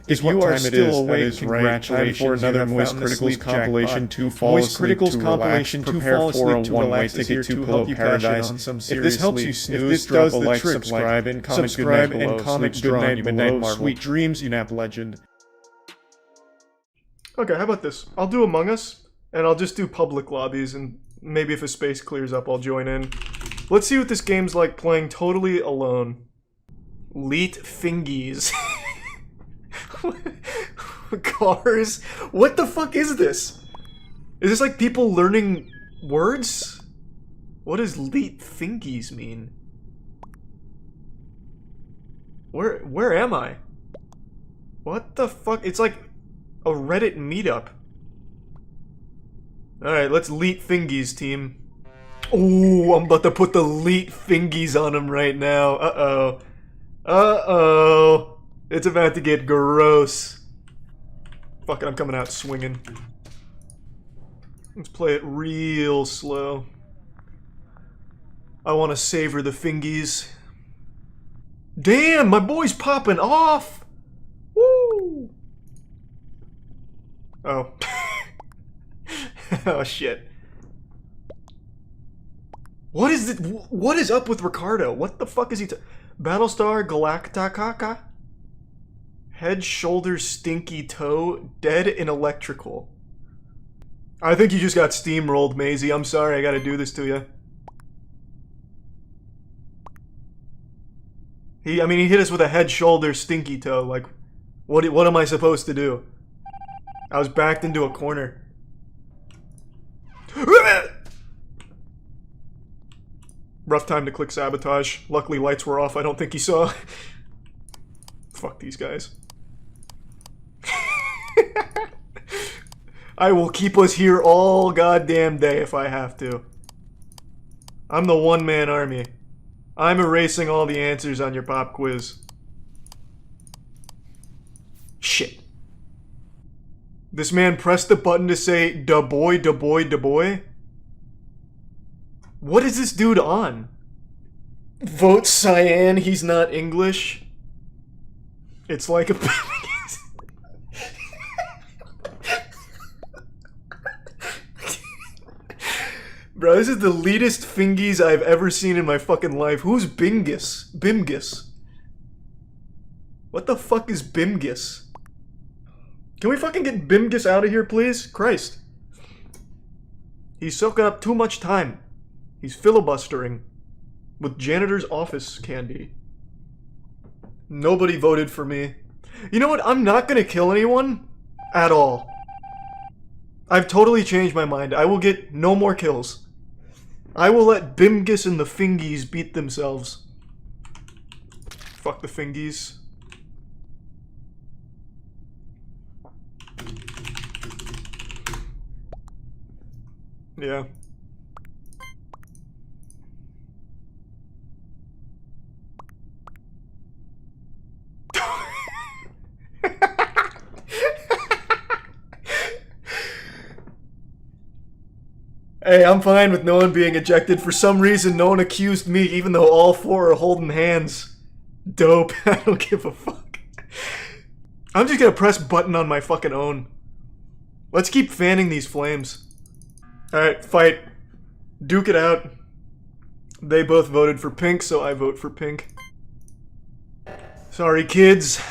If you are still awake, congratulations, for another moistcritikal compilation to fall asleep, to relax, prepare for a one-way ticket to Pillow Paradise. If this helps you snooze, drop a like, subscribe, and comment good night below. Sweet dreams, UNAP legend. Okay, how about this? I'll do Among Us, and I'll just do public lobbies, and maybe if a space clears up, I'll join in. Let's see what this game's like playing totally alone. Leet fingies. Cars? What the fuck is this? Is this like people learning words? What does leet fingies mean? Where am I? What the fuck? It's like a Reddit meetup. Alright, let's leet fingies, team. Oh, I'm about to put the leet fingies on him right now. Uh-oh. Uh-oh. It's about to get gross. Fuck it, I'm coming out swinging. Let's play it real slow. I want to savor the fingies. Damn, my boy's popping off! Woo! Oh. Oh, shit. What is it? What is up with Ricardo? What the fuck is he Battlestar Galactica? Head, shoulders, stinky toe, dead and electrical. I think you just got steamrolled, Maisie. I'm sorry I gotta do this to you. I mean, he hit us with a head, shoulders, stinky toe. Like, what am I supposed to do? I was backed into a corner. Rough time to click sabotage. Luckily, lights were off. I don't think he saw. Fuck these guys. I will keep us here all goddamn day if I have to. I'm the one-man army. I'm erasing all the answers on your pop quiz. Shit. This man pressed the button to say, da boy, da boy, da boy. What is this dude on? Vote Cyan, he's not English. It's like a... Bro, this is the leetest fingies I've ever seen in my fucking life. Who's Bingus? Bimgus. What the fuck is Bimgus? Can we fucking get Bimgus out of here, please? Christ. He's soaking up too much time. He's filibustering with janitor's office candy. Nobody voted for me. You know what? I'm not gonna kill anyone at all. I've totally changed my mind. I will get no more kills. I will let Bimgus and the fingies beat themselves. Fuck the fingies. Yeah. Hey, I'm fine with no one being ejected. For some reason, no one accused me, even though all four are holding hands. Dope. I don't give a fuck. I'm just gonna press button on my fucking own. Let's keep fanning these flames. Alright, fight. Duke it out. They both voted for pink, so I vote for pink. Sorry, kids.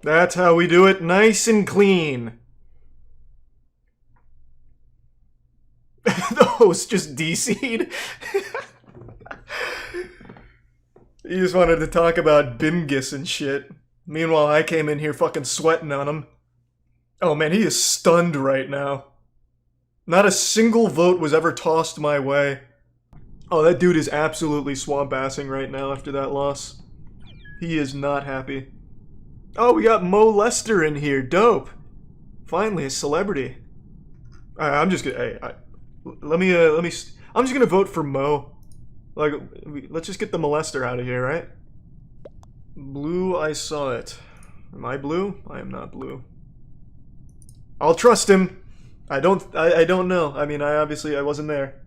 That's how we do it, nice and clean. The host just DC'd. He just wanted to talk about Bimgus and shit. Meanwhile, I came in here fucking sweating on him. Oh man, he is stunned right now. Not a single vote was ever tossed my way. Oh, that dude is absolutely swamp-assing right now after that loss. He is not happy. Oh, we got Mo Lester in here. Dope. Finally, a celebrity. I'm just gonna... I'm just gonna vote for Mo. Like, let's just get the molester out of here, right? Blue, I saw it. Am I blue? I am not blue. I'll trust him. I don't know. I mean, I wasn't there.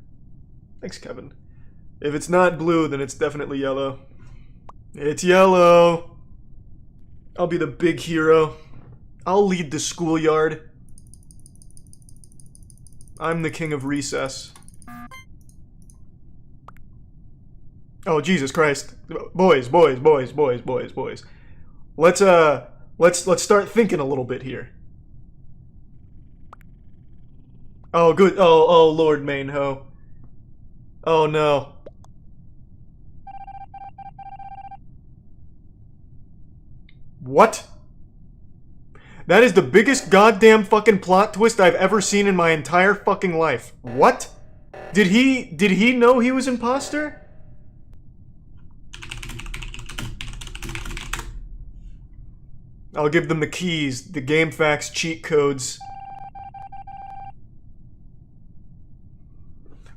Thanks, Kevin. If it's not blue, then it's definitely yellow. It's yellow. I'll be the big hero. I'll lead the schoolyard. I'm the king of recess. Oh, Jesus Christ. Boys. Let's start thinking a little bit here. Oh, good. Oh, Lord Mainho. Oh, no. What? That is the biggest goddamn fucking plot twist I've ever seen in my entire fucking life. What? Did he know he was imposter? I'll give them the keys, the GameFAQs cheat codes.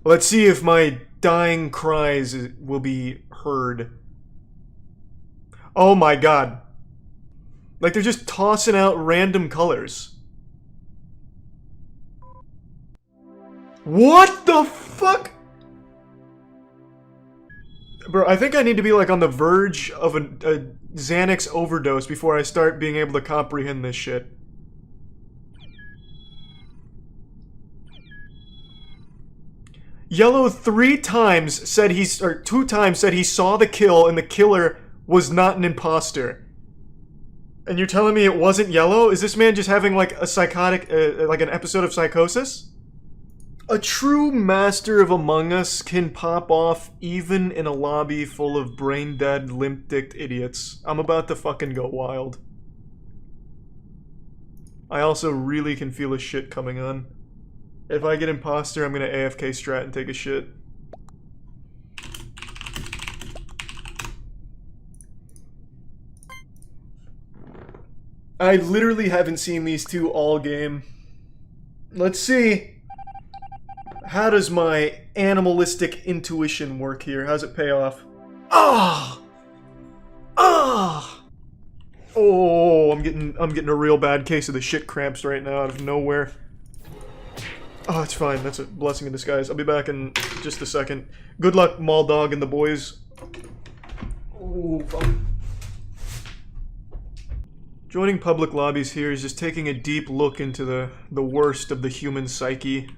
Let's see if my dying cries will be heard. Oh my god. Like, they're just tossing out random colors. What the fuck? Bro, I think I need to be, like, on the verge of a Xanax overdose before I start being able to comprehend this shit. Yellow 3 times said or 2 times said he saw the kill and the killer was not an imposter. And you're telling me it wasn't Yellow? Is this man just having, like, a psychotic, like an episode of psychosis? A true master of Among Us can pop off even in a lobby full of brain-dead, limp-dicked idiots. I'm about to fucking go wild. I also really can feel a shit coming on. If I get imposter, I'm gonna AFK strat and take a shit. I literally haven't seen these two all game. Let's see. How does my animalistic intuition work here? How's it pay off? Ah! Ah! Oh, I'm getting a real bad case of the shit cramps right now out of nowhere. Oh, it's fine. That's a blessing in disguise. I'll be back in just a second. Good luck, Mall Dog and the boys. Oh, fuck. Joining public lobbies here is just taking a deep look into the worst of the human psyche.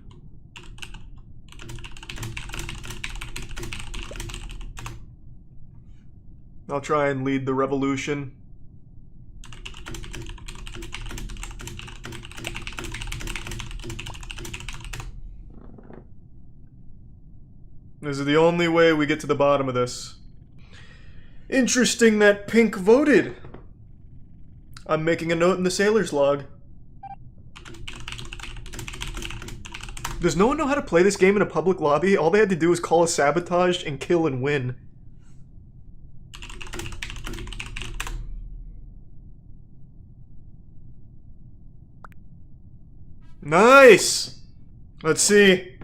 I'll try and lead the revolution. This is the only way we get to the bottom of this. Interesting that Pink voted. I'm making a note in the sailor's log. Does no one know how to play this game in a public lobby? All they had to do was call a sabotage and kill and win. Nice! Let's see.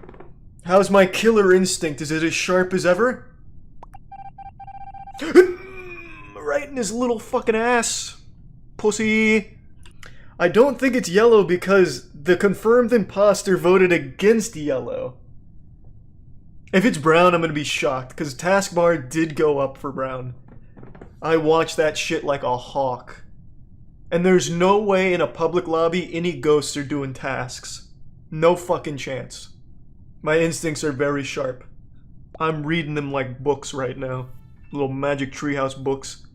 How's my killer instinct? Is it as sharp as ever? Right in his little fucking ass. Pussy. I don't think it's Yellow because the confirmed imposter voted against Yellow. If it's Brown, I'm gonna be shocked, because taskbar did go up for Brown. I watched that shit like a hawk. And there's no way in a public lobby any ghosts are doing tasks. No fucking chance. My instincts are very sharp. I'm reading them like books right now. Little Magic Treehouse books.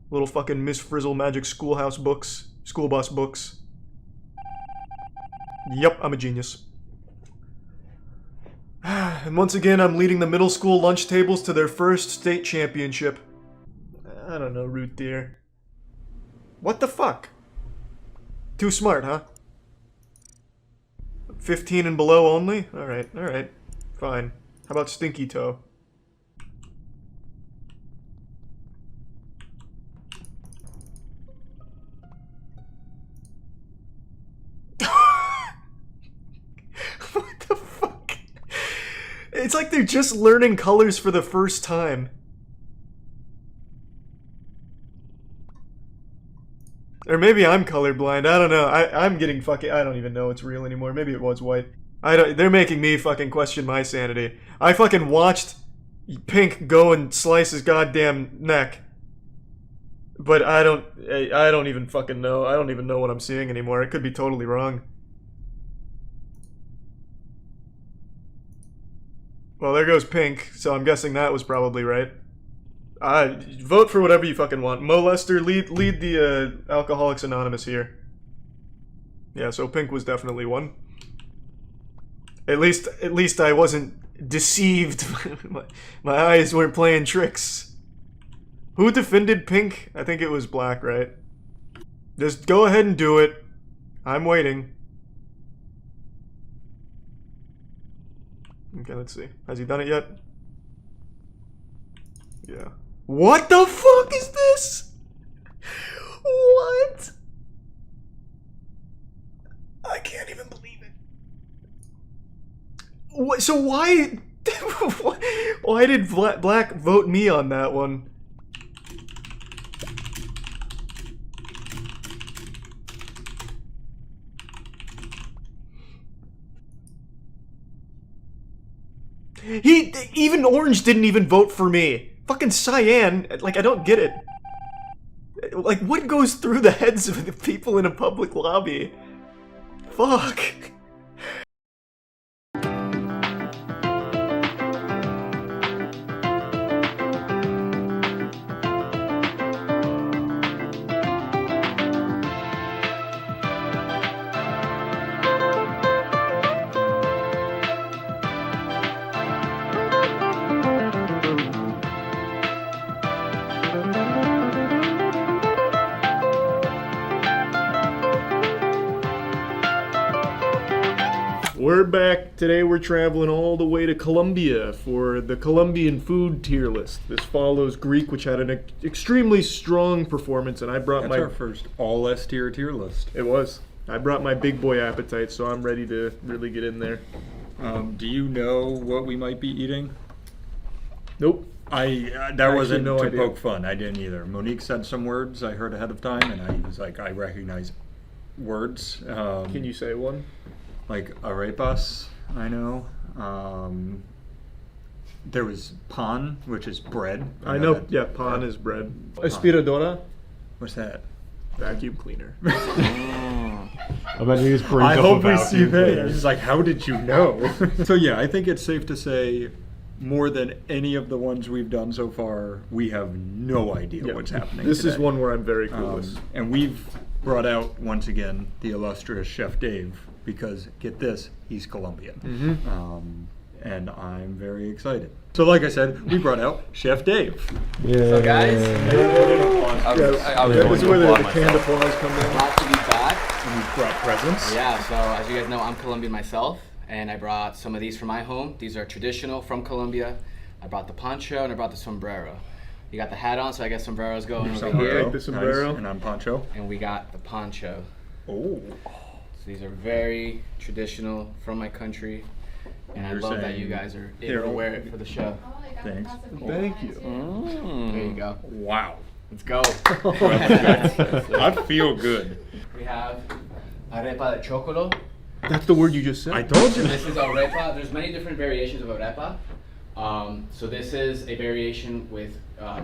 Little fucking Miss Frizzle Magic Schoolhouse books. School bus books. Yep, I'm a genius. And once again, I'm leading the middle school lunch tables to their first state championship. I don't know, root deer. What the fuck? Too smart, huh? 15 and below only? Alright, alright. Fine. How about Stinky Toe? What the fuck? It's like they're just learning colors for the first time. Or maybe I'm colorblind. I don't know. I'm getting fucking... I don't even know it's real anymore. Maybe it was white. They're making me fucking question my sanity. I fucking watched Pink go and slice his goddamn neck. But I don't even fucking know. I don't even know what I'm seeing anymore. It could be totally wrong. Well, there goes Pink, so I'm guessing that was probably right. Vote for whatever you fucking want. Mo Lester, lead the Alcoholics Anonymous here. Yeah, so Pink was definitely one. At least I wasn't deceived. My eyes weren't playing tricks. Who defended Pink? I think it was Black, right? Just go ahead and do it. I'm waiting. Okay, let's see. Has he done it yet? Yeah. What the fuck is this? What? I can't even believe it. What? So why? Why did Black vote me on that one? Even Orange didn't even vote for me. Fucking Cyan, like, I don't get it. Like, what goes through the heads of the people in a public lobby? Fuck. We're back. Today we're traveling all the way to Colombia for the Colombian food tier list. This follows Greek, which had an extremely strong performance, and I brought That's our first all S tier list. It was. I brought my big boy appetite, so I'm ready to really get in there. Do you know what we might be eating? Nope. That wasn't no to idea. Poke fun. I didn't either. Monique said some words I heard ahead of time, and I was like, I recognize words. Can you say one? Like arepas, I know. There was pan, which is bread. I know, yeah, pan is bread. Aspiradora? What's that? Vacuum cleaner. I bet you just brings I up hope a we see vacuum that. cleaner. I was like, how did you know? So yeah, I think it's safe to say more than any of the ones we've done so far, we have no idea what's happening This today. is one where I'm very clueless. And we've brought out, once again, the illustrious Chef Dave, because, get this, he's Colombian. And I'm very excited. So like I said, we brought out Chef Dave. Yeah. So guys, I was This is where the canned applause come in. glad to be back. And we've brought presents. Yeah, so as you guys know, I'm Colombian myself, and I brought some of these from my home. These are traditional from Colombia. I brought the poncho and I brought the sombrero. You got the hat on, so I guess sombrero's going over here. Take the sombrero. Nice. And I'm Poncho. And we got the poncho. Oh. So these are very traditional from my country. And I You're love that saying you guys are able to wear it for the show. Thanks. Thank you. There you go. Wow. Let's go. I feel good. We have arepa de chocolo. That's the word you just said. I told you. This is arepa. There's many different variations of arepa. So this is a variation with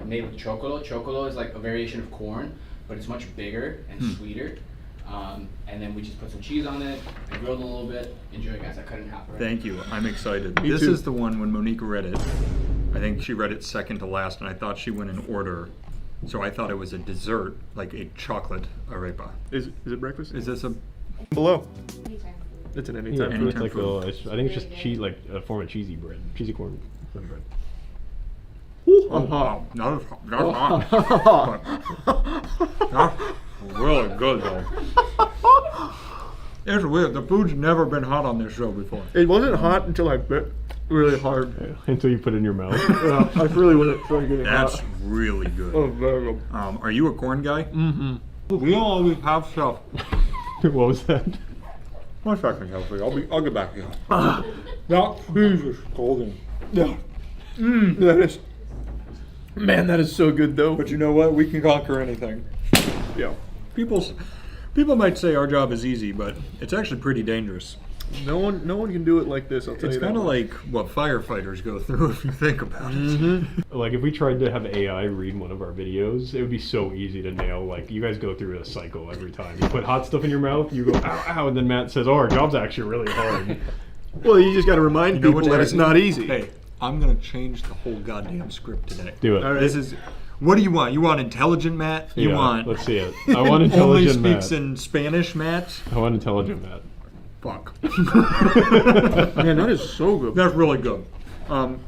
made with chocolo. Chocolo is like a variation of corn, but it's much bigger and sweeter. And then we just put some cheese on it and grilled a little bit. Enjoy, guys. I cut it in half. Right? Thank you. I'm excited. Me This too. is the one when Monique read it. I think she read it second to last, and I thought she went in order. So I thought it was a dessert, like a chocolate arepa. Is it breakfast? Is this a... Below. It's an anytime Yeah, food. it's like I think it's just cheese, like a form of cheesy bread, cheesy corn bread. Oh, wow. That's hot. That's really good, though. It's weird. The food's never been hot on this show before. It wasn't hot until I bit really hard. Until you put it in your mouth. Yeah, I really wasn't trying to get it That's hot. really good. Oh, very good. Are you a corn guy? Mm-hmm. We don't always have stuff. What was that? 1 second, Chelsea. I'll get back to you. That cheese is golden. Yeah. That is. Man, that is so good though. But you know what? We can conquer anything. Yeah. People might say our job is easy, but it's actually pretty dangerous. No one can do it like this. I'll tell It's you that. kind of like what firefighters go through if you think about it. Like if we tried to have AI read one of our videos, it would be so easy to nail. Like you guys go through a cycle every time. You put hot stuff in your mouth, you go ow ow, and then Matt says, "Oh, our job's actually really hard." Well, you just got to remind people that it's not easy. Hey, I'm gonna change the whole goddamn script today. Do it. All right. This is. What do you want? You want intelligent Matt? You Yeah, want? Let's see it. I want only intelligent speaks Matt. in Spanish, Matt? I want intelligent Matt. Fuck. Man, that is so good. That's really good.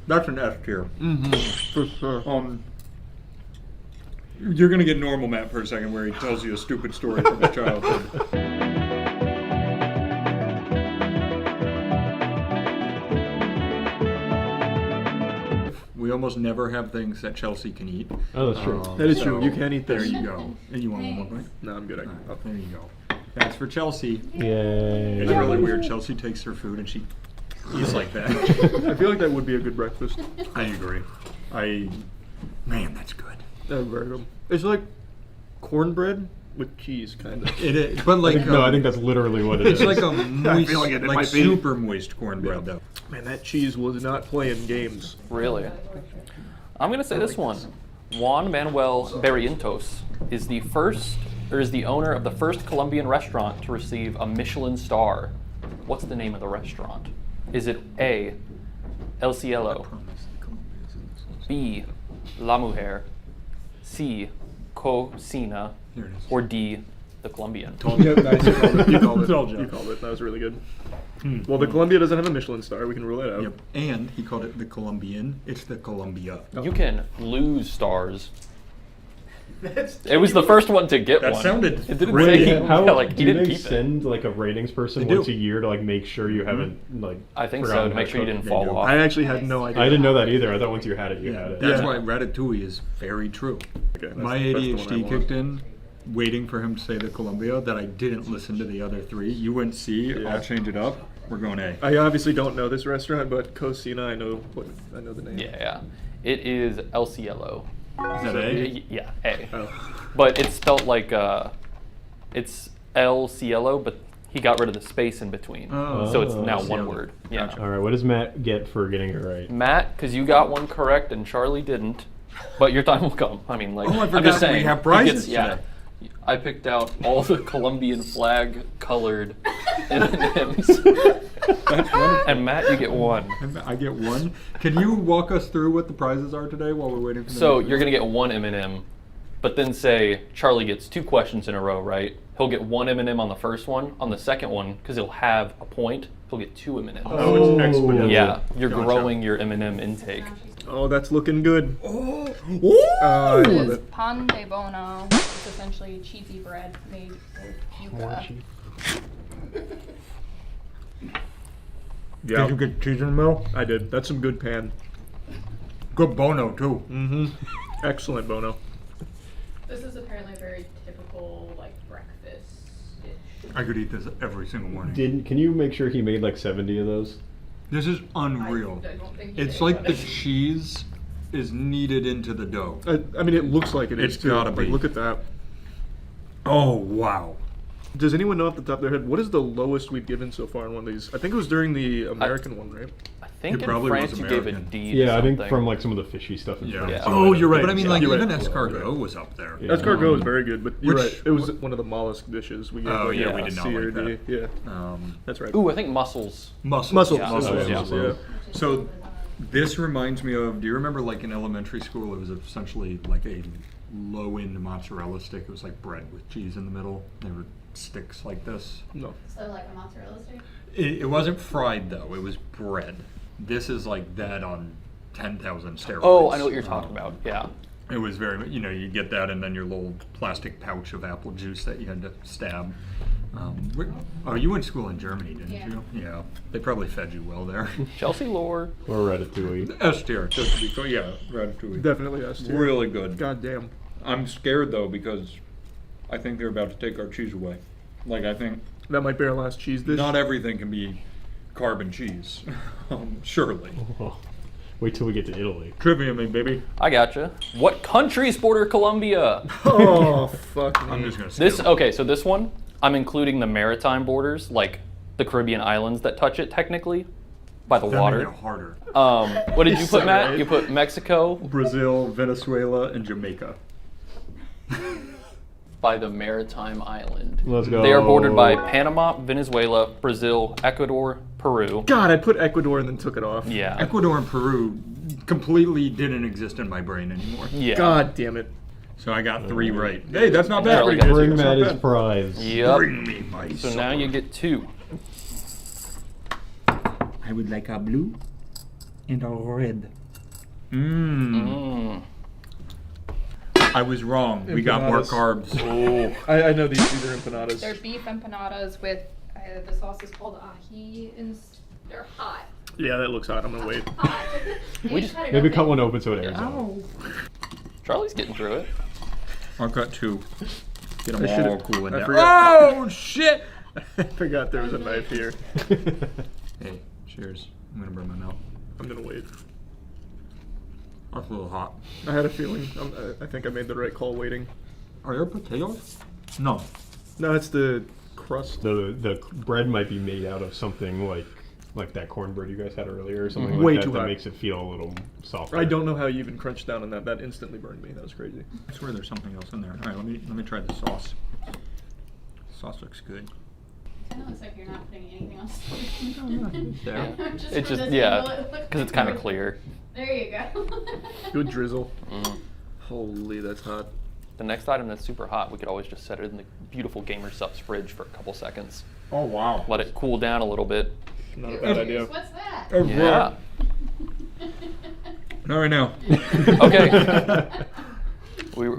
That's an F tier. For sure. You're gonna get normal Matt for a second, where he tells you a stupid story from his childhood. We almost never have things that Chelsea can eat. Oh, that's true. That is true. You can't eat this. There you go. And you want one more plate? No, I'm good. There you go. That's for Chelsea. Yay. It's really weird. Chelsea takes her food and she eats like that. I feel like that would be a good breakfast. I agree. Man, that's good. Very good. It's like cornbread with cheese, kind of. It is, but like I think that's literally what it is. it's like a moist, feel like it like might be. super moist cornbread though. Man, that cheese was not playing games. Really? I'm gonna say this one. Juan Manuel Barrientos is the owner of the first Colombian restaurant to receive a Michelin star. What's the name of the restaurant? Is it A, El Cielo, B, La Mujer, C, Cocina, Here it is. or D, the Colombian? Yep, nice. You called it. You called it. Told ya. You called it. That was really good. Well, the Columbia doesn't have a Michelin star. We can rule that out. Yep. And he called it the Colombian. It's the Columbia. You can lose stars. It was the first one to get That one. sounded It didn't great. say How like he do didn't they keep it. send like a ratings person They once do. a year to like make sure you haven't like? I think so, forgotten to how make sure you cook? didn't They fall do. off. I actually had no idea. I didn't know that either. I thought once you had it, you had it. That's Yeah. why Ratatouille is very true. Okay, My that's the one I ADHD want. kicked in, waiting for him to say the Columbia, that I didn't listen to the other three. You went C, Yeah. I'll change it up. We're going A. I obviously don't know this restaurant, but Cocina, I know the name. Yeah. It is El Cielo. Is that A? Yeah, A. Oh. But it's spelled like it's El Cielo, but he got rid of the space in between, Oh. so it's now El one Cielo. word. Yeah. Gotcha. All right. What does Matt get for getting it right? Matt, because you got one correct and Charlie didn't, but your time will come. I mean, like Oh, I I'm forgot just we saying. have he prizes yeah. today. I picked out all the Colombian flag colored M&Ms. And Matt, you get one. I get one. Can you walk us through what the prizes are today while we're waiting for them? So you're gonna get one M&M, but then say Charlie gets 2 questions in a row, right? He'll get one M&M on the first one. On the second one, because he'll have a point, he'll get 2 M&Ms. Oh, it's exponential. Yeah, you're Gotcha. growing your M&M intake. Oh, that's looking good. Oh, I This love is it. pan de bono. It's essentially cheesy bread made with yuca. Yeah, Did you get cheese in the middle? I did. That's some good pan. Good bono too. Mm-hmm. Excellent, Bono. This is apparently a very typical like breakfast dish. I could eat this every single morning. Can you make sure he made like 70 of those? This is unreal. I don't think It's like the cheese is kneaded into the dough. I mean, it looks like it is It's too. gotta Like, be. look at that. Oh wow. Does anyone know off the top of their head what is the lowest we've given so far in one of these? I think it was during the American one, right? I think It in probably France was you gave a American. D to Yeah, I think something. from like some of the fishy stuff in Yeah. France. Yeah. Oh, you're right. But I mean, like You're even right. escargot was up there. Yeah. Escargot is very good, but you're Which- right. It was one of the mollusk dishes. We gave Oh, like yeah, a we did not C or like D. that. Yeah, that's right. Ooh, I think mussels. Mussels. Mussels. Yeah. Mussels, Yeah. yeah. So this reminds me of, do you remember like in elementary school it was essentially like a low-end mozzarella stick? It was like bread with cheese in the middle. They were sticks like this. No. So like a mozzarella stick. It wasn't fried though, it was bread. This is like that on 10,000 steroids. Oh, I know what you're talking about. Yeah. It was very, you get that and then your little plastic pouch of apple juice that you had to stab. You went to school in Germany, didn't Yeah. you? Yeah. They probably fed you well there. Chelsea lore. Or Ratatouille. S tier, just to be clear. Yeah, Ratatouille. Definitely us too. Really good. God damn. I'm scared though because I think they're about to take our cheese away. Like I think That might be our last cheese dish. not everything can be carbon cheese. Surely. Oh. Wait till we get to Italy. Trivia me, baby. I gotcha. What countries border Colombia? Oh, fuck me. I'm just gonna This okay, so this one, I'm including the maritime borders, like the Caribbean islands that touch it technically, by the water. Harder. What did you put, So Matt? right. You put Mexico Brazil, Venezuela, and Jamaica. by the maritime island. Let's go. They are bordered by Panama, Venezuela, Brazil, Ecuador, Peru. God, I put Ecuador and then took it off. Yeah. Ecuador and Peru completely didn't exist in my brain anymore. Yeah. God damn it. So I got 3 right. Hey, that's not bad. Charlie That's got Bring not Matt his bad. prize. Yep. Bring me my So now you get 2. I would like a blue and a red. I was wrong. We got more Empanadas. carbs. I know these are empanadas. They're beef empanadas with the sauce is called ají, and they're hot. Yeah, that looks hot. I'm gonna wait. Hot. We just- Maybe cut one open so it airs out. Charlie's getting through it. I'll cut 2. Get I them should've- all cooling I down. forgot. Oh, shit! I forgot there was a knife here. Hey, cheers. I'm gonna burn my mouth. I'm gonna wait. That's a little hot. I had a feeling. I think I made the right call waiting. Are there potatoes? No. No, it's the crust. The bread might be made out of something like that cornbread you guys had earlier or something Mhm. like Way that too that hot. makes it feel a little softer. I don't know how you even crunched down on that. That instantly burned me. That was crazy. I swear there's something else in there. All right, let me try the sauce. Sauce looks good. It looks like you're not putting anything else. Yeah. It's for just, this yeah, angle, it looks because it's kind of clear. There you go. Good drizzle. Mm. Holy, that's hot. The next item that's super hot, we could always just set it in the beautiful Gamer Subs fridge for a couple seconds. Oh, wow. Let it cool down a little bit. Not a bad idea. What's that? Yeah. Not right now. Okay. we were,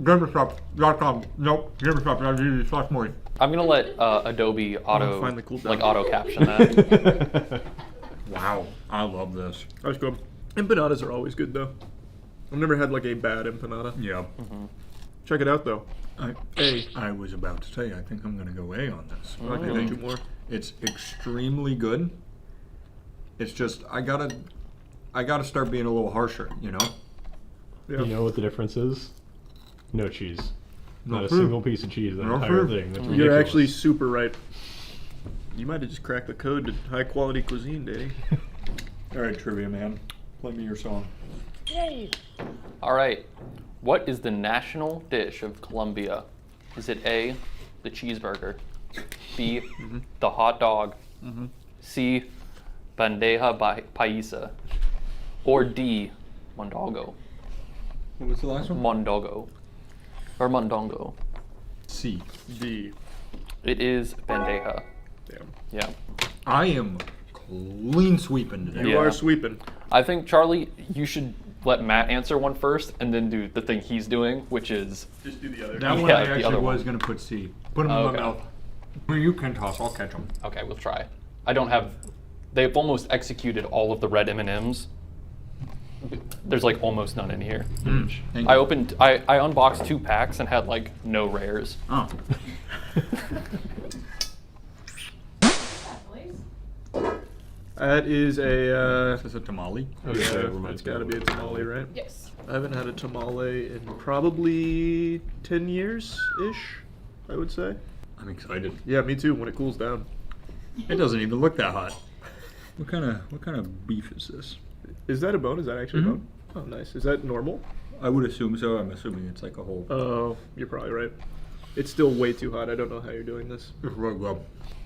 GamerShop.com. Nope. GamerShop.com. I'm gonna let Adobe auto finally cooled down. auto caption that. Wow. I love this. That was good. Empanadas are always good though. I've never had like a bad empanada. Yeah. Check it out though. I was about to say, I think I'm going to go A on this. I I can think do 2 more. it's extremely good. It's just, I gotta start being a little harsher, you know? Yeah. You know what the difference is? No cheese. Not a food. single piece of cheese. That No entire food. thing. That's You're ridiculous. actually super right. You might have just cracked the code to high quality cuisine, Danny. All right, Trivia Man. Play me your song. All right. What is the national dish of Colombia? Is it A, the cheeseburger, B, the hot dog, C, bandeja paisa, or D, mondongo? What was the last one? Mondongo. Or mondongo. C. D. It is bandeja. Damn. Yeah. I am clean sweeping today. You Yeah. are sweeping. I think, Charlie, you should let Matt answer one first and then do the thing he's doing, which is Just do the other. That one Yeah, I the actually other was one. going to put C. Put them in Okay. my mouth. Well, you can toss. I'll catch them. okay. We'll try. I don't have. They've almost executed all of the red M&Ms. There's like almost none in here. Thank I you. opened. I unboxed 2 packs and had like no rares. Oh. That is a. Is this a tamale? Okay, Yeah, never mind. it's got to be a tamale, right? Yes. I haven't had a tamale in probably 10 years ish, I would say. I'm excited. Yeah, me too. When it cools down. It doesn't even look that hot. What kind of beef is this? Is that a bone? Is that actually Mhm. a bone? Oh, nice. Is that normal? I would assume so. I'm assuming it's like a whole. Oh, you're probably right. It's still way too hot. I don't know how you're doing this. It's really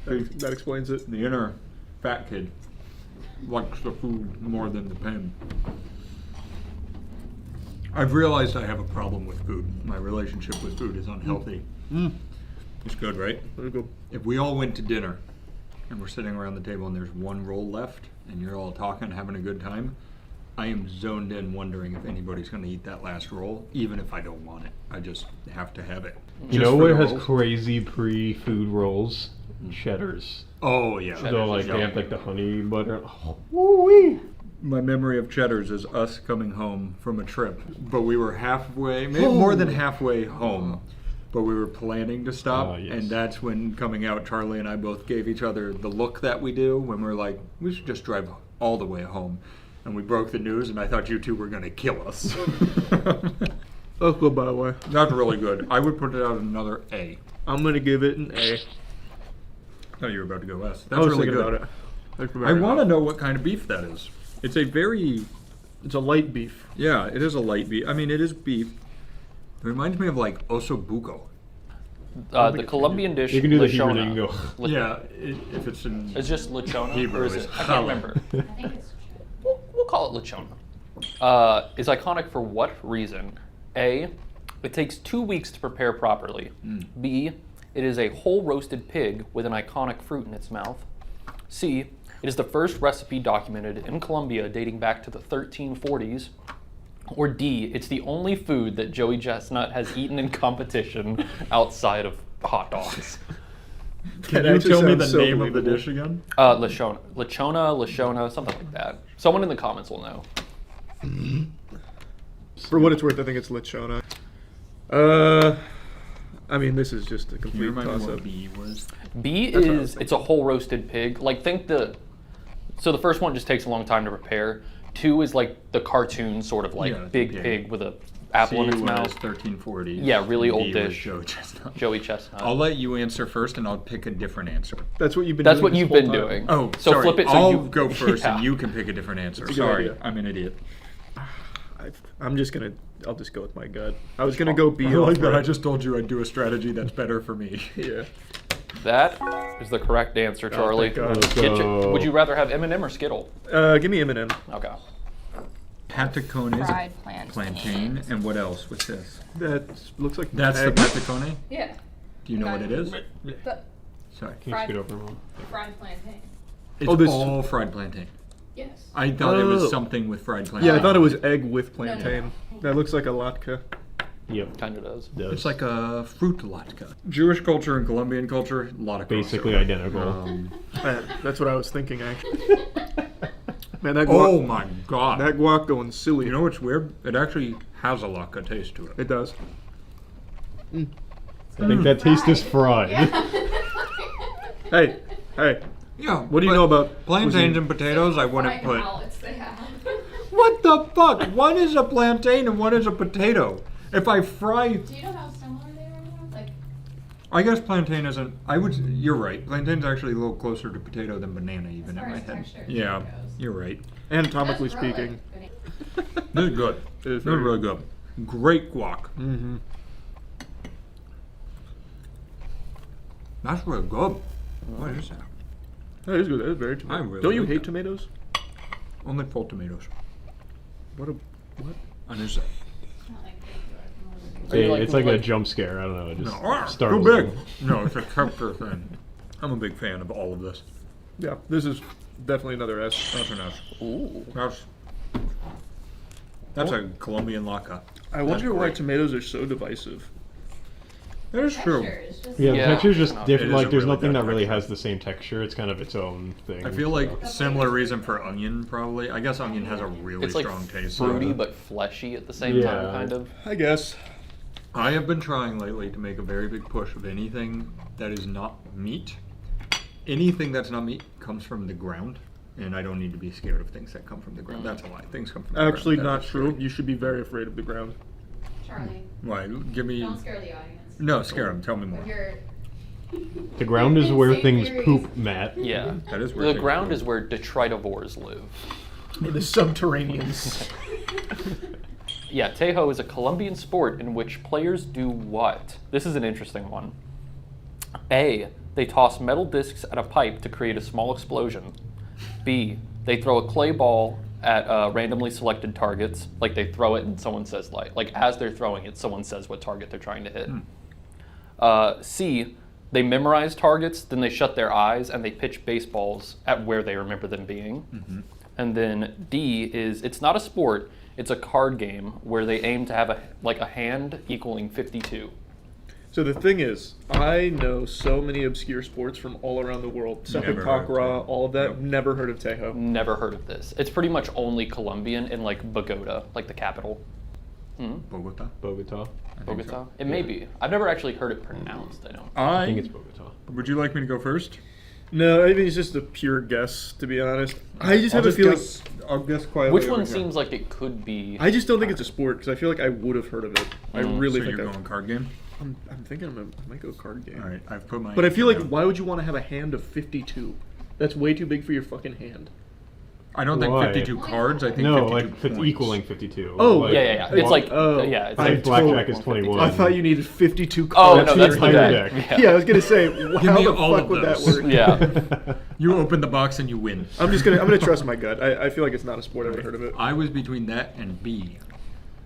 good. That explains it. The inner fat kid likes the food more than the pen. I've realized I have a problem with food. My relationship with food is unhealthy. It's good, right? There we go. If we all went to dinner and we're sitting around the table and there's one roll left and you're all talking, having a good time, I am zoned in wondering if anybody's going to eat that last roll, even if I don't want it. I just have to have it. You Just know for what the has rolls. crazy pre-food rolls? Cheddars. Oh, yeah. So like Yeah. they have like the honey butter. Oh, My memory of Cheddar's is us coming home from a trip, but we were halfway, maybe more than halfway home, but we were planning to stop, Yes. and that's when coming out, Charlie and I both gave each other the look that we do when we're like, we should just drive all the way home. and we broke the news, and I thought you two were going to kill us. That's good, by the way. That's really good. I would put it out another A. I'm going to give it an A. I thought you were about to go S. I That's was really thinking good. about it. I want to know what kind of beef that is. It's a very... It's a light beef. Yeah, it is a light beef. I mean, it is beef. It reminds me of like oso buco. The Colombian dish, You can do the Hebrew lechona. thing and go. Yeah, if it's in... It's just lechona, Hebrew or is is it? I challah. can't remember. I think it's We'll call it lechona. Is iconic for what reason? A, it takes 2 weeks to prepare properly. B, it is a whole roasted pig with an iconic fruit in its mouth. C, it is the first recipe documented in Colombia dating back to the 1340s. Or D, it's the only food that Joey Chestnut has eaten in competition outside of hot dogs. Can That you actually tell me sounds the so name of the believable. dish again? Lechona, something like that. Someone in the comments will know. For what it's worth, I think it's lechona. I mean, this is just a Can you complete remind me toss-up. what B was? B That's what I was is, it's a whole roasted pig. Like, so the first one just takes a long time to prepare. 2 is like the cartoon sort of like Yeah, big pig. pig with a apple in C its was mouth. 1340. Yeah, really B old was dish. Joey Chestnut. Joey Chestnut. I'll let you answer first, and I'll pick a different anser. That's what you've been That's doing what this you've whole been time. doing. Oh, So sorry. flip it so I'll you- go first, Yeah. and you can pick a different answer. a good Sorry, idea. I'm an idiot. I'll just go with my gut. I was gonna go B. I like off that. right. I just told you I'd do a strategy that's better for me. Yeah. That is the correct answer, Charlie. thank God. Let's Get go. would you rather have M&M or Skittle? Give me M&M. Okay. Patacones, fried plantain. plantain, and what else? What's this? That looks like That's the egg. patacone? Yeah. Do you know what it is? The Sorry. Can you scoot over more? fried plantain. It's Oh, this- all fried plantain. Yes. I thought it Oh. was something with fried plantain. Yeah, I thought it was egg with No, no. plantain. That looks like a latke. Yep. Kind of does. Does. It's like a fruit latke. Jewish culture and Colombian culture, a lot of Basically crossover. identical. That's what I was thinking, actually. Man, that Oh guac, my god. that guac going silly. You know what's weird? It actually has a latke taste to it. It does. I think that taste is fried. Hey, hey. Yeah. What do you but know about plantains cuisine? and potatoes? I wouldn't Fried put. pallets they have. What the fuck? One is a plantain and one is a potato. If I fry, Do you know how similar they are? Like, I guess plantain isn't. I would. You're right. Plantain's actually a little closer to potato than banana, even as in far my as head. texture Yeah, goes. you're right. Anatomically That's really speaking. good. This is good. It is This is very really good. Great guac. Mm-hmm. That's really good. What is that? That is good. That is very tomato. I really Don't you like hate that. tomatoes? Only full tomatoes. What a what? And is that? It's not like big, Are you like- It's like a like- jump scare. I don't know. It just No, startles too big. me. No, it's a texture thing. I'm a big fan of all of this. Yeah, this is definitely another S. That's an S. Ooh. That's a Colombian latke. I wonder why great. tomatoes are so divisive. That is true. texture is just Yeah, the Yeah. texture's just It different. is Like, a there's really nothing good that really texture. has the same texture. It's kind of its own thing. I feel like so. similar reason for onion probably. I guess onion has a really It's like strong taste. fruity but fleshy at the same time, Yeah. kind of. I guess. I have been trying lately to make a very big push of anything that is not meat. Anything that's not meat comes from the ground, and I don't need to be scared of things that come from the ground. That's a lie. Things come from the Actually, ground. That not is true. scary. You should be very afraid of the ground. Charlie, Why? Give me. don't scare the audience. No, scare them. Tell me more. You're The ground is where Insane things theories. poop, Matt. Yeah. That is where The things ground go. is where detritivores live. In the subterraneans. Yeah, Tejo is a Colombian sport in which players do what? This is an interesting one. A. They toss metal discs at a pipe to create a small explosion. B. They throw a clay ball at randomly selected targets. Like they throw it and someone says like as they're throwing it, someone says what target they're trying to hit. C. They memorize targets, then they shut their eyes and they pitch baseballs at where they remember them being. And then D is it's not a sport. It's a card game where they aim to have a hand equaling 52. So the thing is, I know so many obscure sports from all around the world. Never Sepak heard of takraw, Tejo. all of that. Nope. Never heard of Tejo. Never heard of this. It's pretty much only Colombian in like Bogota, like the capital. Bogota. Bogota. I think Bogota? so. It may be. I've never actually heard it pronounced, I know. I think it's Bogota. Would you like me to go first? No, I mean it's just a pure guess, to be honest. I just have a feeling. I'll guess quietly. Which over one here. seems like it could be? I just don't think it's a sport because I feel like I would have heard of it. I really So think you're going card game? I'm thinking I might go card game. All right, I've put my. But I feel like down. why would you want to have a hand of 52? That's way too big for your fucking hand. I don't think Why? 52 cards. I think No, 52 like points. equaling 52. Oh, like, Yeah. It's like Oh. yeah. It's I like think blackjack is 21. 21. I thought you needed 52 Oh cards. no, for that's your the hand. deck. deck. Yeah, I was gonna say, how me the all fuck of would that those. work? Yeah. You open the box and you win. I'm gonna trust my gut. I feel like it's not a sport. I've never heard of it. I was between that and B.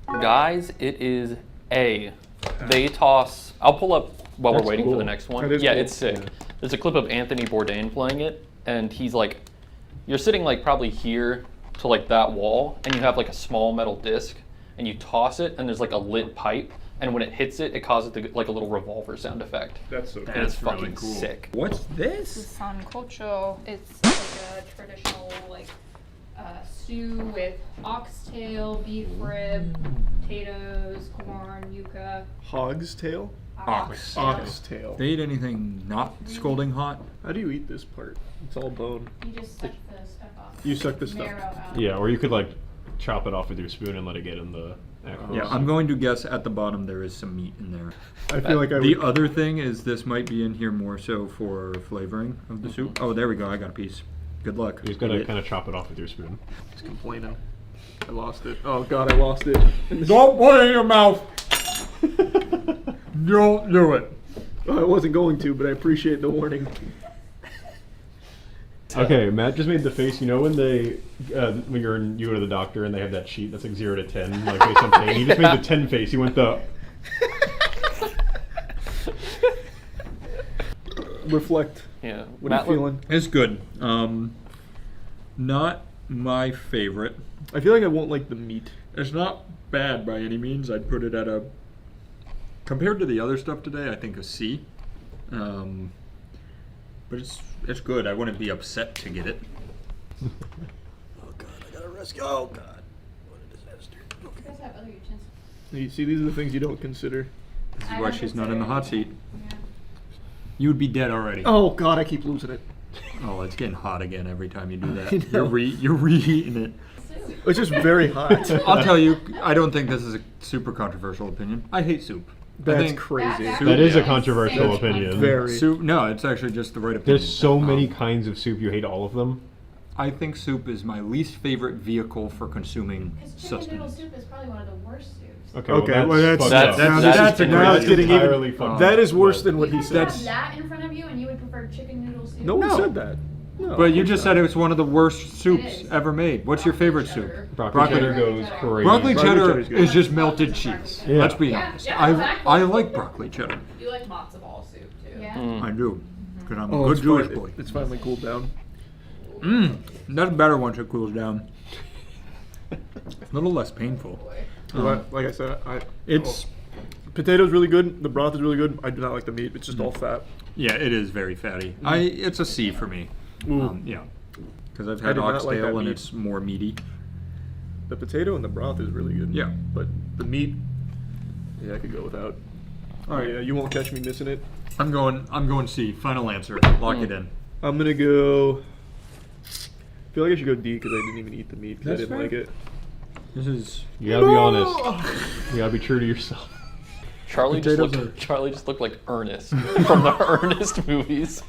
Guys, it is A. They toss. I'll pull up while That's we're waiting cool. for the next one. That is Yeah, cool. it's sick. Yeah. There's a clip of Anthony Bourdain playing it, and he's like, you're sitting like probably here to like that wall, and you have like a small metal disc, and you toss it, and there's like a lit pipe, and when it hits it, it causes like a little revolver sound effect. That's so cool. And it's That's really fucking cool. sick. What's This is this? sancocho. It's like a traditional stew with oxtail, beef rib, potatoes, corn, yuca. Hog's tail? Ox. Oxtail. They eat anything not scalding hot? How do you eat this part? It's all bone. You just suck the stuff off. You suck the stuff. Marrow out. Yeah, or you could like chop it off with your spoon and let it get in the. Yeah, I'm going to guess at the bottom there is some meat in there. I feel like I The would. other thing is this might be in here more so for flavoring of the soup. Oh, there we go. I got a piece. Good luck. You just gotta kind of chop it off with your spoon. Just complaining. I lost it. Oh god, I lost it. Don't put it in your mouth. Don't do it. I wasn't going to, but I appreciate the warning. Okay, Matt just made the face. You know when they, when you go to the doctor and they have that sheet that's like 0 to 10, like based on pain. He just made the 10 face. He went the. Reflect. Yeah. What are you feeling? It's good. Not my favorite. I feel like I won't like the meat. It's not bad by any means. I'd put it at a. Compared to the other stuff today, I think a C. But it's good. I wouldn't be upset to get it. Oh god, I gotta rescue. Oh god, what a disaster. You guys have other utensils. You see, these are the things you don't consider. This is I why don't she's not in the consider hot seat. Yeah. You would be dead already. Oh god, I keep losing it. Oh, it's getting hot again every time you do I that. know. You're reheating it. Soup. It's just very hot. I'll tell you, I don't think this is a super controversial opinion. I hate soup. I That's think crazy. That is a Yeah. controversial That's opinion. very. Soup. No, it's actually just the right opinion. There's so many kinds of soup. You hate all of them. I think soup is my least favorite vehicle for consuming Because chicken noodle sustenance. soup is probably one of the worst soups. Okay, well, that's fucked that's- up. that's now it's getting entirely even. fucked That up, is worse but- than what he You said. could have that in front of you and you would prefer chicken noodle soup? No one No. said that. No. But you just said it was one of the worst soups is. ever made. What's your favorite soup? Broccoli cheddar Broccoli goes cheddar. crazy. Broccoli cheddar cheddar's good. is just melted cheese. Yeah. Let's be Yeah, honest. yeah, exactly. I like broccoli cheddar. You like matzo ball soup too. Yeah. Mm. I do. Because I'm a Oh, good it's, Jewish finally, boy. it's finally cooled down. That's better once it cools down. A little less painful. But like I said, It's potato's really good. The broth is really good. I do not like the meat. It's just all fat. yeah, it is very fatty. It's a C for me. Ooh. Yeah, because I've I had did not like oxtail that and meat. it's more meaty. The potato and the broth is really good. Yeah. But the meat, yeah, I could go without. All right, Yeah, you won't catch me missing it. I'm going C. Final answer. Lock it in. I'm gonna go. I feel like I should go D because I didn't even eat the meat because I That's didn't like fair. it. This is You gotta be honest. You gotta be true to yourself. Charlie Potatoes Charlie just looked like Ernest from the Ernest movies.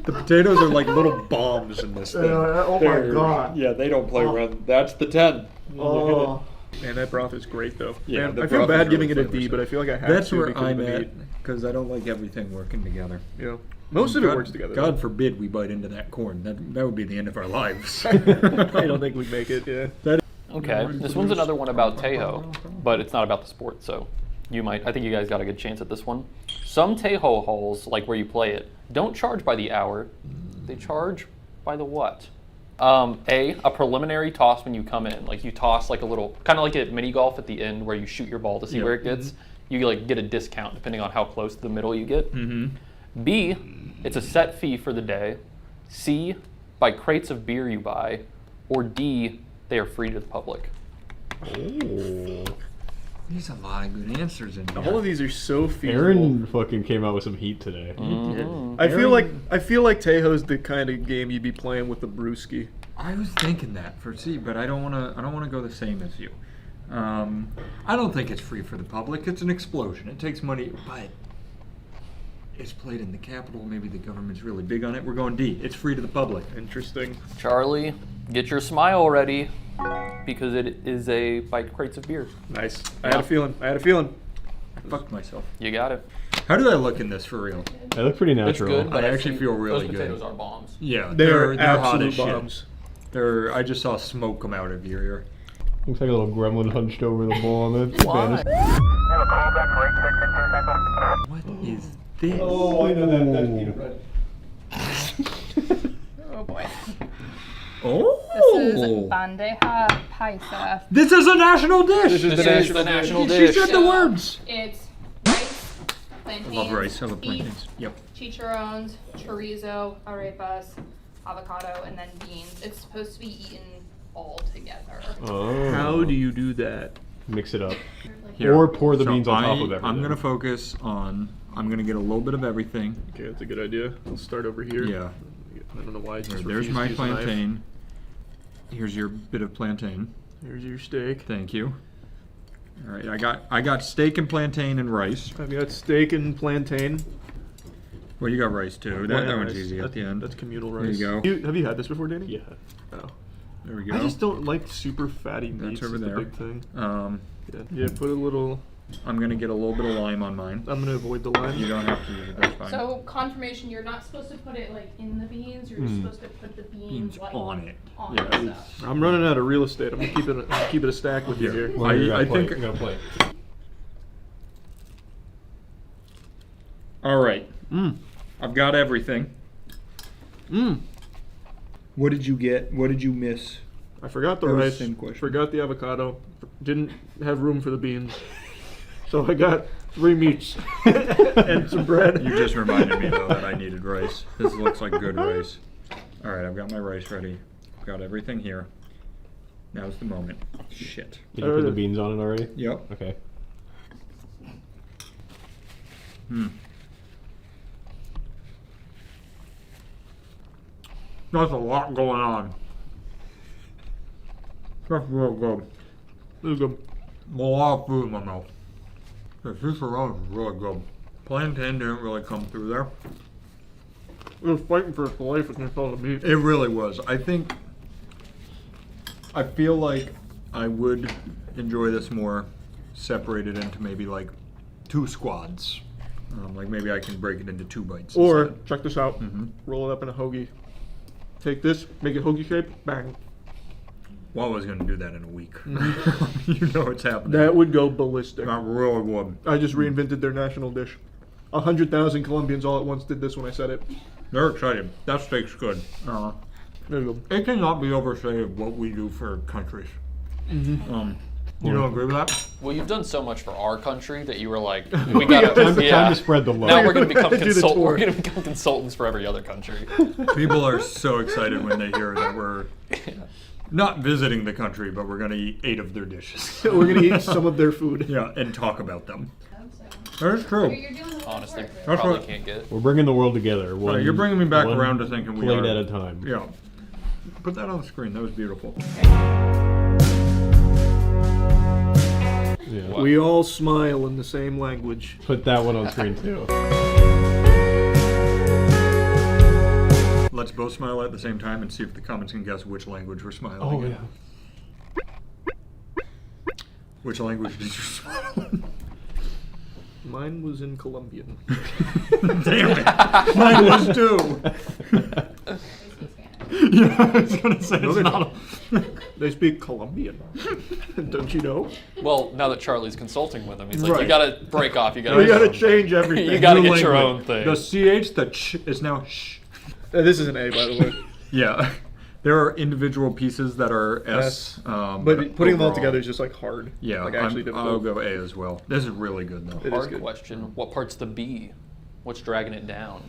the potatoes are like little bombs in this thing. oh my God. Yeah, they don't play around. That's the 10. Oh. Man, that broth is great though. Yeah, Man, the I feel broth bad is giving really it a D, flavorful. but I feel like I have That's to where because I'm of the at meat. because I don't like everything working together. Yeah. Most of it works together. God forbid we bite into that corn. That would be the end of our lives. I don't think we'd make it. Yeah. Okay, this one's another one about Tejo, but it's not about the sport, so I think you guys got a good chance at this one. Some Tejo halls, like where you play it, don't charge by the hour. They charge by the what? A preliminary toss when you come in. Like you toss like a little, kind of like at mini golf at the end where you shoot your ball to see where it gets. You like get a discount depending on how close to the middle you get. B, it's a set fee for the day. C, by crates of beer you buy. Or D, they are free to the public. There's a lot of good answers in here. All of these are so feasible. Aaron fucking came out with some heat today. I feel like Tejo's the kind of game you'd be playing with the brewski. I was thinking that for C, but I don't want to go the same as you. I don't think it's free for the public. It's an explosion. It takes money, but it's played in the capital. Maybe the government's really big on it. We're going D. It's free to the public. Interesting. Charlie, get your smile ready, because it is a bite crates of beer. Nice. I had a feeling. I fucked myself. You got it. How did I look in this for real? They look pretty It's natural. good, but I actually think feel really those good. potatoes are bombs. Yeah, They're hot absolute as shit. bombs. I just saw smoke come out of your ear. Looks like a little gremlin hunched over the bomb. It's Why? Spanish. What is this? Oh, I know that. That's peanut bread. Oh boy. Oh! This is bandeja paisa. This is a national dish! This is This is the national She dish. said the words! It's rice, I plantains, love rice. I love beef, plantains. Yep. chicharrones, chorizo, arepas, avocado, and then beans. It's supposed to be eaten all together. Oh. How do you do that? Mix it up. Here. Or pour the So beans on top of everything. I'm gonna focus on. I'm gonna get a little bit of everything. Okay, that's a good idea. I'll start over here. Yeah. I don't know why. I just There's refused my to use a knife. plantain. Here's your bit of plantain. Here's your steak. Thank you. All right, I got steak and plantain and rice. I've got steak and plantain. Well, you got rice too. That one's easy at the end. That's communal There rice. you go. Have you had this before, Danny? Yeah. Oh. There we go. I just don't like super fatty meats. That's over is there. the big thing. Yeah, Yeah, put a little. I'm gonna get a little bit of lime on mine. I'm gonna avoid the lime. You don't have to use it. That's fine. So confirmation, you're not supposed to put it like in the beans. You're just supposed to put the beans like on it. on Yeah. the stuff. I'm running out of real estate. I'm gonna keep it a stack with you Here. here. Well, you got I a plate. think- You got a plate. All right. Mmm. I've got everything. Mmm. What did you get? What did you miss? I forgot the That was the rice. same question. Forgot the avocado. Didn't have room for the beans. So I got 3 meats and some bread. You just reminded me though that I needed rice. This looks like good rice. All right, I've got my rice ready. I've got everything here. Now's the moment. Shit. Did you put the beans on it already? Yep. Okay. There's a lot going on. That's real good. This is good. A lot of food in my mouth. The chicharron is really good. Plantain didn't really come through there. It was fighting for its life against all the meat. It really was. I feel like I would enjoy this more separated into maybe like 2 squads. Like maybe I can break it into 2 bites. Or, instead. check this out. Roll it up in a hoagie. Take this, make it hoagie shape, bang. Well, I was going to do that in a week. You know what's happening. That would go ballistic. Not really would. I just reinvented their national dish. 100,000 Colombians all at once did this when I said it. They're excited. That steak's good. There you go. It cannot be overstated what we do for countries. You don't agree with that? Well, you've done so much for our country that you were like, we got Time to spread the love. Now we're going to become Do the tour. we're going to become consultants for every other country. People are so excited when they hear that we're not visiting the country, but we're going to eat 8 of their dishes. We're going to eat some of their food. Yeah, and talk about them. So, That's true. you're doing the Lord's Honestly, work. That's probably what- can't get. We're bringing the world together. One, You're bringing me back one around to thinking we plate are. at a time. Yeah. Put that on the screen. That was beautiful. Yeah. We all smile in the same language. Put that one on screen too. Let's both smile at the same time and see if the comments can guess which language we're smiling Oh in. yeah. Which language did you smile in? Mine was in Colombian. Damn it. Mine was too. Yeah, I was going to say it's not. They speak Colombian. Don't you know? Well, now that Charlie's consulting with him, he's like, Right. you got to break off. You got We gotta to change everything. You gotta New get your language. own thing. The CH, the ch is now sh. This is an A, by the way. Yeah. There are individual pieces that are S. But putting them all overall- together is just like hard. Yeah, like actually I'll difficult. go A as well. This is really good though. It is Hard good. question. What part's the B? What's dragging it down?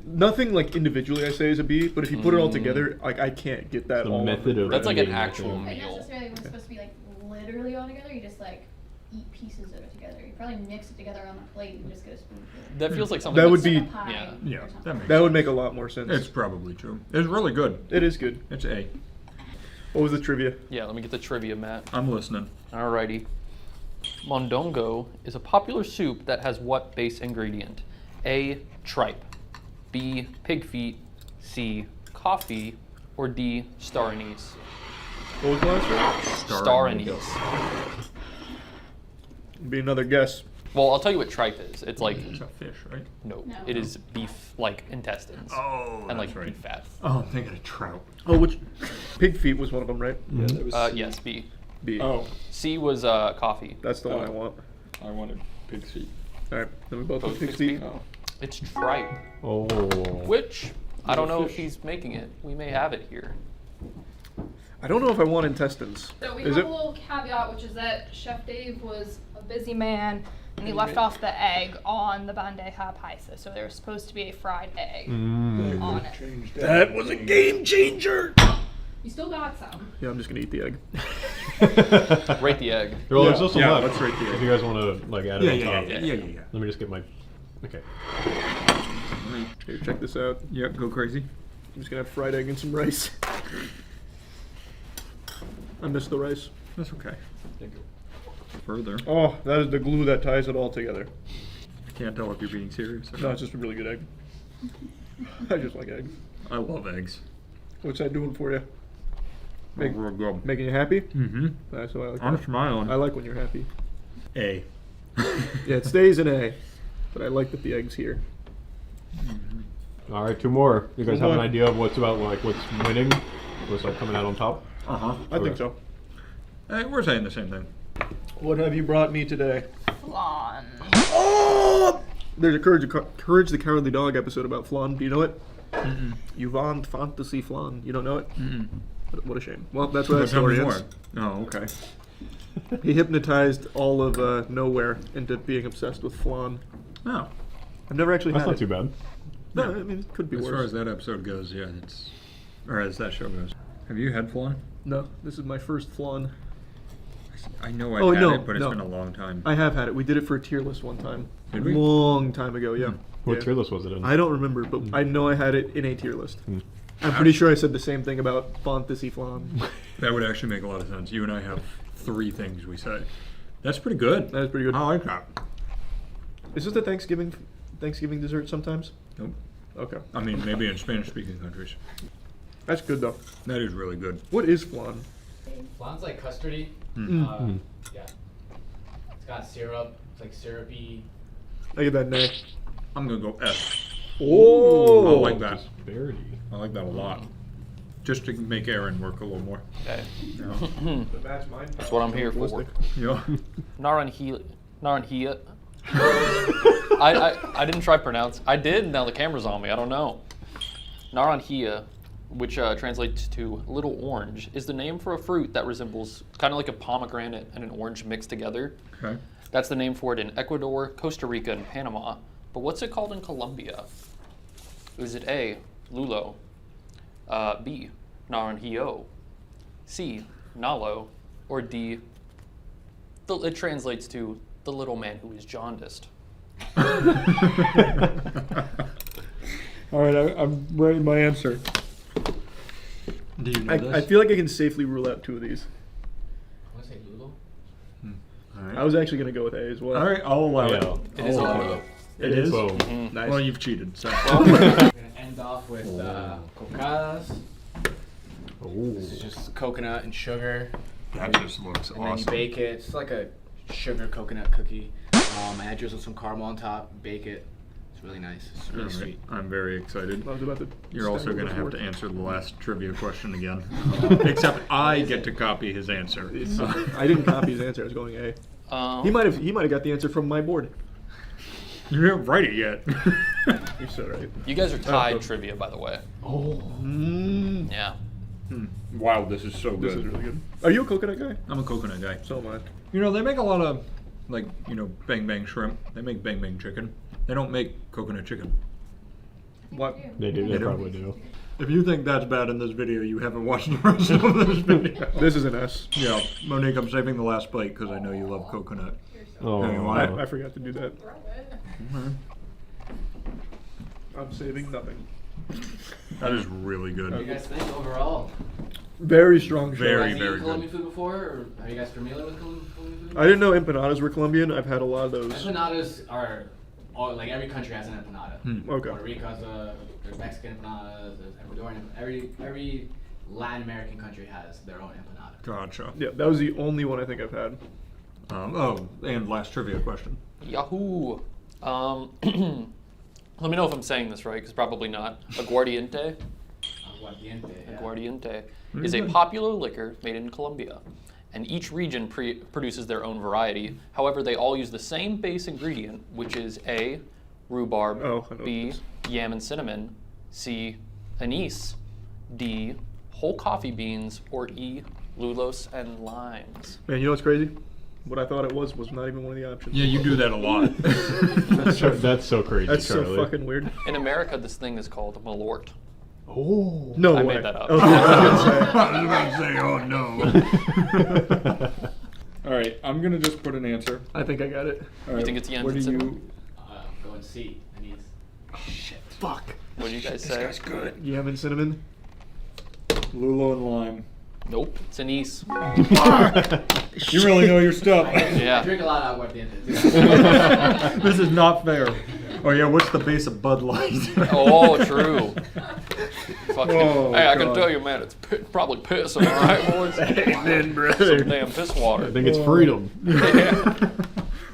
Nothing like individually I say is a B, but if you put it all together, like I can't get that The all. method of That's like an eating it, actual yeah. Like meal. necessarily we're supposed to be like literally all together. You just like eat pieces of it together. You probably mix it together on the plate and just get a spoonful. That feels like something That would that's- be- Like a pie yeah. Yeah, or something. that makes That would sense. make a lot more sense. It's probably true. It's really good. It is good. It's A. What was the trivia? Yeah, let me get the trivia, Matt. I'm listening. Alrighty. Mondongo is a popular soup that has what base ingredient? A. Tripe. B. Pig feet. C. Coffee. Or D. Star anise. What was the last one? Star anise. Be another guess. Well, I'll tell you what tripe is. It's like, It's a fish, right? no, No. it is beef, like intestines. Oh, and like that's right. beef fat. Oh, I'm thinking of trout. Oh, which pig feet was one of them, right? Yeah, that was Yes, B. B. Oh, C was coffee. That's the one I want. I wanted pig's feet. All right, then we both Both want pig's pig's feet. feet? It's tripe, Oh. which I don't know if fish. he's making it. We may have it here. I don't know if I want intestines. So we Is have it? a little caveat, which is that Chef Dave was a busy man, and he left off the egg on the bandeja paisa. So there was supposed to be a fried egg on it. That was a game changer. You still got some. Yeah, I'm just gonna eat the egg. Rate the egg. Well, there's Yeah, also yeah, left. let's rate the If egg. you guys want to like add it on top. yeah. Let me just get my. Okay. Here, check this out. Yep, go crazy. I'm just gonna have fried egg and some rice. I miss the rice. That's okay. Further. Oh, that is the glue that ties it all together. I can't tell if you're being serious or No, it's just a really good egg. I just like eggs. I love eggs. What's that doing for you? Make- Real good. Making you happy? Mm-hmm. That's what I like. I'm that. smiling. I like when you're happy. A. Yeah, it stays in A, but I like that the egg's here. All right, two more. You guys Two have an more. idea of what's what's winning? What's like coming out on top? Uh-huh. I think so. Hey, we're saying the same thing. What have you brought me today? Flan. Oh! There's a Courage the Cowardly Dog episode about flan. Do you know it? Mm-mm. You want fantasy flan. You don't know it? Mm-mm. What a shame. Well, that's what that Tell me story more. is. Oh, okay. He hypnotized all of Nowhere into being obsessed with flan. Oh. I've never actually That's had not it. too bad. No, I mean, it could be As worse. far as that episode goes, yeah, it's... Or as that show goes. Have you had flan? No, this is my first flan. I know I've Oh, had no, it, but it's no. been a long time. I have had it. We did it for a tier list one time. Did we? Long time ago, yeah. What Yeah. tier list was it in? I don't remember, but I know I had it in a tier list. Hmm. I'm pretty sure I said the same thing about fantasy flan. That would actually make a lot of sense. You and I have 3 things we say. That's pretty good. That is pretty good. I like that. Is this the Thanksgiving dessert sometimes? Nope. Okay. I mean, maybe in Spanish-speaking countries. That's good, though. That is really good. What is flan? Flan's like custardy. Mm. Yeah. It's got syrup. It's like syrupy. I get that nay. I'm going to go S. Oh! I like that. Disparity. I like that a lot. Just to make Aaron work a little more. Okay. Yeah. That's mine. That's what I'm here for. Yeah. Naranjia. I didn't try pronounce. I did. Now the camera's on me. I don't know. Naranjia, which translates to little orange, is the name for a fruit that resembles kind of like a pomegranate and an orange mixed together. Okay. That's the name for it in Ecuador, Costa Rica, and Panama. But what's it called in Colombia? Is it A, lulo, B, naranjillo, C, nalo, or D, it translates to the little man who is jaundiced? All right, I'm writing my answer. Do you know I this? feel like I can safely rule out 2 of these. I want to say Lulo. All right. I was actually going to go with A as well. All right, I'll allow Yeah. it. It is a I'll allow lulo. It is? Boom. Nice. Well, you've cheated, so. We're gonna end off with cocadas. This is just coconut and sugar. That just looks And then you awesome. bake it. It's like a sugar coconut cookie. Add drizzle some caramel on top. Bake it. It's really nice. It's really All right. sweet. I'm very excited. I was about to You're also strangle going to this have to word. answer the last trivia question again. Except I get to copy his answer. I didn't copy his answer. I was going A. He might have got the answer from my board. You didn't write it yet. You're so right. You guys are tied Oh. trivia, by the way. Mm. Yeah. Wow, this is so This good. is really good. Are you a coconut guy? I'm a coconut guy. So am I. You know, they make a lot of, like, bang bang shrimp. They make bang bang chicken. They don't make coconut chicken. What? They do. They They do? probably do. If you think that's bad in this video, you haven't watched the rest of this video. This is an S. Yeah, Monique, I'm saving the last bite because I know you love coconut. Oh, Hey, you want it? I forgot to do that. I'm saving nothing. That is really What do good. you guys think overall? Very strong show. Very, Have you very eaten Colombian good. food before, or are you guys familiar with Colombian food? I didn't know empanadas were Colombian. I've had a lot of those. Empanadas are, like every country has an empanada. Okay. Puerto Rico has there's Mexican empanadas, there's Ecuadorian, every Latin American country has their own empanada. Gotcha. Yeah, that was the only one I think I've had. And last trivia question. Yahoo! Let me know if I'm saying this right, because probably not. Aguardiente. Aguardiente. Yeah. Aguardiente is a popular liquor made in Colombia, and each region produces their own variety. However, they all use the same base ingredient, which is A, rhubarb, Oh, I know B, this. yam and cinnamon, C, anise, D, whole coffee beans, or E, lulos and limes. Man, you know what's crazy? What I thought it was not even one of the options. Yeah, you do that a lot. That's so crazy, That's Charlie. so fucking weird. In America, this thing is called Malort. Oh. No I way. made that up. Okay, I was gonna say. I was going to say, oh no. All right, I'm going to just put an answer. I think I got it. All right, think it's yams what and do you? cinnamon? Going C, anise. Fuck. What do you guys say? good. Yam and cinnamon. Lulo and lime. Nope, it's anise. You really know your stuff. I Yeah. drink a lot of aguardiente too. This is not fair. Oh yeah, what's the base of Bud Light? Oh, true. Fucking, Oh, hey, I can God. tell you, man, it's probably piss, am I right, boys? Amen, brother. Some damn piss water. I think it's freedom.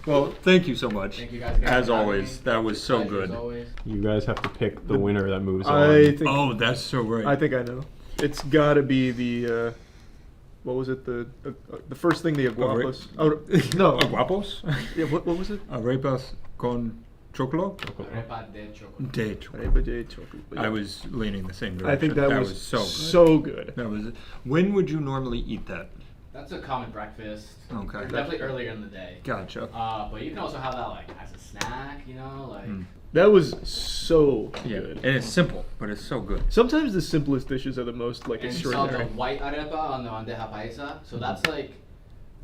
Well, thank you so much. Thank you guys again As for having always, me. that was so Pleasure as good. always. You guys have to pick the winner that moves on. I think. Oh, that's so great. I think I know. It's got to be the. What was it? The first thing, the aguapas. Oh no. Guapos? Yeah. What was it? Arepas con chocolo? Arepa de chocolate. De chocolate. Arepa de chocolate. I was leaning the same direction. I think that was so good. so good. That was. When would you normally eat that? That's a common breakfast. Okay. Or definitely earlier in the day. Gotcha. But you can also have that like as a snack, you know, like. That was so Yeah, good. and it's simple, but it's so good. Sometimes the simplest dishes are the most like And you saw the extraordinary. white arepa on the bandeja paisa. So that's like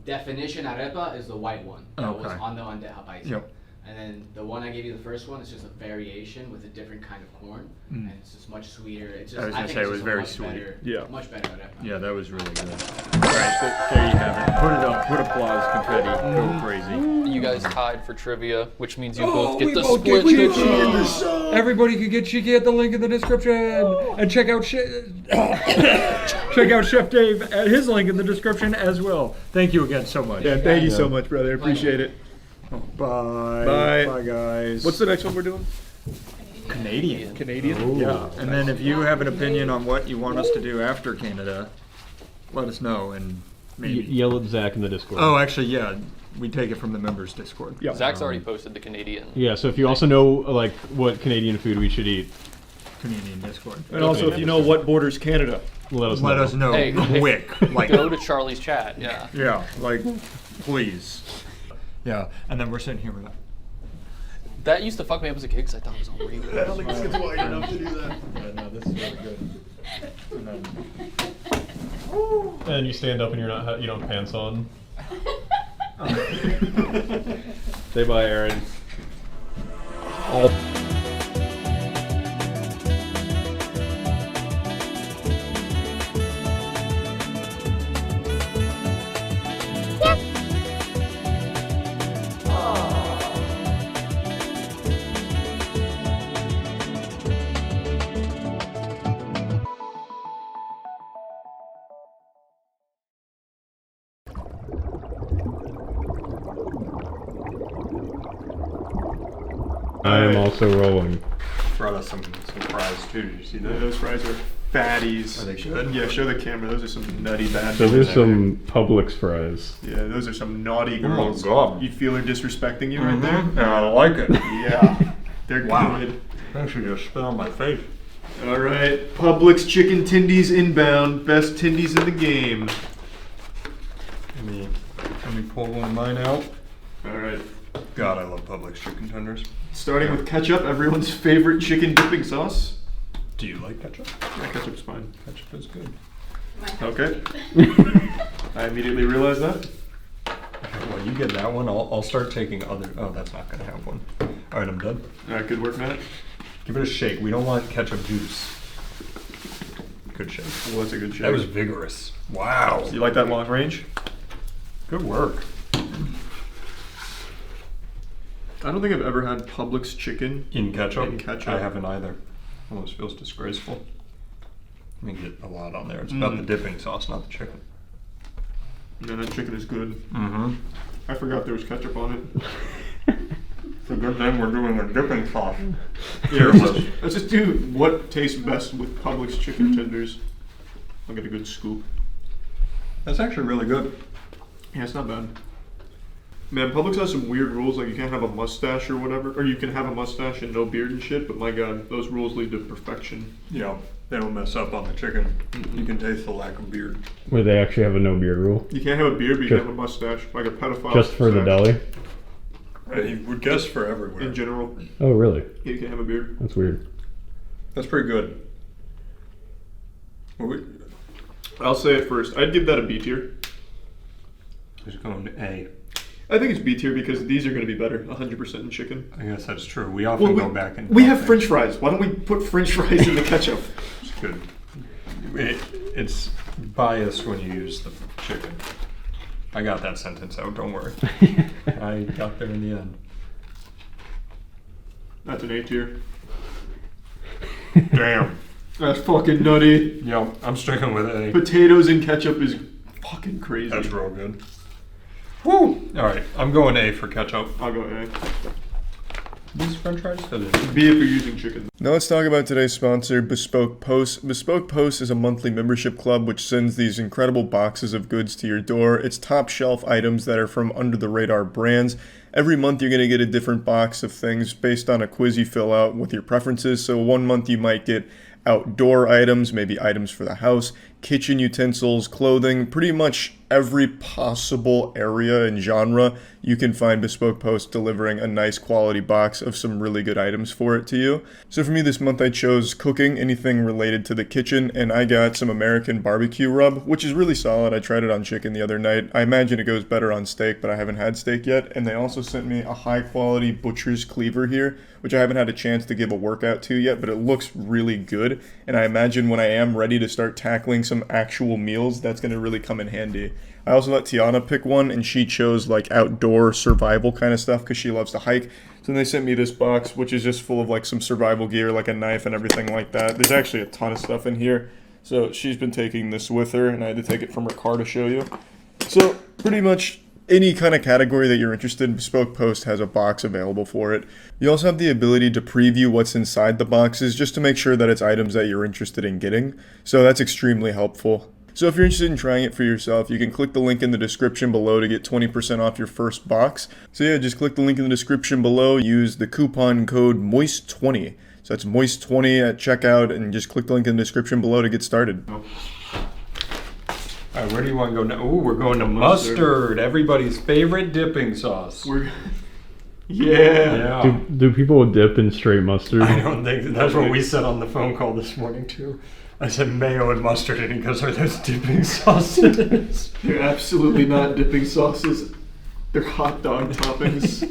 definition arepa is the white one that was Okay. on the bandeja paisa. Yep. And then the one I gave you, the first one, is just a variation with a different kind of corn, and it's just much sweeter. It's just, I was gonna think say it's it was just a very much sweet. Better, Yeah. much better arepa. Yeah, that was really good. All right, there you have it. Put it up. Put applause, confetti. Go crazy. You guys tied for trivia, which means you both get the both split get chicken. Everybody could get cheeky at the link in the description, and check out check out Chef Dave at his link in the description as well. Thank you again so much. Yeah, thank you so much, brother. I appreciate it. Bye. Bye. Bye, guys. What's the next one we're doing? Canadian? Canadian. Yeah. And then if you have an opinion on what you want us to do after Canada, let us know and maybe. Yell at Zach in the Discord. Oh, actually, yeah. We take it from the members' Discord. Yeah. Zach's already posted the Canadian. Yeah, so if you also know like what Canadian food we should eat, Canadian Discord. And also, if you know what borders Canada, let us know. Let us know Hey, quick. Like, Go to Charlie's chat, yeah. yeah, like, please. Yeah, and then we're sitting here with that. That used to fuck me up as a kid because I thought it was all real. I don't think this gets wide enough to do that. Yeah, no, this is really good. And then, And you stand up and you don't have pants on. Say bye, Aaron. I am also rolling. brought us some fries too. Did you see Yeah, that? those fries are fatties. Are they good? Yeah, show the camera. Those are some nutty bad So boys. there's some Publix fries. Yeah, those are some naughty Oh my girls. God. You feel her disrespecting you right there? Yeah, I like it. Yeah, they're Wow. good. I should just spit on my face. All right, Publix chicken tindies inbound. Best tindies in the game. Let me pull one of mine out. All right. God, I love Publix chicken tenders. Starting with ketchup, everyone's favorite chicken dipping sauce. Do you like ketchup? Yeah, ketchup's fine. Ketchup is good. Okay. I immediately realized that. Well, you get that one. I'll start taking other. Oh, that's not going to have one. All right, I'm done. All right, good work, Matt. Give it a shake. We don't want ketchup juice. Good shake. Well, that's a good shake. That was vigorous. Wow. You like that long range? Good work. I don't think I've ever had Publix chicken In ketchup? In ketchup. I haven't either. Almost feels disgraceful. Let me get a lot on there. It's about the dipping sauce, not the chicken. Yeah, that chicken is good. Mm-hmm. I forgot there was ketchup on it. It's a good thing we're doing a dipping sauce. Yeah, let's just do what tastes best with Publix chicken tenders. I'll get a good scoop. That's actually really good. Yeah, it's not bad. Man, Publix has some weird rules, like you can't have a mustache or whatever, or you can have a mustache and no beard and shit, but my god, those rules lead to perfection. Yeah, they don't mess up on the chicken. You can taste the lack of beard. Where they actually have a no beard rule. You can't have a beard, but you can have a mustache, like a pedophile. Just for the deli? I would guess for everywhere. In general. Oh, really? Yeah, you can't have a beard. That's weird. That's pretty good. I'll say it first. I'd give that a B tier. Just going to A. I think it's B tier because these are going to be better, 100% in chicken. I guess that's true. We often go back and... We have French fries. Why don't we put French fries in the ketchup? It's good. It's biased when you use the chicken. I got that sentence out, don't worry. I got there in the end. That's an A tier. Damn. That's fucking nutty. Yep, I'm sticking with A. Potatoes and ketchup is fucking crazy. That's real good. Woo! Alright, I'm going A for ketchup. I'll go A. These french fries? B if you're using chicken. Now let's talk about today's sponsor, Bespoke Post. Bespoke Post is a monthly membership club which sends these incredible boxes of goods to your door. It's top shelf items that are from under the radar brands. Every month you're going to get a different box of things based on a quiz you fill out with your preferences. So one month you might get outdoor items, maybe items for the house, kitchen utensils, clothing, pretty much every possible area and genre. You can find Bespoke Post delivering a nice quality box of some really good items for it to you. So for me this month I chose cooking, anything related to the kitchen, and I got some American barbecue rub, which is really solid. I tried it on chicken the other night. I imagine it goes better on steak, but I haven't had steak yet. And they also sent me a high quality butcher's cleaver here, which I haven't had a chance to give a workout to yet, but it looks really good. And I imagine when I am ready to start tackling some actual meals, that's going to really come in handy. I also let Tiana pick one, and she chose like outdoor survival kind of stuff because she loves to hike. So then they sent me this box, which is just full of like some survival gear, like a knife and everything like that. There's actually a ton of stuff in here. So she's been taking this with her, and I had to take it from her car to show you. So pretty much any kind of category that you're interested in, Bespoke Post has a box available for it. You also have the ability to preview what's inside the boxes just to make sure that it's items that you're interested in getting. So that's extremely helpful. So if you're interested in trying it for yourself, you can click the link in the description below to get 20% off your first box. So yeah, just click the link in the description below, use the coupon code MOIST20. So that's MOIST20 at checkout, and just click the link in the description below to get started. All right, where do you want to go now? Ooh, we're going to mustard, everybody's favorite dipping sauce. Yeah. Do people dip in straight mustard? I don't think that's what we said on the phone call this morning too. I said mayo and mustard, and he goes, "Are those dipping sauces?" They're absolutely not dipping sauces. They're hot dog toppings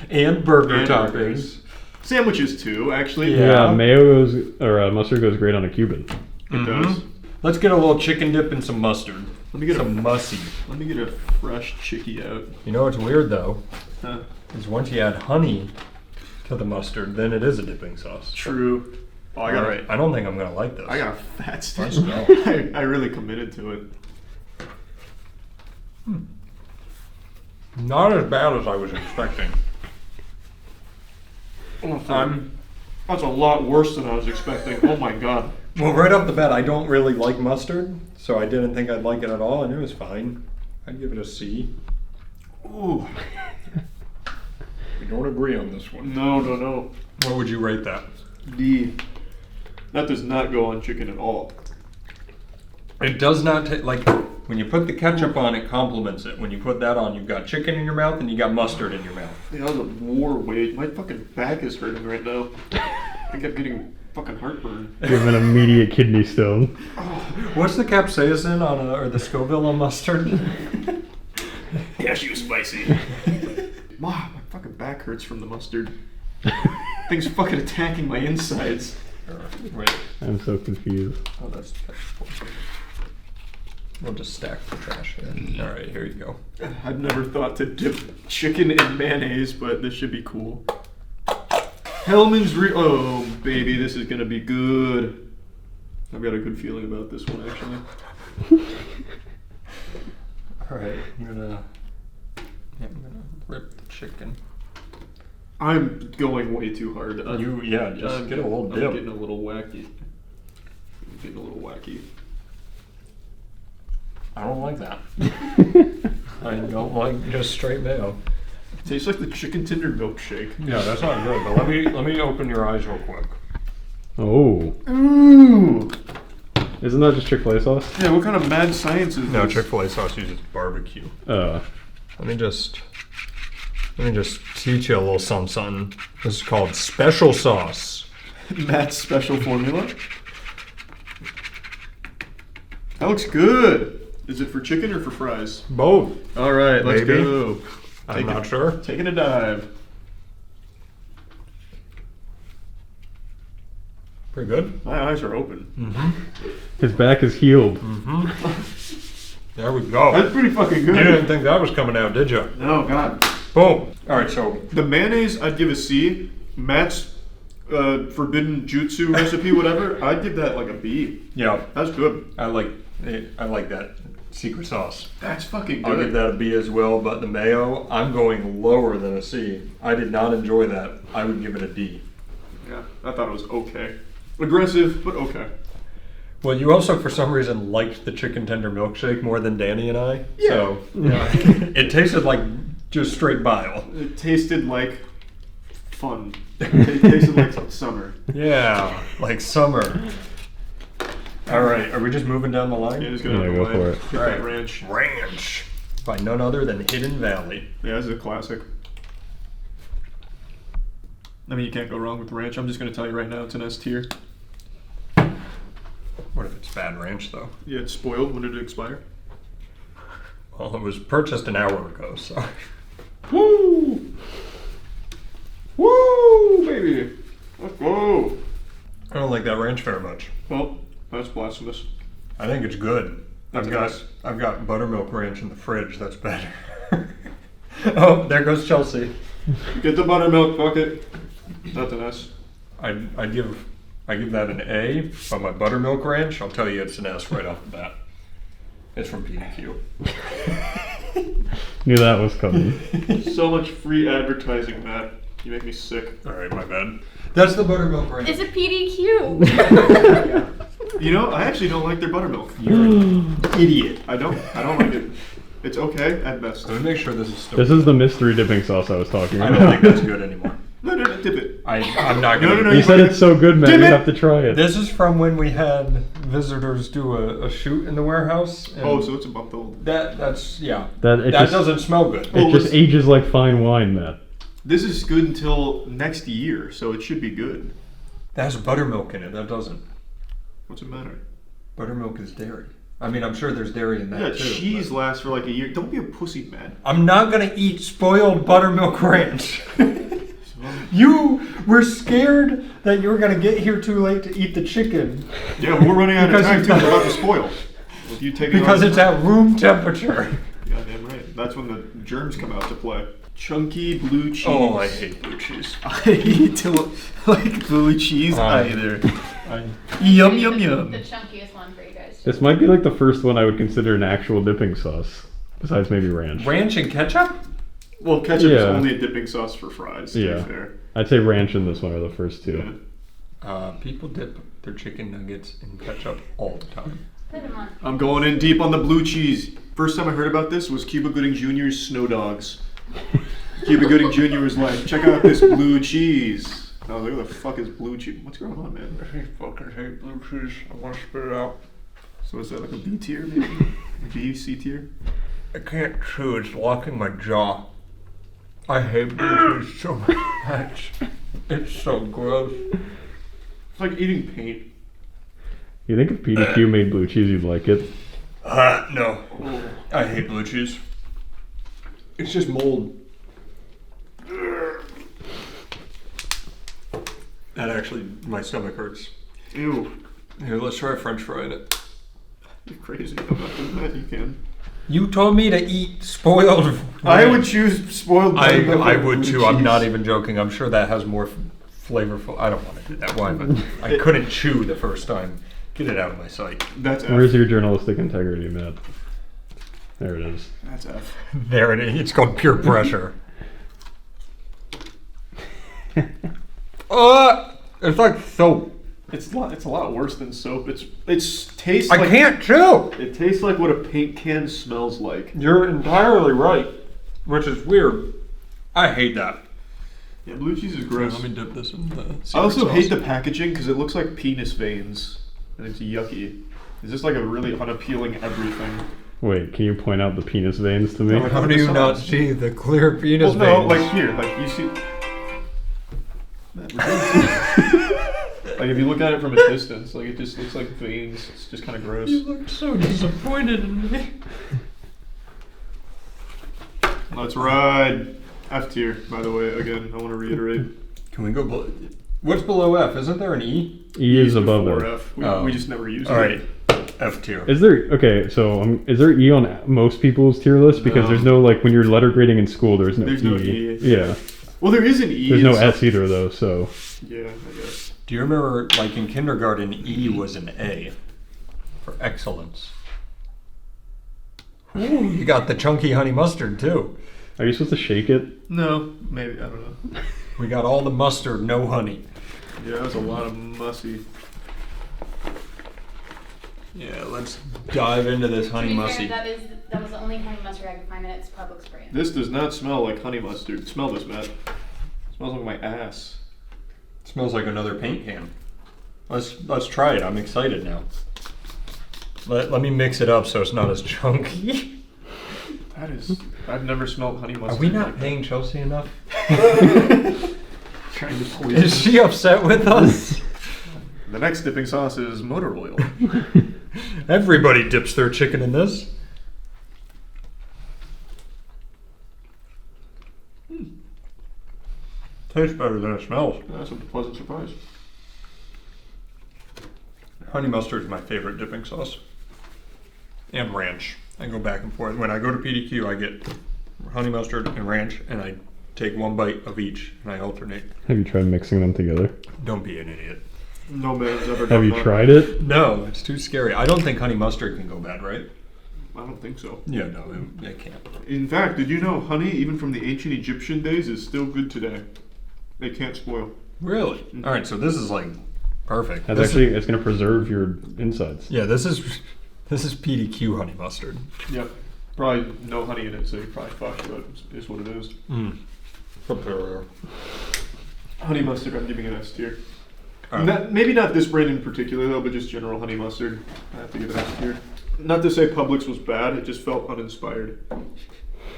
and burger toppings. Sandwiches too, actually. Yeah, mayo goes or mustard goes great on a Cuban. It does. Let's get a little chicken dip and some mustard. Let me get some mussy. Let me get a fresh chickie out. You know what's weird though? Huh? Is once you add honey to the mustard, then it is a dipping sauce. True. Oh, I don't think I'm gonna like this. I got a fat stick. I really committed to it. Not as bad as I was expecting. That's a lot worse than I was expecting. Oh my god. Well, right off the bat, I don't really like mustard, so I didn't think I'd like it at all, and it was fine. I'd give it a C. Ooh. We don't agree on this one. No. What would you rate that? D. That does not go on chicken at all. It does not taste like when you put the ketchup on, it complements it. When you put that on, you've got chicken in your mouth and you got mustard in your mouth. Yeah, that was a war wage. My fucking back is hurting right now. think I'm getting fucking heartburn. You have an immediate kidney stone. What's the capsaicin on or the Scoville on mustard? Cashew spicy. Mom, my fucking back hurts from the mustard. Thing's fucking attacking my insides. Wait. I'm so confused. Oh, that's we'll just stack the trash here. All right, here you go. I've never thought to dip chicken in mayonnaise, but this should be cool. Hellman's oh baby, this is gonna be good. I've got a good feeling about this one actually. All right, I'm gonna rip the chicken. I'm going way too hard. Just get a little dip. I'm getting a little wacky. I don't like that. I don't like just straight mayo. Tastes like the chicken tender milkshake. Yeah, that's not good. But let me open your eyes real quick. Oh. Ooh. Isn't that just Chick-fil-A sauce? Yeah, what kind of mad science is this? No, Chick-fil-A sauce uses barbecue. Let me just teach you a little something. This is called special sauce. Matt's special formula. That looks good. Is it for chicken or for fries? Both. All right, let's Maybe. go. I'm not sure. Taking a dive. Pretty good. My eyes are open. Mm-hmm. His back is healed. Mm-hmm. There we go. That's pretty fucking good. You didn't think that was coming out, did you? Oh, God. Boom. All right, so The mayonnaise, I'd give a C. Matt's forbidden jutsu recipe, whatever, I'd give that like a B. yeah, That's good. I like that secret sauce. That's fucking I'll give good. that a B as well, but the mayo, I'm going lower than a C. I did not enjoy that. I would give it a D. Yeah, I thought it was okay. Aggressive, but okay. Well, you also, for some reason, liked the chicken tender milkshake more than Danny and I. Yeah. So, yeah. It tasted like just straight bile. It tasted like fun. It tasted like summer. Yeah, like summer. All right, are we just moving down the line? Yeah, just gonna Yeah, go for it. Get All that right. ranch. Ranch. By none other than Hidden Valley. Yeah, this is a classic. I mean, you can't go wrong with ranch. I'm just gonna tell you right now, it's an S tier. What if it's bad ranch, though? Yeah, it's spoiled. When did it expire? Well, it was purchased an hour ago, so. Woo! Woo, baby! Let's go! I don't like that ranch very much. Well, that's blasphemous. I think it's good. That's I've got buttermilk ranch in the fridge. That's better. Oh, there goes Chelsea. Get the buttermilk bucket. That's an S. I give that an A, but my buttermilk ranch, I'll tell you it's an S right off the bat. It's from PDQ. Knew that was coming. So much free advertising, Matt. You make me sick. All right, my bad. That's the buttermilk ranch. It's a PDQ. You know, I actually don't like their buttermilk. You're an idiot. I don't like it. It's okay at best. Let me make sure this is still. This is the mystery dipping sauce I was talking I about. don't think that's good anymore. No, dip it. I'm not No, gonna. no, no, You said it's so good, man. Dip You it! have to try it. This is from when we had visitors do a shoot in the warehouse. And Oh, so it's a month old. that's yeah. That- That it just- doesn't smell good. Oh, It just listen. ages like fine wine, Matt. This is good until next year, so it should be good. That has buttermilk in it. That doesn't. What's the matter? Buttermilk is dairy. I mean, I'm sure there's dairy in that Yeah, too. cheese but- lasts for like a year. Don't be a pussy, man. I'm not gonna eat spoiled buttermilk ranch. You were scared that you were gonna get here too late to eat the chicken Yeah, we're running out of Because time you- too. We're about to spoil. If you take it because on- it's at room temperature. Yeah, damn right. That's when the germs come out to play. Chunky blue cheese. Oh, I hate blue cheese. I don't like blue cheese either. I- Yum, yum, yum. The chunkiest one for you guys. This might be like the first one I would consider an actual dipping sauce, besides maybe ranch. Ranch and ketchup? Well, ketchup is Yeah. only a dipping sauce for fries, to Yeah. be fair. I'd say ranch and this one are the first two. Yeah. People dip their chicken nuggets in ketchup all the time. Put them on. I'm going in deep on the blue cheese. First time I heard about this was Cuba Gooding Jr.'s Snow Dogs. Cuba Gooding Jr. was like, check out this blue cheese. And I was like, what the fuck is blue cheese? What's going on, man? I fucking hate blue cheese. I want to spit it out. So is that like a B tier, maybe? B, C tier? I can't chew. It's locking my jaw. I hate blue cheese so much. It's so gross. It's like eating paint. You think if PDQ made blue cheese, you'd like it? No. I hate blue cheese. It's just mold. That actually, my stomach hurts. Ew. Here, let's try French frying it. You're crazy. I'm not doing that. You can. You told me to eat spoiled. I would choose spoiled. I would too. I'm not even joking. I'm sure that has more flavorful. I don't want to do that. Why? But I couldn't chew the first time. Get it out of my sight. That's F. Where's your journalistic integrity, Matt? There it is. That's F. There it is. It's called pure pressure. It's like soap. It's a lot worse than soap. It's tastes. I can't chew. It tastes like what a paint can smells like. You're entirely right, which is weird. I hate that. Yeah, blue cheese is gross. Let me dip this in the I also sauce. hate the packaging because it looks like penis veins, and it's yucky. It's just like a really unappealing everything. Wait, can you point out the penis veins to me? No, How do you not see the clear penis Well, no, veins? like here, like you see. Like if you look at it from a distance, like it just looks like veins. It's just kind of gross. You look so disappointed in me. Let's ride. F tier, by the way. Again, I want to reiterate. Can we go below? What's below F? Isn't there an E? E is above before it. F. We just never use it. All right, F tier. Is there is there E on most people's tier list? Because No. there's no, like, when you're letter grading in school, there's no There's E. no E. Yeah. Well, there is an E. There's no in S either though, so Yeah, I guess. Do you remember, like in kindergarten, E was an A for excellence? Ooh, you got the chunky honey mustard too. are you supposed to shake it? No, maybe I don't know. We got all the mustard, no honey. Yeah, that was a lot of mussy. Yeah, let's dive into this To honey be mussy. fair, that was the only honey mustard I could find at its Publix brand. This does not smell like honey mustard. Smell this, Matt. It smells like my ass. Smells like another paint can. Let's try it. I'm excited now. Let me mix it up so it's not as chunky. That is. I've never smelled honey Are mustard. we not like paying Chelsea enough? that. Trying to poison Is us. she upset with us? The next dipping sauce is motor oil. Everybody dips their chicken in this. Tastes better than it smells. That's a pleasant surprise. Honey mustard is my favorite dipping sauce. And ranch. I go back and forth. When I go to PDQ, I get honey mustard and ranch, and I take one bite of each, and I alternate. Have you tried mixing them together? Don't be an idiot. No man's ever done Have you that. tried it? No, it's too scary. I don't think honey mustard can go bad, right? I don't think so. Yeah, no, it can't. In fact, did you know honey, even from the ancient Egyptian days, is still good today? They can't spoil. Really? All right, so this is like perfect. That's This actually, it's going to preserve your insides. Yeah, this is PDQ honey mustard. Yep. Probably no honey in it, so you're probably fucked, but it is what it is. Superior. Honey mustard, I'm giving an S tier. Alright. Maybe not this brand in particular, though, but just general honey mustard. I have to give it an S tier. Not to say Publix was bad, it just felt uninspired.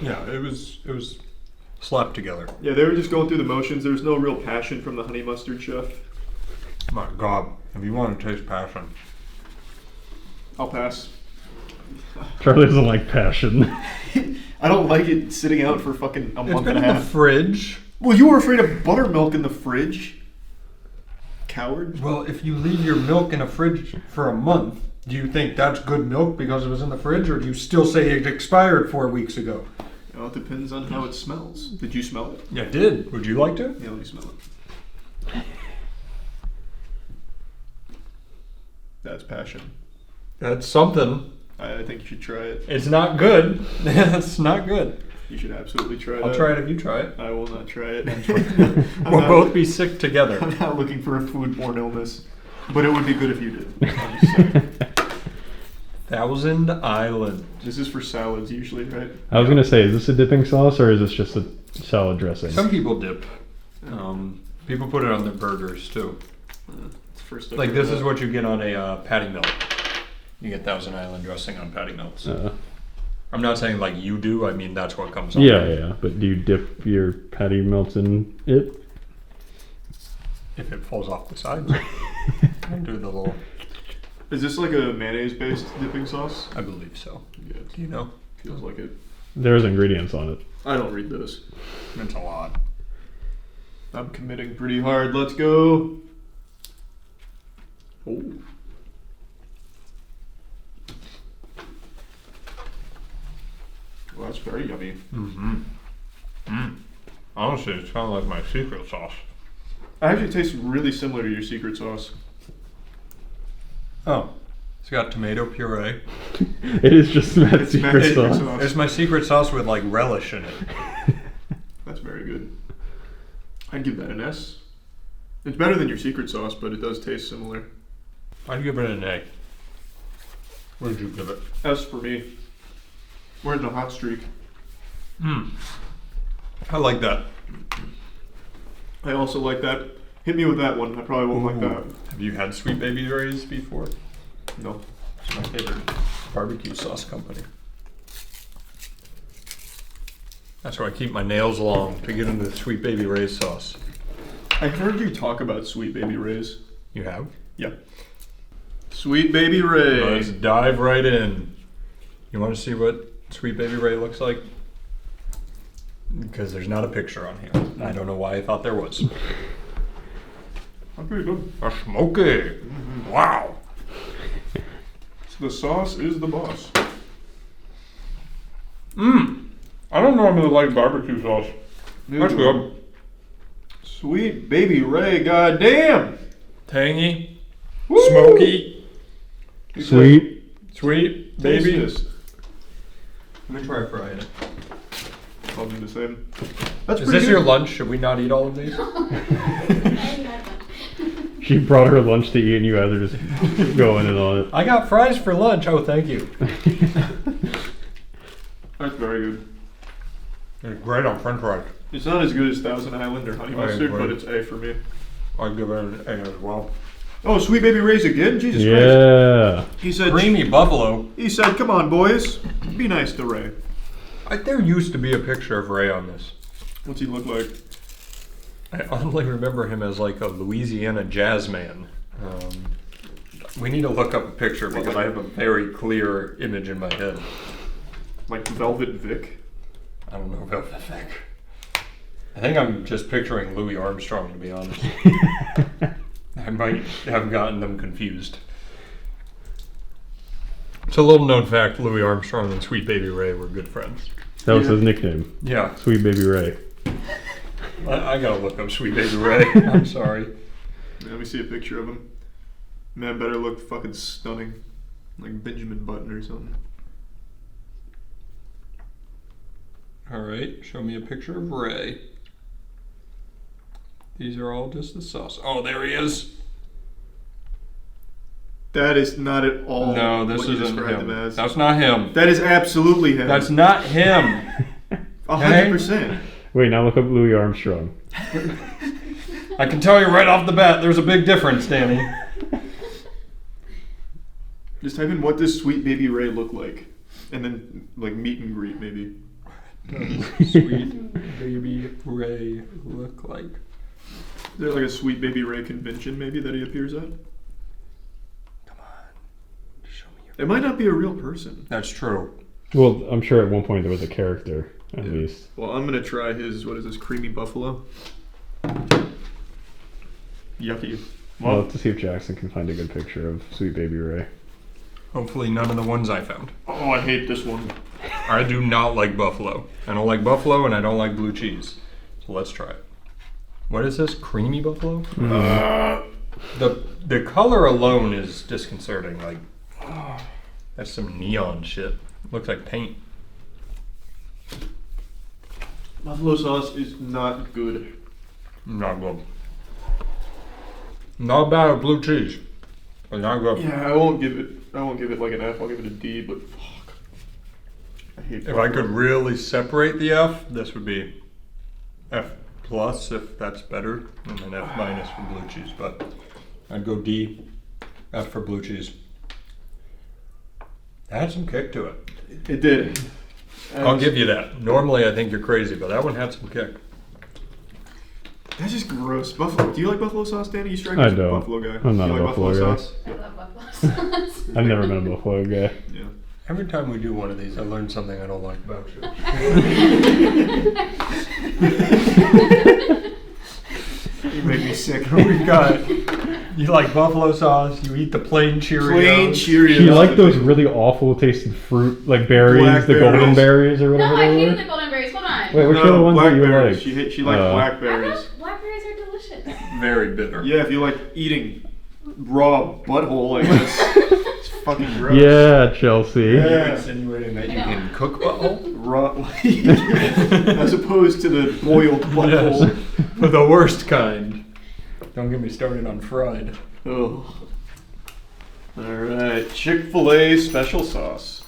Yeah, it was slapped together. Yeah, they were just going through the motions. There was no real passion from the honey mustard chef. My God, if you want to taste passion. I'll pass. Charlie doesn't like passion. I don't like it sitting out for fucking a It's month been and in a the half. fridge. Well, you were afraid of buttermilk in the fridge. Coward. Well, if you leave your milk in a fridge for a month, do you think that's good milk because it was in the fridge, or do you still say it expired 4 weeks ago? Well, it depends on how it smells. Did you smell it? Yeah, I did. Would you like to? Yeah, let me smell it. That's passion. That's something. I think you should try it. It's not good. It's not good. You should absolutely try it. I'll try it if you try it. I will not try it. We'll both be sick together. I'm not looking for a foodborne illness, but it would be good if you did. I'm just saying. Thousand Island. This is for salads usually, right? I was going to say, is this a dipping sauce or is this just a salad dressing? Some people dip. People put it on their burgers too. It's first. Like this is what you get on a patty melt. You get Thousand Island dressing on patty melts. I'm not saying like you do. I mean that's what comes on. Yeah. But do you dip your patty melts in it? If it falls off the sides, I'll do the little. Is this like a mayonnaise-based dipping sauce? I believe so. Yeah, Do you know? feels like it. There's ingredients on it. I don't read those. It's a lot. I'm committing pretty hard. Let's go. Oh. Well, that's very yummy. Honestly, it's kind of like my secret sauce. It actually tastes really similar to your secret sauce. Oh, it's got tomato puree. It is just Matt's secret secret sauce. sauce. It's my secret sauce with like relish in it. That's very good. I'd give that an S. It's better than your secret sauce, but it does taste similar. I'd give it an A. What did you give it? S for me. We're in a hot streak. I like that. I also like that. Hit me with that one. I probably won't like that. Have you had Sweet Baby Ray's before? No. It's my favorite barbecue sauce company. That's where I keep my nails long to get into the Sweet Baby Ray's sauce. I heard you talk about Sweet Baby Ray's. You have? Yeah. Sweet Baby Ray. Let's dive right in. You want to see what Sweet Baby Ray looks like? Because there's not a picture on here. I don't know why I thought there was. That's pretty good. A smoky. Wow. The sauce is the boss. I don't normally like barbecue sauce. That's good. Sweet Baby Ray, goddamn. Tangy. Woo! Smoky. Sweet. Sweet. Taste Baby. this. Let me try frying it. I'll do the same. That's Is pretty this good. your lunch? Should we not eat all of these? She brought her lunch to eat and you guys are just going in on it. I got fries for lunch. Oh, thank you. That's very good. It's great on french fries. It's not as good as Thousand Island or Honey Right, Mustard, but right. it's A for me. I'll give it an A as well. Oh, Sweet Baby Ray's again? Jesus Christ. Yeah. He said, Creamy buffalo. come on, boys. Be nice to Ray. There used to be a picture of Ray on this. What's he look like? I only remember him as like a Louisiana jazz man. We need to look up a picture because I have a very clear image in my head. Like Velvet Vic? I don't know about that thing. I think I'm just picturing Louis Armstrong, to be honest. I might have gotten them confused. It's a little known fact, Louis Armstrong and Sweet Baby Ray were good friends. That was his nickname. Yeah. Sweet Baby Ray. I gotta look up Sweet Baby Ray. I'm sorry. Let me see a picture of him. Man better look fucking stunning. Like Benjamin Button or something. Alright, show me a picture of Ray. These are all just the sauce. Oh, there he is. That is not at all No, this what you isn't described him. him as. That's not him. That is absolutely him. That's not him. 100%. Wait, now look up Louis Armstrong. I can tell you right off the bat, there's a big difference, Danny. Just type in what does Sweet Baby Ray look like? And then like meet and greet maybe. Sweet Baby Ray look like? Is there like a Sweet Baby Ray convention maybe that he appears at? Come on. Show me your... It might not be a real person. That's true. Well, I'm sure at one point there was a character, at Yeah. least. Well, I'm gonna try his, what is this, creamy buffalo? Yucky. Well, let's see if Jackson can find a good picture of Sweet Baby Ray. Hopefully none of the ones I found. Oh, I hate this one. I do not like buffalo. I don't like buffalo and I don't like blue cheese. So let's try it. What is this? Creamy buffalo? The color alone is disconcerting. Like, that's some neon shit. Looks like paint. Buffalo sauce is not good. Not good. Not bad with blue cheese. But not good. Yeah, I won't give it like an F. I'll give it a D. But fuck, I hate. If I could really separate the F, this would be F plus if that's better, and then F minus for blue cheese. But I'd go D, F for blue cheese. It had some kick to it. It did. I'll give you that. Normally I think you're crazy, but that one had some kick. That's just gross. Buffalo. Do you like buffalo sauce, Danny? You strike me I as a don't. buffalo guy. I'm not you a like buffalo guy. sauce? I love buffalo sauce. I've never been a buffalo guy. Yeah. Every time we do one of these, I learn something I don't like about you. You make me sick. We've got, you like buffalo sauce, you eat the plain Cheerios. Plain Cheerios. You like those really awful tasting fruit, like berries, the golden Blackberries. berries or whatever No, I they hated were? the golden berries. Hold on. Wait, which are the ones that you blackberries. like? She liked I blackberries. thought blackberries are delicious. Very bitter. Yeah, if you like eating raw butthole, I guess. It's fucking gross. Yeah, Chelsea. You're insinuating that you I know. can cook butthole? Raw, as opposed to the boiled butthole. Yes. But the worst kind. Don't get me started on fried. Oh. Alright, Chick-fil-A special sauce.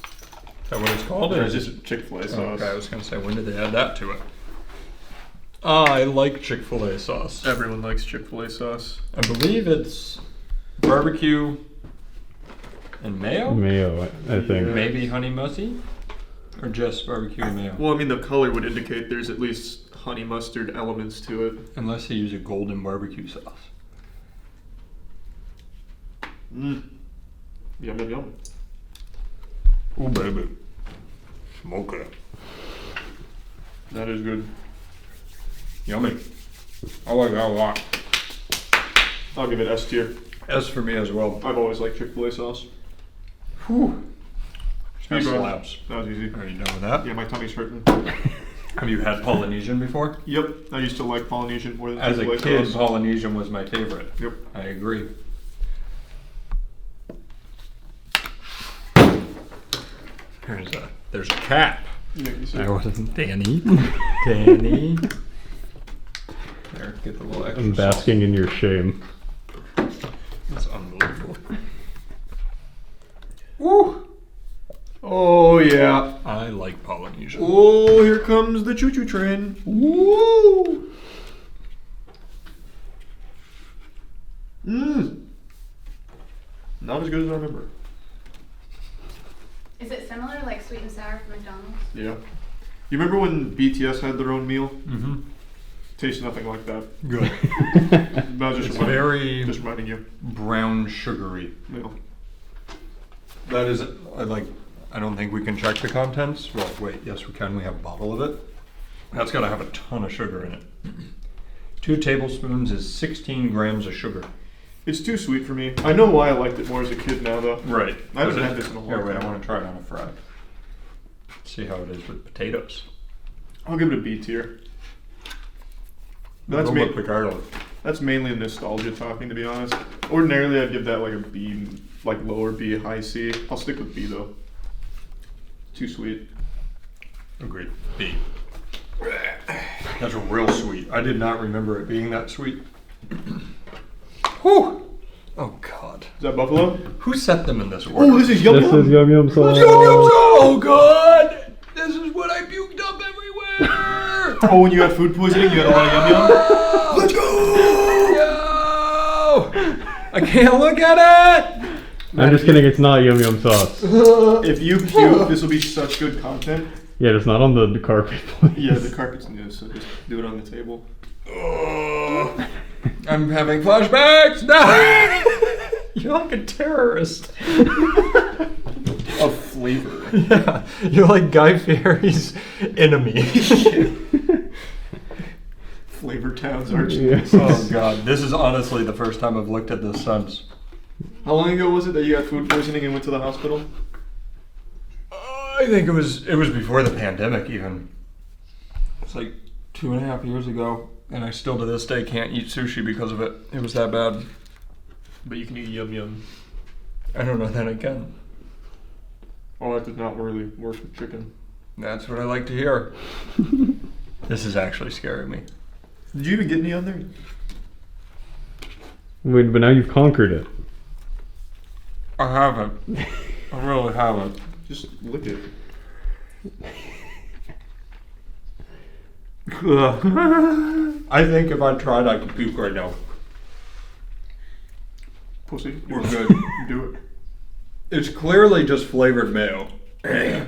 Is that what it's called? Or is just Chick-fil-A sauce? Okay, I was going to say, when did they add that to it? I like Chick-fil-A sauce. Everyone likes Chick-fil-A sauce. I believe it's barbecue and mayo? Mayo, I think. Maybe honey mustard? Or just barbecue and mayo? Well, I mean, the color would indicate there's at least honey mustard elements to it. Unless they use a golden barbecue sauce. Mmm. Yum, yum, yum. Ooh, baby. Smoke it. That is good. Yummy. I like that a lot. I'll give it S tier. S for me as well. I've always liked Chick-fil-A sauce. Whew. That Speedrun. slaps. That was easy. Are you done with that? Yeah, my tummy's hurting. Have you had Polynesian before? Yep, I used to like Polynesian more than As a Chick-fil-A kid, sauce. Polynesian was my favorite. Yep. I agree. There's a cap. Yeah, you see. I wasn't Danny. Danny. There, get the little extra I'm basking in your shame. sauce. That's unbelievable. Woo! Oh, yeah. I like Polynesian. Oh, here comes the choo-choo train. Woo! Mmm. Not as good as I remember. Is it similar to like sweet and sour from McDonald's? Yeah. You remember when BTS had their own meal? Mm-hmm. Tastes nothing like that. Good. I was It's very just reminding you. brown sugary. Yeah. That is, I don't think we can check the contents. Well, wait, yes we can. We have a bottle of it. That's gotta have a ton of sugar in it. 2 tablespoons is 16 grams of sugar. It's too sweet for me. I know why I liked it more as a kid now, though. Right. I haven't had this in a long Here, wait, I time. want to try it on a fry. See how it is with potatoes. I'll give it a B tier. That's Go me. with regardless. That's mainly nostalgia talking, to be honest. Ordinarily, I'd give that like a B, like lower B, high C. I'll stick with B though. Too sweet. Agreed. B. That's real sweet. I did not remember it being that sweet. Whew. Oh God. Is that buffalo? Who set them in this order? Oh, this is yum This is yum. yum yum sauce. Oh God! This is what I puked up everywhere. Oh, when you got food poisoning, you got a lot of yum yum. Let's go! No! I can't look at it. I'm just kidding, it's not yum yum sauce. If you puke, this will be such good content. Yeah, it's not on the carpet, please. Yeah, the carpet's new, so just do it on the table. I'm having flashbacks. No! You're like a terrorist. Of flavor. Yeah, you're like Guy Fieri's enemy. Flavor Town's arch. Oh God, this is honestly the first time I've looked at this since. How long ago was it that you got food poisoning and went to the hospital? I think it was before the pandemic even. It's like 2.5 years ago, and I still to this day can't eat sushi because of it. It was that bad. But you can eat yum yum. I don't know that I can. Oh, that did not really work with chicken. That's what I like to hear. This is actually scaring me. Did you even get any on there? Wait, but now you've conquered it. I haven't. I really haven't. Just lick it. I think if I tried, I could puke right now. Pussy. We're good. Do it. It's clearly just flavored mayo. That's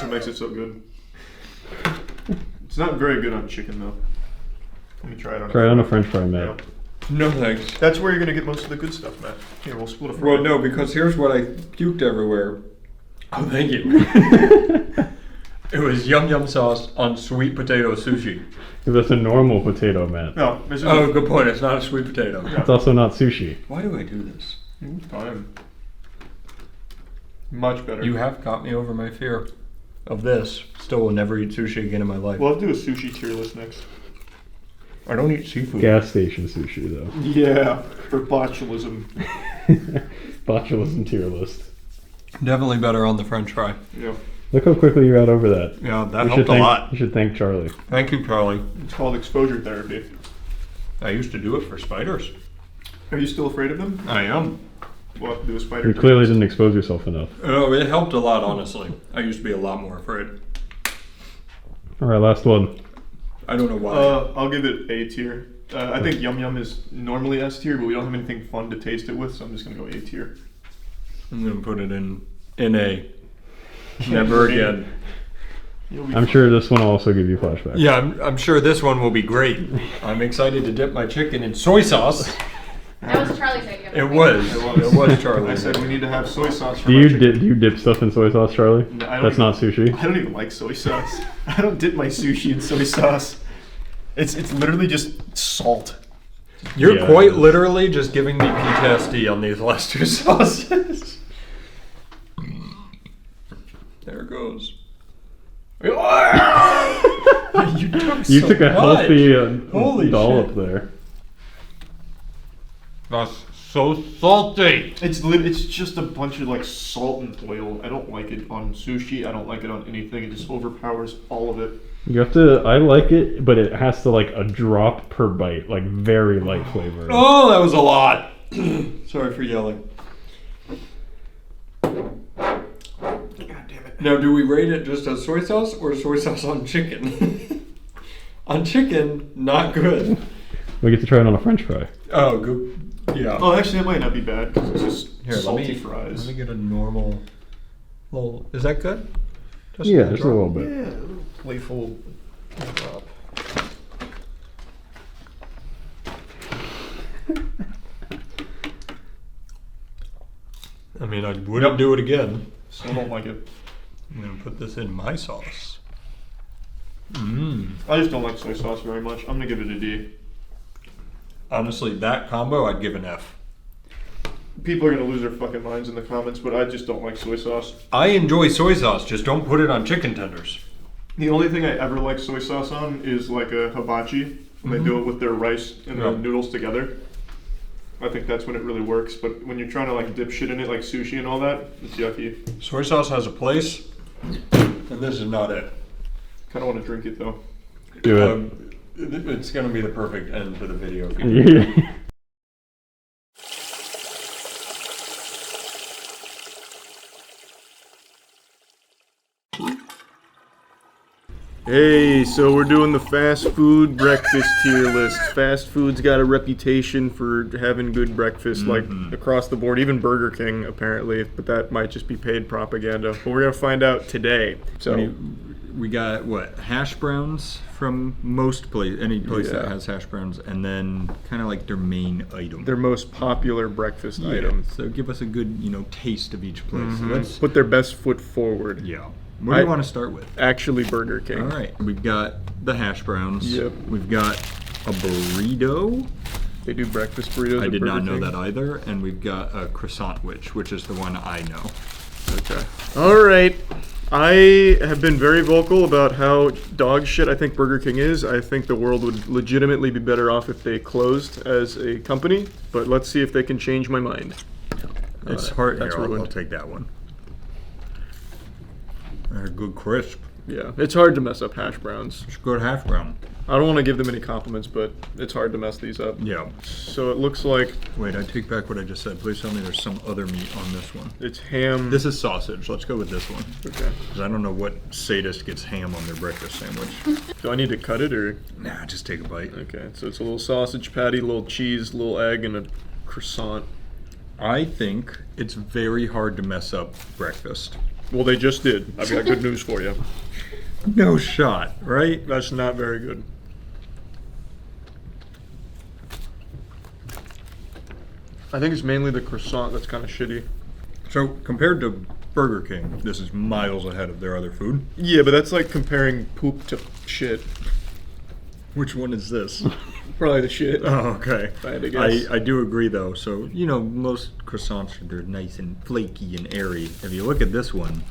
what makes it so good. It's not very good on chicken though. Let me try it on. Try it on a French fry, Matt. No thanks. That's where you're gonna get most of the good stuff, Matt. Here, we'll split a fry. Well, no, because here's what I puked everywhere. Oh, thank you. It was yum yum sauce on sweet potato sushi. That's a normal potato, Matt. No, this is Oh, good point. It's not a sweet potato. It's also not sushi. Why do I do this? fine. Much better. You have got me over my fear of this. Still will never eat sushi again in my life. We'll have to do a sushi tier list next. I don't eat seafood. Gas station sushi, though. Yeah, for botulism. Botulism tier list. Definitely better on the French fry. Yeah. Look how quickly you got over that. Yeah, that You helped should a thank- lot. You should thank Charlie. Thank you, Charlie. It's called exposure therapy. I used to do it for spiders. Are you still afraid of them? I am. We'll have to do a spider You tier clearly list. didn't expose yourself enough. Oh, it helped a lot, honestly. I used to be a lot more afraid. All right, last one. I don't know why. I'll give it A tier. I think Yum Yum is normally S tier, but we don't have anything fun to taste it with, so I'm just gonna go A tier. I'm gonna put it in A. Never again. I'm sure this one will also give you flashbacks. Yeah, I'm sure this one will be great. I'm excited to dip my chicken in soy sauce. That was Charlie's idea. It was. It was Charlie. I said we need to have soy sauce for Do my you chicken. do you dip stuff in soy sauce, Charlie? No, I don't That's even- not sushi. I don't even like soy sauce. I don't dip my sushi in soy sauce. It's literally just salt. You're Yeah, quite it is. literally just giving me PTSD on these last two sauces. There it goes. You took, You so took a much. healthy Holy dollop shit. there. That's so salty. It's just a bunch of like salt and oil. I don't like it on sushi. I don't like it on anything. It just overpowers all of it. You have to. I like it, but it has to like a drop per bite, like very light flavor. Oh, that was a lot. Sorry for yelling. God damn it. Now, do we rate it just as soy sauce or soy sauce on chicken? On chicken, not good. We get to try it on a French fry. Oh, good. Yeah. Oh, actually, that might not be bad because it's just Here, salty let fries. me get a normal little. Is that good? Just Yeah, a just a drop? little bit. Yeah, a little playful drop. I mean, I wouldn't do it again. Still don't like it. I'm gonna put this in my sauce. Mmm. I just don't like soy sauce very much. I'm gonna give it a D. Honestly, that combo, I'd give an F. People are gonna lose their fucking minds in the comments, but I just don't like soy sauce. I enjoy soy sauce, just don't put it on chicken tenders. The only thing I ever like soy sauce on is like a hibachi. When they do it with their rice and Yeah. the noodles together. I think that's when it really works. But when you're trying to like dip shit in it, like sushi and all that, it's yucky. Soy sauce has a place, and this is not it. Kind of want to drink it though. Do it. It's gonna be the perfect end to the video. if you do. Yeah. Hey, so we're doing the fast food breakfast tier list. Fast food's got a reputation for having good breakfast, like across the board, even Burger King apparently, but that might just be paid propaganda. But we're gonna find out today. So We got what, hash browns from most any place that Yeah. has hash browns, and then kind of like their main item. their most popular breakfast Yeah, item. So give us a good, taste of each place. So let's, Put their best foot forward. yeah. What do you want to start with? Actually, Burger King. All right, we've got the hash browns. Yep. We've got a burrito. They do breakfast burritos. I at did not Burger know King. that either. And we've got a croissant which is the one I know. Okay. All right. I have been very vocal about how dog shit I think Burger King is. I think the world would legitimately be better off if they closed as a company, but let's see if they can change my mind. It's hard. that's Here, I'll ruined. take that one. They're good crisp. Yeah, it's hard to mess up hash browns. It's good hash brown. I don't want to give them any compliments, but it's hard to mess these up. Yeah. So it looks like Wait, I take back what I just said. Please tell me there's some other meat on this one. it's ham. This is sausage. Let's go with this one. Okay. Because I don't know what sadist gets ham on their breakfast sandwich. Do I need to cut it or? Nah, just take a bite. Okay, so it's a little sausage patty, little cheese, little egg, and a croissant. I think it's very hard to mess up breakfast. Well, they just did. I've got good news for you. No shot, right? That's not very good. I think it's mainly the croissant that's kind of shitty. So compared to Burger King, this is miles ahead of their other food. Yeah, but that's like comparing poop to shit. Which one is this? Probably the shit. Oh, okay. If I had to guess. I do agree though. So, you know, most croissants, they're nice and flaky and airy. If you look at this one,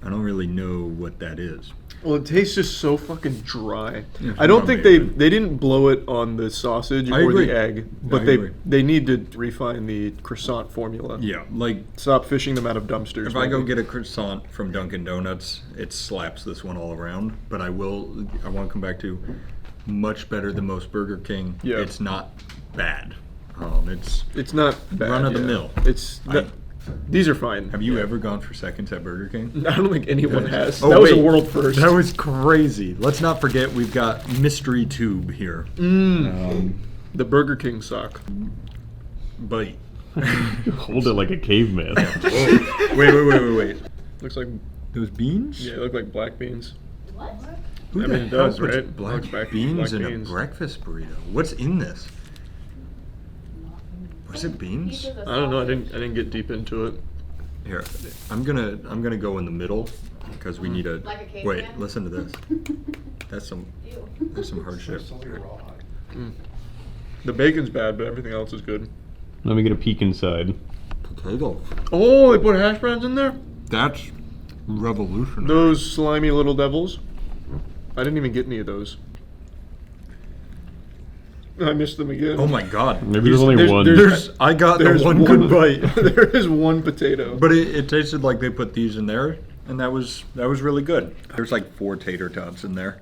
I don't really know what that is. Well, it tastes just so fucking dry. Yeah, I don't think they maybe. didn't blow it on the sausage I or agree. the egg, but I agree. they need to refine the croissant formula. Yeah, like Stop fishing them out of dumpsters. if I go maybe. get a croissant from Dunkin' Donuts, it slaps this one all around. But I want to come back to much better than most Burger King. Yeah. It's not bad. It's not bad, run of the yeah. mill. These are fine. Have you ever gone for seconds at Burger King? I don't think anyone has. Oh, that was a wait. world first. That was crazy. Let's not forget we've got Mystery Tube here. The Burger King sock. Bite. Hold it like a caveman. Oh, wait. Looks like Those beans? yeah, they look like black beans. What? Who I the mean, it hell does, puts right? black Looks like beans black in beans. a breakfast burrito? What's in this? Was it beans? Pieces of I don't know. I sausage. didn't get deep into it. Here, I'm gonna go in the middle because we need a. Like a caveman? Wait, listen to this. That's some hard shit. The bacon's bad, but everything else is good. Let me get a peek inside. Potato. Oh, they put hash browns in there? That's revolutionary. Those slimy little devils. I didn't even get any of those. I missed them again. Oh my god. Maybe there's only one. I got the There's one good bite. there is one potato. But it tasted like they put these in there, and that was really good. There's like 4 tater tots in there.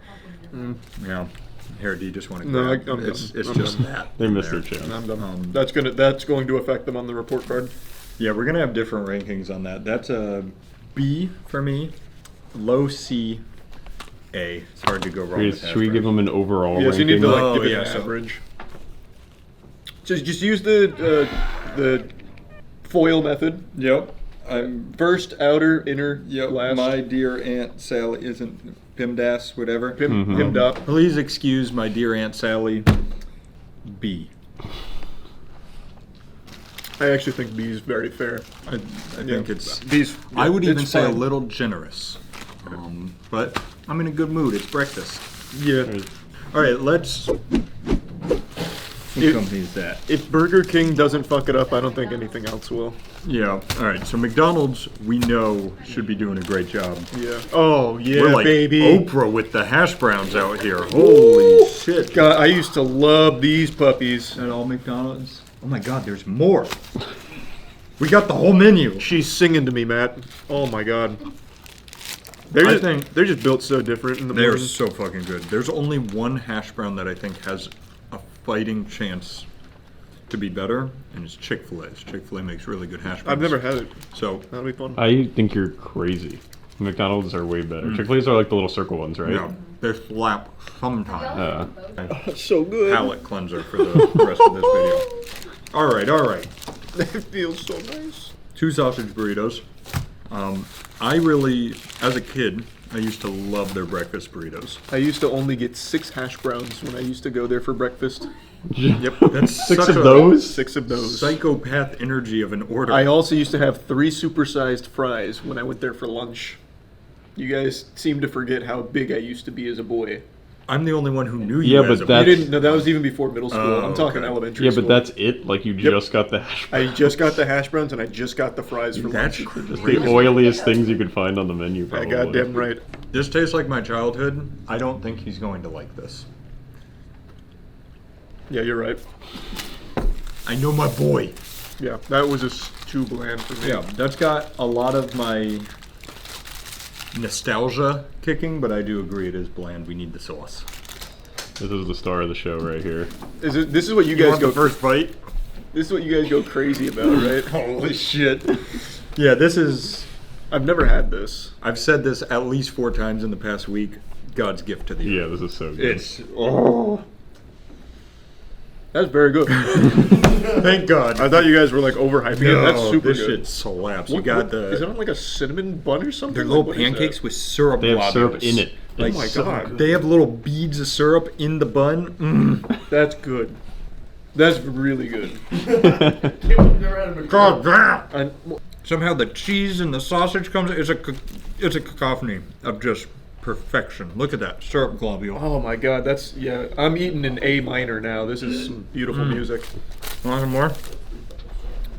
Yeah. Here, do you just want to No, grab? I'm It's done. I'm just done. that. They in missed there. their chance. I'm done. That's going to affect them on the report card. Yeah, we're gonna have different rankings on that. That's a B for me, low C, A. It's hard to go wrong with that. Should we give them an overall Yes, you ranking? need to Oh, give it yeah, an so- average. Just use the foil method. Yep. I'm. First, outer, inner, Yep. last. My dear Aunt Sally isn't PIMDAS, whatever. Himmed up. Please excuse my dear Aunt Sally. B. I actually think B is very fair. I think it's. B's. I would even it's say a fine. little generous. But I'm in a good mood. It's breakfast. Yeah. All right, let's. What company is that? If Burger King doesn't fuck it up, I don't think anything else will. Yeah. All right. So McDonald's, we know, should be doing a great job. Yeah. Oh yeah, We're like baby. Oprah with the hash browns out here. Holy shit! God, I used to love these puppies. At all McDonald's? Oh my God, there's more. We got the whole menu. She's singing to me, Matt. Oh my God. They're just built so different in the They're morning. so fucking good. There's only one hash brown that I think has a fighting chance to be better, and it's Chick-fil-A's. Chick-fil-A makes really good hash browns. I've never had it. So, That'll be fun. I think you're crazy. McDonald's are way better. Chick-fil-A's are like the little circle ones, right? yeah, they slap sometimes. So good. Palate cleanser for the rest of this video. All right. It feels so nice. 2 sausage burritos. I really, as a kid, I used to love their breakfast burritos. I used to only get 6 hash browns when I used to go there for breakfast. Yep, that's Six such of a those? 6 of those. psychopath energy of an order. I also used to have 3 supersized fries when I went there for lunch. You guys seem to forget how big I used to be as a boy. I'm the only one who knew you Yeah, as but a that's- You didn't know that was even before middle school. Oh, I'm talking okay. elementary Yeah, school. but that's it. Like you just got the hash. I just got the hash browns and I just got the fries for That's lunch. crazy. The oiliest things you could find on the menu. Yeah, Probably. goddamn right. This tastes like my childhood. I don't think he's going to like this. Yeah, you're right. I know my boy. Yeah, that was just too bland for me. Yeah, that's got a lot of my nostalgia kicking, but I do agree it is bland. We need the sauce. This is the star of the show right here. This is what you You guys want go the first bite? This is what you guys go crazy about, right? Holy shit. Yeah, this is... I've never had this. I've said this at least 4 times in the past week. God's gift to the Yeah, earth. this is so good. It's... Oh. That's very good. Thank God. I thought you guys were like overhyping it. That's super this good. shit slaps. What- You got what- Is it the... on like a cinnamon bun or something? They're Like, little what is that? pancakes with syrup They have syrup globules. in it. Oh It's my so God. good. They have little beads of syrup in the bun. That's good. That's really good. God damn! Somehow the cheese and the sausage comes. It's a cacophony of just perfection. Look at that syrup globule. Oh my god, that's I'm eating in A minor now. This is some beautiful music. Want some more?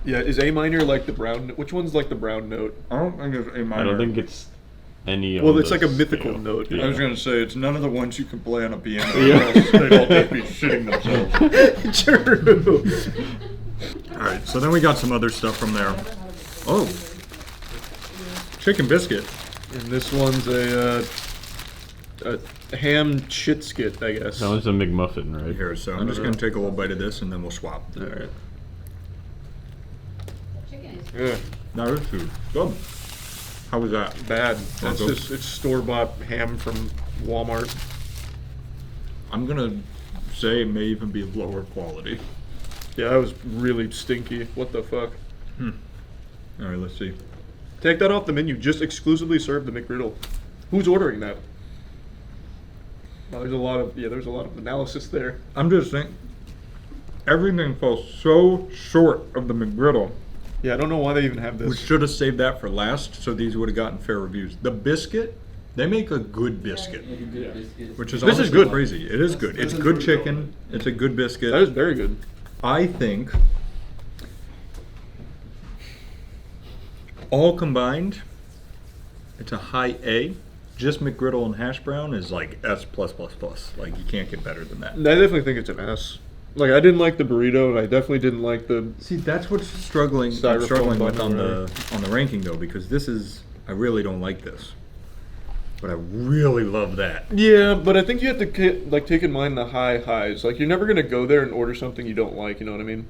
Yeah, is A minor like the brown? Which one's like the brown note? I don't think it's A minor. I don't think it's any. Well, on it's the like a mythical scale. note. I Yeah. was gonna say it's none of the ones you can play on a piano. Yeah. Or else they'd all just be shitting themselves. True. All right, so then we got some other stuff from there. Oh, chicken biscuit. And this one's a ham shit skit, I guess. That one's a McMuffin, right? Here, so I'm just gonna take a little bite of this and then we'll swap. All right. Chicken is Yeah, Now this food. Good. How was that? bad. That's good. just it's store-bought ham from Walmart. I'm gonna say it may even be lower quality. Yeah, that was really stinky. What the fuck? All right, let's see. Take that off the menu. Just exclusively serve the McGriddle. Who's ordering that? Well, there's a lot of analysis there. I'm just saying, everything falls so short of the McGriddle. Yeah, I don't know why they even have We this. should have saved that for last, so these would have gotten fair reviews. The biscuit, they make a good biscuit, which is This is honestly good. crazy. It is good. It's good chicken. It's a good biscuit. That is very good. I think all combined, it's a high A. Just McGriddle and hash brown is like S+++. Like you can't get better than that. I definitely think it's an S. Like I didn't like the burrito, and I definitely didn't like the. See, that's what's struggling. I'm Styrofoam struggling with bun on or the ranking though, because this is I really don't like this, but I really love that. Yeah, but I think you have to like take in mind the highs. Like you're never gonna go there and order something you don't like. You know what I mean?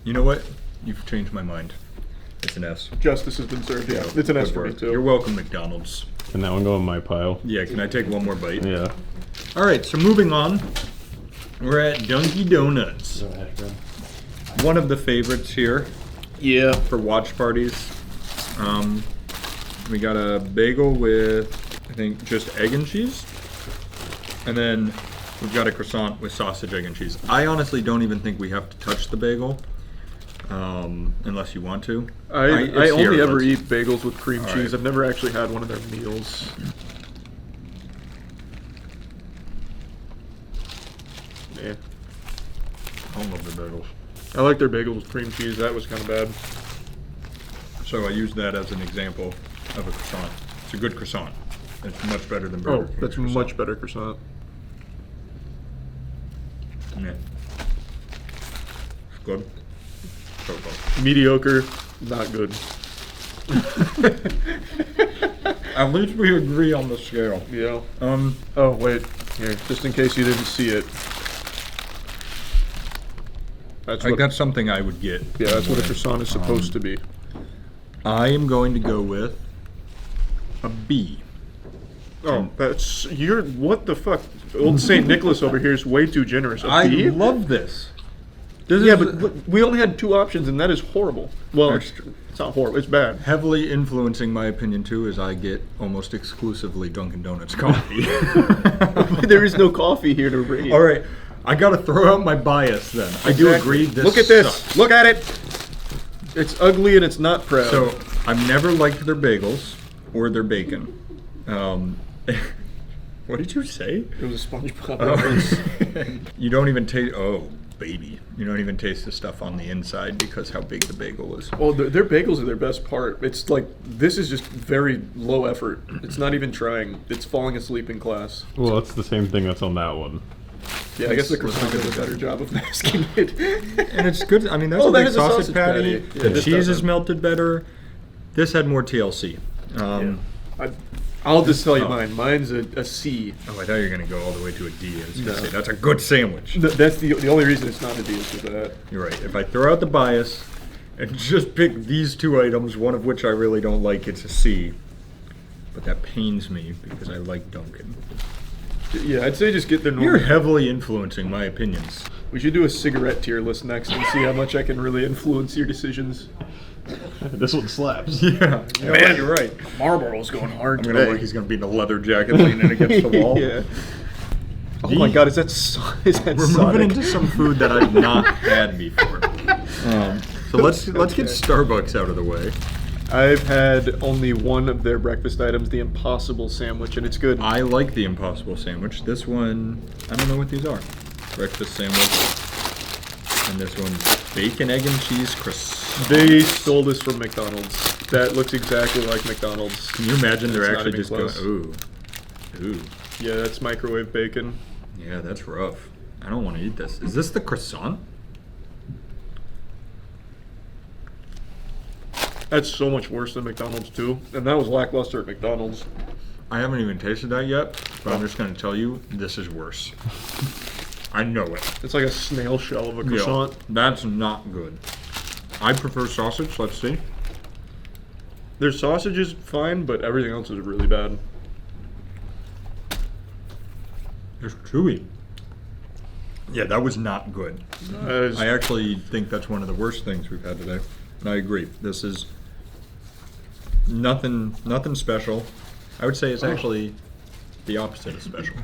You know what? You've changed my mind. It's an S. Justice has been served. Yeah, So, it's an S good for me work. too. You're welcome, McDonald's. Can that one go in my pile? Yeah, can I take one more bite? Yeah. All right, so moving on, we're at Dunkin' Donuts. One of the favorites here Yeah. for watch parties. We got a bagel with, I think, just egg and cheese. And then we've got a croissant with sausage, egg, and cheese. I honestly don't even think we have to touch the bagel, unless you want to. I it's only here, ever but- eat bagels with cream All cheese. right. I've never actually had one of their meals. Yeah. I love the bagels. I like their bagels with cream cheese. That was kind of bad. So I used that as an example of a croissant. It's a good croissant. It's much better than Burger Oh, King that's croissant. much better croissant. Yeah. It's good. So good. Mediocre, not good. At least we agree on the scale. Yeah. Oh wait, here, just in case you didn't see it. That's Like what. that's something I would get. Yeah, that's what a croissant is supposed to be. I am going to go with a B. Oh, that's what the fuck? Old Saint Nicholas over here is way too generous. A I B? love this. This Yeah, is but look, we only had two options, and that is horrible. Well, That's it's not horrible. It's bad. heavily influencing my opinion too, as I get almost exclusively Dunkin' Donuts coffee. There is no coffee here to rate. All right, I gotta throw out my bias then. I do agree. This Look at this. sucks. Look at it. It's ugly and it's not proud. So I've never liked their bagels or their bacon. What did you say? it was a SpongeBob reference. You don't even taste. Oh, baby, you don't even taste the stuff on the inside because how big the bagel is. Well, their bagels are their best part. It's like this is just very low effort. It's not even trying. It's falling asleep in class. Well, that's the same thing that's on that one. Yeah, I guess the Let's croissant look did at a better the- job of masking it. And it's good. I mean, that's Oh, a that big has a sausage sausage patty. patty. Yeah, The this cheese is doesn't. melted better. This had more TLC. I'll just tell you Oh. mine. Mine's a C. Oh, I thought you were gonna go all the way to a D. I was gonna No. say that's a good sandwich. That's the only reason it's not a D is because of that. You're right. If I throw out the bias and just pick these two items, one of which I really don't like, it's a C. But that pains me because I like Dunkin'. Yeah, I'd say just get their You're normal. heavily influencing my opinions. We should do a cigarette tier list next and see how much I can really influence your decisions. This one slaps. Yeah, you know what? You're right. Marlboro's going hard I'm gonna look. He's gonna be in a leather jacket leaning against the wall. Yeah. Oh, Oh my god, is that We're Sonic? moving into some food that I've not had before. So let's get Starbucks out of the way. I've had only one of their breakfast items, the Impossible sandwich, and it's good. I like the Impossible sandwich. This one, I don't know what these are. Breakfast sandwich. And this one's bacon, egg, and cheese croissant. They stole this from McDonald's. That looks exactly like McDonald's. Can you imagine they're It's not actually even just going, close. ooh. Yeah, that's microwave bacon. Yeah, that's rough. I don't want to eat this. Is this the croissant? That's so much worse than McDonald's too. And that was lackluster at McDonald's. I haven't even tasted that yet, but I'm just going to tell you, this is worse. I know it. It's like a snail shell of a croissant. Yeah, that's not good. I prefer sausage. Let's see. Their sausage is fine, but everything else is really bad. It's chewy. Yeah, that was not good. I actually think that's one of the worst things we've had today. And I agree. This is nothing special. I would say it's actually the opposite of special.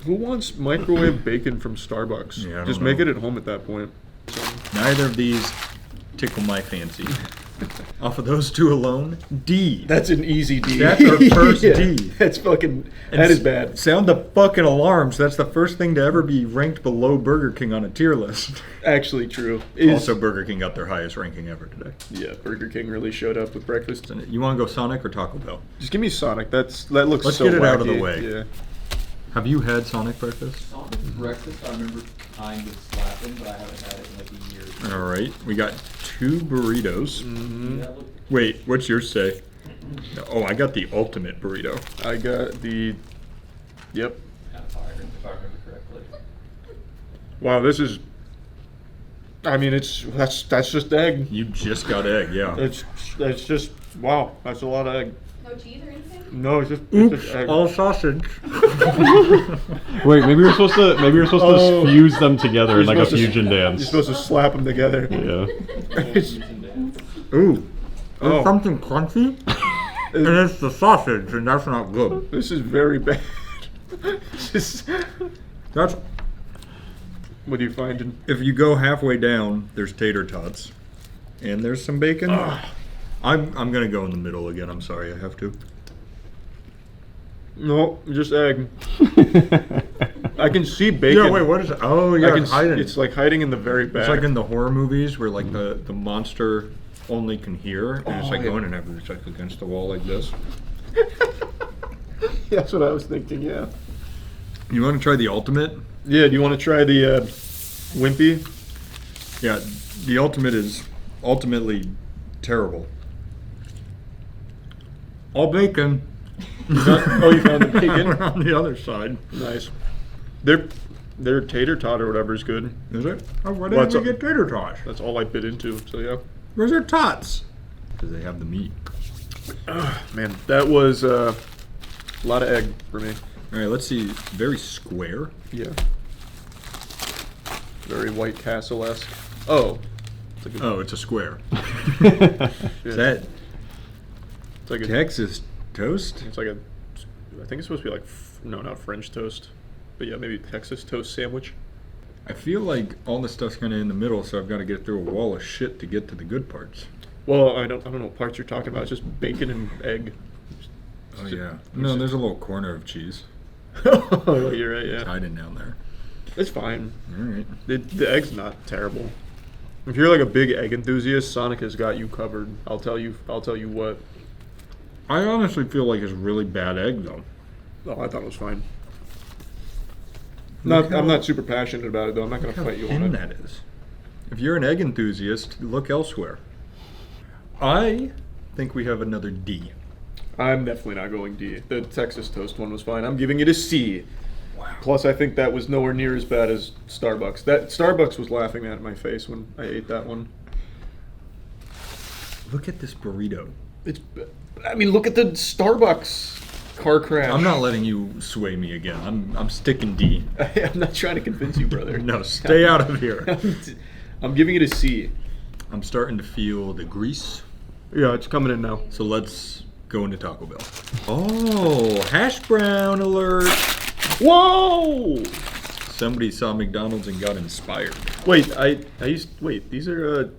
Who wants microwave bacon from Starbucks? Yeah, I don't Just know. make it at home at that point. Neither of these tickle my fancy. Off of those two alone, D. That's an easy D. That's our first Yeah, D. That's fucking. That is bad. Sound the fucking alarms. That's the first thing to ever be ranked below Burger King on a tier list. Actually true. Also, Burger King got their highest ranking ever today. Yeah, Burger King really showed up with breakfast. You want to go Sonic or Taco Bell? Just give me Sonic. That looks Let's so get it out of the wacky. way. Yeah. Have you had Sonic breakfast? Sonic breakfast, I remember kind of slapping, but I haven't had it in like a year. All right, we got 2 burritos. That looked Wait, what's yours say? Oh, I got the ultimate burrito. I got the. Yep. kind of fire, if I remember correctly. Wow, this is. I mean, that's just egg. You just got egg, yeah. That's just wow. That's a lot of egg. No cheese or anything? No, it's just egg. all sausage. Wait, maybe you're supposed to Oh. fuse them together in You're like a supposed to- fusion You're dance. supposed to slap them together. Yeah. Ooh, Oh. there's something crunchy, and it's the sausage, and that's not good. This is very bad. That's What do you find in? if you go halfway down, there's tater tots, and there's some bacon. I'm gonna go in the middle again. I'm sorry, I have to. No, just egg. I can see bacon. Yeah, wait, what is it? Oh, yeah, I can it's hiding. It's like hiding in the very back. It's like in the horror movies where like the monster only can hear, and it's like yeah. going and everything's like against the wall like this. That's what I was thinking. Yeah. You want to try the ultimate? Yeah. Do you want to try the wimpy? Yeah, the ultimate is ultimately terrible. All bacon. Oh, you found the bacon. We're on the other side. Nice. Their tater tot or whatever is good. Is it? Oh, why Well, didn't we get tater tots? That's all I bit into. So yeah. Where's their tots? Because they have the meat. Man, that was a lot of egg for me. All right, let's see. Very square. Yeah. Very White Castle-esque. Oh. It's like a, Oh, it's a square. shit. Is that It's like a, Texas toast? It's like a. I think it's supposed to be like no, not French toast, but yeah, maybe Texas toast sandwich. I feel like all the stuff's kind of in the middle, so I've got to get through a wall of shit to get to the good parts. Well, I don't know what parts you're talking about. It's just bacon and egg. Oh yeah. No, there's a little corner of cheese. Oh, you're right. It's Yeah, hiding down there. it's fine. All right. The egg's not terrible. If you're like a big egg enthusiast, Sonic has got you covered. I'll tell you what. I honestly feel like it's really bad egg though. Oh, I thought it was fine. I'm not super passionate about it though. I'm not gonna How fight you on thin it. that is. If you're an egg enthusiast, look elsewhere. I think we have another D. I'm definitely not going D. The Texas toast one was fine. I'm giving it a C. Wow. Plus, I think that was nowhere near as bad as Starbucks. That Starbucks was laughing at my face when I ate that one. Look at this burrito. I mean, look at the Starbucks car crash. I'm not letting you sway me again. I'm sticking D. I'm not trying to convince you, brother. No, stay out of here. I'm giving it a C. I'm starting to feel the grease. Yeah, it's coming in now. So let's go into Taco Bell. Oh, hash brown alert. Whoa! Somebody saw McDonald's and got inspired. Wait, wait, these are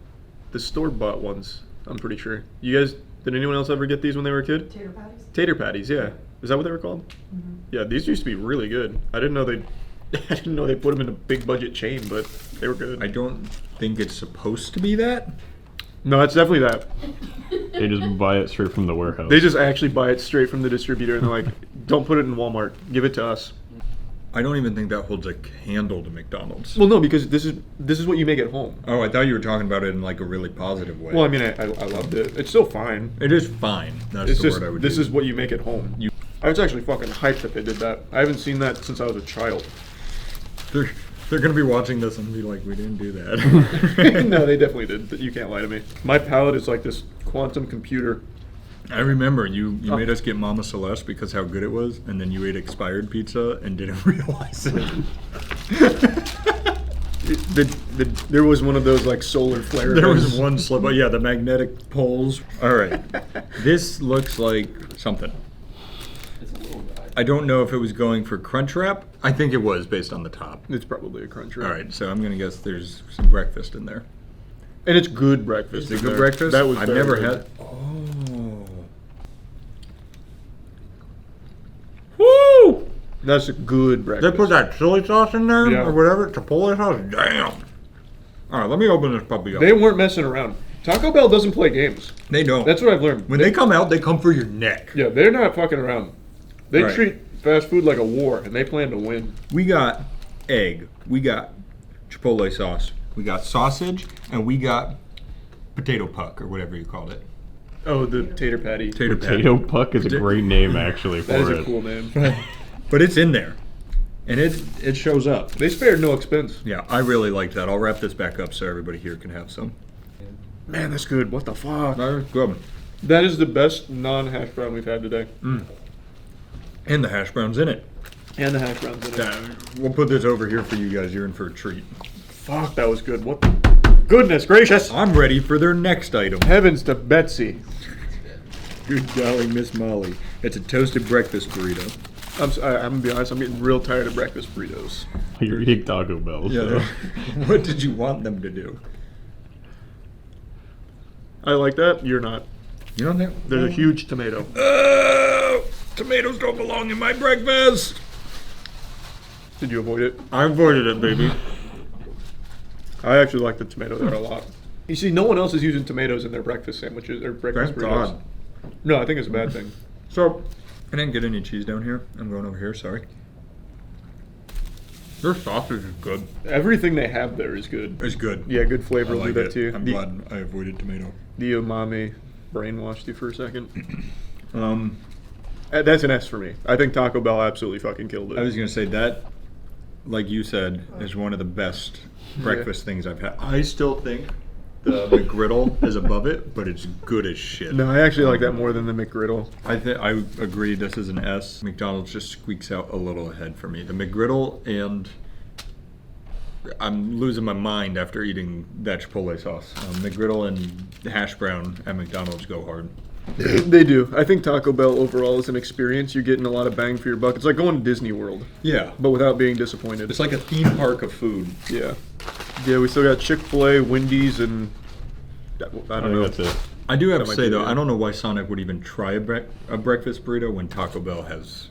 the store-bought ones, I'm pretty sure. You guys, did anyone else ever get these when they were a kid? Tater patties? Tater patties, yeah. Is that what they were called? Mm-hmm. Yeah, these used to be really good. I didn't know they put them in a big budget chain, but they were good. I don't think it's supposed to be that. No, it's definitely that. They just buy it straight from the warehouse. They just actually buy it straight from the distributor and they're like, don't put it in Walmart, give it to us. I don't even think that holds a candle to McDonald's. Well, no, because this is what you make at home. Oh, I thought you were talking about it in like a really positive way. Well, I mean, I loved it. It's still fine. It is fine. That's It's the just, word I would this use. is what you make at home. I was actually fucking hyped that they did that. I haven't seen that since I was a child. They're gonna be watching this and be like, we didn't do that. No, they definitely did. You can't lie to me. My palate is like this quantum computer. I remember you made us get Mama Celeste because how good it was, and then you ate expired pizza and didn't realize it. There was one of those like solar flare. There was one slip. Oh yeah, the magnetic poles. All right, this looks like something. It's a little guy. I don't know if it was going for crunch wrap. I think it was based on the top. It's probably a crunch wrap. All right, so I'm gonna guess there's some breakfast in there. And it's good breakfast. Is it good breakfast? That was I've very never good. had. Oh. Woo! That's a good breakfast. They put that chili sauce in there Yeah. or whatever, chipotle sauce. Damn. All right, let me open this puppy up. They weren't messing around. Taco Bell doesn't play games. They don't. That's what I've learned. When they come out, they come for your neck. Yeah, they're not fucking around. They Right. treat fast food like a war, and they plan to win. We got egg. We got chipotle sauce. We got sausage, and we got potato puck or whatever you called it. Oh, the tater patty. Tater Potato puck is a great name actually for That is it. a cool name. But it's in there, and it shows up. They spared no expense. Yeah, I really like that. I'll wrap this back up so everybody here can have some. Man, that's good. What the fuck? Good. That is the best non-hash brown we've had today. And the hash browns in it. And the hash browns in it. We'll put this over here for you guys. You're in for a treat. Fuck, that was good. What the... Goodness gracious! I'm ready for their next item. Heavens to Betsy. Good golly, Miss Molly. It's a toasted breakfast burrito. I'm gonna be honest, I'm getting real tired of breakfast burritos. You're eating Taco Bell. Yeah. So. What did you want them to do? I like that. You're not. You don't think? There's a huge tomato. Tomatoes don't belong in my breakfast. Did you avoid it? I avoided it, baby. I actually like the tomato there a lot. You see, no one else is using tomatoes in their breakfast sandwiches or breakfast Thank burritos. God. No, I think it's a bad thing. So, I didn't get any cheese down here. I'm going over here, sorry. Their sausage is good. Everything they have there is good. It's good. Yeah, good flavor I will do like that it. too. I'm glad I avoided tomato. The umami brainwashed you for a second. That's an S for me. I think Taco Bell absolutely fucking killed it. I was gonna say that, like you said, is one of the best breakfast things I've had. I still think the McGriddle is above it, but it's good as shit. No, I actually like that more than the McGriddle. I agree. This is an S. McDonald's just squeaks out a little ahead for me. The McGriddle, and I'm losing my mind after eating that Chipotle sauce. McGriddle and hash brown at McDonald's go hard. They do. I think Taco Bell overall is an experience. You're getting a lot of bang for your buck. It's like going to Disney World, Yeah, but without being disappointed. it's like a theme park of food. Yeah. Yeah, we still got Chick-fil-A, Wendy's, and I I don't think know. that's it. I do have That to might say be though, it. I don't know why Sonic would even try a breakfast burrito when Taco Bell has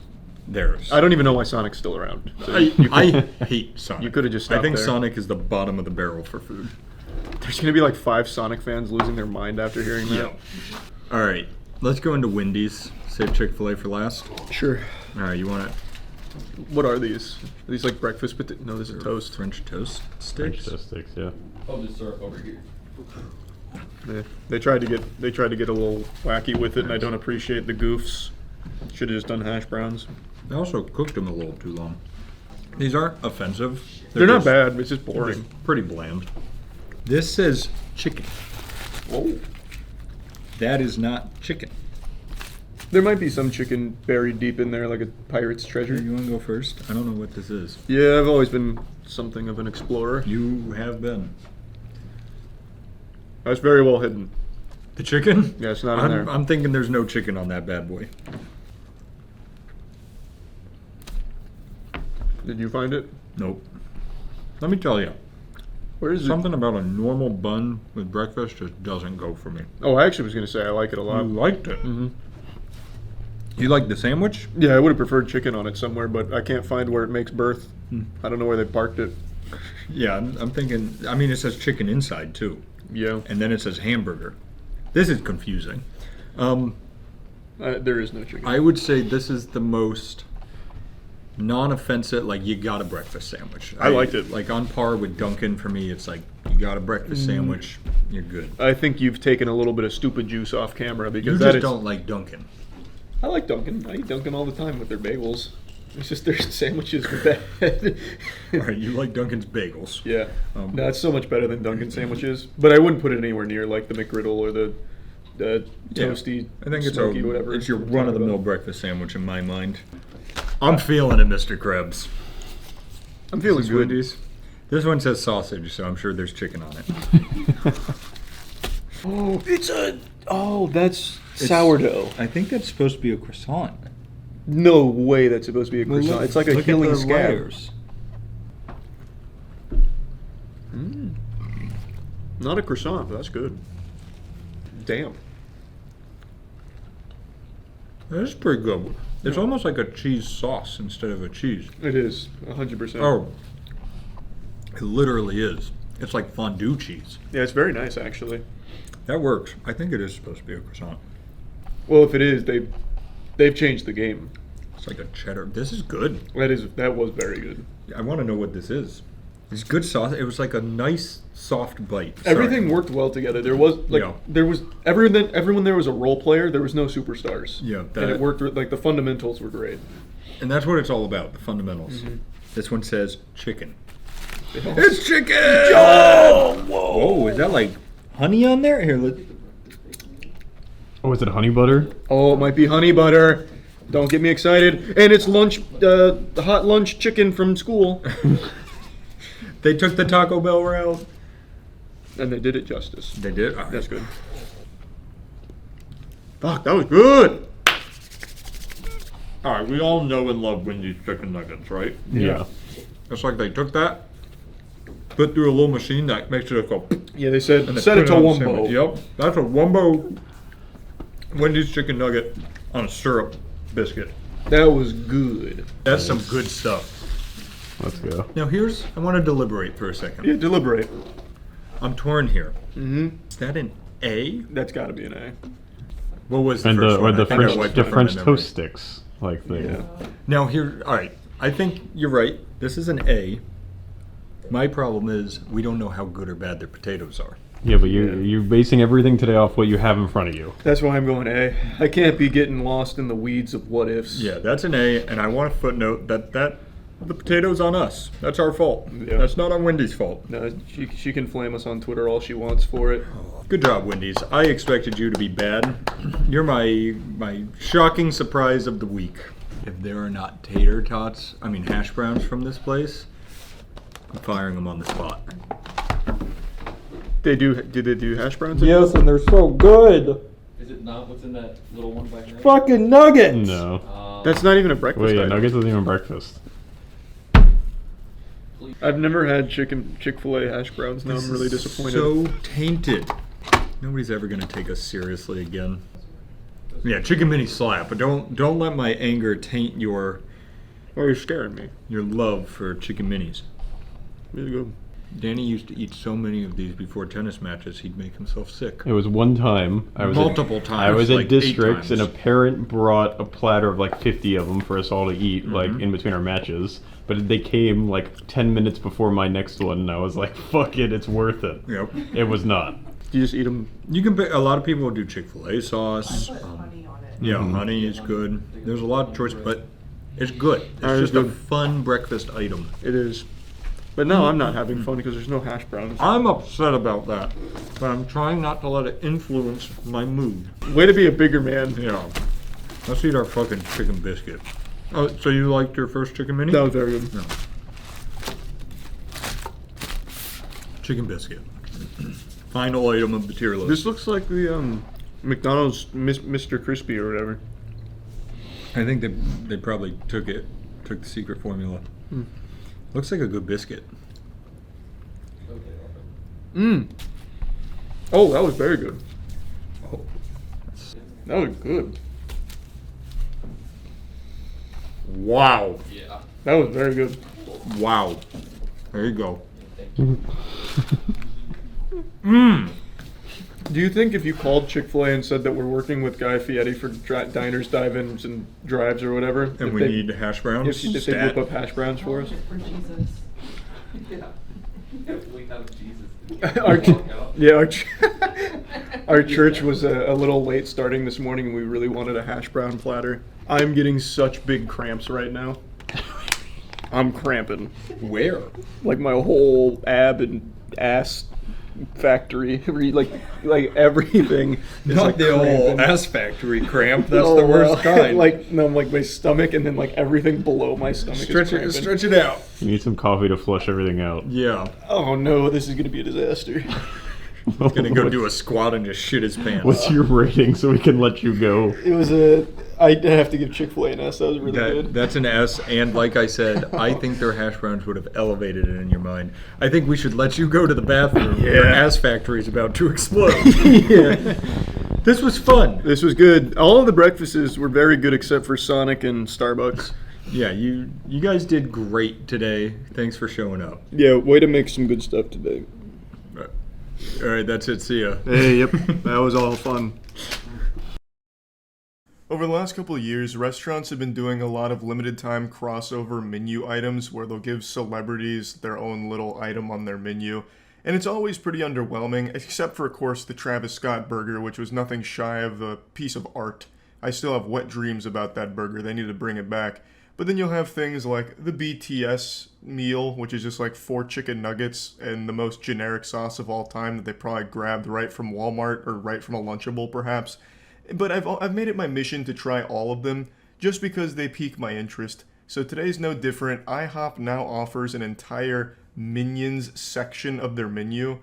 theirs. I don't even know why Sonic's still around. So I hate Sonic. You coulda just I stopped think there. Sonic is the bottom of the barrel for food. There's going to be like 5 Sonic fans losing their mind after hearing that. All right, let's go into Wendy's. Save Chick-fil-A for last. Sure. All right, you want it? What are these? Are these like breakfast? But no, this is toast. French toast French sticks. toast sticks, yeah. I'll just syrup over here. Yeah. They tried to get a little wacky with it, and I don't appreciate the goofs. Should have just done hash browns. They also cooked them a little too long. These aren't offensive. They're not just- bad, but it's just they're boring. just pretty bland. This says chicken. Whoa. That is not chicken. There might be some chicken buried deep in there, like a pirate's treasure. You want to go first? I don't know what this is. Yeah, I've always been something of an explorer. You have been. That's very well hidden. The chicken? Yeah, it's not in there. I'm thinking there's no chicken on that bad boy. Did you find it? Nope. Let me tell you. Where is Something about a normal bun with breakfast just doesn't go for me. Oh, I actually was going to say I like it a lot. You liked it. Mm-hmm. You like the sandwich? Yeah, I would have preferred chicken on it somewhere, but I can't find where it makes birth. I don't know where they parked it. Yeah, I'm thinking, I mean, it says chicken inside too. Yeah. And then it says hamburger. This is confusing. There is no chicken. I would say this is the most non-offensive, like you got a breakfast sandwich. I liked it. Like on par with Dunkin' for me, it's like you got a breakfast sandwich, you're good. I think you've taken a little bit of stupid juice off camera because You that just is. don't like Dunkin'. I like Dunkin'. I eat Dunkin' all the time with their bagels. It's just their sandwiches with that. All right, you like Dunkin's bagels. Yeah. No, it's so much better than Dunkin' sandwiches. But I wouldn't put it anywhere near like the McGriddle or the toasty, I think smoky, whatever. it's your run-of-the-mill breakfast sandwich in my mind. I'm feeling it, Mr. Krebs. I'm feeling good. Wendy's. This one says sausage, so I'm sure there's chicken on it. Oh, that's sourdough. I think that's supposed to be a croissant. No way that's supposed to be a croissant. It's like a healing scab. Layers. Not a croissant, but that's good. Damn. That's pretty good. It's almost like a cheese sauce instead of a cheese. It is, 100%. Oh, it literally is. It's like fondue cheese. Yeah, it's very nice, actually. That works. I think it is supposed to be a croissant. Well, if it is, they've changed the game. It's like a cheddar. This is good. That was very good. I want to know what this is. It's good sauce. It was like a nice, soft bite. Everything worked well together. There was everyone there was a role player. There was no superstars. Yeah, and it worked. Like the fundamentals were great. And that's what it's all about. The fundamentals. Mm-hmm. This one says chicken. Yeah. It's chicken! Oh, whoa! Is that like honey on there? Here, look. Oh, is it honey butter? Oh, it might be honey butter. Don't get me excited. And it's lunch, the hot lunch chicken from school. They took the Taco Bell route. And they did it justice. They did? All right. That's good. Fuck, that was good. All right, we all know and love Wendy's chicken nuggets, right? Yeah. It's like they took that, put through a little machine that makes it go. Yeah, they said And they set put it to on the wumbo. sandwich. Yep, that's a wumbo Wendy's chicken nugget on a syrup biscuit. That was good. That's some good stuff. Let's go. Now I want to deliberate for a second. Yeah, deliberate. I'm torn here. Mm-hmm. Is that an A? That's got to be an A. What was the And first or one? the I think I French wiped the it from French my memory. toast sticks like thing. Yeah. Now all right. I think you're right. This is an A. My problem is we don't know how good or bad their potatoes are. Yeah, but you're basing everything today off what you have in front of you. That's why I'm going A. I can't be getting lost in the weeds of what ifs. Yeah, that's an A, and I want to footnote that the potato's on us. That's our fault. Yeah. That's not on Wendy's fault. No, she can flame us on Twitter all she wants for it. Good job, Wendy's. I expected you to be bad. You're my shocking surprise of the week. If there are not hash browns from this place, I'm firing them on the spot. Did they do hash browns? Yes, and they're so good. Is it not what's in that little one back there? Fucking nuggets. No. That's not even a breakfast Wait, yeah, item. nuggets isn't even breakfast. I've never had Chick-fil-A hash browns. Now I'm really disappointed. So tainted. Nobody's ever gonna take us seriously again. Yeah, chicken mini slap, but don't let my anger taint your Oh, you're scaring me. love for chicken minis. Really good. Danny used to eat so many of these before tennis matches, he'd make himself sick. It was one time. Multiple times. I was at like 8 districts, and a times. parent brought a platter of like 50 of them for us all to eat, like in between our matches. But they came like 10 minutes before my next one, and I was like, "Fuck it, it's worth it." Yep. It was not. You just eat them. You can pick. A lot of people will do Chick-fil-A sauce. Yeah, honey is good. There's a lot of choice, but it's good. It's It's just a good. fun breakfast item. It is. But no, I'm not having fun because there's no hash browns. I'm upset about that, but I'm trying not to let it influence my mood. Way to be a bigger man. Yeah. Let's eat our fucking chicken biscuit. Oh, so you liked your first chicken mini? That was very good. No. Chicken biscuit. Final item of the tier list. This looks like the McDonald's Mr. Crispy or whatever. I think they probably took the secret formula. Looks like a good biscuit. Oh, that was very good. Oh. That was good. Wow. Yeah. That was very good. Wow. There you go. Do you think if you called Chick-fil-A and said that we're working with Guy Fieri for diners, dive-ins, and drives or whatever, And we need hash browns? if they whip up hash browns for us? For Jesus. Yeah. We have Jesus. Our church was a little late starting this morning, and we really wanted a hash brown platter. I'm getting such big cramps right now. I'm cramping. Where? Like my whole ab and ass factory, like everything. Is Not like the cramping. old ass factory cramp. That's Oh, the worst kind. like my stomach, and then like everything below my stomach. stretch is cramping. it out. You need some coffee to flush everything out. Yeah. Oh no, this is gonna be a disaster. He's gonna go do a squat and just shit his pants. What's your rating so we can let you go? It was I have to give Chick-fil-A an S. That was really good. That's an S, and like I said, I think their hash browns would have elevated it in your mind. I think we should let you go to the bathroom. Your ass factory is about to explode. Yeah. This was fun. This was good. All of the breakfasts were very good except for Sonic and Starbucks. Yeah, you guys did great today. Thanks for showing up. Yeah, way to make some good stuff today. All right, that's it. See ya. Hey, yep, that was all fun. Over the last couple of years, restaurants have been doing a lot of limited time crossover menu items where they'll give celebrities their own little item on their menu. And it's always pretty underwhelming, except for, of course, the Travis Scott burger, which was nothing shy of a piece of art. I still have wet dreams about that burger. They need to bring it back. But then you'll have things like the BTS meal, which is just like 4 chicken nuggets and the most generic sauce of all time that they probably grabbed right from Walmart or right from a Lunchable, perhaps. But I've made it my mission to try all of them, just because they pique my interest. So today's no different. IHOP now offers an entire Minions section of their menu,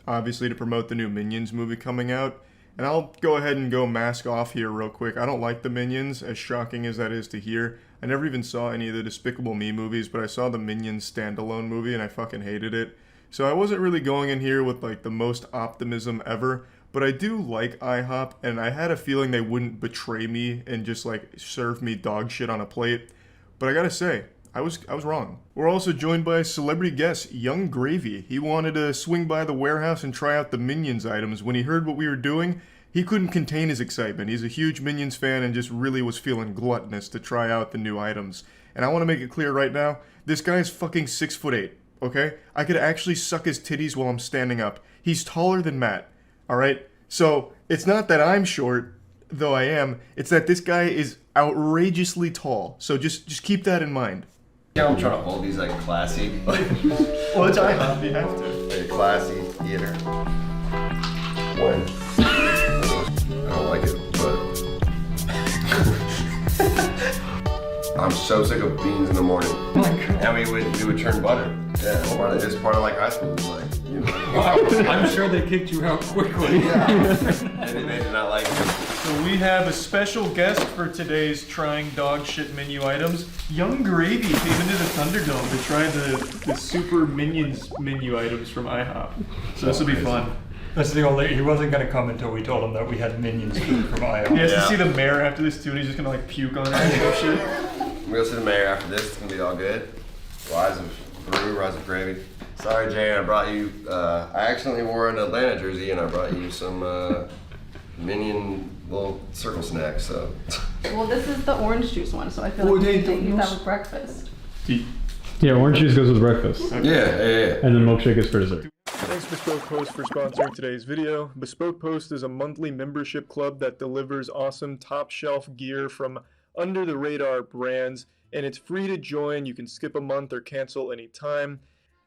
obviously to promote the new Minions movie coming out. And I'll go ahead and go mask off here real quick. I don't like the Minions, as shocking as that is to hear. I never even saw any of the Despicable Me movies, but I saw the Minions standalone movie and I fucking hated it. So I wasn't really going in here with like the most optimism ever. But I do like IHOP, and I had a feeling they wouldn't betray me and just like serve me dog shit on a plate. But I gotta say, I was wrong. We're also joined by a celebrity guest, Young Gravy. He wanted to swing by the warehouse and try out the Minions items. When he heard what we were doing, he couldn't contain his excitement. He's a huge Minions fan and just really was feeling gluttonous to try out the new items. And I want to make it clear right now, this guy is fucking 6'8", okay? I could actually suck his titties while I'm standing up. He's taller than Matt. Alright? So, it's not that I'm short, though I am, it's that this guy is outrageously tall. So just keep that in mind. Yeah, I'm trying to hold these like classy. Well, it's IHOP, you have to. Like classy theater. When? I don't like it, but I'm so sick of beans in the morning. And we would turn butter. Yeah, it's part of like high school. Like, you know. I'm sure they kicked you out quickly. Yeah. They did not like it. So we have a special guest for today's trying dog shit menu items. Young Gravy came into the Thunderdome to try the Super Minions menu items from IHOP. So this will be fun. That's the only. He wasn't gonna come until we told him that we had Minions food from IHOP. He has to see the mayor after this too, and he's just gonna like puke on it and shit. We'll go see the mayor after this. It's gonna be all good. Rise of Gravy. Sorry, Jane, I brought you, I accidentally wore an Atlanta jersey and I brought you some Minion little circle snacks, so. Well, this is the orange juice one, so I feel like you can eat that with breakfast. Yeah, orange juice goes with breakfast. Yeah. And then milkshake is for dessert. Thanks Bespoke Post for sponsoring today's video. Bespoke Post is a monthly membership club that delivers awesome top shelf gear from under the radar brands, and it's free to join. You can skip a month or cancel anytime.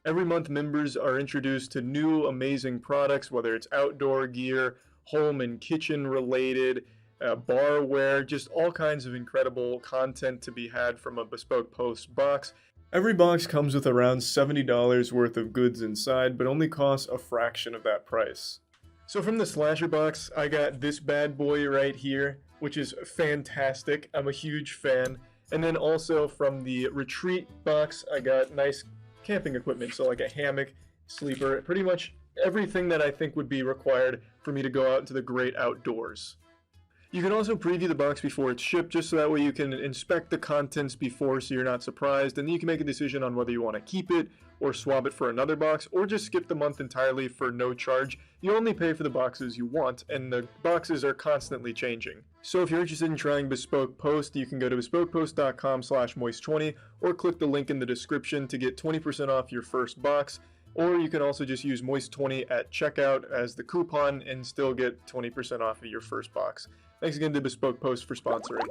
Every month members are introduced to new amazing products, whether it's outdoor gear, home and kitchen related, barware, just all kinds of incredible content to be had from a Bespoke Post box. Every box comes with around $70 worth of goods inside, but only costs a fraction of that price. So from the slasher box, I got this bad boy right here, which is fantastic. I'm a huge fan. And then also from the retreat box, I got nice camping equipment. So like a hammock, sleeper, pretty much everything that I think would be required for me to go out into the great outdoors. You can also preview the box before it's shipped, just so that way you can inspect the contents before so you're not surprised, and then you can make a decision on whether you want to keep it or swap it for another box, or just skip the month entirely for no charge. You only pay for the boxes you want, and the boxes are constantly changing. So if you're interested in trying Bespoke Post, you can go to bespokepost.com/moist20 or click the link in the description to get 20% off your first box. Or you can also just use moist20 at checkout as the coupon and still get 20% off of your first box. Thanks again to Bespoke Post for sponsoring.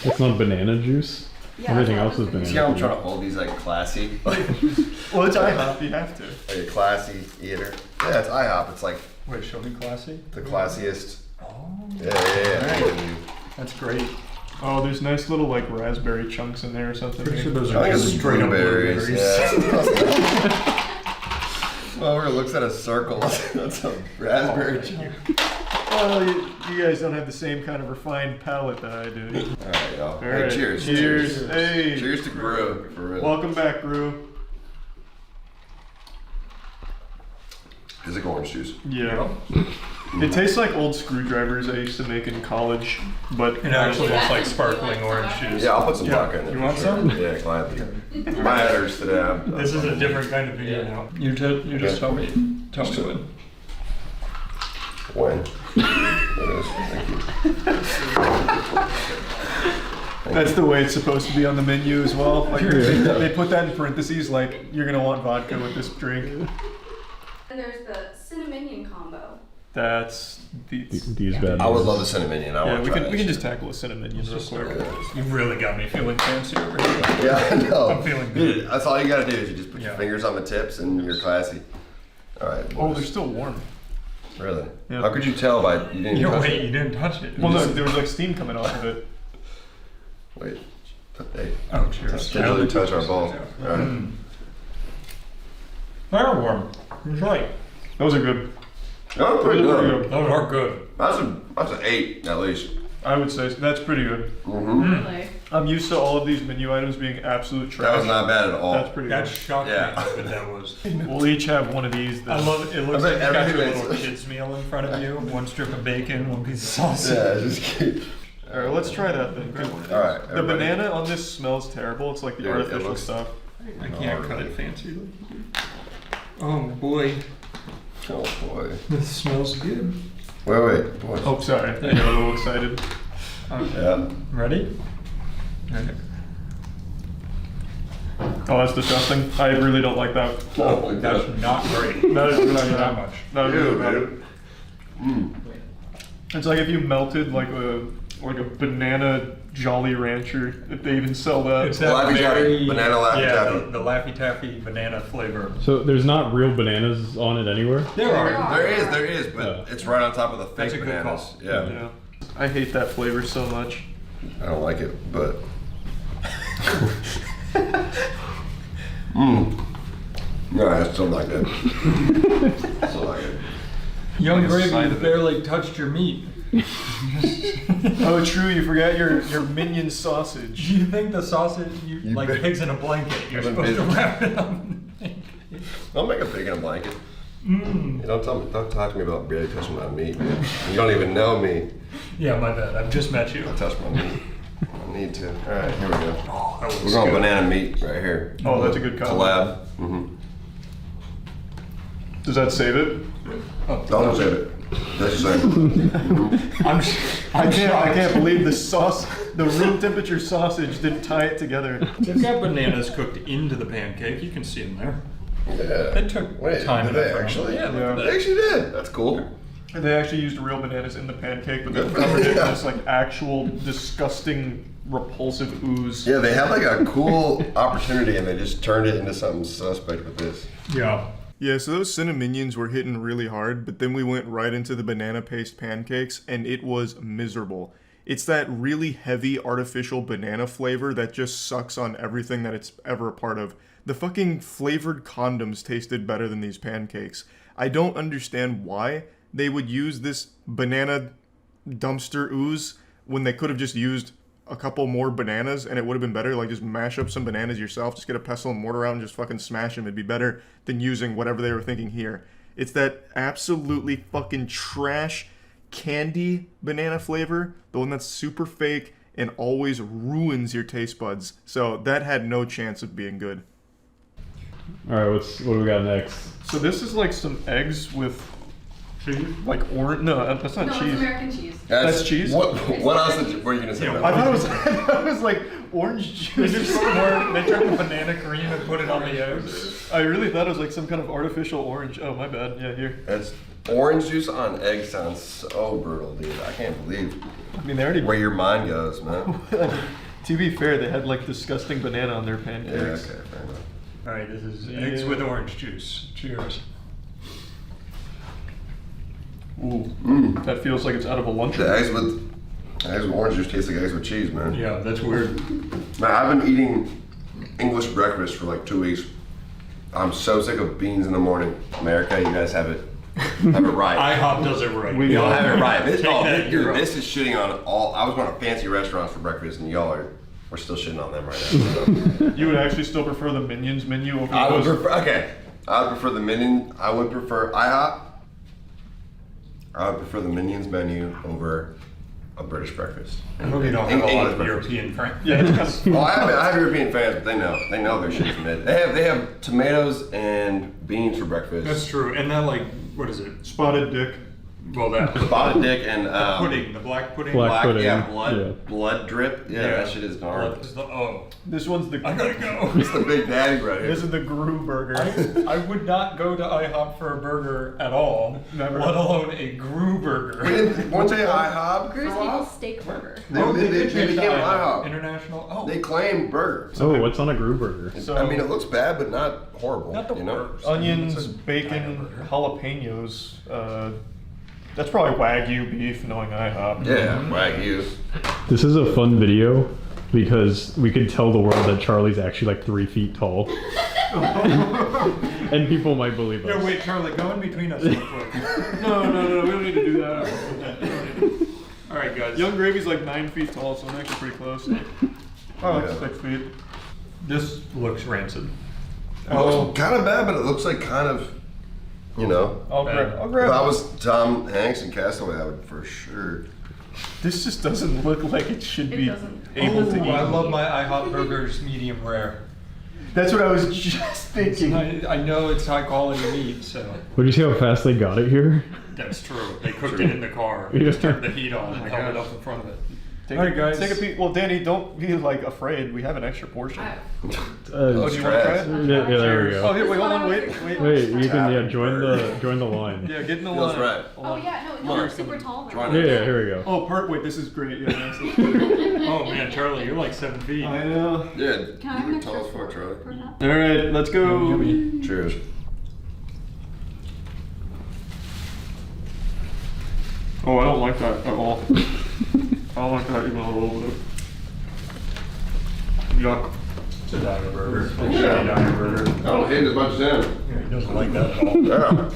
It's not banana juice. Yeah, Everything else is banana See how I'm juice. trying to hold these like classy? Well, it's IHOP, you have to. Like a classy eater. Yeah, it's IHOP. It's like Wait, show me classy. the classiest. Oh, Yeah. that's great. Oh, there's nice little like raspberry chunks in there or something. Pretty sure those I are think it's straight up blueberries. blueberries. Yeah. Whoever looks at a circle, that's a raspberry chunk. Well, you guys don't have the same kind of refined palate that I do. All right, y'all. All Hey, right. cheers. Cheers. Hey. Cheers to Gru, for real. Welcome back, Gru. Is it orange juice? Yeah. It tastes like old screwdrivers I used to make in college, but It actually looks like sparkling orange juice. Yeah, I'll put some vodka in there. You for want sure. some? Yeah, gladly. My head hurts today. This is a different kind of video now. You just tell me when. When? It is. Thank you. that's the way it's supposed to be on the menu as well. Like they put that in parentheses, like you're gonna want vodka with this drink. And there's the cinnamon combo. That's These bad I would boys. love the cinnamon. I yeah. want We to try can that just shit. tackle a cinnamon real quick. You really got me feeling fancy over here. Yeah, I know. I'm feeling good. Dude, that's all you gotta do is you just put your Yeah. fingers on the tips and you're classy. All right. Oh, they're still warm. Really? Yeah. How could you tell by you didn't You touch wait, it? you didn't touch it. Well, no, there was like steam coming off of it. Wait. Hey. Oh, cheers. Gingerly touch our balls. All right. They're warm. It's right. Those are good. Oh, pretty good. Those are good. That's an 8 at least. I would say that's pretty good. Mm-hmm. Really? I'm used to all of these menu items being absolute trash. That was not bad at all. That's pretty That good. shocked Yeah. me that that was. We'll each have one of these. I love it. It looks I like bet you got your everything little is- kid's meal in front of you. One strip of bacon, one piece of sausage. Yeah, just keep. All right, let's try that then. All right. The everybody. banana on this smells terrible. It's like the Yeah, it artificial looks- stuff. I can't cut it fancy like you do. Oh boy, Oh boy. this smells good. Wait, boy. Oh, sorry. I got a little excited. Yeah. Ready? Okay. Oh, that's disgusting. I really don't like that. Oh my That's god. not great. That is really Not bad. much. That is Ew, really bad. dude. It's like if you melted like a banana Jolly Rancher. If they even sell that. It's that Laffy Taffy. very Banana Laffy yeah, Taffy. the Laffy Taffy banana flavor. So there's not real bananas on it anywhere? There are. There is, but Yeah. it's right on top of the That's fake a good bananas. call. Yeah. Yeah. I hate that flavor so much. I don't like it, but. Mmm. No, it's still not good. Still not good. Young Gravy excited. barely touched your meat. Oh, true. You forgot your minion sausage. Do you think the sausage, like bet. pigs in a blanket, you're I've been supposed to busy. wrap it up? Don't make a pig in a blanket. Mm. Don't talk to me about barely touching my meat. Man. You don't even know me. Yeah, my bad. I've just met you. I touch my meat. I need to. All right, here we go. Oh, that We're was going good. banana meat right here. Oh, that's a good combo. Collab. Mm-hmm. Does that save it? Don't save it. That's the same. I can't believe the room temperature sausage didn't tie it together. They've got bananas cooked into the pancake. You can see them there. Yeah. They took time did and they effort. actually? Yeah, Yeah. They actually did. That's cool. They actually used real bananas in the pancake, but they Good for covered it in them. this like actual disgusting, repulsive ooze. Yeah, they had like a cool opportunity and they just turned it into something suspect with this. Yeah. Yeah, so those cinnamonians were hitting really hard, but then we went right into the banana paste pancakes, and it was miserable. It's that really heavy artificial banana flavor that just sucks on everything that it's ever a part of. The fucking flavored condoms tasted better than these pancakes. I don't understand why they would use this banana dumpster ooze when they could have just used a couple more bananas and it would have been better. Like, just mash up some bananas yourself. Just get a pestle and mortar out and just fucking smash them. It'd be better than using whatever they were thinking here. It's that absolutely fucking trash candy banana flavor, the one that's super fake and always ruins your taste buds. So that had no chance of being good. All right, what do we got next? So this is like some eggs with cheese, like orange. No, that's not No, cheese. it's American cheese. That's cheese. What else were you gonna say? I thought it was like orange juice. They took the banana cream and put it on the eggs. I really thought it was like some kind of artificial orange. Oh, my bad. Yeah, here. That's orange juice on egg sounds so brutal, dude. I can't believe I mean, they already. where your mind goes, man. To be fair, they had like disgusting banana on their Yeah, pancakes. okay, fair enough. All right, this is eggs with orange juice. Cheers. Ooh, that feels like it's out of a lunch. The eggs with orange juice taste like eggs with cheese, man. Yeah, that's weird. Man, I've been eating English breakfast for like 2 weeks. I'm so sick of beans in the morning. America, you guys have it right. IHOP does it right. We all have it right. This, Take that, you're this is shitting on all. I was going to fancy restaurants for breakfast, and we're still shitting on them right now. You would actually still prefer the Minions menu over I would those? prefer. Okay, I would prefer the Minion. I would prefer IHOP. I would prefer the Minions menu over a British breakfast. I hope you don't have a lot English of breakfast. European friends. Yeah. Well, I have European fans, but they know their shit's mid. They have tomatoes and beans for breakfast. That's true. And then like, what is it? Spotted dick. Well, that Spotted dick and pudding, the black pudding. Black pudding. yeah, Yeah. blood drip. Yeah, that shit is gnarly. This one's the. I gotta go. It's the big daddy right here. This is the Gru burger. I would not go to IHOP for a burger at all, Never. let alone a Gru burger. We didn't want to say IHOP. Gru's Eagle steak burger. They became IHOP. International. Oh, They claim burger. Oh, what's on a Gru burger? I mean, it looks bad, but not horrible. not the you know? worst. Onions, bacon, jalapenos. That's probably Wagyu beef, knowing IHOP. Yeah, Wagyu. This is a fun video because we could tell the world that Charlie's actually like 3 feet tall. And people might believe us. Yeah, wait, Charlie, go in between us real quick. No, we don't need to do that. All right, guys. Young Gravy's like 9 feet tall, so I'm actually pretty close. Oh, like 6 feet. This looks rancid. It looks kind of bad, but it looks like kind of, you know. I'll If grab I was Tom Hanks in Castaway, I would for sure. This just doesn't look like it should It be doesn't. able to eat. I love my IHOP burgers medium rare. That's what I was just thinking. I know it's high quality meat, so. Would you see how fast they got it here? That's true. They cooked it in the car. They Yeah. just turned the heat on and held it up in front of it. Take All right, guys. Take a peek. Well, Danny, don't be like afraid. We have an extra portion. Oh, do you want to try it? Yeah, there we Oh, go. here, wait, hold on, wait. Wait, you can join the line. Yeah, get in the Feels line. right. Oh yeah, no, you're super tall. Try Now. Yeah, here we go. Oh, wait, this is great. Yeah, nice. Oh man, Charlie, you're like 7 feet. I know. Yeah, Can I have you an were extra tall as fuck, fork Charlie. for that? All right, let's go. Cheers. Oh, I don't like that at all. I don't like that even a little bit. Yuck. It's a diner burger. It's a shitty diner burger. I don't hate it as much as him. Yeah, he doesn't like that at all. Yeah.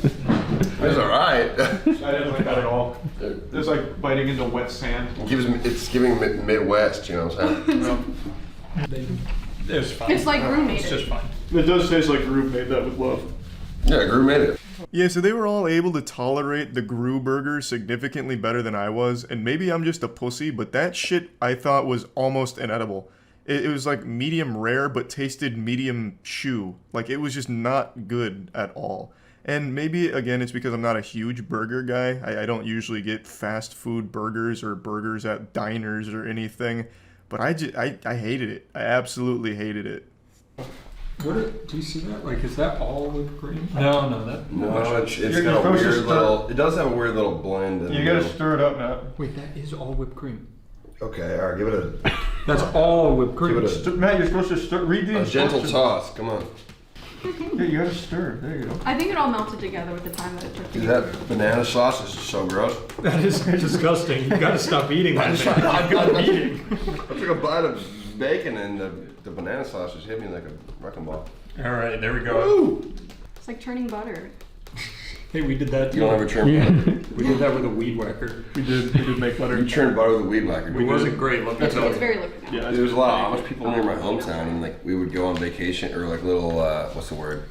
It's alright. I didn't like that at all. It's like biting into wet sand. It's giving Midwest, you know what I'm saying? It's fine. It's like Gru made It's it. just fine. It does taste like Gru made that with love. Yeah, Gru made it. Yeah, so they were all able to tolerate the Gru burger significantly better than I was, and maybe I'm just a pussy, but that shit I thought was almost inedible. It was like medium rare, but tasted medium chew. Like, it was just not good at all. And maybe, again, it's because I'm not a huge burger guy. I don't usually get fast food burgers or burgers at diners or anything, but I hated it. I absolutely hated it. Do you see that? Like, is that all whipped cream? No, that. No, it's You're got a supposed to weird stir- little. It does have a weird little blend. In You the gotta middle. stir it up, Matt. Wait, that is all whipped cream. Okay, all right, give it a That's all whipped cream. Give it Matt, you're supposed to stir. Read the gentle instructions. toss. Come on. Yeah, you gotta stir. There you go. I think it all melted together with the time that it took to Dude, get that through. banana sauce is so gross. That is disgusting. You gotta stop eating that thing. I've got eating. I took a bite of bacon and the banana sauce just hit me like a wrecking ball. All right, there we go. It's like churning butter. Hey, we did that You don't ever churn butter. We did that with a weed whacker. We did make butter. You churned butter with a weed whacker. It wasn't great. Look at It's very liquid now. Yeah, There's a lot of Amish people near my hometown, and like we would go on vacation or like little what's the word?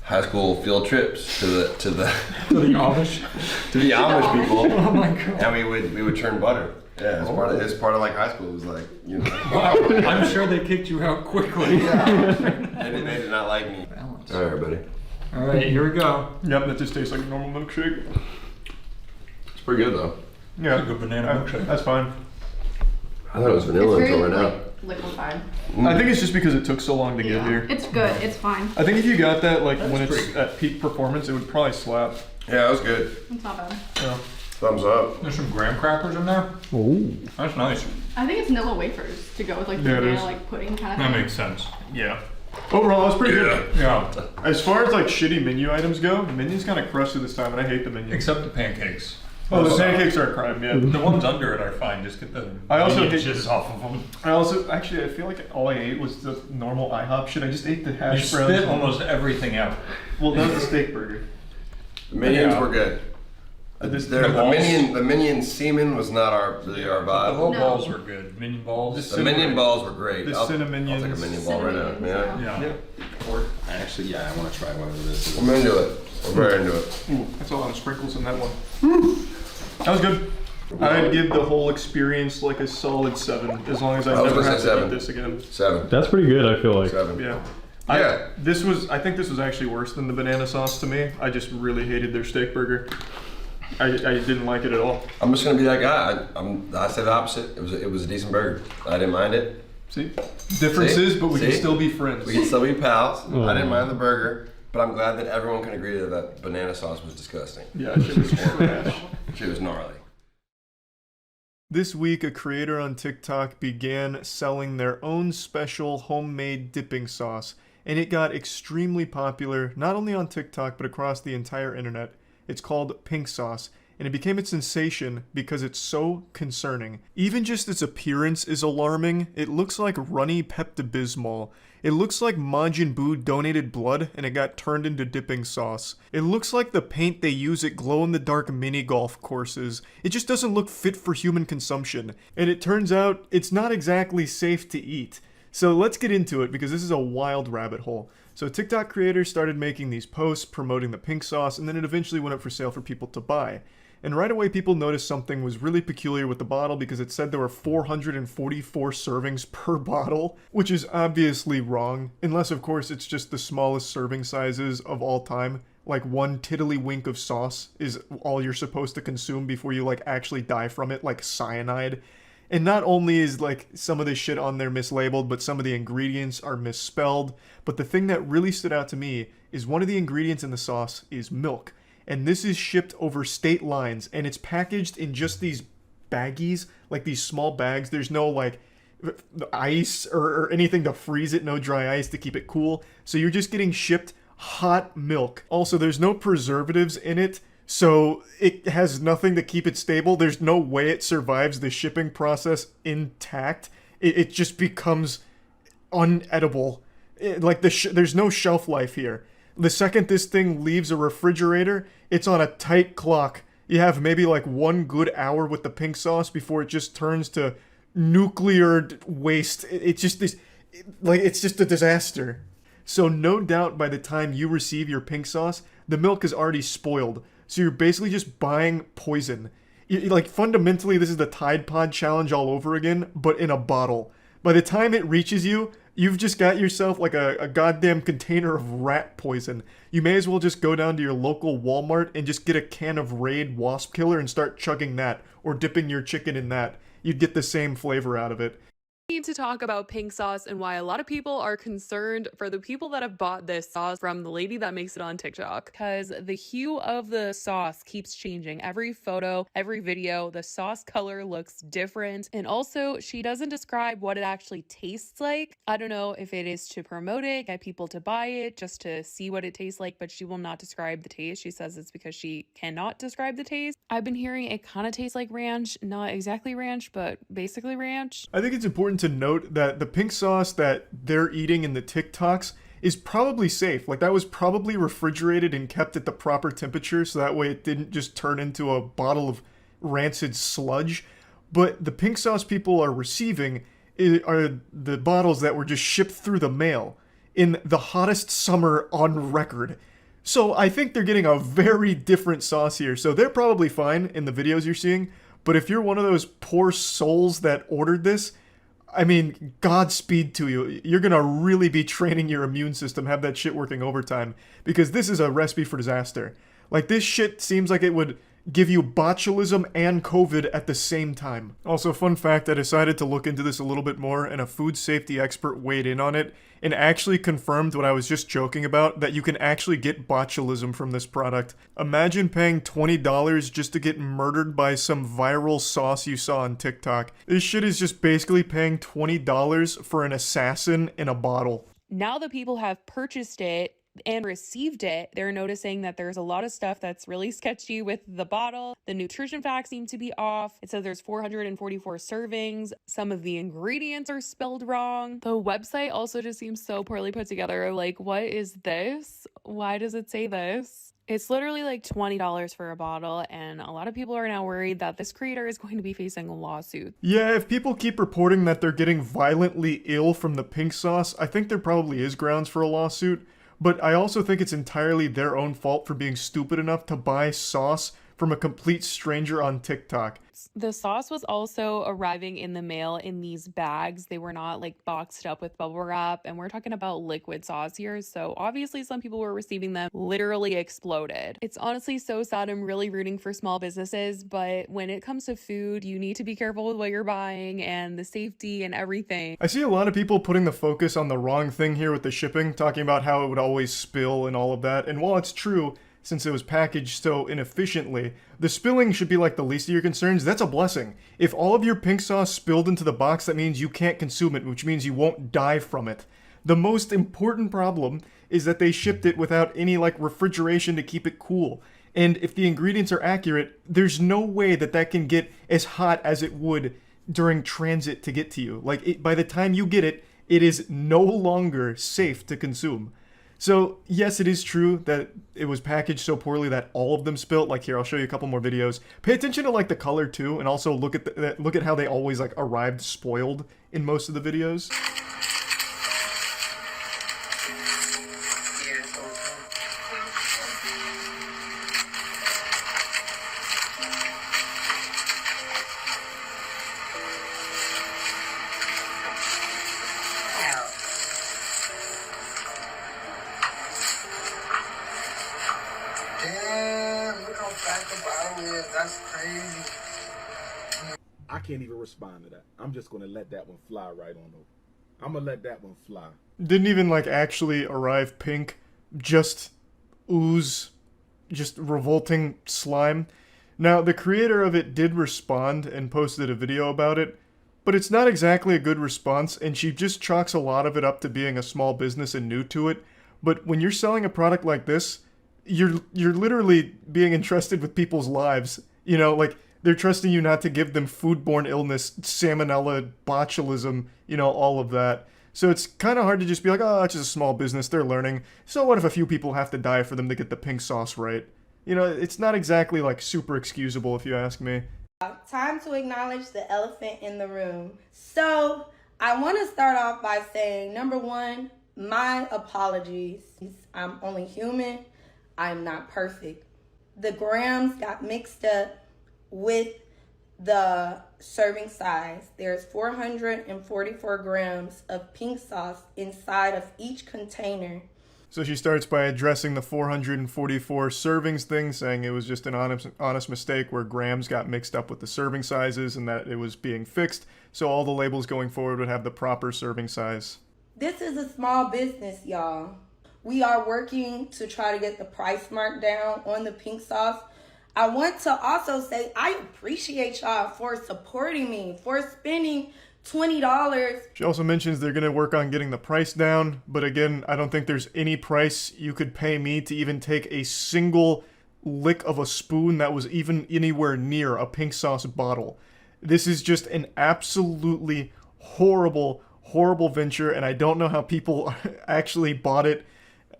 High school field trips to the to the Amish. to the Amish people. Oh my god. And we would churn butter. Yeah, it's part of like high school. It was like, you know. Wow. I'm sure they kicked you out quickly. Yeah. They did not like me. Balance. All right, buddy. All right, here we go. Yep, that just tastes like a normal milkshake. It's pretty good though. Yeah, It's a good banana milkshake. That's fine. I thought it was vanilla It's until very right now. liquefied. I think it's just because it took so long to get here. It's good. It's fine. I think if you got that like when pretty it's good. at peak performance, it would probably slap. Yeah, it was good. It's not bad. Yeah. Thumbs up. There's some graham crackers in there. Ooh. That's nice. I think it's Nilla wafers to go with like the Yeah, it banana is. like pudding kind of That thing. makes sense. Yeah. Overall, it's pretty good. Yeah. As far as like shitty menu items go, the menu's kind of crusty this time, and I hate the menu. Except the pancakes. Oh, the pancakes are a crime. Yeah. The ones under it are fine. Just get the I also hate- inches off of them. I actually I feel like all I ate was the normal IHOP shit. I just ate the You hash browns. spit almost everything out. Well, that was the steak burger. The minions Yeah. were good. The minion semen was not really our The vibe. whole No. balls were good. Minion balls. The minion balls were great. The I'll take a cinnamonions. minion ball right now. Cinnamons, Yeah. Yeah. Actually, yeah, I want to try whatever this is. I'm into it. I'm very into it. Ooh, that's a lot of sprinkles in that one. That was good. I'd give the whole experience like a solid 7, as long as I I was never gonna have say to 7. eat this again. 7. That's pretty good, I feel like. 7. Yeah. Yeah. I think this was actually worse than the banana sauce to me. I just really hated their steak burger. I didn't like it at all. I'm just gonna be that guy. I said the opposite. It was a decent burger. I didn't mind it. See? Differences, but we can See? still be friends. We can still be pals. Oh. I didn't mind the burger, but I'm glad that everyone can agree that banana sauce was disgusting. Yeah, shit was trash. Shit was gnarly. This week, a creator on TikTok began selling their own special homemade dipping sauce, and it got extremely popular, not only on TikTok, but across the entire internet. It's called pink sauce, and it became a sensation because it's so concerning. Even just its appearance is alarming. It looks like runny Pepto-Bismol. It looks like Majin Buu donated blood and it got turned into dipping sauce. It looks like the paint they use at glow-in-the-dark mini-golf courses. It just doesn't look fit for human consumption. And it turns out it's not exactly safe to eat. So let's get into it because this is a wild rabbit hole. So TikTok creators started making these posts promoting the pink sauce, and then it eventually went up for sale for people to buy. And right away people noticed something was really peculiar with the bottle because it said there were 444 servings per bottle, which is obviously wrong, unless of course it's just the smallest serving sizes of all time. Like one tiddlywink of sauce is all you're supposed to consume before you like actually die from it, like cyanide. And not only is like some of this shit on there mislabeled, but some of the ingredients are misspelled. But the thing that really stood out to me is one of the ingredients in the sauce is milk. And this is shipped over state lines, and it's packaged in just these baggies, like these small bags. There's no like ice or anything to freeze it, no dry ice to keep it cool. So you're just getting shipped hot milk. Also, there's no preservatives in it. So it has nothing to keep it stable. There's no way it survives the shipping process intact. It just becomes unedible. There's no shelf life here. The second this thing leaves a refrigerator, it's on a tight clock. You have maybe like 1 good hour with the pink sauce before it just turns to nuclear waste. It's just a disaster. So no doubt by the time you receive your pink sauce, the milk is already spoiled. So you're basically just buying poison. Like fundamentally, this is the Tide Pod challenge all over again, but in a bottle. By the time it reaches you, you've just got yourself like a goddamn container of rat poison. You may as well just go down to your local Walmart and just get a can of Raid Wasp Killer and start chugging that, or dipping your chicken in that. You'd get the same flavor out of it. Need to talk about pink sauce and why a lot of people are concerned for the people that have bought this sauce from the lady that makes it on TikTok, because the hue of the sauce keeps changing. Every photo, every video, the sauce color looks different, and also she doesn't describe what it actually tastes like. I don't know if it is to promote it, get people to buy it just to see what it tastes like, but she will not describe the taste. She says it's because she cannot describe the taste. I've been hearing it kind of tastes like ranch, not exactly ranch, but basically ranch. I think it's important to note that the pink sauce that they're eating in the TikToks is probably safe. Like, that was probably refrigerated and kept at the proper temperature, so that way it didn't just turn into a bottle of rancid sludge. But the pink sauce people are receiving are the bottles that were just shipped through the mail in the hottest summer on record. So I think they're getting a very different sauce here. So they're probably fine in the videos you're seeing. But if you're one of those poor souls that ordered this, I mean, Godspeed to you. You're going to really be training your immune system, have that shit working overtime. Because this is a recipe for disaster. Like, this shit seems like it would give you botulism and COVID at the same time. Also, fun fact, I decided to look into this a little bit more, and a food safety expert weighed in on it and actually confirmed what I was just joking about, that you can actually get botulism from this product. Imagine paying $20 just to get murdered by some viral sauce you saw on TikTok. This shit is just basically paying $20 for an assassin in a bottle. Now that people have purchased it and received it, they're noticing that there's a lot of stuff that's really sketchy with the bottle. The nutrition facts seem to be off. It says there's 444 servings. Some of the ingredients are spelled wrong. The website also just seems so poorly put together. Like, what is this? Why does it say this? It's literally like $20 for a bottle, and a lot of people are now worried that this creator is going to be facing a lawsuit. Yeah, if people keep reporting that they're getting violently ill from the pink sauce, I think there probably is grounds for a lawsuit. But I also think it's entirely their own fault for being stupid enough to buy sauce from a complete stranger on TikTok. The sauce was also arriving in the mail in these bags. They were not like boxed up with bubble wrap, and we're talking about liquid sauce here. So obviously some people were receiving them literally exploded. It's honestly so sad. I'm really rooting for small businesses, but when it comes to food, you need to be careful with what you're buying and the safety and everything. I see a lot of people putting the focus on the wrong thing here with the shipping, talking about how it would always spill and all of that. And while it's true, since it was packaged so inefficiently, the spilling should be like the least of your concerns. That's a blessing. If all of your pink sauce spilled into the box, that means you can't consume it, which means you won't die from it. The most important problem is that they shipped it without any like refrigeration to keep it cool. And if the ingredients are accurate, there's no way that that can get as hot as it would during transit to get to you. Like, by the time you get it, it is no longer safe to consume. So, yes, it is true that it was packaged so poorly that all of them spilt. Like, here, I'll show you a couple more videos. Pay attention to, like, the color, too, and also look at how they always, like, arrived spoiled in most of the videos. I can't even respond to that. I'm just gonna let that one fly right on over. I'm gonna let that one fly. Didn't even like actually arrive pink, just ooze, just revolting slime. Now, the creator of it did respond and posted a video about it, but it's not exactly a good response, and she just chalks a lot of it up to being a small business and new to it. But when you're selling a product like this, you're literally being entrusted with people's lives. You know, like, they're trusting you not to give them foodborne illness, salmonella, botulism, you know, all of that. So it's kind of hard to just be like, oh, it's just a small business, they're learning. So what if a few people have to die for them to get the pink sauce right? You know, it's not exactly, like, super excusable if you ask me. Time to acknowledge the elephant in the room. So I want to start off by saying, number one, my apologies. I'm only human. I'm not perfect. The grams got mixed up with the serving size. There's 444 grams of pink sauce inside of each container. So she starts by addressing the 444 servings thing, saying it was just an honest mistake where grams got mixed up with the serving sizes and that it was being fixed, so all the labels going forward would have the proper serving size. This is a small business, y'all. We are working to try to get the price mark down on the pink sauce. I want to also say I appreciate y'all for supporting me, for spending $20. She also mentions they're going to work on getting the price down, but again, I don't think there's any price you could pay me to even take a single lick of a spoon that was even anywhere near a pink sauce bottle. This is just an absolutely horrible, horrible venture, and I don't know how people actually bought it.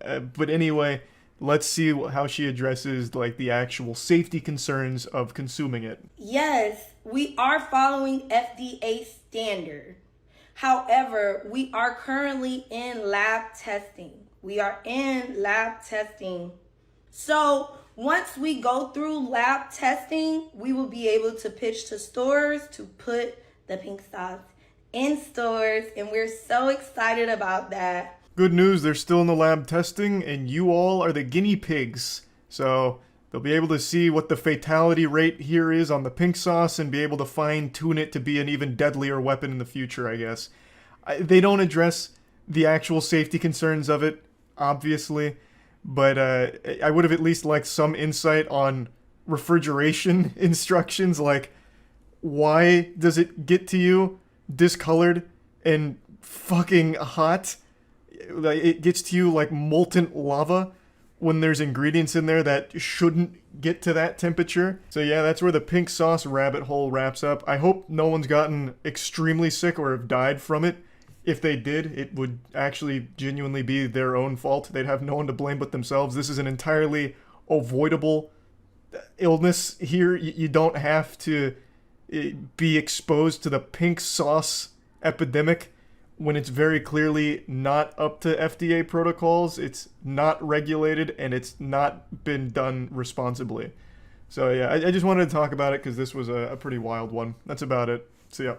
But anyway, let's see how she addresses like the actual safety concerns of consuming it. Yes, we are following FDA standard. However, we are currently in lab testing. So once we go through lab testing, we will be able to pitch to stores to put the pink sauce in stores, and we're so excited about that. Good news, they're still in the lab testing, and you all are the guinea pigs. So they'll be able to see what the fatality rate here is on the pink sauce and be able to fine-tune it to be an even deadlier weapon in the future, I guess. They don't address the actual safety concerns of it, obviously, but I would have at least liked some insight on refrigeration instructions, like why does it get to you discolored and fucking hot? It gets to you like molten lava when there's ingredients in there that shouldn't get to that temperature. So yeah, that's where the pink sauce rabbit hole wraps up. I hope no one's gotten extremely sick or have died from it. If they did, it would actually genuinely be their own fault. They'd have no one to blame but themselves. This is an entirely avoidable illness here. You don't have to be exposed to the pink sauce epidemic when it's very clearly not up to FDA protocols. It's not regulated, and it's not been done responsibly. So yeah, I just wanted to talk about it because this was a pretty wild one. That's about it. See ya.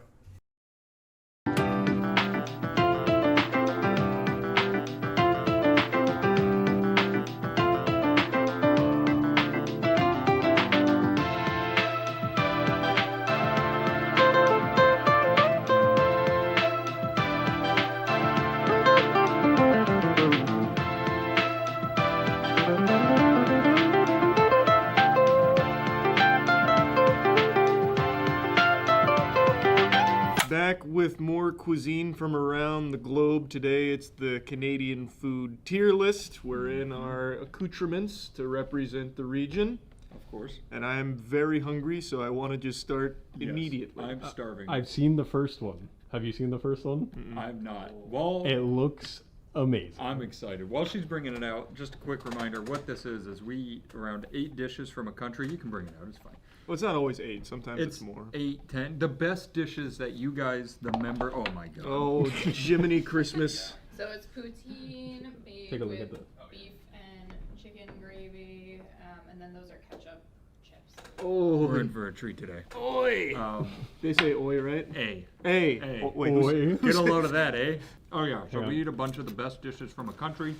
Back with more cuisine from around the globe. Today it's the Canadian food tier list. We're in our accoutrements to represent the region. Of course. And I am very hungry, so I want to just start immediately. I'm starving. I've seen the first one. Have you seen the first one? I've not. Well, it looks amazing. I'm excited. While she's bringing it out, just a quick reminder, what this is we eat around 8 dishes from a country. You can bring it out, it's fine. Well, it's not always 8. Sometimes it's more. 8, 10. The best dishes that you guys, the member, oh my god. Oh, Jiminy Christmas. So it's poutine made Take a look with at that. beef and chicken gravy, and then those are ketchup chips. Oh, we're in for a treat today. Oi! They say oi, right? A. Oh, wait, who's Get a load of that, eh? Oh yeah, so we eat a bunch of the best dishes from a country,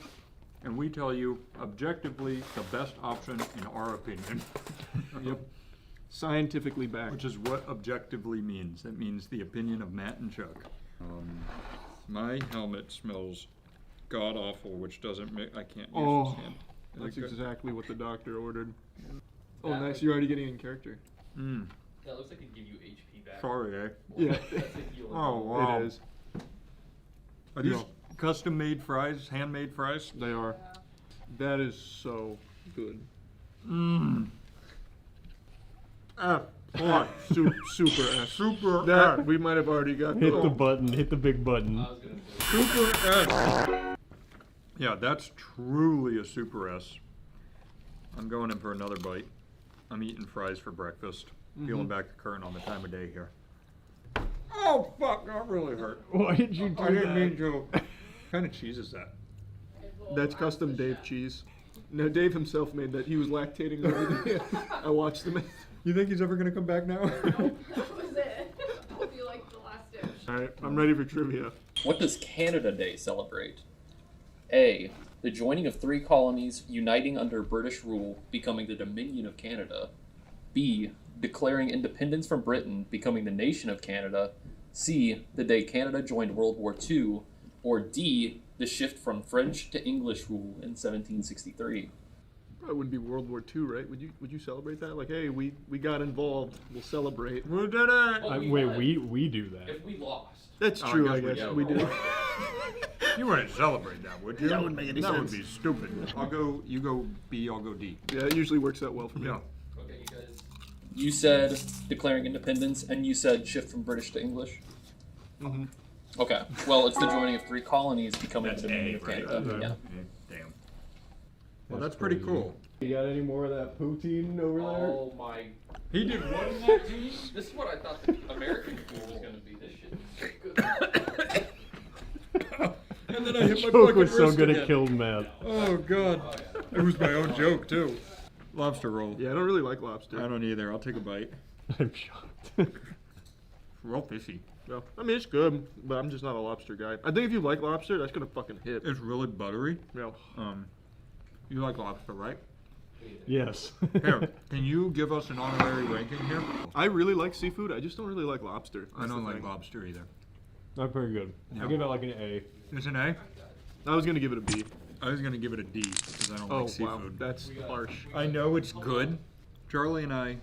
and we tell you, objectively, the best option in our opinion. Yep. Scientifically backed. Which is what objectively means. It means the opinion of Matt and Chuck. My helmet smells god-awful, which doesn't make, I can't use this hand. That's exactly what the doctor ordered. Oh, nice, you're already getting in character. That looks like it'd give you HP back. Sorry, eh? Yeah. Oh, wow. It is. Are these custom-made fries, handmade fries? They are. That is so good. Super S. Super that, S. We might have already got Hit the button. Hit the big button. Super S. Yeah, that's truly a super S. I'm going in for another bite. I'm eating fries for breakfast. Peeling back the curtain on the time of day here. Oh, fuck, that really hurt. Why did you do that? I didn't mean to. What kind of cheese is that? That's custom Dave cheese. No, Dave himself made that. He was lactating over the I watched him. You think he's ever going to come back now? That was it. I'll be like the last dish. Alright, I'm ready for trivia. What does Canada Day celebrate? A. The joining of 3 colonies uniting under British rule, becoming the Dominion of Canada. B. Declaring independence from Britain, becoming the nation of Canada. C. The day Canada joined World War II. Or D. The shift from French to English rule in 1763. Probably wouldn't be World War II, right? Would you celebrate that? Like, hey, we got involved. We'll celebrate. We did it. Wait, we do that. If we lost. That's true, I guess. We do. You wouldn't celebrate that, would you? That wouldn't make any sense. That would be stupid. I'll go, you go B, I'll go D. Yeah, it usually works out well for me. Yeah. Okay, you guys. You said declaring independence, and you said shift from British to English? Okay. Well, it's the joining of 3 colonies becoming the Dominion of right? Canada. Yeah. Damn. Well, that's pretty cool. You got any more of that poutine over there? Oh my. He did what in that team? This is what I thought the American food was gonna be. This shit is so good. And then I hit my Joke fucking was so wrist good again. it killed Matt. Oh god. It was my own joke too. Lobster roll. Yeah, I don't really like lobster. I don't either. I'll take a bite. I'm shocked. Real fishy. No, I mean it's good, but I'm just not a lobster guy. I think if you like lobster, that's gonna fucking hit. It's really buttery. Yeah. You like lobster, right? Yes. Here, can you give us an honorary ranking here? I really like seafood. I just don't really like lobster. I don't like lobster either. Not very good. Yeah. I'll give it like an A. It's an A? I was gonna give it a B. I was gonna give it a D because I don't like seafood. That's harsh. I know it's good. Charlie and I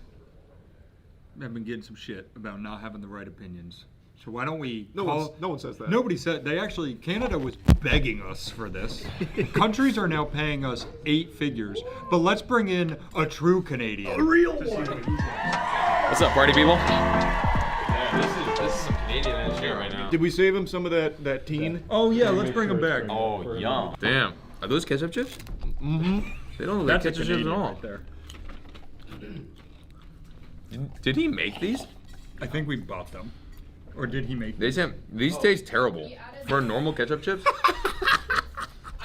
have been getting some shit about not having the right opinions. So why don't we No one says that. Nobody said. They actually, Canada was begging us for this. Countries are now paying us 8 figures, but let's bring in a true Canadian. A real one. What's up, party people? Yeah, this is some Canadian energy right now. Did we save him some of that teen? Oh yeah, let's bring him back. Oh, yum. Damn. Are those ketchup chips? Mm-hmm. They don't look like That's a ketchup chips at Canadian all. right there. Did he make these? I think we bought them. Or did he make They said these taste terrible. For normal ketchup chips?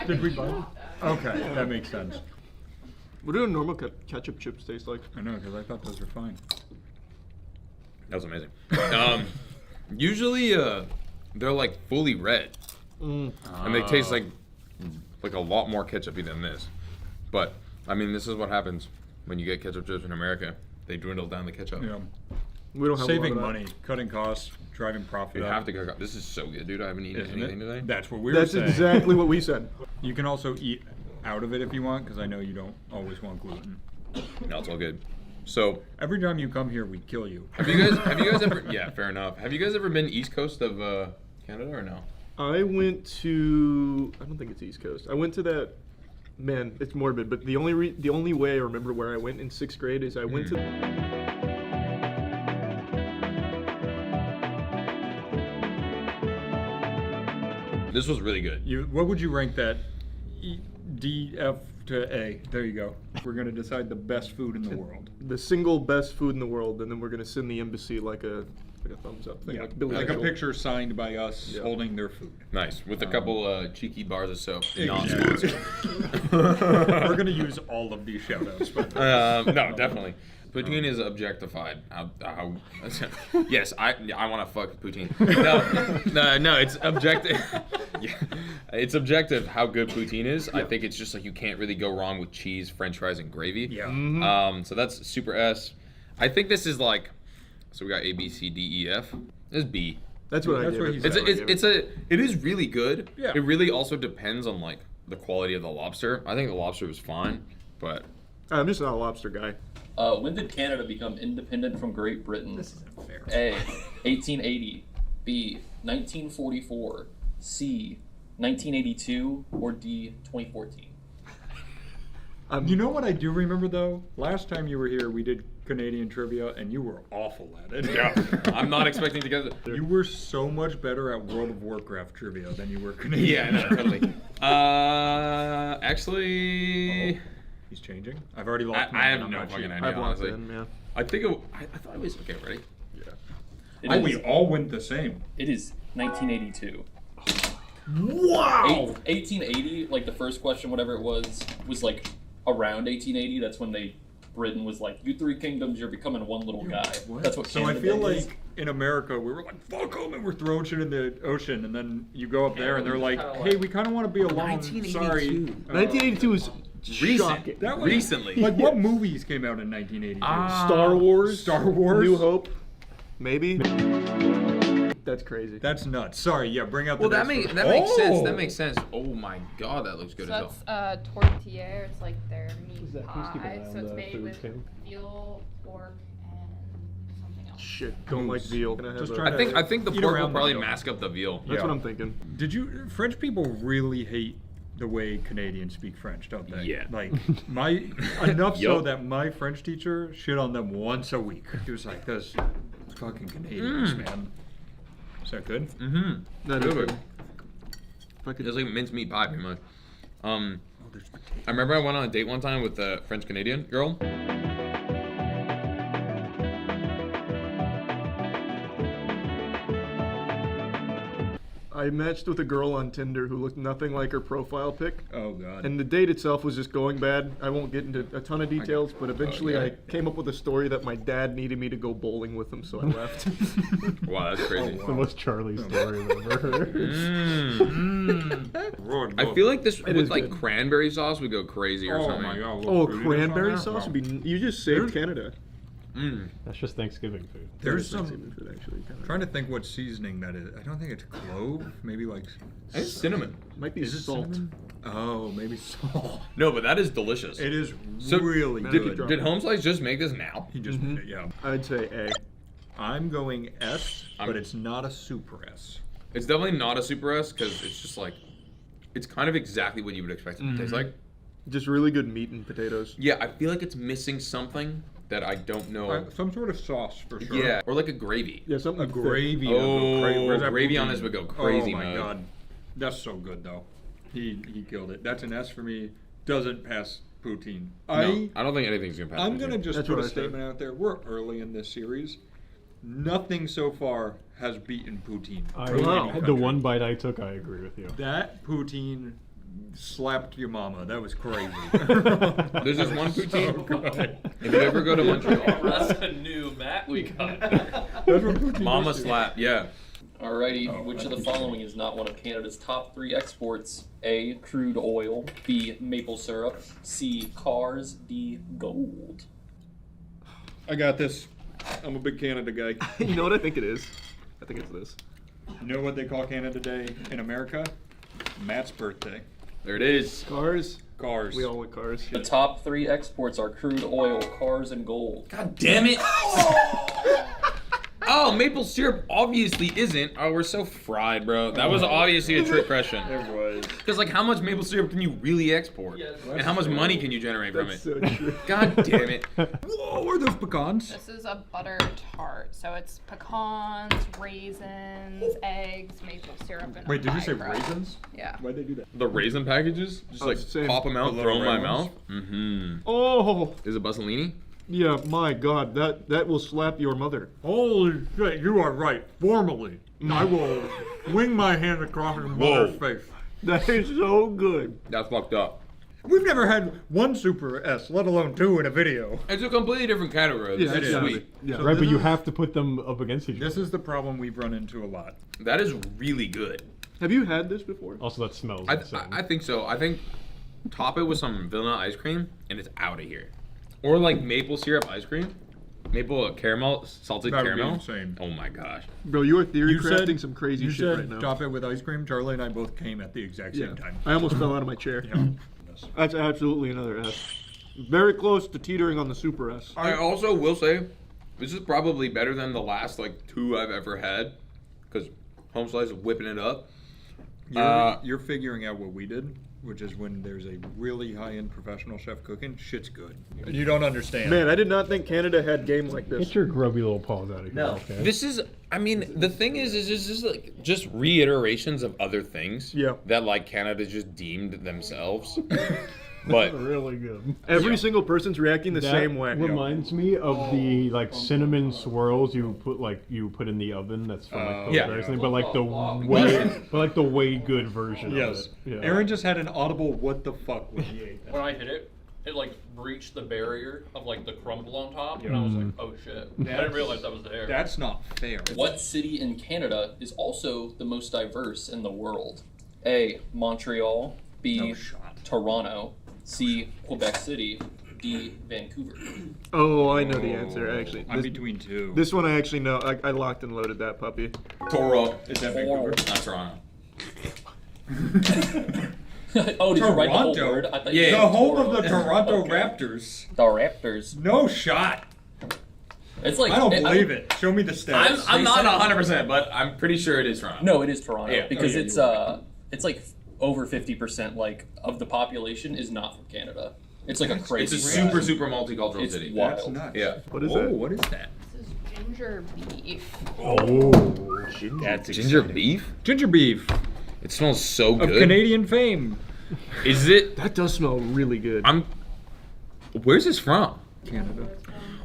Did we buy them? Okay, that makes sense. What do normal ketchup chips taste like? I know, because I thought those were fine. That was amazing. Usually, they're like fully red. And they taste like a lot more ketchupy than this. But, I mean, this is what happens when you get ketchup chips in America. They dwindle down the ketchup. Yeah. We don't have Saving a lot of money, cutting costs, driving profit. You have to go. This is so good, dude. I haven't eaten anything today. That's what we were That's saying. exactly what we said. You can also eat out of it if you want, because I know you don't always want gluten. No, it's all good. So every time you come here, we kill you. Have you guys ever? Yeah, fair enough. Have you guys ever been east coast of Canada or no? I went to. I don't think it's East Coast. I went to that. Man, it's morbid, but the only way I remember where I went in 6th grade is I went to. This was really good. What would you rank that? D, F to A. There you go. We're gonna decide the best food in the world. The single best food in the world, and then we're gonna send the embassy like a thumbs up thing, Yeah, like Billy like a Joel. picture signed by us Yeah. holding their food. Nice, with a couple cheeky bars of soap. Exactly. We're gonna use all of these shoutouts. No, definitely. Poutine is objectified. Yes, I want to fuck poutine. No, it's objective. Yeah, it's objective how good poutine is. I think it's just like you can't really go wrong with cheese, French fries, and gravy. Yeah. So that's super S. I think this is like, so we got A, B, C, D, E, F. This is B. That's what I gave it. It is really good. Yeah. It really also depends on like the quality of the lobster. I think the lobster was fine, but I'm just not a lobster guy. When did Canada become independent from Great Britain? This isn't fair. A. 1880. B. 1944. C. 1982. Or D. 2014. You know what I do remember though? Last time you were here, we did Canadian trivia, and you were awful at it. yeah, I'm not expecting to get it. You were so much better at World of Warcraft trivia than you were Canadian. Yeah, no, totally. Actually, he's changing. I've already lost. I have no fucking idea. I've locked Honestly, in, yeah. I think I thought it was okay. Ready? Yeah. We all went the same. It is 1982. Wow. 1880, like the first question, whatever it was like around 1880. That's when Britain was like, you 3 kingdoms, you're becoming one little guy. That's what So Canada I feel is. like in America, we were like, fuck them, and we're throwing shit in the ocean, and then you go up there and they're like, hey, we kind of want to be alone. Sorry. 1982 is shocking. That was, Recently. Like, what movies came out in 1982? Star Wars. Star Wars? New Hope. Maybe. That's crazy. That's nuts. Sorry, yeah, bring out the Well, next that one. makes sense. That makes sense. Oh my god, that looks good So as hell. that's tortilla. It's like their meat that? Please keep an eye pie. on So it's the made food with too. veal, pork, and something else. Shit, don't like veal. Just I try I think the Eat pork will around probably the middle. mask up the veal. That's what I'm thinking. Did you? French people really hate the way Canadians speak French, don't they? Yeah. Like enough so Yup. that my French teacher shit on them once a week. He was like, "Those fucking Canadians, man." Is that good? Mm-hmm. That is good. It's like mincemeat pie, pretty much. I remember I went on a date one time with a French Canadian girl. I matched with a girl on Tinder who looked nothing like her profile pic. Oh, God. And the date itself was just going bad. I won't get into a ton of details, but eventually I came up with a story that my dad needed me to go bowling with him, so I left. Wow, that's crazy. It's the most Charlie story I've ever heard. I feel like this with like cranberry sauce would go crazy or something. My God. Oh, cranberry sauce would be. You just saved Canada. That's just Thanksgiving food. There's some. Food, actually. Trying to think what seasoning that is. I don't think it's clove. Maybe like. I think cinnamon. Might be Is it salt. cinnamon? Oh, maybe salt. No, but that is delicious. It is So, really did, good. Did Home Slice just make this now? He just made it, yeah. I'd say A. I'm going S, but it's not a super S. It's definitely not a super S because it's just like, it's kind of exactly what you would expect it to taste like. Just really good meat and potatoes. Yeah, I feel like it's missing something that I don't know. Some sort of sauce for sure. Yeah, or like a gravy. Yeah, something A gravy. Oh, that gravy on poutine? this would go crazy, Oh my man. God, that's so good though. He killed it. That's an S for me. Doesn't pass poutine. No, I don't think anything's gonna pass. I'm poutine. gonna just That's put what a I said. statement out there. We're early in this series. Nothing so far has beaten poutine. The one bite I took, I agree with you. That poutine slapped your mama. That was crazy. There's this one poutine. If you ever go to Montreal, That's a new Matt we got. Mama slap. Yeah. Alrighty, which of the following is not one of Canada's top 3 exports? A. Crude oil. B. Maple syrup. C. Cars. D. Gold. I got this. I'm a big Canada guy. You know what I think it is? I think it's this. You know what they call Canada Day in America? Matt's birthday. There it is. Cars. Cars. We all want cars. The top 3 exports are crude oil, cars, and gold. God damn it! Oh, maple syrup obviously isn't. Oh, we're so fried, bro. That was obviously a trick question. It was. Because, like, how much maple syrup can you really export? And how much money can you generate from it? So true. God damn it. Whoa, are those pecans? This is a butter tart, so it's pecans, raisins, eggs, maple syrup, and Wait, did you pie say crust. raisins? Yeah. Why'd they do that? The raisin packages? Just like same. pop them out, The throw them in my little mouth? Mm-hmm. Oh, Is it Bussolini? yeah, my God, that will slap your mother. Holy shit, you are right. Formally, I will wing my hand across your mother's face. That is so good. That's fucked up. We've never had one Super S, let alone 2 in a video. It's a completely different category. This Yeah, is yeah. sweet. Yeah. Right, but you have to put them up against each other. This is the problem we've run into a lot. That is really good. Have you had this before? Also, that smells I insane. think so. I think top it with some vanilla ice cream and it's out of here. Or like maple syrup ice cream. Maple caramel, salted That would be caramel. insane. Oh my gosh. Bro, you are theory You said- crafting some crazy You shit said right now. top it with ice cream. Charlie and I both came at the exact same time. I almost fell out of my chair. Yeah. That's absolutely another S. Very close to teetering on the super S. I also will say, this is probably better than the last like 2 I've ever had. Because Home Slice is whipping it up. You're figuring out what we did, which is when there's a really high-end professional chef cooking, shit's good. You don't understand. Man, I did not think Canada had game like this. Get your grubby little paws out of here. No. Okay? This is, I mean, the thing is it's just like, just reiterations of other things. Yeah. That like Canada just deemed themselves. But really good. Every single person's reacting the That same way. reminds me of the like cinnamon swirls you put in the oven. That's from like Yeah. Pillsbury or something, but like the way good version Yes. of it. Yeah. Aaron just had an audible "what the fuck" when he ate that. When I hit it, it like breached the barrier of like the crumble on top, and I was like, oh shit. I didn't realize that was there. That's not fair. What city in Canada is also the most diverse in the world? A. Montreal. B. No shot. Toronto. C. Quebec City. D. Vancouver. Oh, I know the answer, actually. I'm between 2. This one I actually know. I locked and loaded that puppy. Toro. Is that Vancouver? Not Toronto. Oh, did you write the whole Toronto? word? I thought Yeah. you The said home of Toro. the Toronto Okay. Raptors. The Raptors. No shot. It's like I don't believe it. Show me the stats. I'm not 100%, but I'm pretty sure it is Toronto. No, it is Toronto Yeah. because Oh, yeah, it's you're right. it's like over 50% like of the population is not from Canada. It's like a crazy. It's a super multicultural It's city. wild. That's nuts. Yeah. What is Whoa, that? what is that? This is ginger beef. Oh, That's ginger exciting. beef? Ginger beef. It smells so Of good. Canadian fame. Is it? That does smell really good. Where's this from? Canada.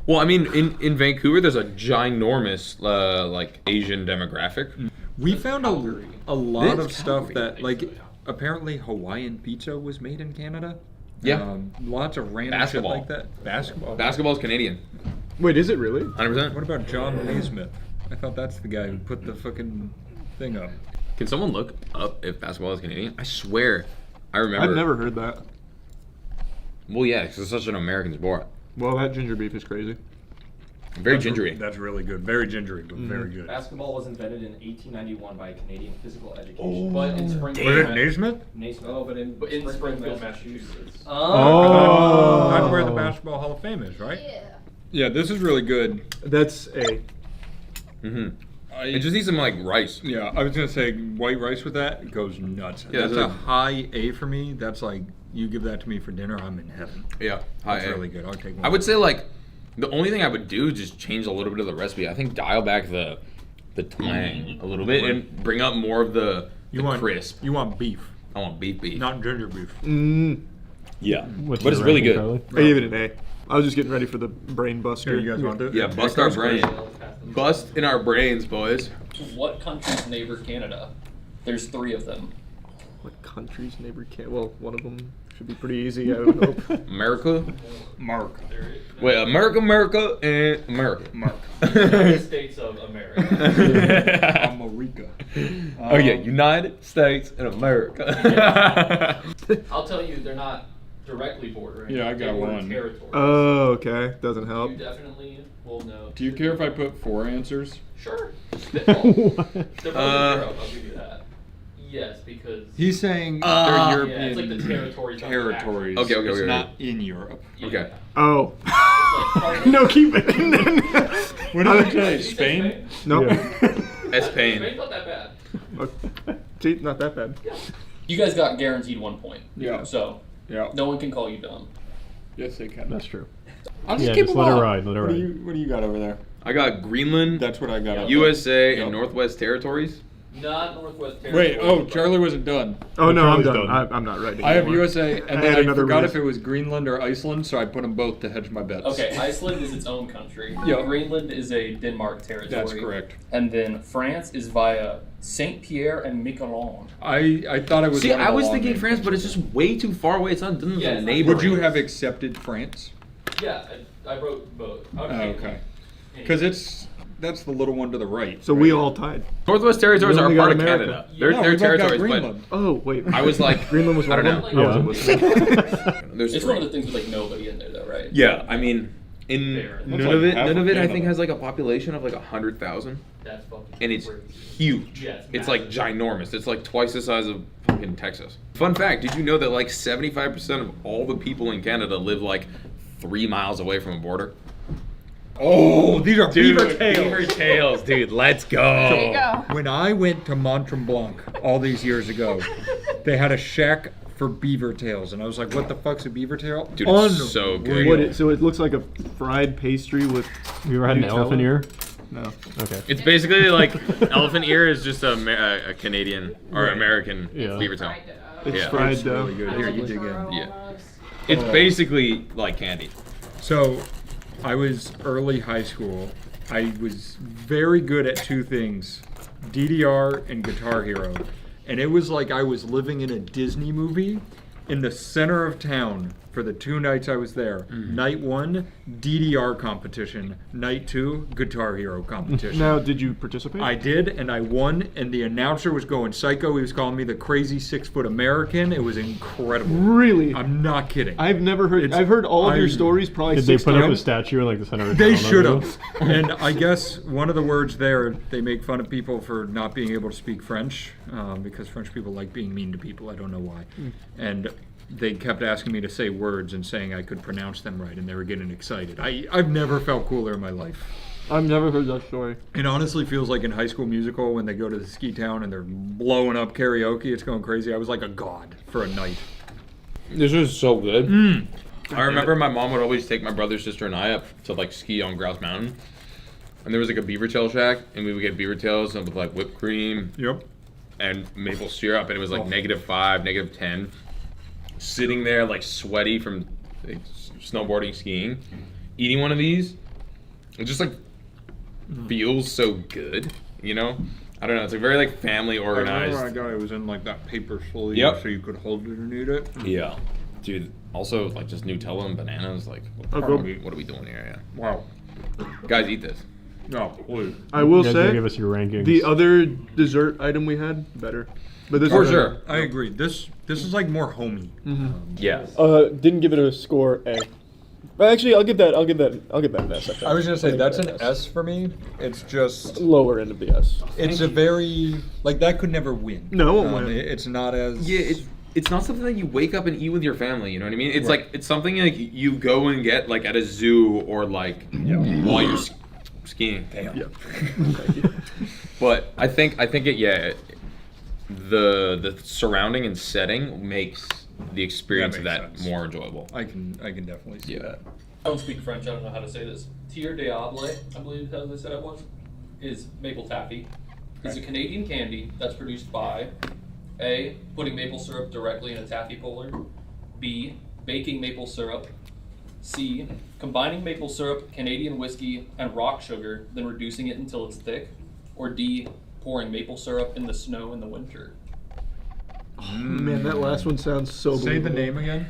Well, I mean, in Vancouver, there's a ginormous like Asian demographic. We found a lot This of stuff Calgary. that, like, apparently Hawaiian pizza was made in Canada. Yeah. Lots of random Basketball. shit like that. Basketball. Basketball's Canadian. Wait, is it really? 100%. What about John Naismith? I thought that's the guy who put the fucking thing up. Can someone look up if basketball is Canadian? I swear, I remember. I've never heard that. Well, yeah, because it's such an American sport. Well, that ginger beef is crazy. Very gingery. That's really good. Very gingery, but very good. Basketball was invented in 1891 by a Canadian physical education. But in Springfield, Was it Naismith? Naismith. Oh, but in Springfield, Massachusetts. Oh. That's where the Basketball Hall of Fame is, right? Yeah. Yeah, this is really good. That's A. Mm-hmm. It just needs some like rice. Yeah, I was gonna say white rice with that, it goes nuts. Yeah, That's that's a high A for me. That's like, you give that to me for dinner, I'm in heaven. Yeah, high That's A. really good. I'll take one. I would say like the only thing I would do is just change a little bit of the recipe. I think dial back the twang a little bit and bring up more of the crisp. You want beef. I want beef. Not ginger beef. Yeah, What's but it's your really ranking, good. Charlie? I gave it an A. I was just getting ready for the brain buster. Here, you guys want to? Yeah, bust our brain. Bust in our brains, boys. What countries neighbor Canada? There's 3 of them. What countries neighbor can't? Well, one of them should be pretty easy, I would hope. America? Mark. Wait, America, and America. Mark. United States of America. America. Oh yeah, United States and America. I'll tell you, they're not directly bordering. Yeah, I got They border one. territories. Oh, okay. Doesn't help. You definitely will know. Do you care if I put 4 answers? Sure. Spitball. They're both in Europe, I'll give you that. Yes, because He's saying they're yeah, European it's like the territories. territories. Okay, It's okay. not in Europe. Okay. Oh. No, keep it. What did you say? Spain? Nope. Spain. Spain's not that bad. See, not that bad. You guys got guaranteed 1 point. Yeah. So, Yeah. no one can call you dumb. Yes, they can. That's true. I'll Yeah, keep just them let it all. ride, let it What do ride. What do you got over there? I got Greenland, That's what I got. USA, Yep. and Northwest Territories. Not Northwest Territories. Wait, oh, Charlie wasn't done. Oh, no, I'm Charlie's done. done. I'm not ready. I have anymore. USA, and I then had I another forgot risk. if it was Greenland or Iceland, so I put them both to hedge my bets. Okay, Iceland is its own country. Yep. Greenland is a Denmark territory. That's correct. And then France is via Saint Pierre and Miquelon. I thought it was. See, one of I the was long thinking names. France, but it's just way too far away. It's not doesn't Yeah, a it's neighbor. Would you have accepted France? Yeah, I wrote both. Oh, okay. Because that's the little one to the right. So we all tied. Northwest Territories We are only part got of America. Canada. Yeah, They're we both got territories, Greenland. Oh, wait. I was like, Greenland was I one don't of know. them? I wasn't listening. There's It's three. one of the things with like nobody in there though, right? Yeah, I mean, in Fair. none That's of like it, half none of of it, I Canada. think has like a population of like 100,000, That's fucking and it's crazy. huge. Yeah, it's it's like massive. ginormous. It's like twice the size of fucking Texas. Fun fact: did you know that like 75% of all the people in Canada live like 3 miles away from a border? Oh, these are beaver tails. Beaver tails, dude. Let's go. There you go. When I went to Mont Tremblant all these years ago, they had a shack for beaver tails, and I was like, "What the fuck's a beaver tail?" Dude, it's so good. What so it looks like a fried pastry with. You ever had an Nutella? elephant ear? No. Okay. It's basically like elephant ear is just a Canadian or Right. American Yeah. beaver tail. It's Yeah. fried It's dough. really good. Here, you dig in. Yeah. It's basically like candy. So, I was early high school. I was very good at 2 things, DDR and Guitar Hero. And it was like I was living in a Disney movie in the center of town for the 2 nights I was there. Night 1, DDR competition. Night 2, Guitar Hero competition. Now, did you participate? I did, and I won, and the announcer was going psycho. He was calling me the crazy 6-foot American. It was incredible. Really? I'm not kidding. I've never heard. I've heard all of your stories probably Did they 6 put up a times. statue in like the center of They town? should have. And I guess one of the words there, they make fun of people for not being able to speak French, because French people like being mean to people. I don't know why. And they kept asking me to say words and saying I could pronounce them right, and they were getting excited. I've never felt cooler in my life. I've never heard that story. It honestly feels like in High School Musical when they go to the ski town and they're blowing up karaoke. It's going crazy. I was like a god for a night. This is so good. I remember my mom would always take my brother, sister, and I up to like ski on Grouse Mountain. and there was like a beaver tail shack, and we would get beaver tails with like whipped cream. Yep. And maple syrup, and it was like -5, -10. Sitting there like sweaty from like, snowboarding, skiing, eating one of these, it just like feels so good, you know? I don't know. It's like very like family organized. I got it was in like that paper sleeve, Yep. so you could hold it and eat it. Yeah, dude. Also, like just Nutella and bananas. Like, what are we doing here? Yeah. Wow. Guys, eat this. No, please. I will You guys say, gonna give us your rankings. the other dessert item we had better, but this For is sure. I agree. This is like more homey. Yeah. Didn't give it a score A. But actually, I'll give that an S. I think. I was gonna say I'll give that's that an S for me. It's just lower end of the S. it's a very like that could never win. No, it won't win. It's not as Yeah, it's not something that you wake up and eat with your family. You know what I mean? It's like it's something like you go and get like at a zoo or like while you're skiing. Damn. Yeah. But I think it the surrounding and setting makes the experience of that sense. more enjoyable. I can definitely see that. I don't speak French, I don't know how to say this. Tier Diable, I believe is how they said it was, is maple taffy. It's a Canadian candy that's produced by A, putting maple syrup directly in a taffy puller, B, baking maple syrup, C, combining maple syrup, Canadian whiskey, and rock sugar, then reducing it until it's thick, or D, pouring maple syrup in the snow in the winter. Oh, man, that last one sounds so Say the believable. name again.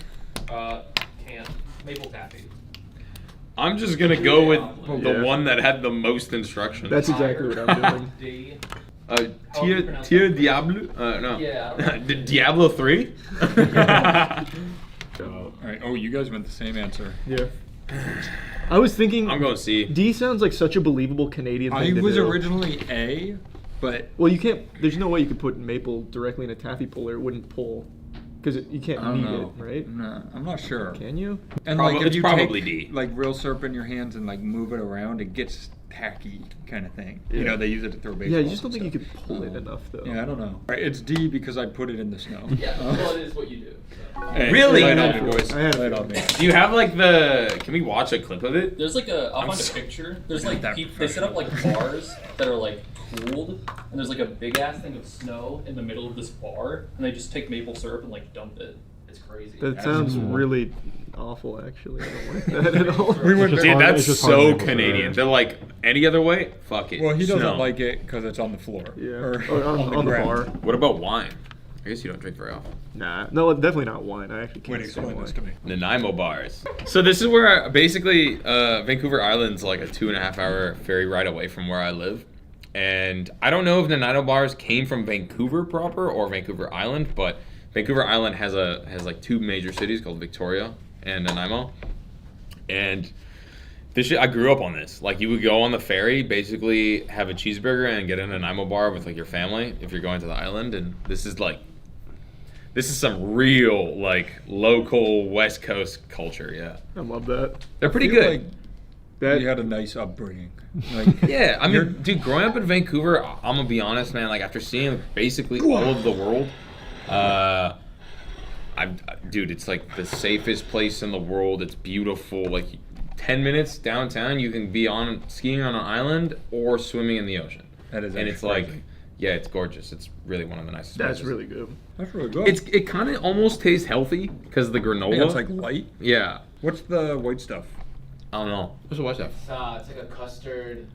Can't. Maple taffy. I'm just gonna go with the Yeah. one that had the most instructions. That's exactly what I'm doing. Tier Diablo? No. Yeah. Diablo 3? All right. Oh, you guys went the same answer. Yeah. I was thinking. I'm going C. D sounds like such a believable Canadian thing I to was do. originally A, but Well, you can't. There's no way you could put maple directly in a taffy puller. It wouldn't pull, because you can't I don't knead know. it, right? No, I'm not sure. Can you? And Prob- like if it's you probably take D. like real syrup in your hands and like move it around, it gets tacky kind of thing. You Yeah. know, they use it to throw baseball. Yeah, you just don't think you could pull it enough, though. Yeah, I don't know. Right, it's D because I put it in the snow. Yeah, well, it is what you do. So. Hey, Really? lay it on me, boys. I had Lay it on me. Do you have like the? Can we watch a clip of it? There's like I'll find a picture. There's like they set up like bars that are like cooled, and there's like a big ass thing of snow in the middle of this bar, and they just take maple syrup and like dump it. It's crazy. That sounds really awful, actually. I don't like that at all. Dude, that's so Canadian. They're like any other way. Fuck it. Well, he doesn't Snow. like it because it's on the floor. Yeah. Or Or on the ground. bar. What about wine? I guess you don't drink very often. Nah, no, definitely not wine. I actually can't Wait, stand explain wine. this to me. Nanaimo bars. So this is where basically Vancouver Island's like a 2.5 hour ferry ride away from where I live. And I don't know if Nanaimo bars came from Vancouver proper or Vancouver Island, but Vancouver Island has like two major cities called Victoria and Nanaimo. And this shit, I grew up on this. Like you would go on the ferry, basically have a cheeseburger and get a Nanaimo bar with like your family if you're going to the island. And this is some real like local West Coast culture. Yeah, I love that. they're pretty I feel good. like That you had a nice upbringing. Like, Yeah, I mean, dude, growing up in Vancouver, I'm gonna be honest, man. Like after seeing basically all of the world, dude, it's like the safest place in the world. It's beautiful. Like 10 minutes downtown, you can be on skiing on an island or swimming in the ocean. That is and it's actually like, crazy. yeah, it's gorgeous. It's really one of the nicest. That's places. really good. That's really good. It kind of almost tastes healthy because of the granola. Yeah, it's like light. Yeah. What's the white stuff? I don't know. What's the white stuff? It's like a custard.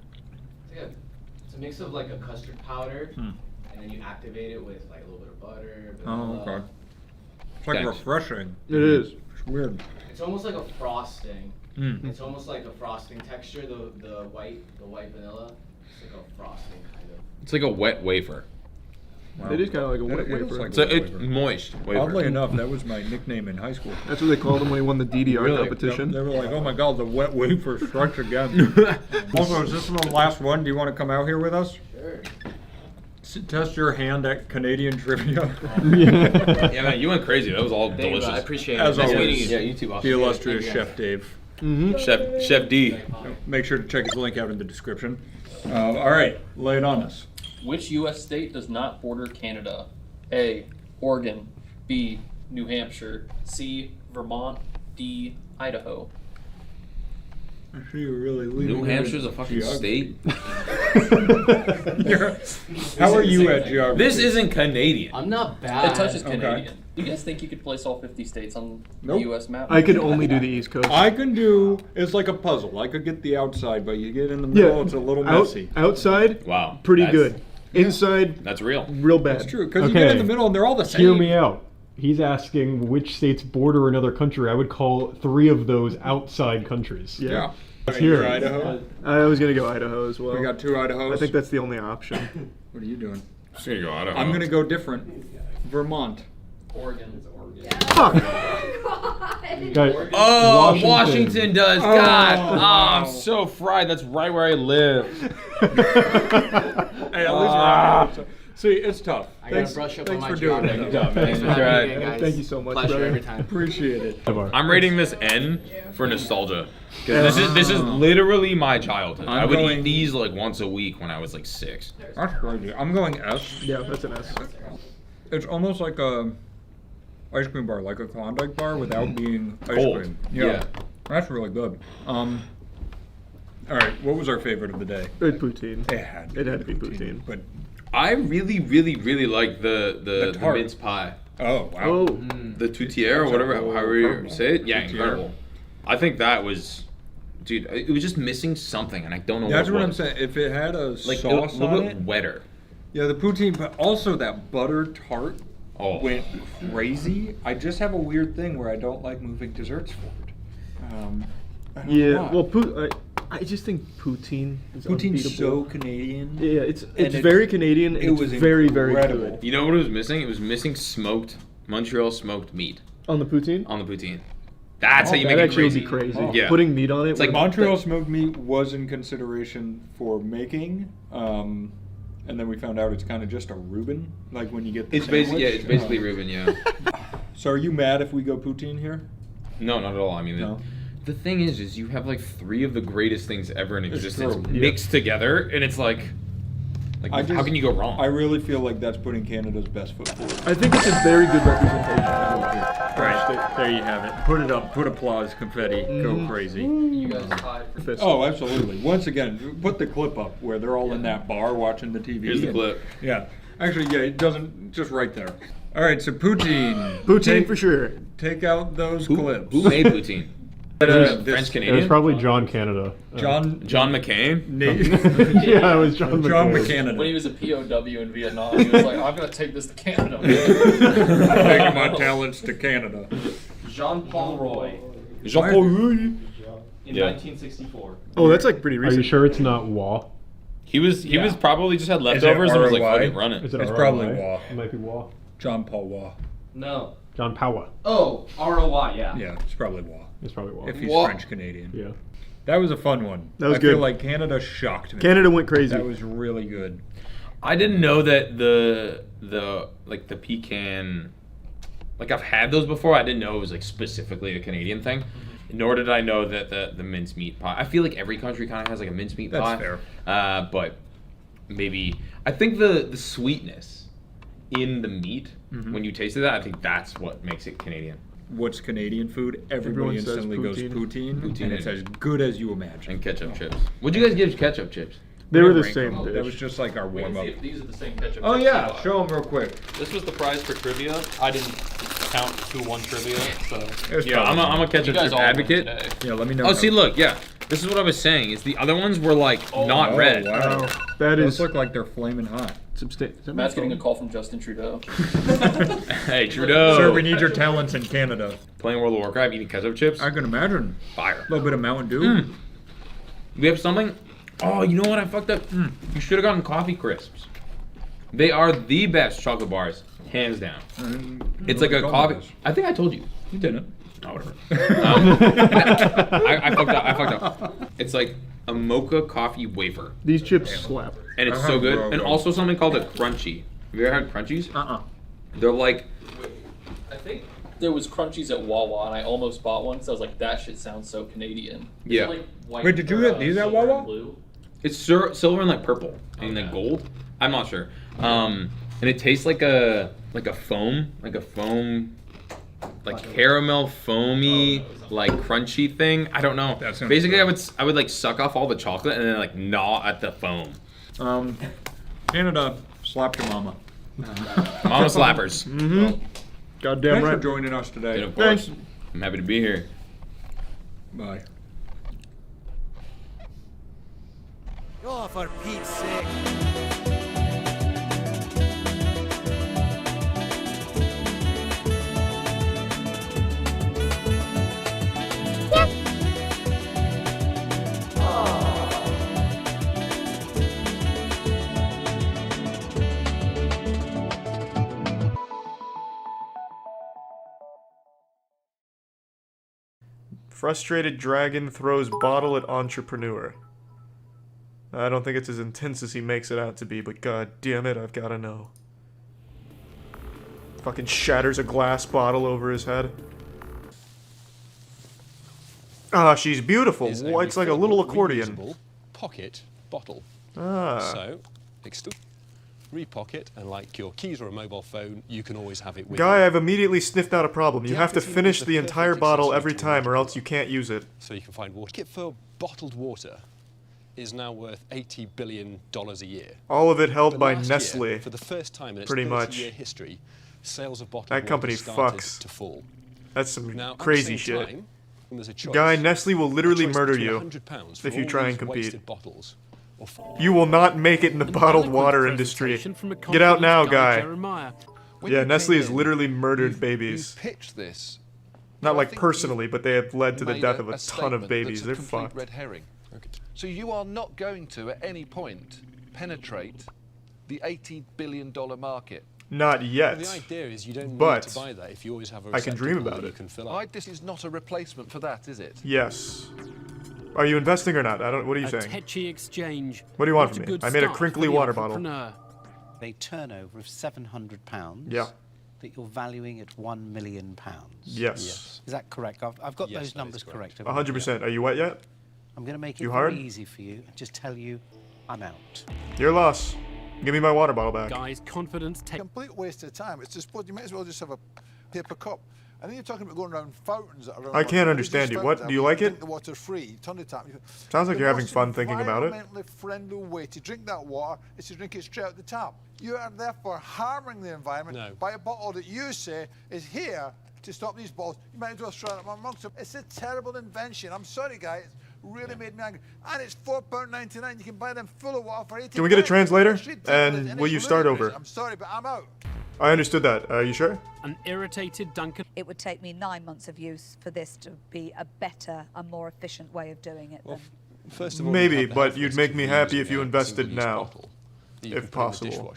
It's a mix of like a custard powder, and then you activate it with like a little bit of butter. Oh, vanilla. okay. It's like Thanks. refreshing. It is. It's weird. It's almost like a frosting. Mm. It's almost like a frosting texture. The white vanilla. It's like a frosting kind of. It's like a wet wafer. Wow. It is kind of like a wet It is wafer. like So a wet it's wafer. moist wafer. Oddly enough, that was my nickname in high school. That's what they called him when he won the DDR competition. They were like, "Oh my God, the wet wafer strikes again." Also, is this the last one? Do you want to come out here with us? Sure. Test your hand at Canadian trivia. Yeah, man, you went crazy. That was all Thank you, delicious. bro. I appreciate As it. Nice always. meeting you. Yeah, you too. The illustrious Chef Dave. Chef D. Make sure to check his link out in the description. All right, lay it on us. Which U.S. state does not border Canada? A, Oregon. B, New Hampshire. C, Vermont. D, Idaho. I see you really New Hampshire's a fucking state. How are you at geography? This isn't Canadian. I'm not bad. It touches Okay. Canadian. Do you guys think you could place all 50 states on Nope. the U.S. map? I could only do the East Coast. I can do. It's like a puzzle. I could get the outside, but you get in the middle, it's a little messy. Outside, Wow. pretty That's- good. Inside, That's real. real bad. That's true, because you get in the middle and they're all the same. Hear me out. He's asking which states border another country. I would call 3 of those outside countries. Yeah. Let's hear it. Idaho. I was gonna go Idaho as well. We got 2 Idahos. I think that's the only option. What are you doing? Just gonna go Idaho. I'm gonna go different. Vermont. Oregon. Fuck. Oh, Washington does. God. Oh, I'm so fried. That's right where I live. Hey, at least we're See, it's tough. I gotta brush up on my for doing geography. that. Good job, man. Thanks for That's having right. me again, guys. Thank you so much, Pleasure brother. every time. Appreciate it. I'm rating this N for nostalgia. 'Cause this is literally my childhood. I would eat these like once a week when I was like 6. That's crazy. I'm going S. Yeah, that's an S. It's almost like a ice cream bar, like a Klondike bar without being ice Cold. cream. Yeah. That's really good. All right, what was our favorite of the day? Poutine. It had to be poutine. But I really, really, really like the tart. mince pie. Oh wow. Oh. The toutière or whatever, however you say it. Yeah, incredible. I think that was, dude. It was just missing something, and I don't know. That's what what it I'm was. saying. If it had a Like a sauce little on bit it, wetter. yeah, the poutine, but also that butter tart Oh. went crazy. I just have a weird thing where I don't like moving desserts forward. I don't know Yeah, why. well, I just think poutine is Poutine's unbeatable. so Canadian. Yeah, it's And very Canadian. And it it's was very, very incredible. good. You know what it was missing? It was missing smoked Montreal smoked meat On the poutine? on the poutine. That's how you that make it actually crazy. would be crazy. Oh. Yeah. Putting meat on it. It's like would- Montreal smoked meat was in consideration for making, and then we found out it's kind of just a Reuben, like when you get the It's basically sandwich. it's basically Reuben, yeah. So are you mad if we go poutine here? No, not at all. I mean, No. the thing is you have like 3 of the greatest things ever in It's existence true. mixed together, and it's like how can you go wrong? I really feel like that's putting Canada's best foot forward. I think it's a very good representation. Right, there you have it. Put it up, put applause, confetti, go crazy. You guys tied for Fist. Oh, absolutely. Once again, put the clip up where they're all in that bar watching the TV. Here's the clip. Yeah. Actually, yeah, it doesn't, just right there. All right, so poutine. Poutine for sure. Take out those clips. Who made poutine? This- French It was Canadian? probably John Canada. John McCain? Yeah, it was John John McCain. McCann. When he was a POW in Vietnam, he was like, I'm going to take this to Canada. Taking my talents to Canada. Jean-Paul Roy Jean-Paul in Yeah. 1964. Oh, that's like pretty Are recent. you sure it's not Wa? He was probably just had it leftovers and was like, ROY? fuck it, run it. Is it It's ROY? probably Wa. It might be Wa. John Paul Waugh. No. John Powa. Oh, ROY, yeah. Yeah, it's probably Waugh. It's probably Wa. If he's Waugh. French Canadian. Yeah. That was a fun one. That was I feel good. like Canada shocked me. Canada went crazy. That was really good. I didn't know that the pecan, like I've had those before. I didn't know it was like specifically a Canadian thing. Nor did I know that the mincemeat pie. I feel like every country kind of has like a mincemeat That's pie. fair. But maybe I think the sweetness in the meat when you tasted that, I think that's what makes it Canadian. What's Canadian food? Everyone Everybody says instantly goes poutine. poutine, and it's as good as you imagine. And ketchup chips. What'd you guys give ketchup chips? They were the Rank same them. dish. That was just like our We can warm see up. if these are the same ketchup. Oh chips yeah, you bought. show them real quick. This was the prize for trivia. I didn't count 2-1 trivia, so. It's Yeah, I'm probably- a ketchup You guys chip all won advocate. today. Yeah, let me know. Oh, see, look, yeah. This is what I was saying. Is the other ones were like not Oh, red. Wow. That Those is look like they're flaming hot. substantial. Matt's getting a call from Justin Trudeau. Hey, Trudeau. Sir, we need your talents in Canada. Playing World of Warcraft, eating ketchup chips. I can imagine. Fire. A little bit of Mountain Dew. We have something. Oh, you know what? I fucked up. You should have gotten coffee crisps. They are the best chocolate bars, hands down. It's like a coffee. I think I told you. You didn't. Oh, whatever. I fucked up. It's like a mocha coffee wafer, These chips slap. and it's so good. And also something called a crunchy. Have you ever had crunchies? They're like. I think there was crunchies at Wawa, and I almost bought one because I was like, that shit sounds so Canadian. Is Yeah. it, like, white Wait, did you or, get these at silver and Wawa? blue? It's silver and like purple and like gold. I'm not sure. And it tastes like a foam like caramel foamy, like crunchy thing. I don't know. Basically, I would like suck off all the chocolate and then like gnaw at the foam. Canada, slap your mama. Mama slappers. Mm-hmm. Goddamn Thanks right. for joining us today. And of course, I'm happy to be here. Bye. Oh, for Pete's sake. Frustrated dragon throws bottle at entrepreneur. I don't think it's as intense as he makes it out to be, but god damn it, I've gotta know. Fucking shatters a glass bottle over his head. Ah, she's beautiful. It's like a little accordion. Pocket bottle. Ah. So, repocket, and like your keys or a mobile phone, you can always have it with Guy, you. I've immediately sniffed out a problem. You have to finish the entire bottle every time or else you can't use it. So you can find water. Ticket for bottled water is now worth $80 billion a year. All of it held But by last Nestle. year, for the first time in its Pretty 30-year much. history, sales of bottled That company water started fucks. to fall. That's some Now, at the crazy same shit. time, when there's a choice, Guy, Nestle will literally a choice murder between you £100 for if you all try and these compete. wasted bottles, or You will not make it in the bottled water industry. Get out now, Guy. Yeah, Nestle has literally murdered babies. Pitched this. Not like personally, but they have led to the made death of a ton of statement babies. that's a They're complete fucked. red herring. So you are not going to, at any point, penetrate the $80 billion market. Not yet. The idea is you don't But need to buy that if you always have a I can dream receptacle about that it. you can fill up. This is not a replacement for that, is it? Yes. Are you investing or not? I don't. What are you saying? Tetchy exchange. What do you want What a from me? good I made a start crinkly for the water bottle. entrepreneur. A turnover of £700. Yeah. That you're valuing at £1 million. Yes. Is that correct? I've got those numbers correct. 100%. Are you wet yet? I'm going to make it You very hard? easy for you and just tell you I'm out. Your loss. Give me my water bottle back. Guys, confidence. Complete waste of time. It's just, you might as well just have a paper cup. And then you're talking about going around fountains that are around. I can't understand you. What? Do you like it? Drink the water free. Turn the tap. Sounds like The you're having most fun thinking about it. environmentally friendly way to drink that water is to drink it straight out the tap. You are therefore harming the environment by a bottle that you say is here to stop these bottles. You might as well throw it at my mug. It's a terrible invention. I'm sorry, guys. It's really made me angry. And it's £4.99. You can buy them full of water for 80. Can we get a translator? And will you start over? I'm sorry, but I'm out. I understood that. Are you sure? An irritated Duncan. It would take me 9 months of use for this to be a better and more efficient way of doing it. Well, First of all, Maybe, but you'd make me happy if you invested now, if possible.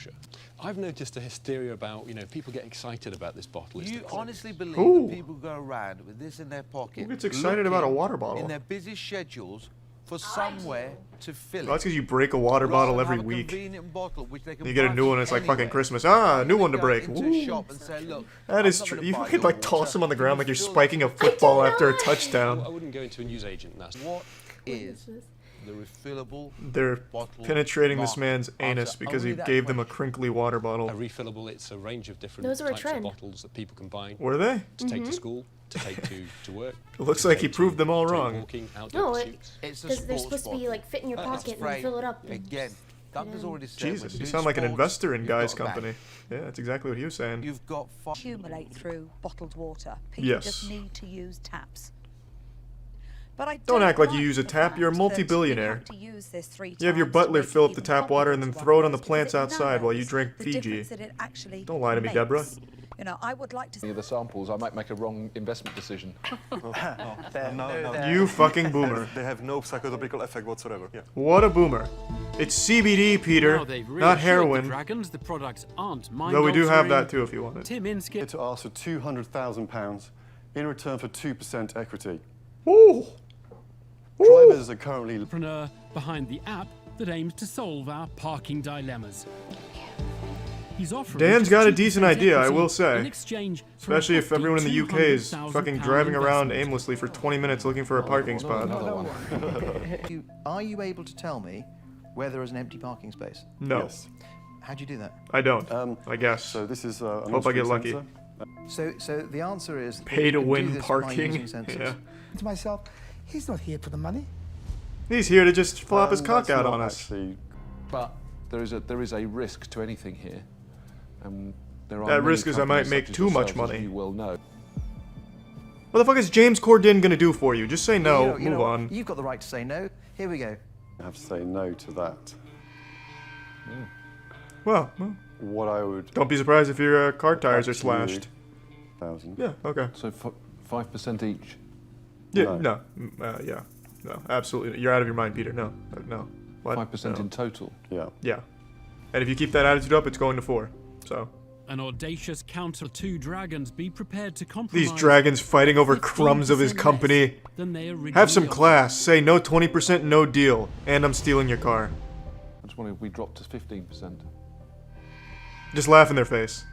I've noticed a hysteria about, people get excited about this bottle. You honestly believe Ooh. that people go around with this in their pocket? Who gets excited about a looking water bottle? in their busy schedules for somewhere to fill Well, that's it? because you break a water bottle Rather every than have a week. convenient bottle which they can You get a buy new one, it's like fucking anywhere. Christmas. Ah, new one to Go break. into a Ooh. shop and say, look, That is true. You could like toss them on the ground like you're spiking a football after a touchdown. I wouldn't go into a newsagent. That's what is the refillable They're bottle penetrating this market? man's anus because he only that gave them a crinkly water bottle. a refillable. It's a range of different Those are a types of trend. bottles that people can buy. Were they? To take to school, to take to work. It looks like he proved them all wrong. Walking, outdoor No, pursuits. It's a because they're sports supposed to be bottle. like fit in your It's pocket and afraid- fill it up. and Again, Duncan's already said. Jesus, when you doing sound like an sports, investor in you've Guy's got a company. Yeah, that's exactly what he was saying. You've got accumulate through bottled water. People Yes. just need to use taps. But I Don't act like you use a tap. You're a multi-billionaire. You have your butler fill up the tap water and then throw it on the plants outside while you drink Fiji. Don't lie to me, Deborah. You know, I would like to Any of the samples, I might make a wrong investment decision. You fucking boomer. They have no psychotropical effect whatsoever. Yeah. What a boomer. It's CBD, Peter, Now they've not reassured the heroin. dragons the products aren't Though we do have mind-altering. that too if you want it. Tim Inskip. To ask for £200,000 in return for 2% equity. Ooh. Drivers are currently Entrepreneur behind the app that aims to solve our parking dilemmas. He's offering Dan's just got a 2% decent idea, I equity will in say. exchange for a Especially if hefty everyone in the UK is £200,000 fucking driving around investment. aimlessly for 20 minutes looking for a parking spot. Are you able to tell me where there is an empty parking space? No. Yes. How do you do that? I don't. I guess. So this is Hope I get lucky. So the answer is pay to you can do win this by parking. using sensors. Yeah. To myself, he's not here for the money. He's here to just flop his cock out on us. But there is a risk to anything here. There are That many risk is I might companies make such as too much yourselves, as money. You will know. What the fuck is James Corden gonna do for you? Just say no, You know move what? on. You've got the right to say no. Here we go. I have to say no to that. Well, what I would... don't be surprised if your car tires are slashed. 1,000. Yeah, okay. So 5% each. Yeah, no. Yeah. No, absolutely. You're out of your mind, Peter. No. No. What? 5% No. in total. Yeah. Yeah. And if you keep that attitude up, it's going to 4. So. An audacious counter of 2 dragons. Be prepared to compromise. These dragons fighting over crumbs of his company. Than they originally Have some offered. class. Say no 20%, no deal. And I'm stealing your car. I just wonder if we drop to 15%. Just laugh in their face.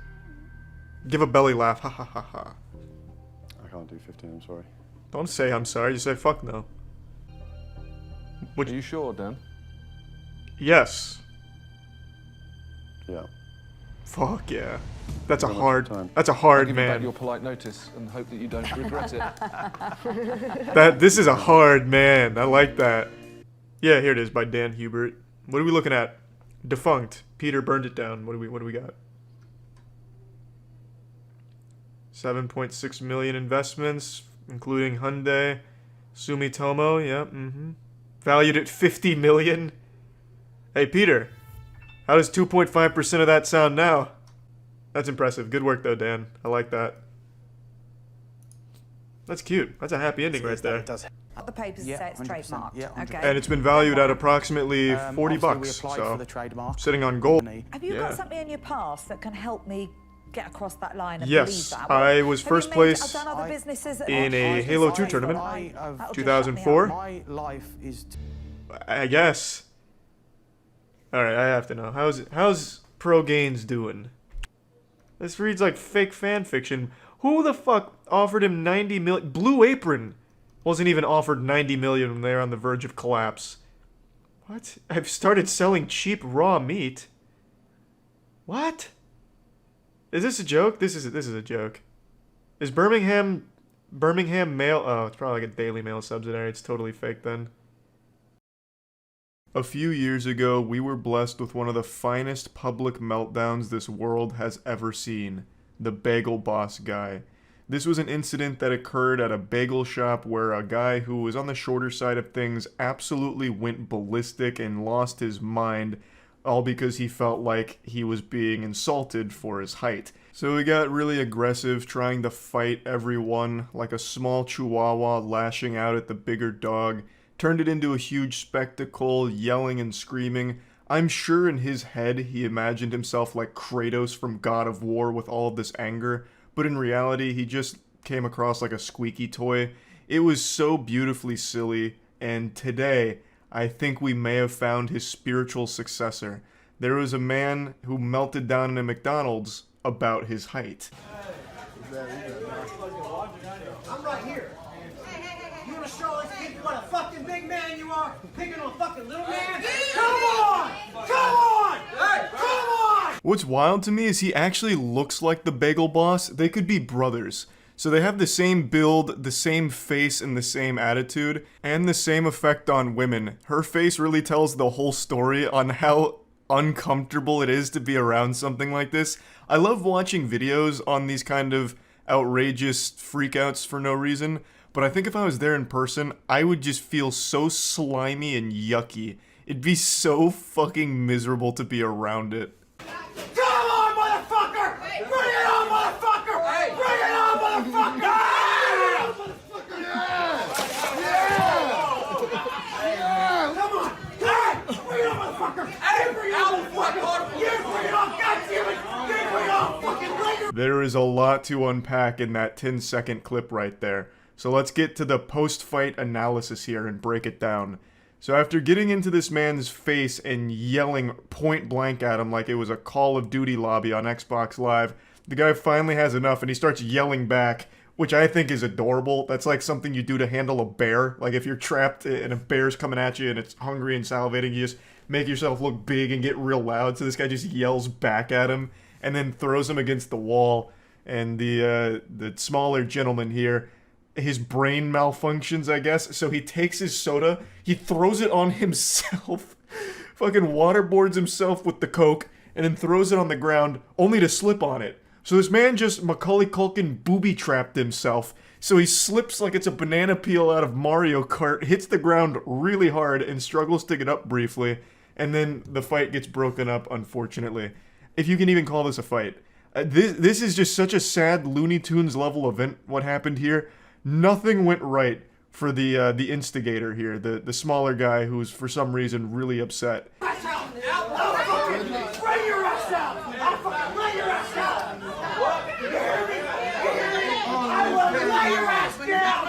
Give a belly laugh. Ha ha ha ha. I can't do 15, I'm sorry. Don't say I'm sorry. Just say fuck no. Are you sure, Dan? Yes. Yeah. Fuck yeah. That's a How much hard. time? That's a I'll hard give you back man. your polite notice and hope that you don't regret it. This is a hard man. I like that. Yeah, here it is by Dan Hubert. What are we looking at? Defunct. Peter burned it down. What do we got? 7.6 million investments, including Hyundai, Sumitomo. Yep. Valued at 50 million. Hey Peter, how does 2.5% of that sound now? That's impressive. Good work though, Dan. I like that. That's cute. That's a happy ending right there. The papers say it's 100%. trademarked. Yeah, 100%. Okay. And it's been valued at approximately 40 bucks. we applied So for the trademark. sitting on gold. Have you Yeah. got something in your past that can help me get across that line and Yes, believe that? I was Have first you place I've done other businesses that in a Halo 2 tournament, That'll just 2004. My life is... I guess. All right, I have to know. How's Pro Gains doing? This reads like fake fan fiction. Who the fuck offered him 90 million? Blue Apron wasn't even offered 90 million when they were on the verge of collapse. What? I've started selling cheap raw meat. What? Is this a joke? This is a joke. Is Birmingham Mail? Oh, it's probably like a Daily Mail subsidiary. It's totally fake then. A few years ago, we were blessed with one of the finest public meltdowns this world has ever seen. The Bagel Boss guy. This was an incident that occurred at a bagel shop where a guy who was on the shorter side of things absolutely went ballistic and lost his mind, all because he felt like he was being insulted for his height. So he got really aggressive, trying to fight everyone, like a small chihuahua lashing out at the bigger dog, turned it into a huge spectacle, yelling and screaming. I'm sure in his head he imagined himself like Kratos from God of War with all of this anger, but in reality he just came across like a squeaky toy. It was so beautifully silly, and today I think we may have found his spiritual successor. There was a man who melted down in a McDonald's about his height. I'm right here. You wanna show these people what a fucking big man you are? Picking on a fucking little man? Come on! Come on! Hey, come on! What's wild to me is he actually looks like the Bagel Boss. They could be brothers. So they have the same build, the same face, and the same attitude, and the same effect on women. Her face really tells the whole story on how uncomfortable it is to be around something like this. I love watching videos on these kind of outrageous freakouts for no reason, but I think if I was there in person, I would just feel so slimy and yucky. It'd be so fucking miserable to be around it. Come on, motherfucker! Bring it on, motherfucker! Bring it on, motherfucker! Come on! Hey! Bring it on, motherfucker! Hey! Bring it on, motherfucker! You bring it on! Goddammit! You bring it on, fucking later! There is a lot to unpack in that 10-second clip right there. So let's get to the post-fight analysis here and break it down. So after getting into this man's face and yelling point blank at him like it was a Call of Duty lobby on Xbox Live, the guy finally has enough and he starts yelling back, which I think is adorable. That's like something you do to handle a bear. Like if you're trapped and a bear's coming at you and it's hungry and salivating, you just make yourself look big and get real loud. So this guy just yells back at him and then throws him against the wall. and the smaller gentleman here, his brain malfunctions, I guess. So he takes his soda, he throws it on himself, fucking waterboards himself with the Coke, and then throws it on the ground, only to slip on it. So this man just Macaulay Culkin booby-trapped himself. So he slips like it's a banana peel out of Mario Kart, hits the ground really hard, and struggles to get up briefly. And then the fight gets broken up, unfortunately. If you can even call this a fight. This is just such a sad Looney Tunes level event, what happened here. Nothing went right for the instigator here, the smaller guy who's for some reason really upset. Bring your ass out! I'll fucking lay your ass out! You hear me? You hear me? I will lay your ass down!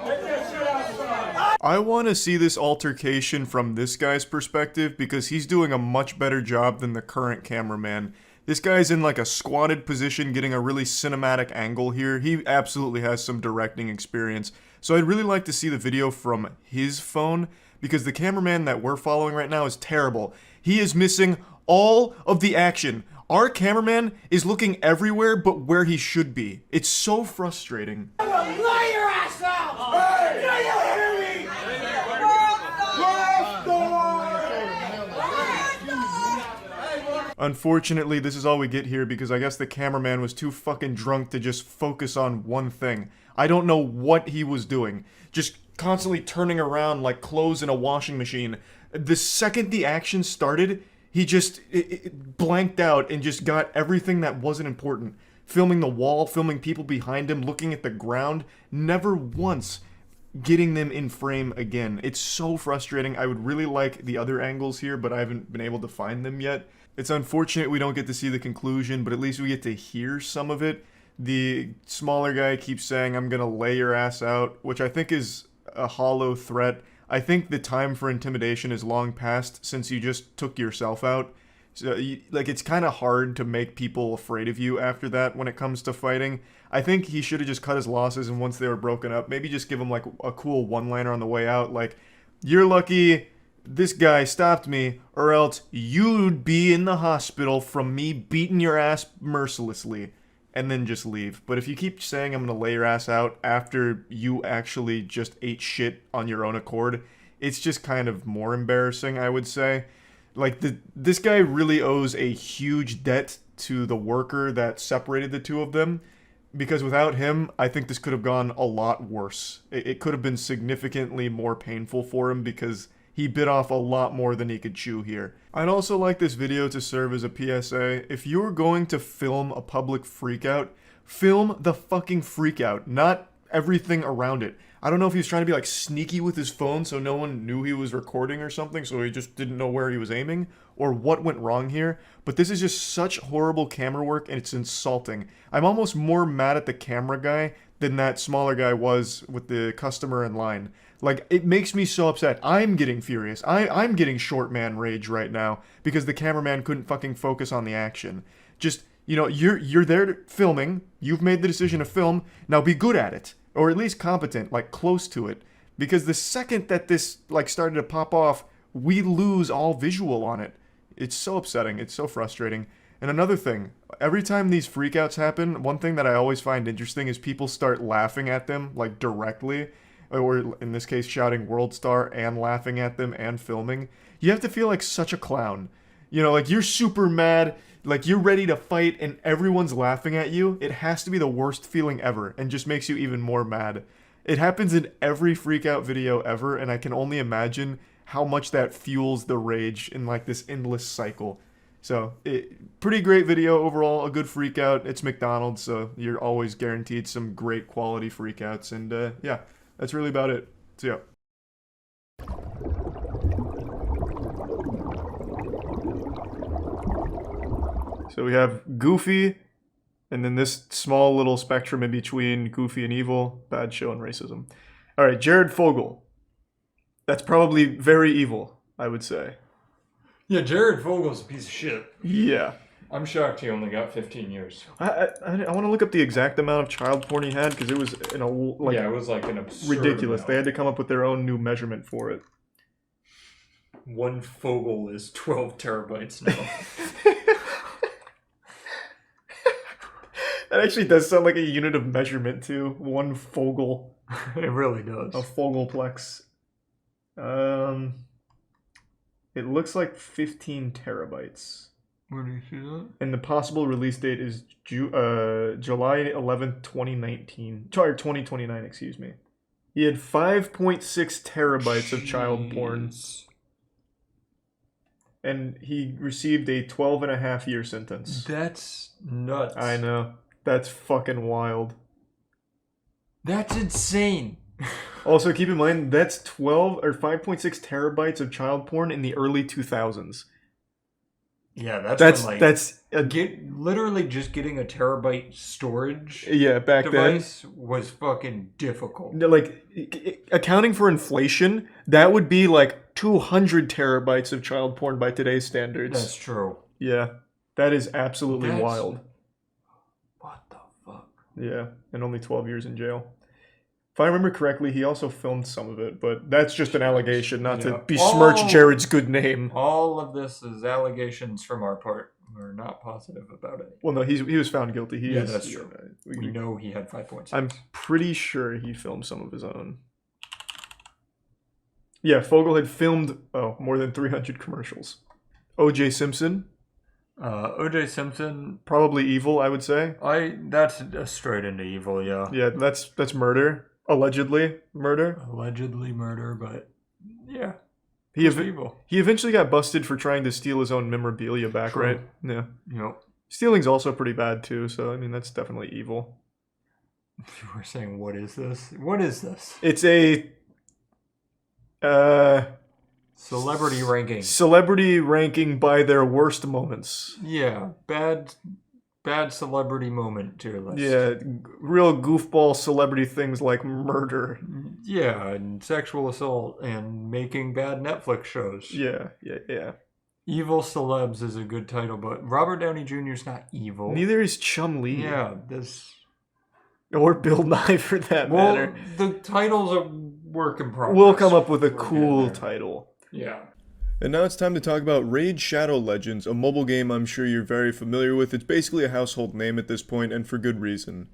Get that shit outside! I want to see this altercation from this guy's perspective because he's doing a much better job than the current cameraman. This guy's in like a squatted position getting a really cinematic angle here. He absolutely has some directing experience. So I'd really like to see the video from his phone because the cameraman that we're following right now is terrible. He is missing all of the action. Our cameraman is looking everywhere but where he should be. It's so frustrating. I will lay your ass out! Hey! Do you hear me? Unfortunately, this is all we get here because I guess the cameraman was too fucking drunk to just focus on one thing. I don't know what he was doing. Just constantly turning around like clothes in a washing machine. The second the action started, he just it blanked out and just got everything that wasn't important. Filming the wall, filming people behind him, looking at the ground, never once getting them in frame again. It's so frustrating. I would really like the other angles here, but I haven't been able to find them yet. It's unfortunate we don't get to see the conclusion, but at least we get to hear some of it. The smaller guy keeps saying, "I'm gonna lay your ass out," which I think is a hollow threat. I think the time for intimidation is long past since you just took yourself out. So, it's kind of hard to make people afraid of you after that when it comes to fighting. I think he should have just cut his losses, and once they were broken up, maybe just give him like a cool one-liner on the way out, like, "You're lucky this guy stopped me, or else you'd be in the hospital from me beating your ass mercilessly," and then just leave. But if you keep saying I'm gonna lay your ass out after you actually just ate shit on your own accord, it's just kind of more embarrassing, I would say. Like, this guy really owes a huge debt to the worker that separated the two of them, because without him, I think this could have gone a lot worse. It could have been significantly more painful for him because he bit off a lot more than he could chew here. I'd also like this video to serve as a PSA. If you're going to film a public freakout, film the fucking freakout, not everything around it. I don't know if he was trying to be like sneaky with his phone so no one knew he was recording or something, so he just didn't know where he was aiming, or what went wrong here, but this is just such horrible camera work and it's insulting. I'm almost more mad at the camera guy than that smaller guy was with the customer in line. Like, it makes me so upset. I'm getting furious. I'm getting short man rage right now because the cameraman couldn't fucking focus on the action. Just, you know, you're there filming. You've made the decision to film. Now be good at it. Or at least competent, like close to it. Because the second that this like started to pop off, we lose all visual on it. It's so upsetting. It's so frustrating. And another thing, every time these freakouts happen, one thing that I always find interesting is people start laughing at them, like directly. Or in this case, shouting World Star and laughing at them and filming. You have to feel like such a clown. You know, like you're super mad, like you're ready to fight and everyone's laughing at you. It has to be the worst feeling ever and just makes you even more mad. It happens in every freakout video ever, and I can only imagine how much that fuels the rage in like this endless cycle. So, pretty great video overall, a good freakout. It's McDonald's, so you're always guaranteed some great quality freakouts, and yeah. That's really about it. See ya. So we have Goofy, and then this small little spectrum in between Goofy and evil, bad show, and racism. Alright, Jared Fogle. That's probably very evil, I would say. Yeah, Jared Fogel's a piece of shit. Yeah. I'm shocked he only got 15 years. I want to look up the exact amount of child porn he had because it was it was like an absurd ridiculous. Amount. They had to come up with their own new measurement for it. One Fogel is 12 terabytes now. That actually does sound like a unit of measurement too. 1 fogel. It really does. A fogelplex. It looks like 15 terabytes. Where do you see that? And the possible release date is July 11th, 2019. Sorry, 2029, excuse me. He had 5.6 terabytes of child porn. And he received a 12.5-year sentence. That's nuts. I know. That's fucking wild. That's insane. Also, keep in mind, that's 12 or 5.6 terabytes of child porn in the early 2000s. Yeah, literally just getting a terabyte storage. Back device was fucking difficult. Like, accounting for inflation, that would be like 200 terabytes of child porn by today's standards. That's true. Yeah, that is absolutely wild. What the fuck? Yeah, and only 12 years in jail. If I remember correctly, he also filmed some of it, but that's just an allegation, not to besmirch Jared's good name. All of this is allegations from our part. We're not positive about it. Well, no, he was found guilty. That's true. We know he had 5.6. I'm pretty sure he filmed some of his own. Yeah, Fogel had filmed more than 300 commercials. O.J. Simpson. O.J. Simpson. Probably evil, I would say. That's straight into evil, yeah. Yeah, that's murder. Allegedly murder. Allegedly murder, but yeah. He eventually got busted for trying to steal his own memorabilia back, right? Yeah. Yep. Stealing's also pretty bad too, so I mean that's definitely evil. We're saying, what is this? What is this? It's a celebrity ranking. Celebrity ranking by their worst moments. Yeah, bad celebrity moment tier list. Yeah, real goofball celebrity things like murder. Yeah, and sexual assault and making bad Netflix shows. Yeah. Evil celebs is a good title, but Robert Downey Jr. is not evil. Neither is Chum Lee. Yeah, this... Or Bill Nye for that matter. The title's a work in progress. We'll come up with a cool title. Yeah. And now it's time to talk about Raid Shadow Legends, a mobile game I'm sure you're very familiar with. It's basically a household name at this point, and for good reason.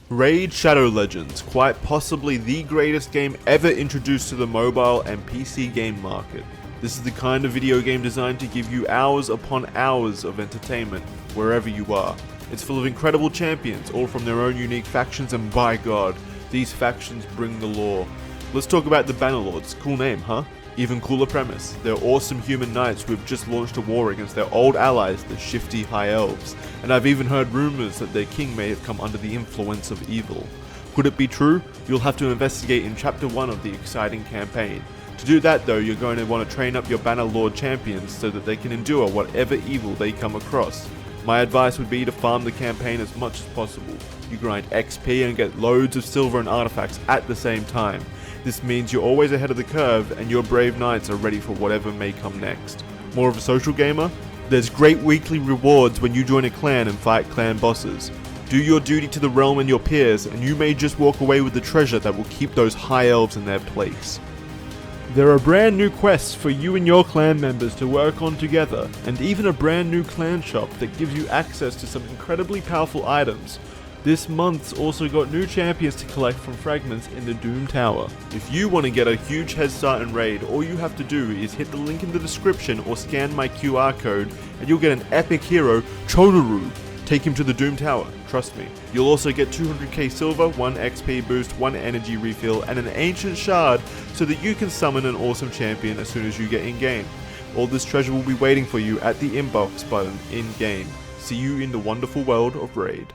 Raid Shadow Legends, quite possibly the greatest game ever introduced to the mobile and PC game market. This is the kind of video game designed to give you hours upon hours of entertainment, wherever you are. It's full of incredible champions, all from their own unique factions, and by God, these factions bring the lore. Let's talk about the Bannerlords. Cool name, huh? Even cooler premise. They're awesome human knights who have just launched a war against their old allies, the shifty High Elves, and I've even heard rumors that their king may have come under the influence of evil. Could it be true? You'll have to investigate in Chapter 1 of the exciting campaign. To do that though, you're going to want to train up your Bannerlord champions so that they can endure whatever evil they come across. My advice would be to farm the campaign as much as possible. You grind XP and get loads of silver and artifacts at the same time. This means you're always ahead of the curve and your brave knights are ready for whatever may come next. More of a social gamer? There's great weekly rewards when you join a clan and fight clan bosses. Do your duty to the realm and your peers, and you may just walk away with the treasure that will keep those high elves in their place. There are brand new quests for you and your clan members to work on together, and even a brand new clan shop that gives you access to some incredibly powerful items. This month's also got new champions to collect from fragments in the Doom Tower. If you want to get a huge head start in Raid, all you have to do is hit the link in the description or scan my QR code and you'll get an epic hero, Chodoru. Take him to the Doom Tower, trust me. You'll also get 200k silver, 1 XP boost, 1 energy refill, and an ancient shard so that you can summon an awesome champion as soon as you get in-game. All this treasure will be waiting for you at the inbox button in-game. See you in the wonderful world of Raid.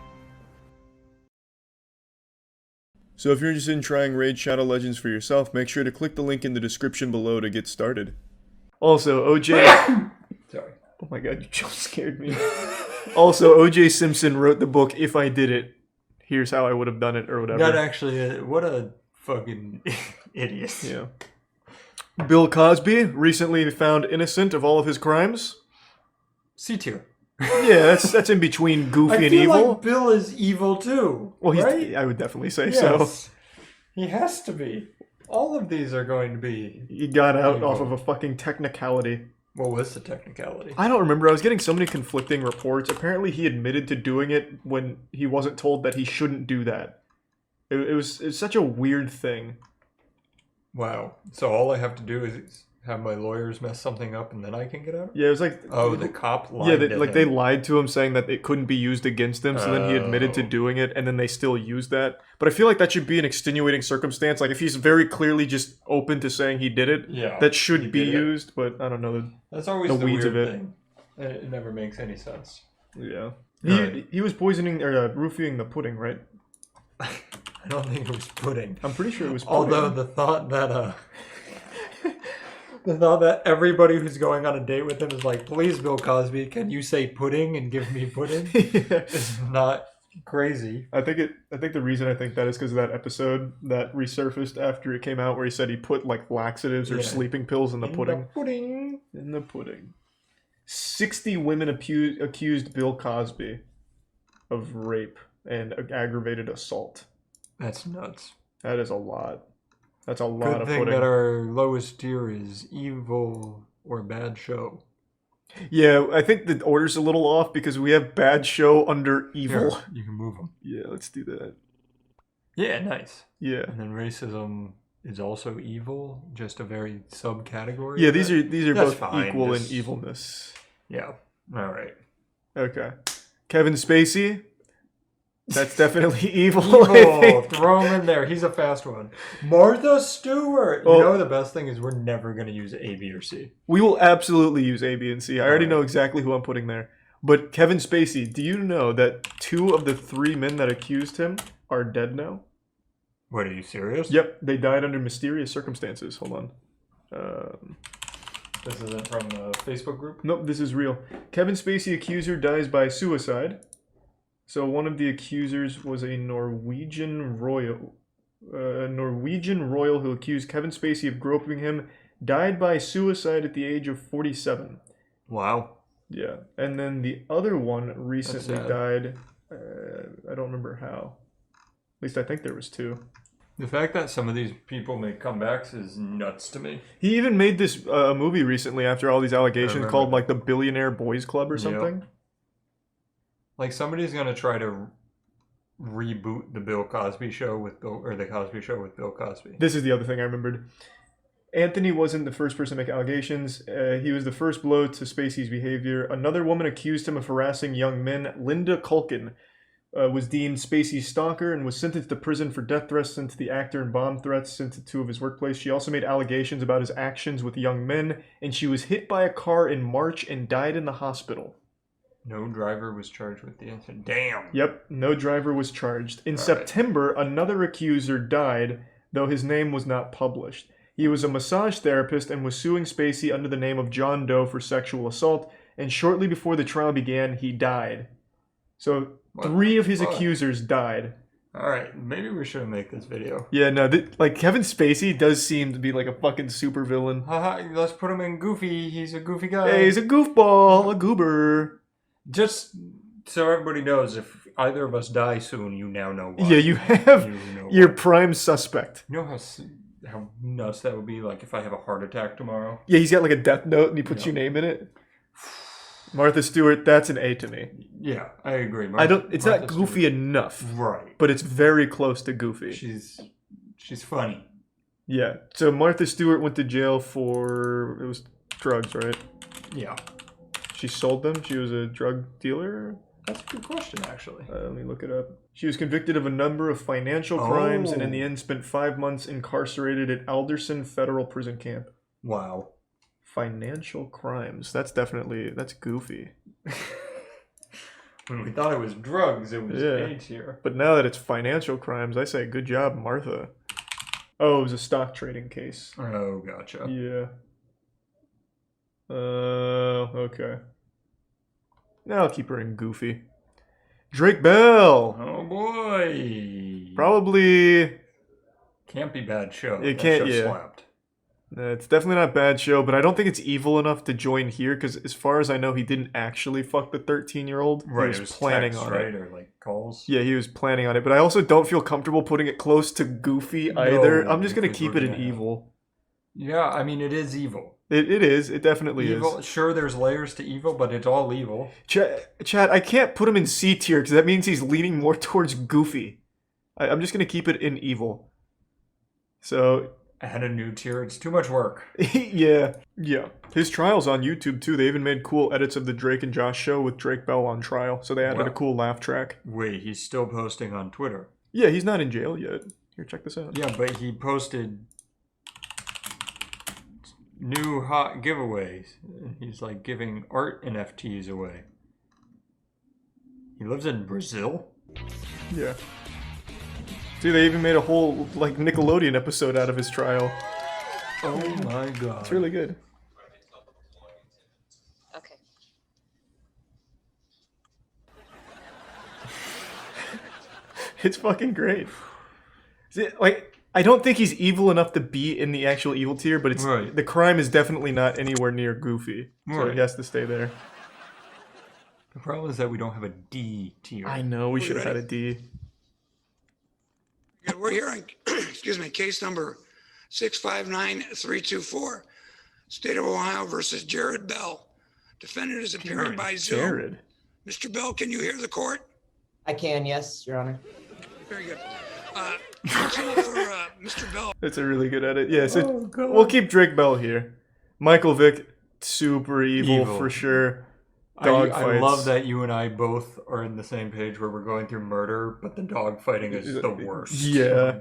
So if you're interested in trying Raid Shadow Legends for yourself, make sure to click the link in the description below to get started. Also, OJ... Sorry. Oh my god, you just scared me. Also, O.J. Simpson wrote the book, If I Did It, Here's How I Would Have Done It, or whatever. That actually, what a fucking idiot. Yeah. Bill Cosby, recently found innocent of all of his crimes. C tier. Yeah, that's in between goofy and evil. I feel like Bill is evil too. Well, right? I would definitely say yes. so. He has to be. All of these are going to be. He got out off of a fucking technicality. What was the technicality? I don't remember. I was getting so many conflicting reports. Apparently, he admitted to doing it when he wasn't told that he shouldn't do that. It was such a weird thing. Wow. So all I have to do is have my lawyers mess something up and then I can get out? Yeah, it was like... Oh, the cop lied to like him. they lied to him saying that it couldn't be used against him, so then he admitted to doing it, and then they still used that. But I feel like that should be an extenuating circumstance. Like, if he's very clearly just open to saying he did it, that should be used, but I don't know. That's always the weeds weird of it. thing. It never makes any sense. Yeah. Right. He was poisoning, or roofing the pudding, right? I don't think it was pudding. I'm pretty sure it was pudding. Although the thought that everybody who's going on a date with him is like, please, Bill Cosby, can you say pudding and give me pudding? It's not crazy. I think the reason I think that is because of that episode that resurfaced after it came out where he said he put like laxatives or sleeping pills in the pudding. In the pudding. 60 women accused Bill Cosby of rape and aggravated assault. That's nuts. That is a lot. That's a lot of Good thing pudding. that our lowest tier is evil or bad show. Yeah, I think the order's a little off because we have bad show under evil. Here, you can move them. Yeah, let's do that. Yeah, nice. Yeah. And then racism is also evil, just a very subcategory. Yeah, of these it. are That's both fine, equal just- in evilness. Yeah. All right. Okay. Kevin Spacey. That's definitely evil. I Evil. think. Throw him in there. He's a fast one. Martha Stewart. You know the best thing is we're never going to use A, B, or C. We will absolutely use A, B, and C. I already know exactly who I'm putting there. But Kevin Spacey, do you know that 2 of the 3 men that accused him are dead now? What, are you serious? Yep, they died under mysterious circumstances. Hold on. This isn't from the Facebook group? Nope, this is real. Kevin Spacey accuser dies by suicide. So one of the accusers was a Norwegian royal who accused Kevin Spacey of groping him, died by suicide at the age of 47. Wow. Yeah, and then the other one recently sad. died. I don't remember how. At least I think there was 2. The fact that some of these people make comebacks is nuts to me. He even made this movie recently after all these allegations called like the Billionaire Boys Club or something. Yep. Like somebody's gonna try to reboot the Bill Cosby show with the Cosby Show with Bill Cosby. This is the other thing I remembered. Anthony wasn't the first person to make allegations. He was the first blow to Spacey's behavior. Another woman accused him of harassing young men. Linda Culkin was deemed Spacey's stalker and was sentenced to prison for death threats sent to the actor and bomb threats sent to 2 of his workplace. She also made allegations about his actions with young men, and she was hit by a car in March and died in the hospital. No driver was charged with the incident. Damn. Yep, no driver was charged. In September, another accuser died, though his name was not published. He was a massage therapist and was suing Spacey under the name of John Doe for sexual assault, and shortly before the trial began, he died. So 3 of his accusers died. Alright, maybe we shouldn't make this video. Yeah, no, like Kevin Spacey does seem to be like a fucking super villain. Haha, let's put him in Goofy. He's a goofy guy. Hey, he's a goofball, a goober. Just so everybody knows, if either of us die soon, you now know why. Yeah, you have your prime suspect. You know how nuts that would be, like if I have a heart attack tomorrow? Yeah, he's got like a death note and he puts your name in it. Martha Stewart, that's an A to me. Yeah, I agree. It's not goofy enough. Right. But it's very close to goofy. She's funny. Yeah. So Martha Stewart went to jail for, it was drugs, right? Yeah. She sold them? She was a drug dealer? That's a good question, actually. Let me look it up. She was convicted of a number of financial crimes and in the end spent 5 months incarcerated at Alderson Federal Prison Camp. Wow. Financial crimes. That's goofy. When we thought it was drugs, it was AIDS here. But now that it's financial crimes, I say good job, Martha. Oh, it was a stock trading case. Oh, gotcha. Yeah. Okay. Now I'll keep her in goofy. Drake Bell. Oh boy. Probably. Can't be bad show. It That can't. show Yeah. slapped. It's definitely not a bad show, but I don't think it's evil enough to join here because, as far as I know, he didn't actually fuck the 13-year-old. Right. He was planning text, on right? it. Or like calls. Yeah, he was planning on it, but I also don't feel comfortable putting it close to goofy either. I'm just gonna keep it in evil. Yeah, I mean it is evil. It is. It definitely Evil. is. Sure, there's layers to evil, but it's all evil. Chad, I can't put him in C tier because that means he's leaning more towards goofy. I'm just going to keep it in evil. So... Add a new tier. It's too much work. Yeah. His trial's on YouTube, too. They even made cool edits of the Drake and Josh show with Drake Bell on trial. So they added a cool laugh track. Wait, he's still posting on Twitter? Yeah, he's not in jail yet. Here, check this out. Yeah, but he posted new hot giveaways. He's like giving art NFTs away. He lives in Brazil? Yeah. See, they even made a whole, like, Nickelodeon episode out of his trial. Oh my god. It's really good. Okay. It's fucking great. See, like, I don't think he's evil enough to be in the actual evil tier, but it's the crime is definitely not anywhere near goofy. So he has to stay there. The problem is that we don't have a D tier. I know, we should have had a D. Yeah, we're here on, excuse me, case number 659324, State of Ohio versus Jared Bell. Defendant is appearing by Zoom. Jared. Mr. Bell, can you hear the court? I can, yes, Your Honor. Very good. Counsel for Mr. Bell. That's a really good edit. Yeah, so we'll keep Drake Bell here. Michael Vick, super evil. For sure. Dog I fights. love that you and I both are in the same page where we're going through murder, but the dog fighting is the worst. Yeah.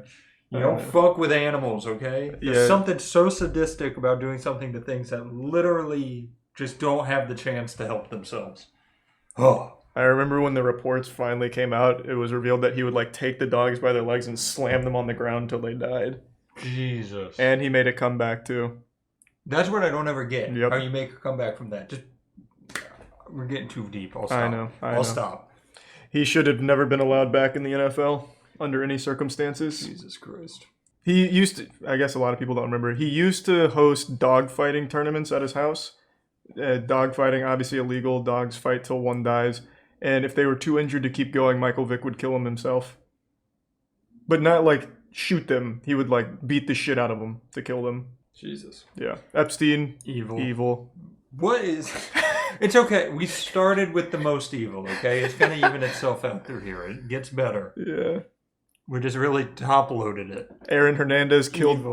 You don't fuck with animals, okay? There's something so sadistic about doing something to things that literally just don't have the chance to help themselves. Oh. I remember when the reports finally came out, it was revealed that he would like take the dogs by their legs and slam them on the ground until they died. Jesus. And he made a comeback too. That's what I don't ever get. Yep. How you make a comeback from that. Just we're getting too deep. I'll stop. I know. I'll stop. He should have never been allowed back in the NFL under any circumstances. Jesus Christ. He used to, I guess a lot of people don't remember, he used to host dogfighting tournaments at his house. Dogfighting, obviously illegal. Dogs fight till one dies. And if they were too injured to keep going, Michael Vick would kill them himself. But not like shoot them. He would like beat the shit out of them to kill them. Jesus. Yeah. Epstein. Evil. What is... It's okay. We started with the most evil, okay? It's going to even itself out through here. It gets better. Yeah. We just really top-loaded it. Aaron Hernandez killed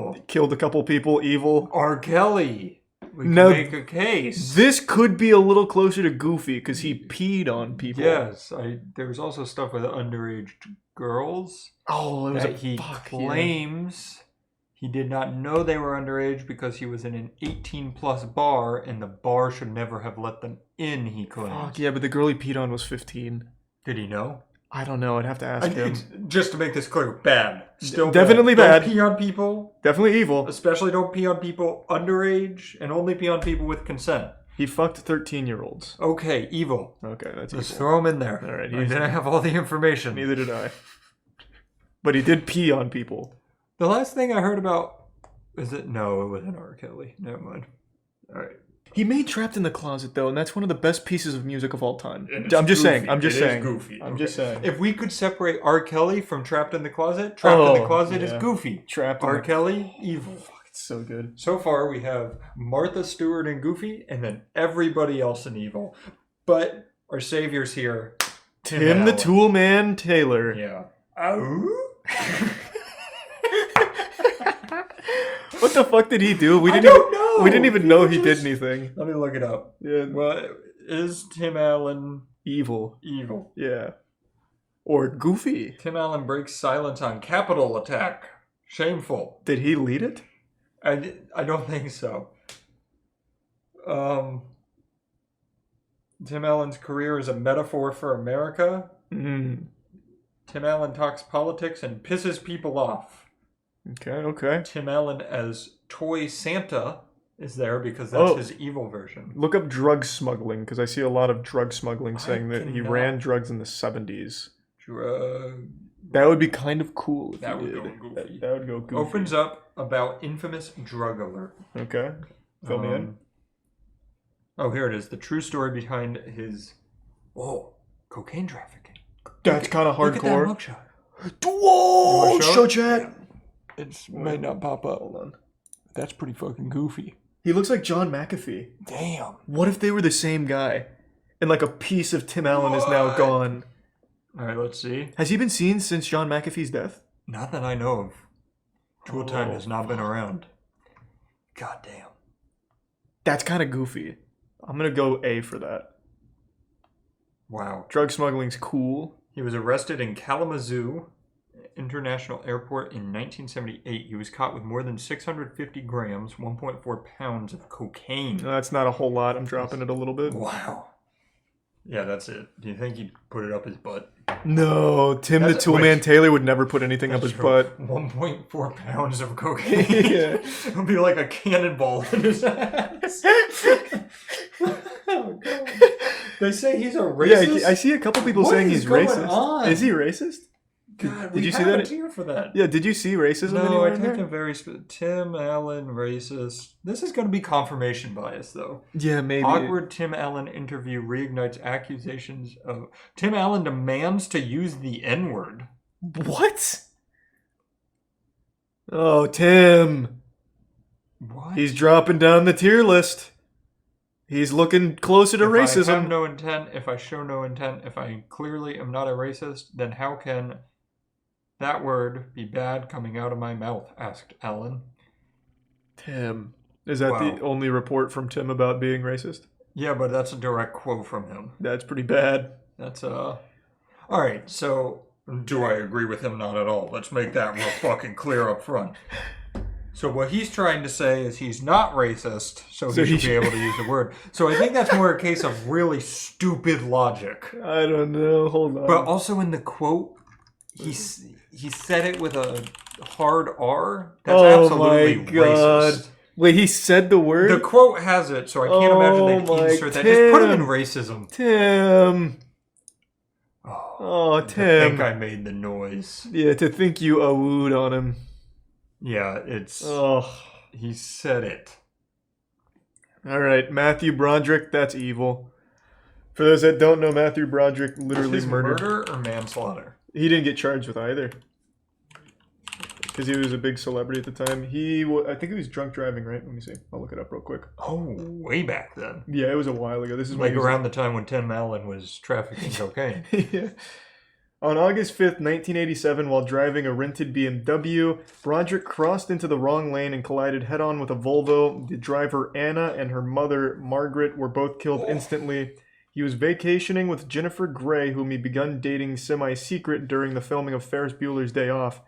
a couple people. Evil. R. Kelly. We can make a case. This could be a little closer to Goofy because he peed on people. Yes. There was also stuff with underage girls. Oh, it was that he claims he did not know they were underage because he was in an 18-plus bar and the bar should never have let them in, he claims. Fuck, yeah, but the girl he peed on was 15. Did he know? I don't know. I'd have to ask him. Just to make this clear, bad. Still definitely bad. Don't pee on people. Definitely evil. Especially don't pee on people underage and only pee on people with consent. He fucked 13-year-olds. Okay, evil. Okay, that's Let's evil. throw him in there. All right. I didn't have all the information. Neither did I. But he did pee on people. The last thing I heard about... No, it wasn't R. Kelly. Never mind. All right. He made Trapped in the Closet, though, and that's one of the best pieces of music of all time. I'm just saying. I'm just saying. Goofy. I'm just saying. If we could separate R. Kelly from Trapped in the Closet, Trapped in the Closet is goofy. R. Kelly, evil. Fuck, it's so good. So far, we have Martha Stewart and Goofy, and then everybody else in evil. But our savior's here. Tim the Tool Man Taylor. Yeah. Oh. What the fuck did he do? We didn't even know he did anything. Let me look it up. Yeah. Well, is Tim Allen evil? Evil. Yeah. Or goofy. Tim Allen breaks silence on Capitol attack. Shameful. Did he lead it? I don't think so. Tim Allen's career is a metaphor for America. Mm. Tim Allen talks politics and pisses people off. Okay. Tim Allen as Toy Santa is there because that's his evil version. Look up drug smuggling, because I see a lot of drug smuggling saying that he ran drugs in the 70s. That would be kind of cool if that he would did. go goofy. That would go goofy. Opens up about infamous drug alert. Okay. Fill me in. Oh, here it is. The true story behind his cocaine trafficking. That's kind of hardcore. Look at that mugshot. Whoa! Show chat. It might not pop up. Hold on. That's pretty fucking goofy. He looks like John McAfee. Damn. What if they were the same guy? And like a piece of Tim Allen is now gone. All right, let's see. Has he been seen since John McAfee's death? Not that I know of. Tool Time has not been around. God damn. That's kind of goofy. I'm going to go A for that. Wow. Drug smuggling's cool. He was arrested in Kalamazoo International Airport in 1978. He was caught with more than 650 grams, 1.4 pounds of cocaine. That's not a whole lot. I'm dropping it a little bit. Wow. Yeah, that's it. Do you think he'd put it up his butt? No, Tim the Toolman Taylor would never put anything up his butt. 1.4 pounds of cocaine. Yeah. It would be like a cannonball in his ass. Oh, God. They say he's a racist? Yeah, I see a couple people saying he's racist. Is he racist? God, did you see have that? a tier for that. Yeah, did you see racism No, anywhere I in took there? a very Tim Allen racist. This is going to be confirmation bias, though. Yeah, maybe. Awkward Tim Allen interview reignites accusations of Tim Allen demands to use the N-word. What? Oh, Tim. What? He's dropping down the tier list. He's looking closer to racism. If I have no intent, if I show no intent, if I clearly am not a racist, then how can that word be bad coming out of my mouth? Asked Allen. Tim. Is that the only report from Tim about being racist? Yeah, but that's a direct quote from him. That's pretty bad. That's Alright, so do I agree with him? Not at all. Let's make that real fucking clear up front. So what he's trying to say is he's not racist, so he should be able to use the word. So I think that's more a case of really stupid logic. I don't know. Hold on. But also in the quote, he said it with a hard R. That's absolutely racist. Wait, he said the word? The quote has it, so I can't imagine they can insert that. Just put him in racism. Tim. Oh, Tim. I think I made the noise. Yeah, to think you awooed on him. Yeah, it's... Oh. He said it. Alright, Matthew Broderick, that's evil. For those that don't know, Matthew Broderick literally murdered... murder or manslaughter? He didn't get charged with either. Because he was a big celebrity at the time. I think he was drunk driving, right? Let me see. I'll look it up real quick. Oh, way back then. Yeah, it was a while ago. This is like around the time when Tim Allen was trafficking cocaine. Yeah. On August 5th, 1987, while driving a rented BMW, Broderick crossed into the wrong lane and collided head-on with a Volvo. The driver, Anna, and her mother, Margaret, were both killed instantly. He was vacationing with Jennifer Grey, whom he begun dating semi-secret during the filming of Ferris Bueller's Day Off.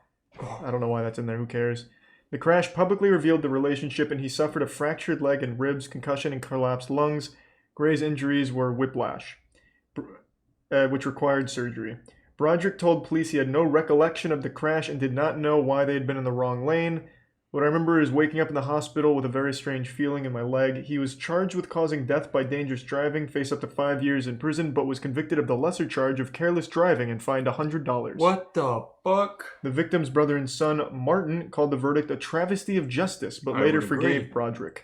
I don't know why that's in there, who cares? The crash publicly revealed the relationship, and he suffered a fractured leg and ribs, concussion, and collapsed lungs. Grey's injuries were whiplash, which required surgery. Broderick told police he had no recollection of the crash and did not know why they had been in the wrong lane. What I remember is waking up in the hospital with a very strange feeling in my leg. He was charged with causing death by dangerous driving, faced up to 5 years in prison, but was convicted of the lesser charge of careless driving and fined $100. What the fuck? The victim's brother and son, Martin, called the verdict a travesty of justice, but later forgave Broderick.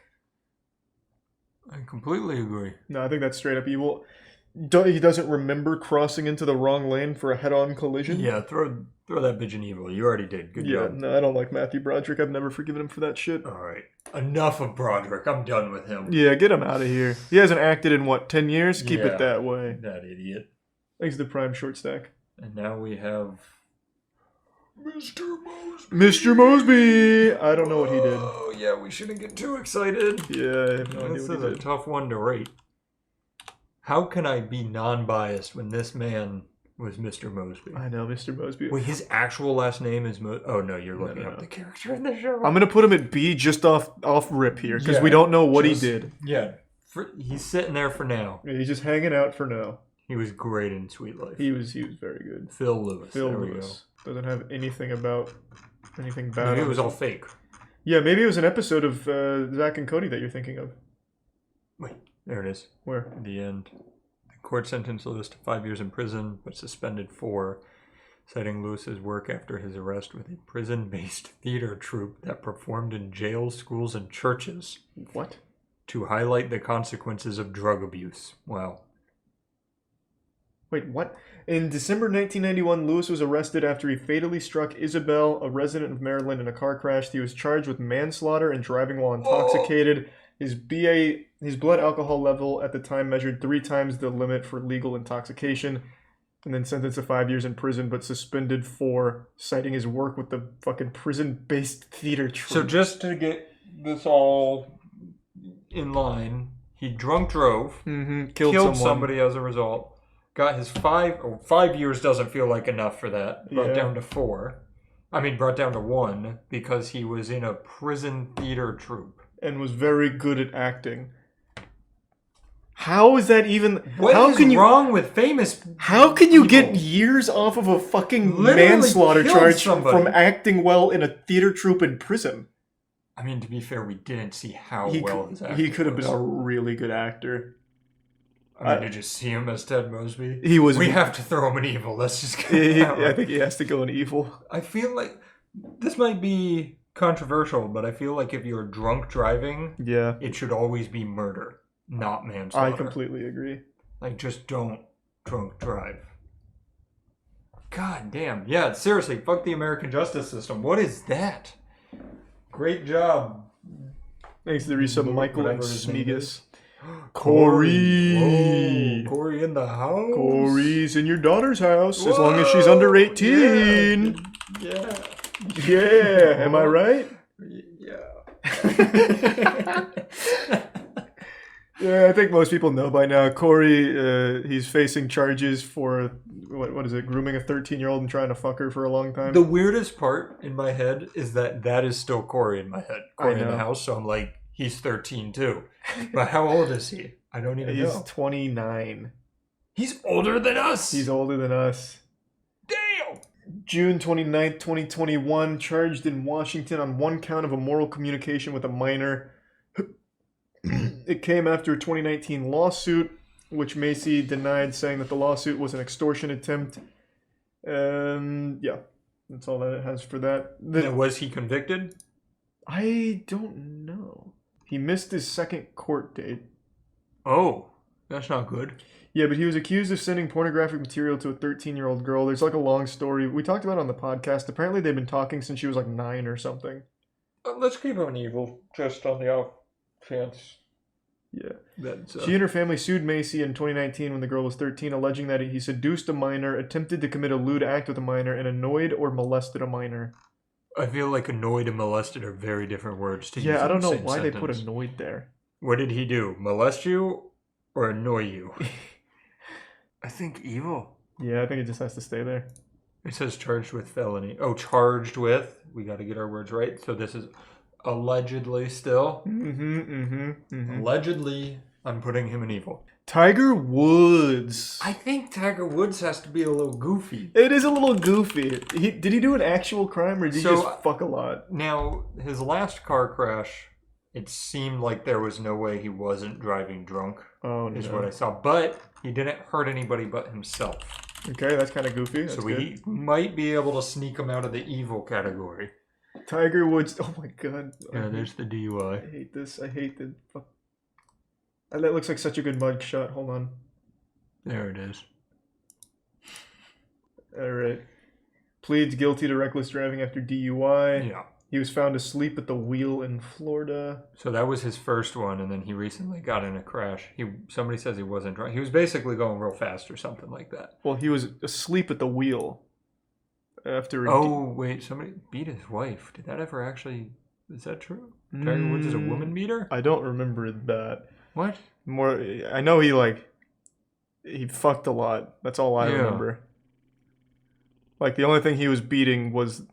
I completely agree. No, I think that's straight up evil. He doesn't remember crossing into the wrong lane for a head-on collision? Yeah, throw that bitch in evil. You already did. Good job. No, I don't like Matthew Broderick. I've never forgiven him for that shit. Alright. Enough of Broderick. I'm done with him. Yeah, get him out of here. He hasn't acted in, 10 years? Keep it that way. That idiot. Thanks to the prime short stack. And now we have... Mr. Mosby. Mr. Mosby! I don't know what he did. Oh, yeah, we shouldn't get too excited. Yeah, I have no idea what he did. This is a tough one to rate. How can I be non-biased when this man was Mr. Mosby? I know, Mr. Mosby. Wait, his actual last name is Oh, no, you're looking up the character in the show. I'm going to put him at B just off rip here, because we don't know what he did. Yeah, he's sitting there for now. Yeah, he's just hanging out for now. He was great in Sweet Life. He was very good. Phil Lewis. Phil Lewis. Doesn't have anything bad. No, it was all fake. Yeah, maybe it was an episode of Zack and Cody that you're thinking of. Wait, there it is. Where? At the end. The court sentenced Lewis to 5 years in prison, but suspended 4, citing Lewis's work after his arrest with a prison-based theater troupe that performed in jails, schools, and churches. What? To highlight the consequences of drug abuse. Wow. Wait, what? In December 1991, Lewis was arrested after he fatally struck Isabel, a resident of Maryland, in a car crash. He was charged with manslaughter and driving while intoxicated. His blood alcohol level at the time measured 3 times the limit for legal intoxication, and then sentenced to 5 years in prison, but suspended for citing his work with the fucking prison-based theater troupe. So just to get this all in line, he drunk drove, killed somebody as a result, got his 5 years doesn't feel like enough for that, brought down to 4. Brought down to 1 because he was in a prison theater troupe. And was very good at acting. How is that even... What is wrong with famous How can you get years off of a fucking manslaughter charge from acting well in a theater troupe in prison? To be fair, we didn't see how well his acting He could have been a really good actor. Did you see him as Ted Mosby? He was... We have to throw him in evil. Let's just go I think he has to go in evil. I feel like... This might be controversial, but I feel like if you're drunk driving, it should always be murder, not manslaughter. I completely agree. Just don't drunk drive. God damn. Yeah, seriously, fuck the American justice system. What is that? Great job. Thanks to the resub Michael and Smegus. Corey! Whoa, Corey in the house? Corey's in your daughter's house, as long as she's under 18. Yeah. Yeah, am I right? Yeah. Yeah, I think most people know by now. Corey, he's facing charges for, what is it, grooming a 13-year-old and trying to fuck her for a long time. The weirdest part in my head is that is still Corey in my head. Corey in the house, so I'm like, he's 13 too. But how old is he? I don't even know. He's 29. He's older than us! He's older than us. Damn! June 29th, 2021, charged in Washington on 1 count of immoral communication with a minor. It came after a 2019 lawsuit, which Macy denied, saying that the lawsuit was an extortion attempt. Yeah, that's all that it has for that. Now, was he convicted? I don't know. He missed his second court date. Oh, that's not good. Yeah, but he was accused of sending pornographic material to a 13-year-old girl. There's a long story. We talked about it on the podcast. Apparently they've been talking since she was 9 or something. Let's keep him evil, just on the off chance. Yeah. She and her family sued Macy in 2019 when the girl was 13, alleging that he seduced a minor, attempted to commit a lewd act with a minor, and annoyed or molested a minor. I feel like annoyed and molested are very different words to use. Yeah, I don't know why sentence. They put annoyed there. What did he do? Molest you or annoy you? I think evil. Yeah, I think it just has to stay there. It says charged with felony. Oh, charged with. We got to get our words right. So this is allegedly still. Allegedly, I'm putting him in evil. Tiger Woods. I think Tiger Woods has to be a little goofy. It is a little goofy. Did he do an actual crime or did he just fuck a lot? Now, his last car crash, it seemed like there was no way he wasn't driving drunk. Oh, no. Is what I saw. But he didn't hurt anybody but himself. Okay, that's kind of goofy. That's so we might be able to sneak him out of the evil category. Tiger Woods. Oh my god. Yeah, there's the DUI. I hate this. I hate the... That looks like such a good mug shot. Hold on. There it is. Alright. Pleads guilty to reckless driving after DUI. Yeah. He was found asleep at the wheel in Florida. So that was his first one, and then he recently got in a crash. Somebody says he wasn't drunk. He was basically going real fast or something like that. Well, he was asleep at the wheel. After wait, somebody beat his wife. Did that ever actually... Is that true? Tiger Woods is a woman beater? I don't remember that. What? I know he fucked a lot. That's all I remember. The only thing he was beating was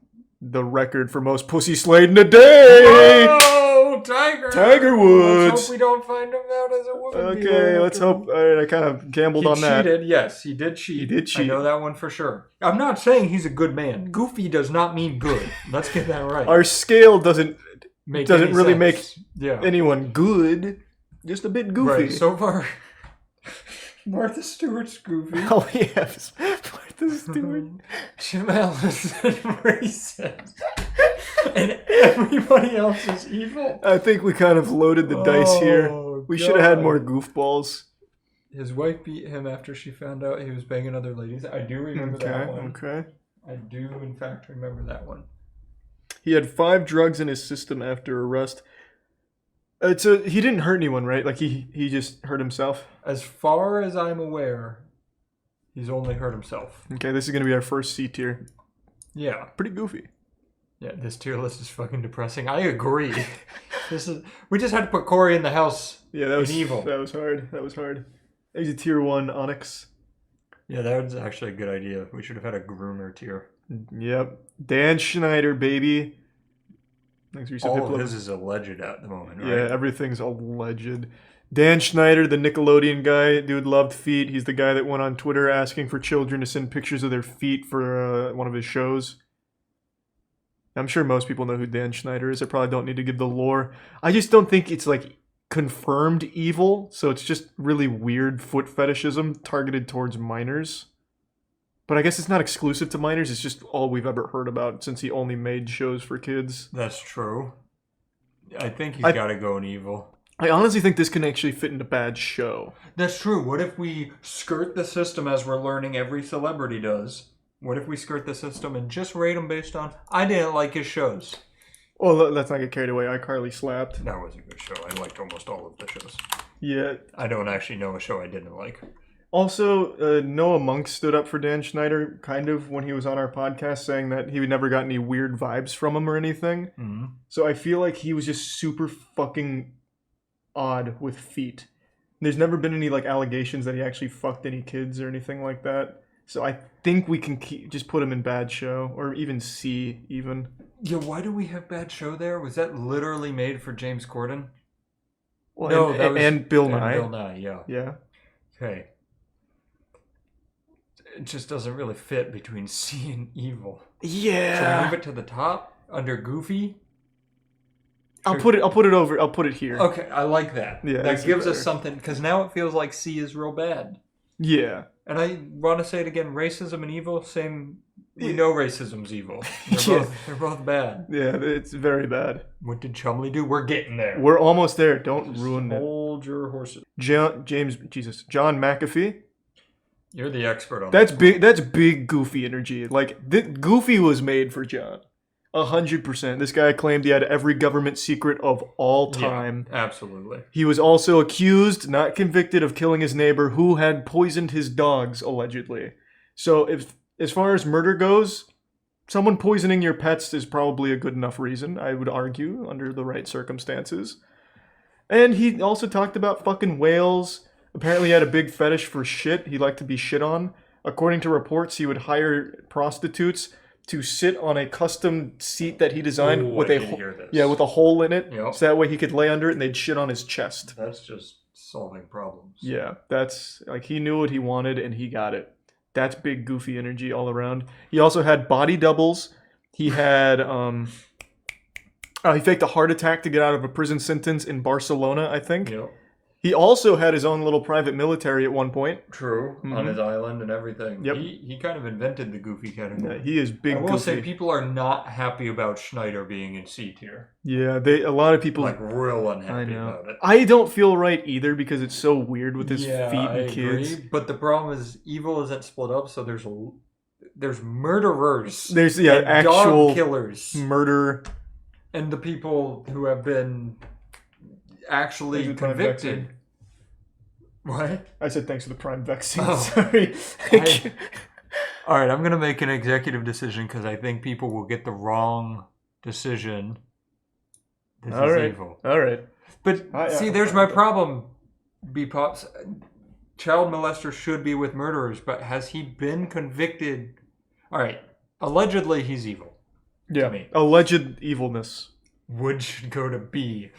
the record for most pussy slayed in a day! Oh, Tiger! Tiger Woods! Let's hope we don't find him out as a woman beater. Okay, let's hope. Alright, I kind of gambled on that. He cheated, yes. He did cheat. He did cheat. I know that one for sure. I'm not saying he's a good man. Goofy does not mean good. Let's get that right. Our scale doesn't really sense. make anyone good. Just a bit goofy. Right, so far, Martha Stewart's goofy. Oh, yes. Martha Stewart. Jim Allison racist. And everybody else is evil. I think we kind of loaded the dice here. We should have had more goofballs. His wife beat him after she found out he was banging other ladies. I do remember that one. Okay. I do, in fact, remember that one. He had 5 drugs in his system after arrest. He didn't hurt anyone, right? Like he just hurt himself. As far as I'm aware, he's only hurt himself. Okay, this is gonna be our first C tier. Yeah. Pretty goofy. Yeah, this tier list is fucking depressing. I agree. We just had to put Corey in the house. Yeah, that was evil. That was hard. That was hard. He's a tier 1 Onyx. Yeah, that was actually a good idea. We should have had a groomer tier. Yep. Dan Schneider, baby. Thanks for All of his is alleged at the moment, right? Yeah, everything's alleged. Dan Schneider, the Nickelodeon guy, dude loved feet. He's the guy that went on Twitter asking for children to send pictures of their feet for one of his shows. I'm sure most people know who Dan Schneider is. I probably don't need to give the lore. I just don't think it's like confirmed evil, so it's just really weird foot fetishism targeted towards minors. But I guess it's not exclusive to minors. It's just all we've ever heard about since he only made shows for kids. That's true. I think he's got to go in evil. I honestly think this can actually fit in a bad show. That's true. What if we skirt the system as we're learning every celebrity does? What if we skirt the system and just rate him based on, I didn't like his shows. Well, let's not get carried away. iCarly slapped. That was a good show. I liked almost all of the shows. Yeah. I don't actually know a show I didn't like. Also, Noah Monk stood up for Dan Schneider, kind of, when he was on our podcast, saying that he never got any weird vibes from him or anything. Mm-hmm. So I feel like he was just super fucking odd with feet. There's never been any like allegations that he actually fucked any kids or anything like that. So I think we can just put him in bad show, or even C, even. Yeah, why do we have bad show there? Was that literally made for James Corden? Well, no, and Bill Nye. Bill Nye, yeah. Yeah. Okay. It just doesn't really fit between C and evil. Yeah. Should we move it to the top under Goofy? I'll put it here. Okay, I like that. Yeah, that gives us something, because now it feels like C is real bad. Yeah. And I want to say it again, racism and evil, same. We know racism's evil. They're both bad. Yeah, it's very bad. What did Chumley do? We're getting there. We're almost there. Don't ruin it. Hold your horses. John McAfee. You're the expert on that's big. That's big Goofy energy. Like Goofy was made for John. 100%. This guy claimed he had every government secret of all time. Yeah, absolutely. He was also accused, not convicted, of killing his neighbor who had poisoned his dogs, allegedly. So if, as far as murder goes, someone poisoning your pets is probably a good enough reason, I would argue, under the right circumstances. And he also talked about fucking whales. Apparently he had a big fetish for shit. He liked to be shit on. According to reports, he would hire prostitutes to sit on a custom seat that he designed with a hole in it, so that way he could lay under it and they'd shit on his chest. That's just solving problems. Yeah, that's like he knew what he wanted and he got it. That's big Goofy energy all around. He also had body doubles. He had he faked a heart attack to get out of a prison sentence in Barcelona, I think. Yep. He also had his own little private military at one point. True, on his island and everything. Yep. He kind of invented the Goofy category. Yeah, he is big I will Goofy. say people are not happy about Schneider being in C tier. Yeah, a lot of people like real unhappy about it. I don't feel right either because it's so weird with his feet and I kids. agree, but the problem is evil isn't split up, so there's murderers. There's and actual dog killers, murder, and the people who have been actually convicted. What? I said thanks for the Prime vaccine. Oh. Sorry. All right, I'm going to make an executive decision because I think people will get the wrong decision. This All is right. evil. All right. But see, there's my problem, B-Pops. Child molester should be with murderers, but has he been convicted? All right, allegedly he's evil. Yeah, alleged evilness. Wood should go to B.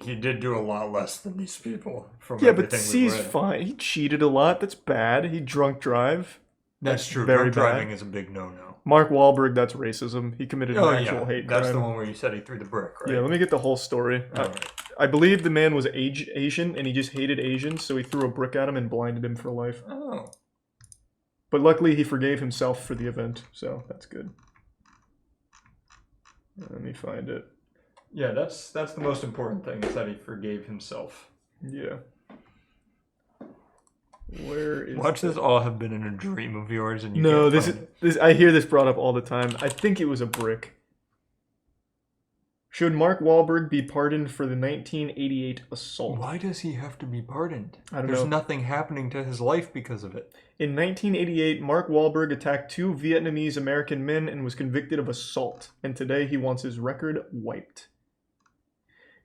He did do a lot less than these people. Yeah, but C's fine. He cheated a lot. That's bad. He drunk drive. That's true. Very Drunk driving is a big no-no. Mark Wahlberg, that's racism. He committed an actual hate crime. That's the one where you said he threw the brick, right? Yeah, let me get the whole story. Right. I believe the man was Asian, and he just hated Asians, so he threw a brick at him and blinded him for life. Oh. But luckily, he forgave himself for the event, so that's good. Let me find it. Yeah, that's the most important thing, is that he forgave himself. Yeah. Where is Watch this all have been in a dream of yours, and you No, can't this find is I hear this brought up all the time. I think it was a brick. Should Mark Wahlberg be pardoned for the 1988 assault? Why does he have to be pardoned? I don't There's know. nothing happening to his life because of it. In 1988, Mark Wahlberg attacked 2 Vietnamese American men and was convicted of assault, and today he wants his record wiped.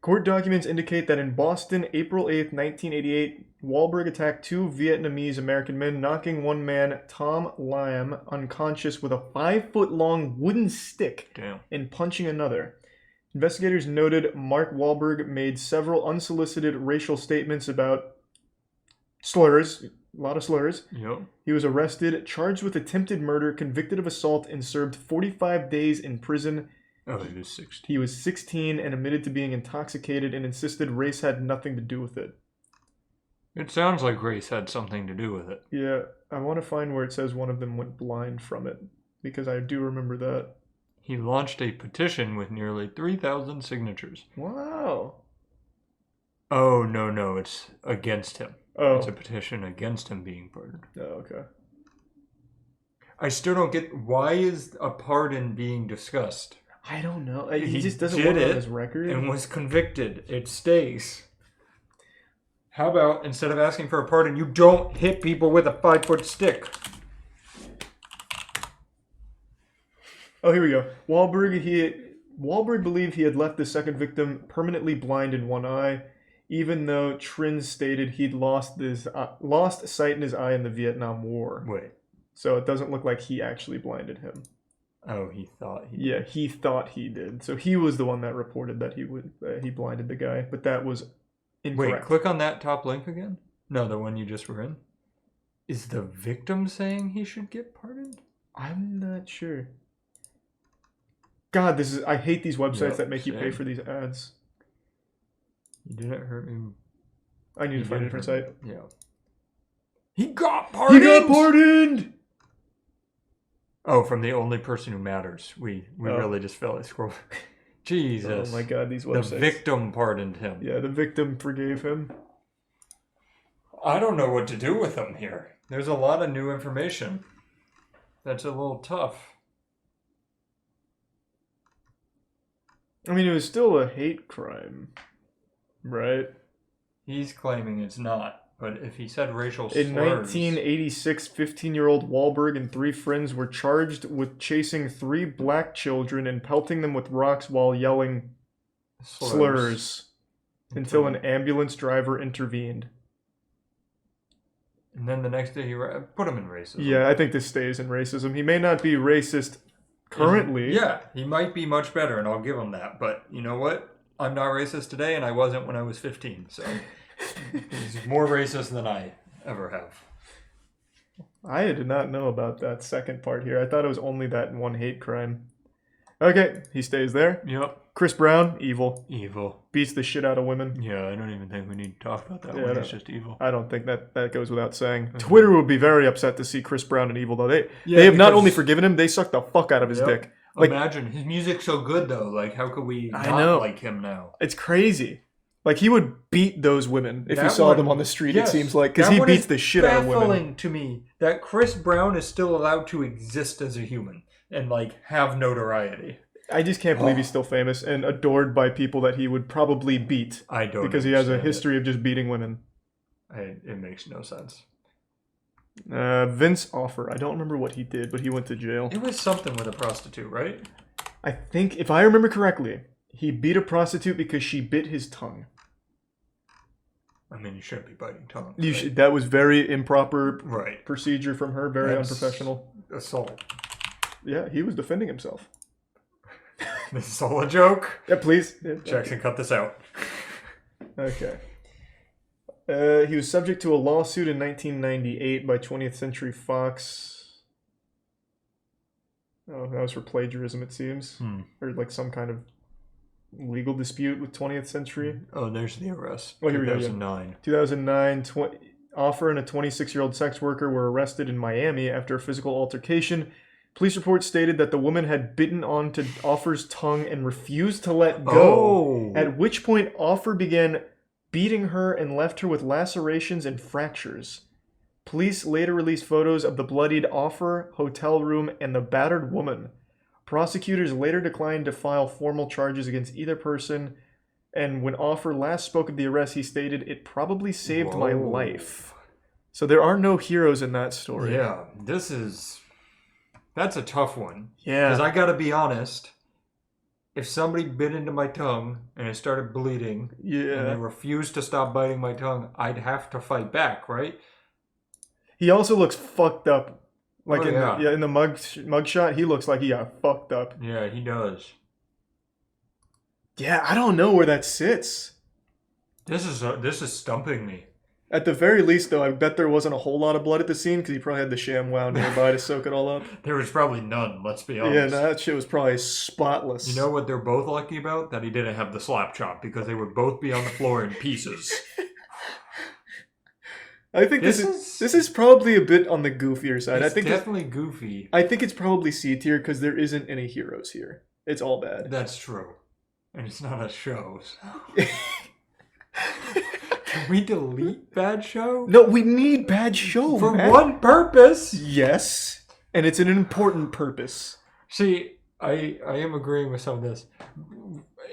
Court documents indicate that in Boston, April 8th, 1988, Wahlberg attacked 2 Vietnamese American men, knocking one man, Tom Lam, unconscious with a 5-foot-long wooden stick and punching another. Investigators noted Mark Wahlberg made several unsolicited racial statements about slurs, a lot of slurs. Yep. He was arrested, charged with attempted murder, convicted of assault, and served 45 days in prison. Oh, he was 16. He was 16 and admitted to being intoxicated and insisted race had nothing to do with it. It sounds like race had something to do with it. Yeah, I want to find where it says one of them went blind from it, because I do remember that. He launched a petition with nearly 3,000 signatures. Wow. Oh, no, it's against him. Oh. It's a petition against him being pardoned. Oh, okay. I still don't get, why is a pardon being discussed? I don't know. He just doesn't want it on his record. And was convicted. It stays. How about, instead of asking for a pardon, you don't hit people with a 5-foot stick? Oh, here we go. Wahlberg believed he had left the second victim permanently blind in one eye, even though Trin stated he'd lost sight in his eye in the Vietnam War. Wait. So it doesn't look like he actually blinded him. Oh, he thought he did. Yeah, he thought he did. So he was the one that reported that he blinded the guy, but that was incorrect. Wait, click on that top link again? No, the one you just were in. Is the victim saying he should get pardoned? I'm not sure. God, I hate these websites that make you pay for these ads. You didn't hurt me. I need to find a different site. Yeah. He got pardoned! He got pardoned! Oh, from the only person who matters. We really just fell at scroll. Jesus. Oh my God, these websites. The victim pardoned him. Yeah, the victim forgave him. I don't know what to do with him here. There's a lot of new information. That's a little tough. I mean, it was still a hate crime, right? He's claiming it's not. But if he said racial slurs... In 1986, 15-year-old Wahlberg and 3 friends were charged with chasing 3 black children and pelting them with rocks while yelling slurs until an ambulance driver intervened. And then the next day he put him in racism. Yeah, I think this stays in racism. He may not be racist currently. Yeah, he might be much better, and I'll give him that. But you know what? I'm not racist today, and I wasn't when I was 15, so... He's more racist than I ever have. I did not know about that second part here. I thought it was only that one hate crime. Okay, he stays there. Yep. Chris Brown, evil. Evil. Beats the shit out of women. Yeah, I don't even think we need to talk about that one. It's just evil. I don't think that goes without saying. Twitter would be very upset to see Chris Brown and evil, though. They have not only forgiven him, they sucked the fuck out of his dick. Like, imagine, his music's so good, though. Like, how could we not like him now? It's crazy. Like, he would beat those women if you saw them on the street, it seems like. Because he beats the shit out of women. It's baffling to me that Chris Brown is still allowed to exist as a human and, like, have notoriety. I just can't believe he's still famous and adored by people that he would probably beat. I don't Because he has a history of just beating women. It makes no sense. Vince Offer. I don't remember what he did, but he went to jail. It was something with a prostitute, right? I think, if I remember correctly, he beat a prostitute because she bit his tongue. I mean, you shouldn't be biting tongue. That was very improper procedure from her, very unprofessional. Assault. Yeah, he was defending himself. This is all a joke? Yeah, please. Jackson, cut this out. Okay. He was subject to a lawsuit in 1998 by 20th Century Fox. Oh, that was for plagiarism, it seems. Or like some kind of legal dispute with 20th Century. Oh, there's the arrest. Oh, here 2009. 2009. Offer and a 26-year-old sex worker were arrested in Miami after a physical altercation. Police reports stated that the woman had bitten onto Offer's tongue and refused to let go, at which point Offer began beating her and left her with lacerations and fractures. Police later released photos of the bloodied Offer, hotel room, and the battered woman. Prosecutors later declined to file formal charges against either person, and when Offer last spoke of the arrest, he stated, "It probably saved my life." So there are no heroes in that story. Yeah, that's a tough one. Yeah. Because I gotta be honest, if somebody bit into my tongue and it started bleeding, and they refused to stop biting my tongue, I'd have to fight back, right? He also looks fucked up. Like Oh, in the mugshot, he looks like he got fucked up. Yeah, he does. Yeah, I don't know where that sits. This is stumping me. At the very least, though, I bet there wasn't a whole lot of blood at the scene because he probably had the ShamWow nearby to soak it all up. There was probably none, let's be honest. Yeah, no, that shit was probably spotless. You know what they're both lucky about? That he didn't have the slap chop, because they would both be on the floor in pieces. I think this is probably a bit on the goofier side. It's I think definitely goofy. I think it's probably C tier because there isn't any heroes here. It's all bad. That's true. And it's not a show. So. Can we delete bad show? No, we need bad show for man. one purpose. Yes, and it's an important purpose. See, I am agreeing with some of this.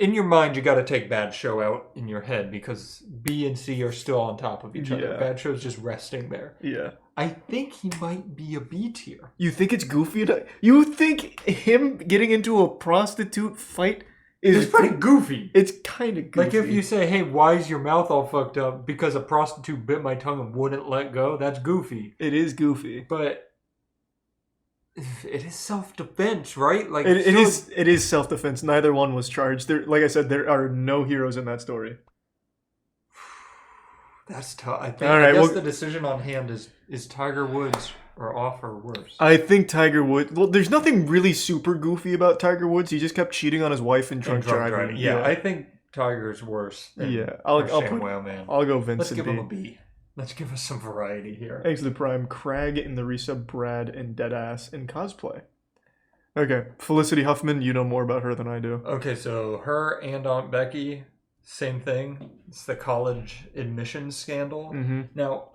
In your mind, you got to take bad show out in your head because B and C are still on top of each other. Bad show's just resting there. Yeah. I think he might be a B tier. You think it's goofy? You think him getting into a prostitute fight is pretty goofy? It's kind of goofy. Like if you say, "Hey, why is your mouth all fucked up?" Because a prostitute bit my tongue and wouldn't let go. That's goofy. It is goofy, but it is self-defense, right? Like it is self-defense. Neither one was charged. There, like I said, there are no heroes in that story. That's tough. I think. All right, I guess the decision on hand is Tiger Woods or Offer worse. I think Tiger Woods. Well, there's nothing really super goofy about Tiger Woods. He just kept cheating on his wife and drunk driving. Yeah, I think Tiger's worse. Than I'll go Vincent. Let's give him a B. Let's give us some variety here. Thanks to the Prime, Crag in the resub, Brad and Deadass in cosplay. Okay, Felicity Huffman, you know more about her than I do. Okay, so her and Aunt Becky, same thing. It's the college admissions scandal. Now,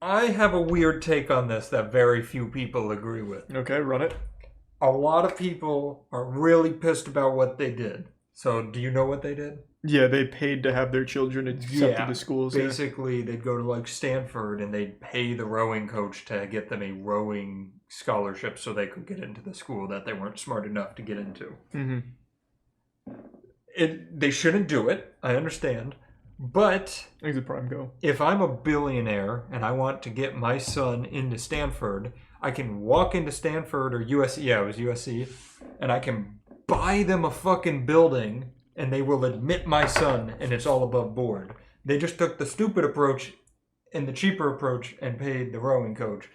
I have a weird take on this that very few people agree with. Okay, run it. A lot of people are really pissed about what they did. So, do you know what they did? Yeah, they paid to have their children accepted to schools. Basically, they'd go to like Stanford and they'd pay the rowing coach to get them a rowing scholarship so they could get into the school that they weren't smart enough to get into. They shouldn't do it. I understand. But Thanks to Prime, go. If I'm a billionaire and I want to get my son into Stanford, I can walk into Stanford or USC. Yeah, it was USC. And I can buy them a fucking building and they will admit my son and it's all above board. They just took the stupid approach and the cheaper approach and paid the rowing coach.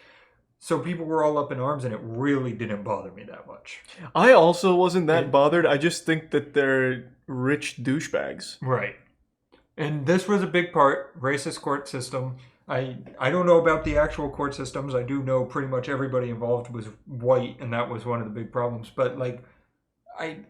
So people were all up in arms and it really didn't bother me that much. I also wasn't that bothered. I just think that they're rich douchebags. Right. And this was a big part, racist court system. I don't know about the actual court systems. I do know pretty much everybody involved was white and that was one of the big problems. But like, I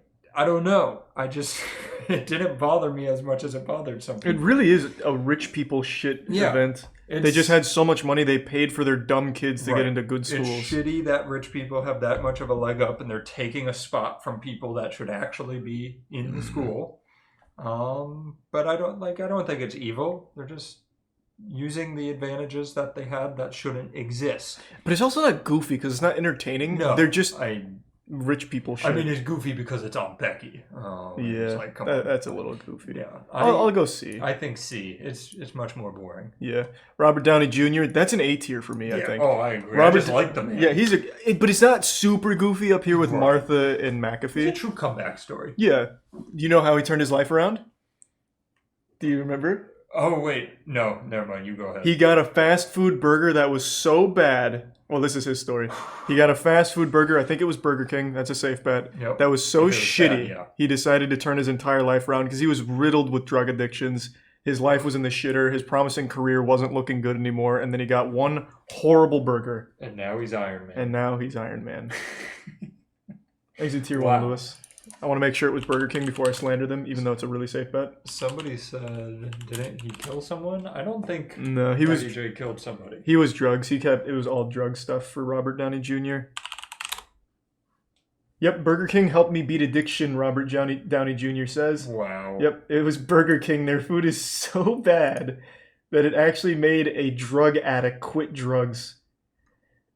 don't know. It didn't bother me as much as it bothered some people. It really is a rich people shit event. They just had so much money they paid for their dumb kids to get into good schools. It's shitty that rich people have that much of a leg up and they're taking a spot from people that should actually be in the school. But I don't think it's evil. They're just using the advantages that they had that shouldn't exist. But it's also not goofy because it's not entertaining. No, they're just rich people shit. I mean, it's goofy because it's on Becky. Yeah, like, come on. that's a little goofy. Yeah, I'll go C. I think C. It's much more boring. Yeah, Robert Downey Jr. That's an A tier for me. I think. Oh, I agree. I just like the man. Yeah, but it's not super goofy up here with Martha and McAfee. It's a true comeback story. Yeah, you know how he turned his life around? Do you remember? Oh wait, no, never mind. You go ahead. He got a fast food burger that was so bad. Well, this is his story. He got a fast food burger. I think it was Burger King. That's a safe bet. Yep. That was so shitty. Bad, yeah. He decided to turn his entire life around because he was riddled with drug addictions. His life was in the shitter. His promising career wasn't looking good anymore. And then he got one horrible burger. And now he's Iron Man. Exit tier 1, Lewis. I want to make sure it was Burger King before I slander them, even though it's a really safe bet. Somebody said, didn't he kill someone? I don't think. No, DJ killed somebody. He was drugs. It was all drug stuff for Robert Downey Jr. Yep, Burger King helped me beat addiction, Robert Downey Jr. says. Wow. Yep, it was Burger King. Their food is so bad that it actually made a drug addict quit drugs.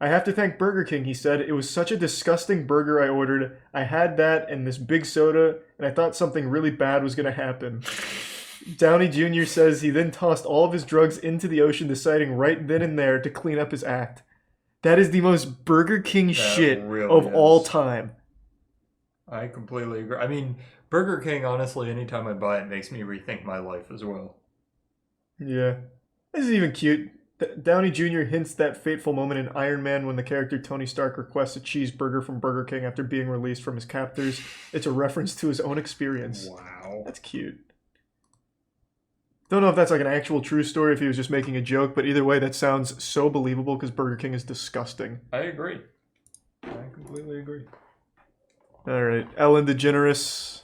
I have to thank Burger King, he said. It was such a disgusting burger I ordered. I had that and this big soda, and I thought something really bad was going to happen. Downey Jr. says he then tossed all of his drugs into the ocean, deciding right then and there to clean up his act. That is the most Burger King shit really of is. all time. I completely agree. I mean, Burger King, honestly, anytime I buy it, makes me rethink my life as well. Yeah. This is even cute. Downey Jr. hints that fateful moment in Iron Man when the character Tony Stark requests a cheeseburger from Burger King after being released from his captors. It's a reference to his own experience. Wow. That's cute. Don't know if that's like an actual true story, if he was just making a joke, but either way, that sounds so believable because Burger King is disgusting. I agree. I completely agree. All right, Ellen DeGeneres.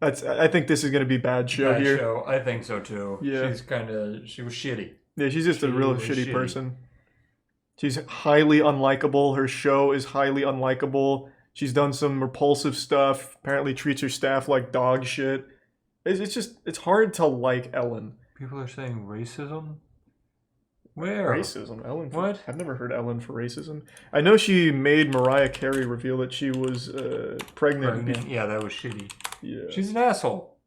I think this is going to be bad show Bad here. show. I think so too. Yeah. She was shitty. Yeah, she's just a real shitty person. She's highly unlikable. Her show is highly unlikable. She's done some repulsive stuff. Apparently treats her staff like dog shit. It's hard to like Ellen. People are saying racism? Where? Racism? Ellen? What? I've never heard Ellen for racism. I know she made Mariah Carey reveal that she was pregnant. Yeah, that was shitty. Yeah. She's an asshole.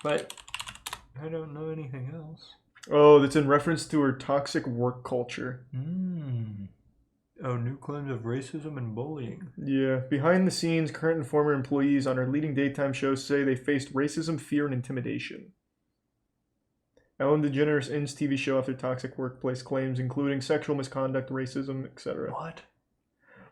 But I don't know anything else. Oh, that's in reference to her toxic work culture. Oh, new claims of racism and bullying. Yeah. Behind the scenes, current and former employees on her leading daytime shows say they faced racism, fear, and intimidation. Ellen DeGeneres ends TV show after toxic workplace claims, including sexual misconduct, racism, etc. What?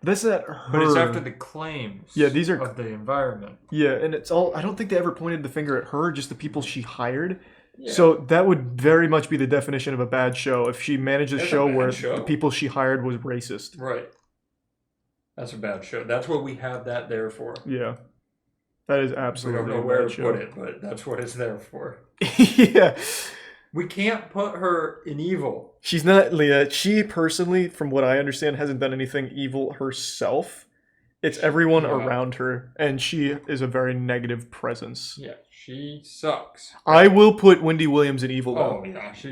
That's not her. But it's after the claims these are of the environment. Yeah, and it's all. I don't think they ever pointed the finger at her, just the people she hired. Yeah. So that would very much be the definition of a bad show if she managed a show where the people she hired was racist. Right. That's a bad show. That's what we have that there for. Yeah. That is absolutely We don't know a where bad to show. put it, but that's what it's there for. Yeah. We can't put her in evil. She's not, Leah. She personally, from what I understand, hasn't done anything evil herself. It's everyone around her, and she is a very negative presence. Yeah, she sucks. I will put Wendy Williams in evil, though. Oh, yeah. She's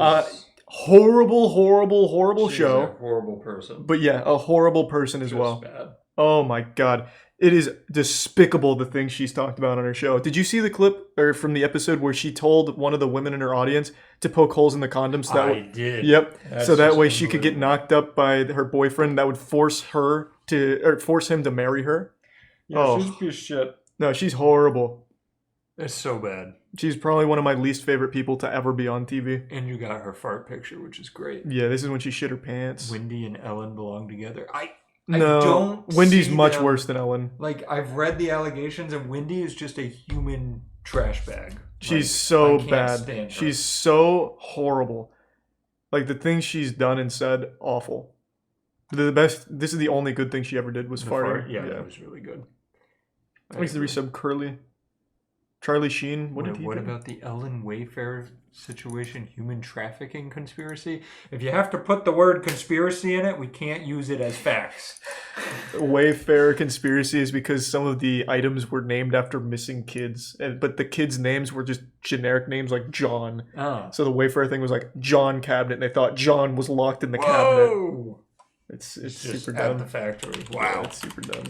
horrible she's show. a horrible person. But yeah, a horrible person as well. Bad. Oh my god. It is despicable the things she's talked about on her show. Did you see the clip from the episode where she told one of the women in her audience to poke holes in the condoms? I did. Yep. That's so that just way she could get knocked up by her boyfriend. That would force him to marry her. Yeah, she's a piece of shit. No, she's horrible. It's so bad. She's probably one of my least favorite people to ever be on TV. And you got her fart picture, which is great. Yeah, this is when she shit her pants. Wendy and Ellen belong together. No, Wendy's see much them- worse than Ellen. Like, I've read the allegations, and Wendy is just a human trash bag. She's Like, so I can't bad. stand her. She's so horrible. Like, the things she's done and said, awful. The best. This is the only good thing she ever did was The farting. fart, yeah, that was really good. What's the resub? Curly. Charlie Sheen. What did he What do? about the Ellen Wayfair situation, human trafficking conspiracy? If you have to put the word conspiracy in it, we can't use it as facts. Wayfair conspiracy is because some of the items were named after missing kids, but the kids' names were just generic names like John. Oh. So the Wayfair thing was like John cabinet, and they thought John was locked in the Whoa! cabinet. It's just super at dumb. the factory. Wow. Yeah, it's super dumb.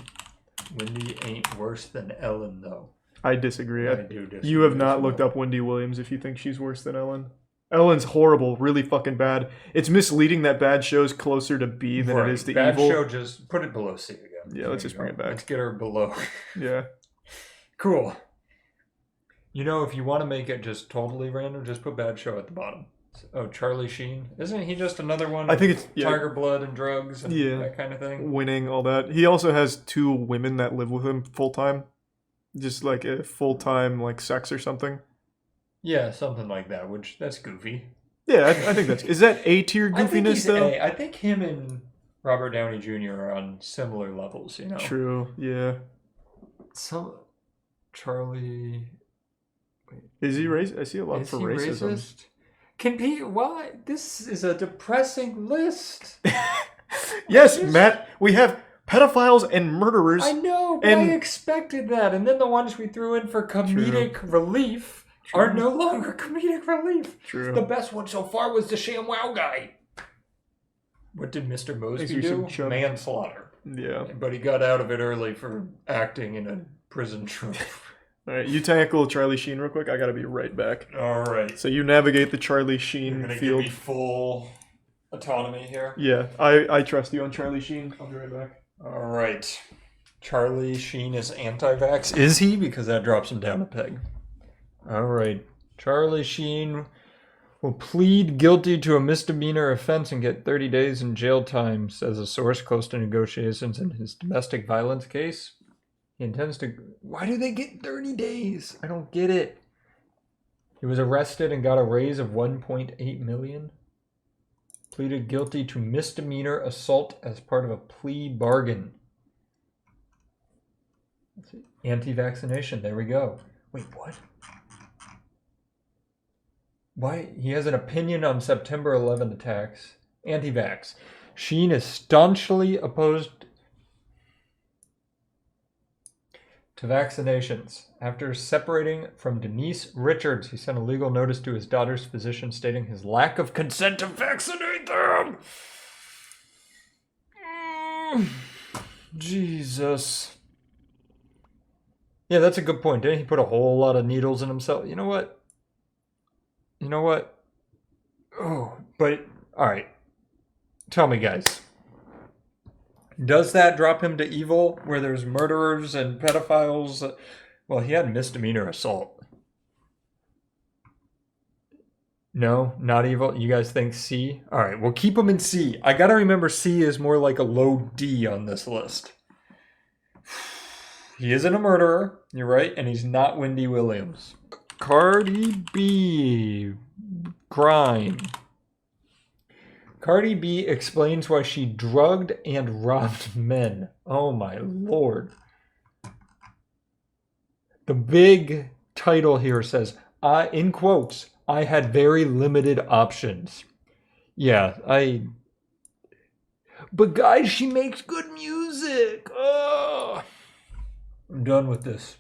Wendy ain't worse than Ellen, though. I disagree. I do disagree You have as not well. looked up Wendy Williams if you think she's worse than Ellen. Ellen's horrible, really fucking bad. It's misleading that bad show's closer to B than it is to Bad evil. show, just put it below C again. Yeah, let's just bring it back. Let's get her below. Yeah. Cool. You know, if you want to make it just totally random, just put bad show at the bottom. Oh, Charlie Sheen. Isn't he just another one? I think it's Tiger Blood and drugs and that kind of thing. Winning, all that. He also has 2 women that live with him full time. Just like a full time like sex or something. Yeah, something like that, which that's goofy. Yeah, I think that's... Is that A-tier I think goofiness, he's though? I think him and Robert Downey Jr. are on similar levels, you know? True, yeah. Charlie... Is he racist? I see a lot Is for he racism. racist? Can be... Why? This is a depressing list. Yes, Matt, we have pedophiles and murderers. I know, but I expected that. And then the ones we threw in for comedic relief are no longer comedic relief. True. The best one so far was the ShamWow guy. What did Mr. Mosby do? Manslaughter. Yeah. But he got out of it early for acting in a prison troop. All right, you tackle Charlie Sheen real quick. I gotta be right back. All right. So you navigate the Charlie Sheen You're gonna field. give me full autonomy here. Yeah, I trust you on Charlie Sheen. I'll be right back. All right. Charlie Sheen is anti-vax. Is he? Because that drops him down a peg. All right. Charlie Sheen will plead guilty to a misdemeanor offense and get 30 days in jail time, says a source close to negotiations in his domestic violence case. He intends to... Why do they get 30 days? I don't get it. He was arrested and got a raise of $1.8 million. Pleaded guilty to misdemeanor assault as part of a plea bargain. Anti-vaccination. There we go. Wait, what? Why? He has an opinion on September 11 attacks. Anti-vax. Sheen is staunchly opposed to vaccinations. After separating from Denise Richards, he sent a legal notice to his daughter's physician stating his lack of consent to vaccinate them. Jesus. Yeah, that's a good point. Didn't he put a whole lot of needles in himself? You know what? Oh, but, alright. Tell me, guys. Does that drop him to evil, where there's murderers and pedophiles? Well, he had misdemeanor assault. No, not evil. You guys think C? Alright, we'll keep him in C. I gotta remember C is more like a low D on this list. He isn't a murderer, you're right, and he's not Wendy Williams. Cardi B. Crime. Cardi B explains why she drugged and robbed men. Oh my lord. The big title here says, in quotes, I had very limited options. Yeah, But guys, she makes good music. Oh. I'm done with this.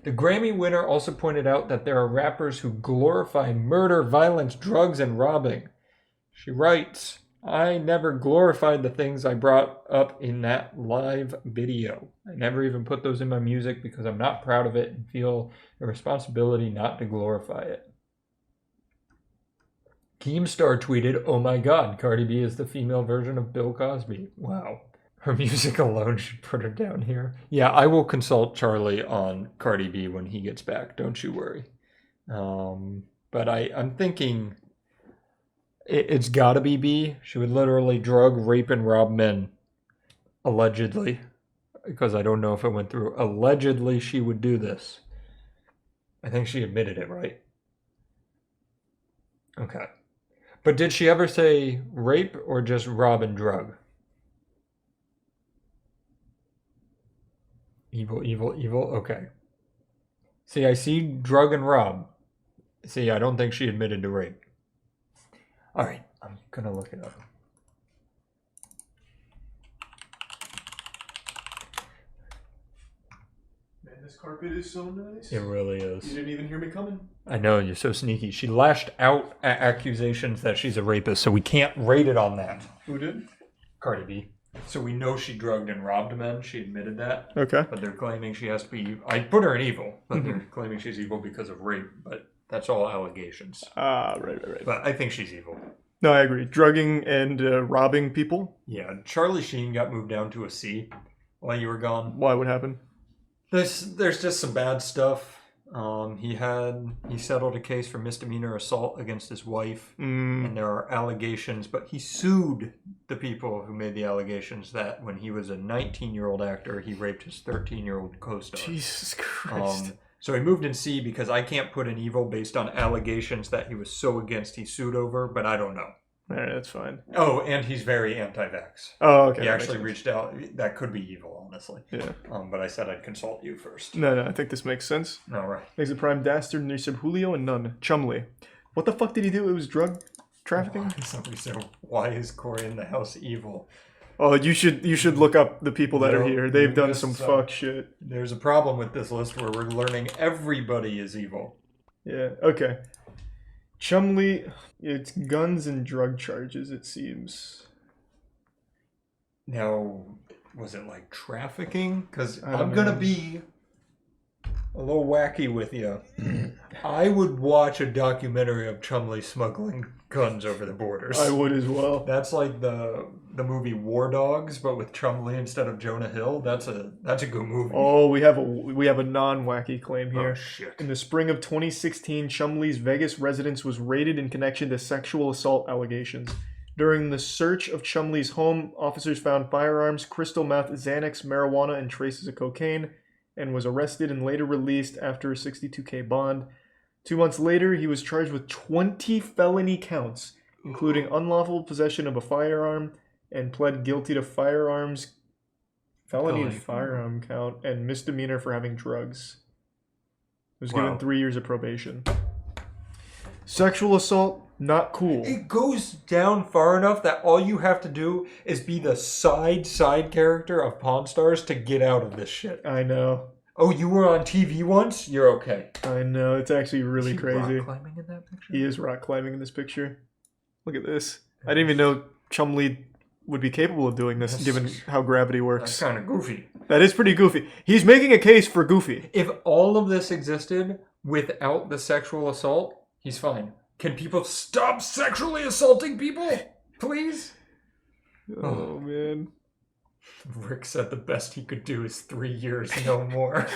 The Grammy winner also pointed out that there are rappers who glorify murder, violence, drugs, and robbing. She writes, I never glorified the things I brought up in that live video. I never even put those in my music because I'm not proud of it and feel a responsibility not to glorify it. Keemstar tweeted, oh my god, Cardi B is the female version of Bill Cosby. Wow. Her music alone should put her down here. Yeah, I will consult Charlie on Cardi B when he gets back. Don't you worry. But I'm thinking it's got to be B. She would literally drug, rape, and rob men. Allegedly. Because I don't know if it went through. Allegedly, she would do this. I think she admitted it, right? Okay. But did she ever say rape or just rob and drug? Evil, evil, evil. Okay. See, I see drug and rob. See, I don't think she admitted to rape. All right, I'm going to look it up. Man, this carpet is so nice. It really is. You didn't even hear me coming. I know, you're so sneaky. She lashed out at accusations that she's a rapist, so we can't rate it on that. Who did? Cardi B. So we know she drugged and robbed men. She admitted that. Okay. But they're claiming she has to be... I put her in evil, but they're claiming she's evil because of rape. But that's all allegations. Right. But I think she's evil. No, I agree. Drugging and robbing people. Yeah, Charlie Sheen got moved down to a C while you were gone. Why? What happened? There's just some bad stuff. He settled a case for misdemeanor assault against his wife, and there are allegations, but he sued the people who made the allegations that when he was a 19-year-old actor, he raped his 13-year-old co-star. Jesus Christ. So he moved in C because I can't put an evil based on allegations that he was so against he sued over, but I don't know. All right, that's fine. Oh, and he's very anti-vax. Oh, okay. He actually reached out. That could be evil, honestly. Yeah. But I said I'd consult you first. No, I think this makes sense. All right. Makes a prime dastard, and you said Julio and none. Chumley. What the fuck did he do? It was drug trafficking? Somebody said, why is Corey in the house evil? Oh, you should look up the people that are here. They've done some fuck shit. There's a problem with this list where we're learning everybody is evil. Yeah, okay. Chumley, it's guns and drug charges, it seems. Now, was it like trafficking? Because I don't I'm going to know. be a little wacky with you. I would watch a documentary of Chumley smuggling guns over the borders. I would as well. That's like the movie War Dogs, but with Chumley instead of Jonah Hill. That's a good movie. Oh, we have a non-wacky claim here. Oh, shit. In the spring of 2016, Chumley's Vegas residence was raided in connection to sexual assault allegations. During the search of Chumley's home, officers found firearms, crystal meth, Xanax, marijuana, and traces of cocaine, and was arrested and later released after a $62K bond. 2 months later, he was charged with 20 felony counts, including unlawful possession of a firearm, and pled guilty to felony firearm count, and misdemeanor for having drugs. He was given 3 years of probation. Sexual assault, not cool. It goes down far enough that all you have to do is be the side character of Pawn Stars to get out of this shit. I know. Oh, you were on TV once? You're okay. I know, it's actually really Is he crazy. rock climbing in that picture? He is rock climbing in this picture. Look at this. I didn't even know Chumley would be capable of doing this, given how gravity works. That's kind of goofy. That is pretty goofy. He's making a case for goofy. If all of this existed without the sexual assault, he's fine. Can people stop sexually assaulting people? Please? Oh, man. Rick said the best he could do is 3 years, no more.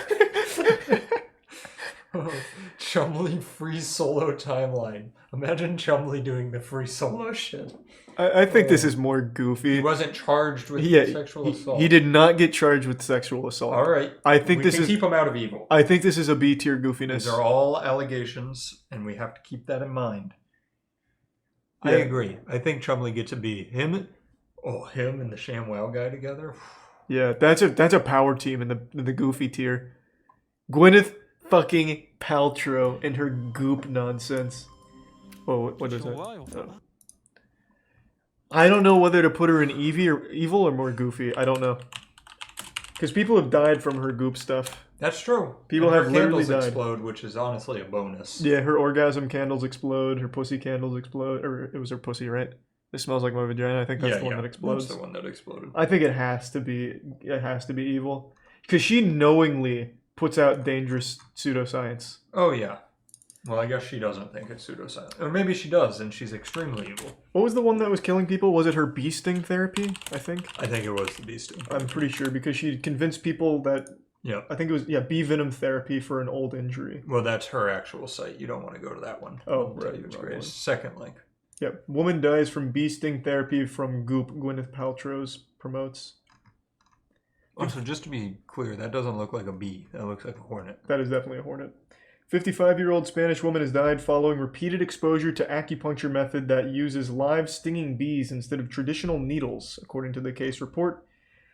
Chumley free solo timeline. Imagine Chumley doing the free solo shit. I think this is more goofy. He wasn't charged with sexual assault. He did not get charged with sexual assault. All right. I think we can keep him out of evil. I think this is a B tier goofiness. These are all allegations, and we have to keep that in mind. Yeah. I agree. I think Chumley gets a B. Him and the ShamWow guy together. Yeah, that's a power team in the goofy tier. Gwyneth fucking Paltrow and her goop nonsense. Oh, what is that? Oh. I don't know whether to put her in evil or more goofy. I don't know. Because people have died from her goop stuff. That's true. People and have her literally candles died. explode, which is honestly a bonus. Yeah, her orgasm candles explode. Her pussy candles explode. Or it was her pussy, right? It smells like my vagina. I think that's the one that explodes. That's the one that exploded. I think it has to be evil. Because she knowingly puts out dangerous pseudoscience. Oh, yeah. Well, I guess she doesn't think it's pseudoscience. Or maybe she does, and she's extremely evil. What was the one that was killing people? Was it her bee sting therapy, I think? I think it was the bee sting. I'm pretty sure, because she convinced people that... Yeah. I think it was, bee venom therapy for an old injury. Well, that's her actual site. You don't want to go to that one. Oh, I'll right. tell you it's great. Second link. Yep. Woman dies from bee sting therapy from goop. Gwyneth Paltrow's promotes. Also, just to be clear, that doesn't look like a bee. That looks like a hornet. That is definitely a hornet. 55-year-old Spanish woman has died following repeated exposure to acupuncture method that uses live stinging bees instead of traditional needles, according to the case report.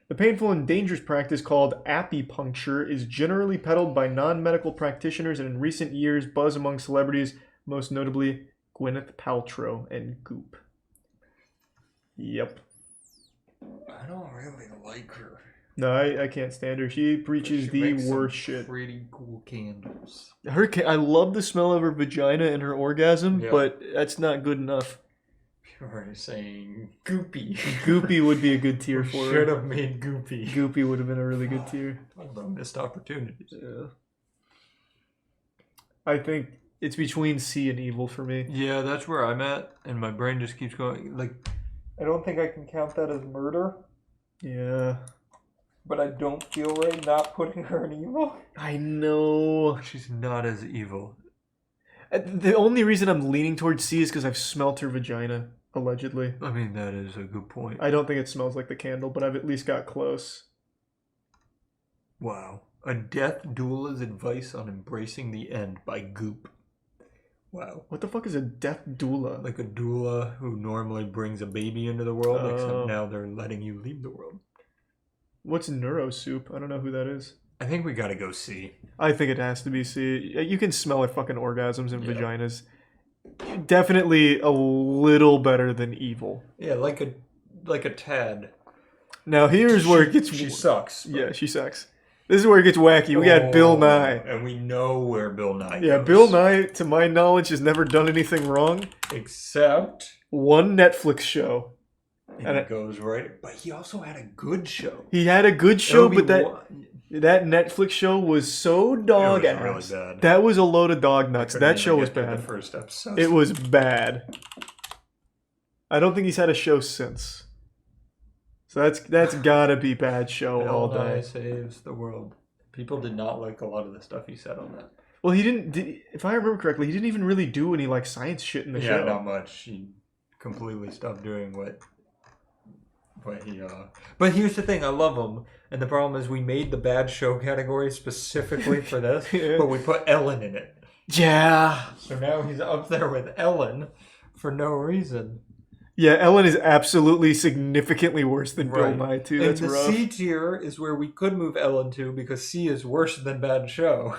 The painful and dangerous practice called apipuncture is generally peddled by non-medical practitioners and in recent years buzz among celebrities, most notably Gwyneth Paltrow and Goop. Yep. I don't really like her. No, I can't stand her. She preaches the worst shit. Pretty cool candles. I love the smell of her vagina and her orgasm, but that's not good enough. People are saying goopy. Goopy would be a good tier for her. Should have made goopy. Goopy would have been a really good tier. Talk about missed opportunities. Yeah. I think it's between C and evil for me. Yeah, that's where I'm at, and my brain just keeps going. Like, I don't think I can count that as murder. Yeah. But I don't feel right not putting her in evil. I know. She's not as evil. The only reason I'm leaning towards C is because I've smelt her vagina, allegedly. I mean, that is a good point. I don't think it smells like the candle, but I've at least got close. Wow. A death doula's advice on embracing the end by Goop. Wow. What the fuck is a death doula? Like a doula who normally brings a baby into the world, except now they're letting you leave the world. What's neurosoup? I don't know who that is. I think we gotta go C. I think it has to be C. You can smell her fucking orgasms and vaginas. Definitely a little better than evil. Yeah, like a tad. Now here's where it gets... She sucks. Yeah, she sucks. This is where it gets wacky. We got Bill Nye. And we know where Bill Nye goes. Yeah, Bill Nye, to my knowledge, has never done anything wrong. Except... one Netflix show. And it goes right... But he also had a good show. He had a good show, but that Netflix show was so dog ass. Really bad. That was a load of dog nuts. That show was The bad. first episode. It was bad. I don't think he's had a show since. So that's gotta be bad show all Bill Nye day. saves the world. People did not like a lot of the stuff he said on that. Well, he didn't. If I remember correctly, he didn't even really do any like science shit in the show. Yeah, not much. He completely stopped doing what he. But here's the thing: I love him, and the problem is we made the bad show category specifically for this, but we put Ellen in it. Yeah. So now he's up there with Ellen for no reason. Yeah, Ellen is absolutely significantly worse than Bill Right. Nye too. And That's the rough. C tier is where we could move Ellen to because C is worse than bad show.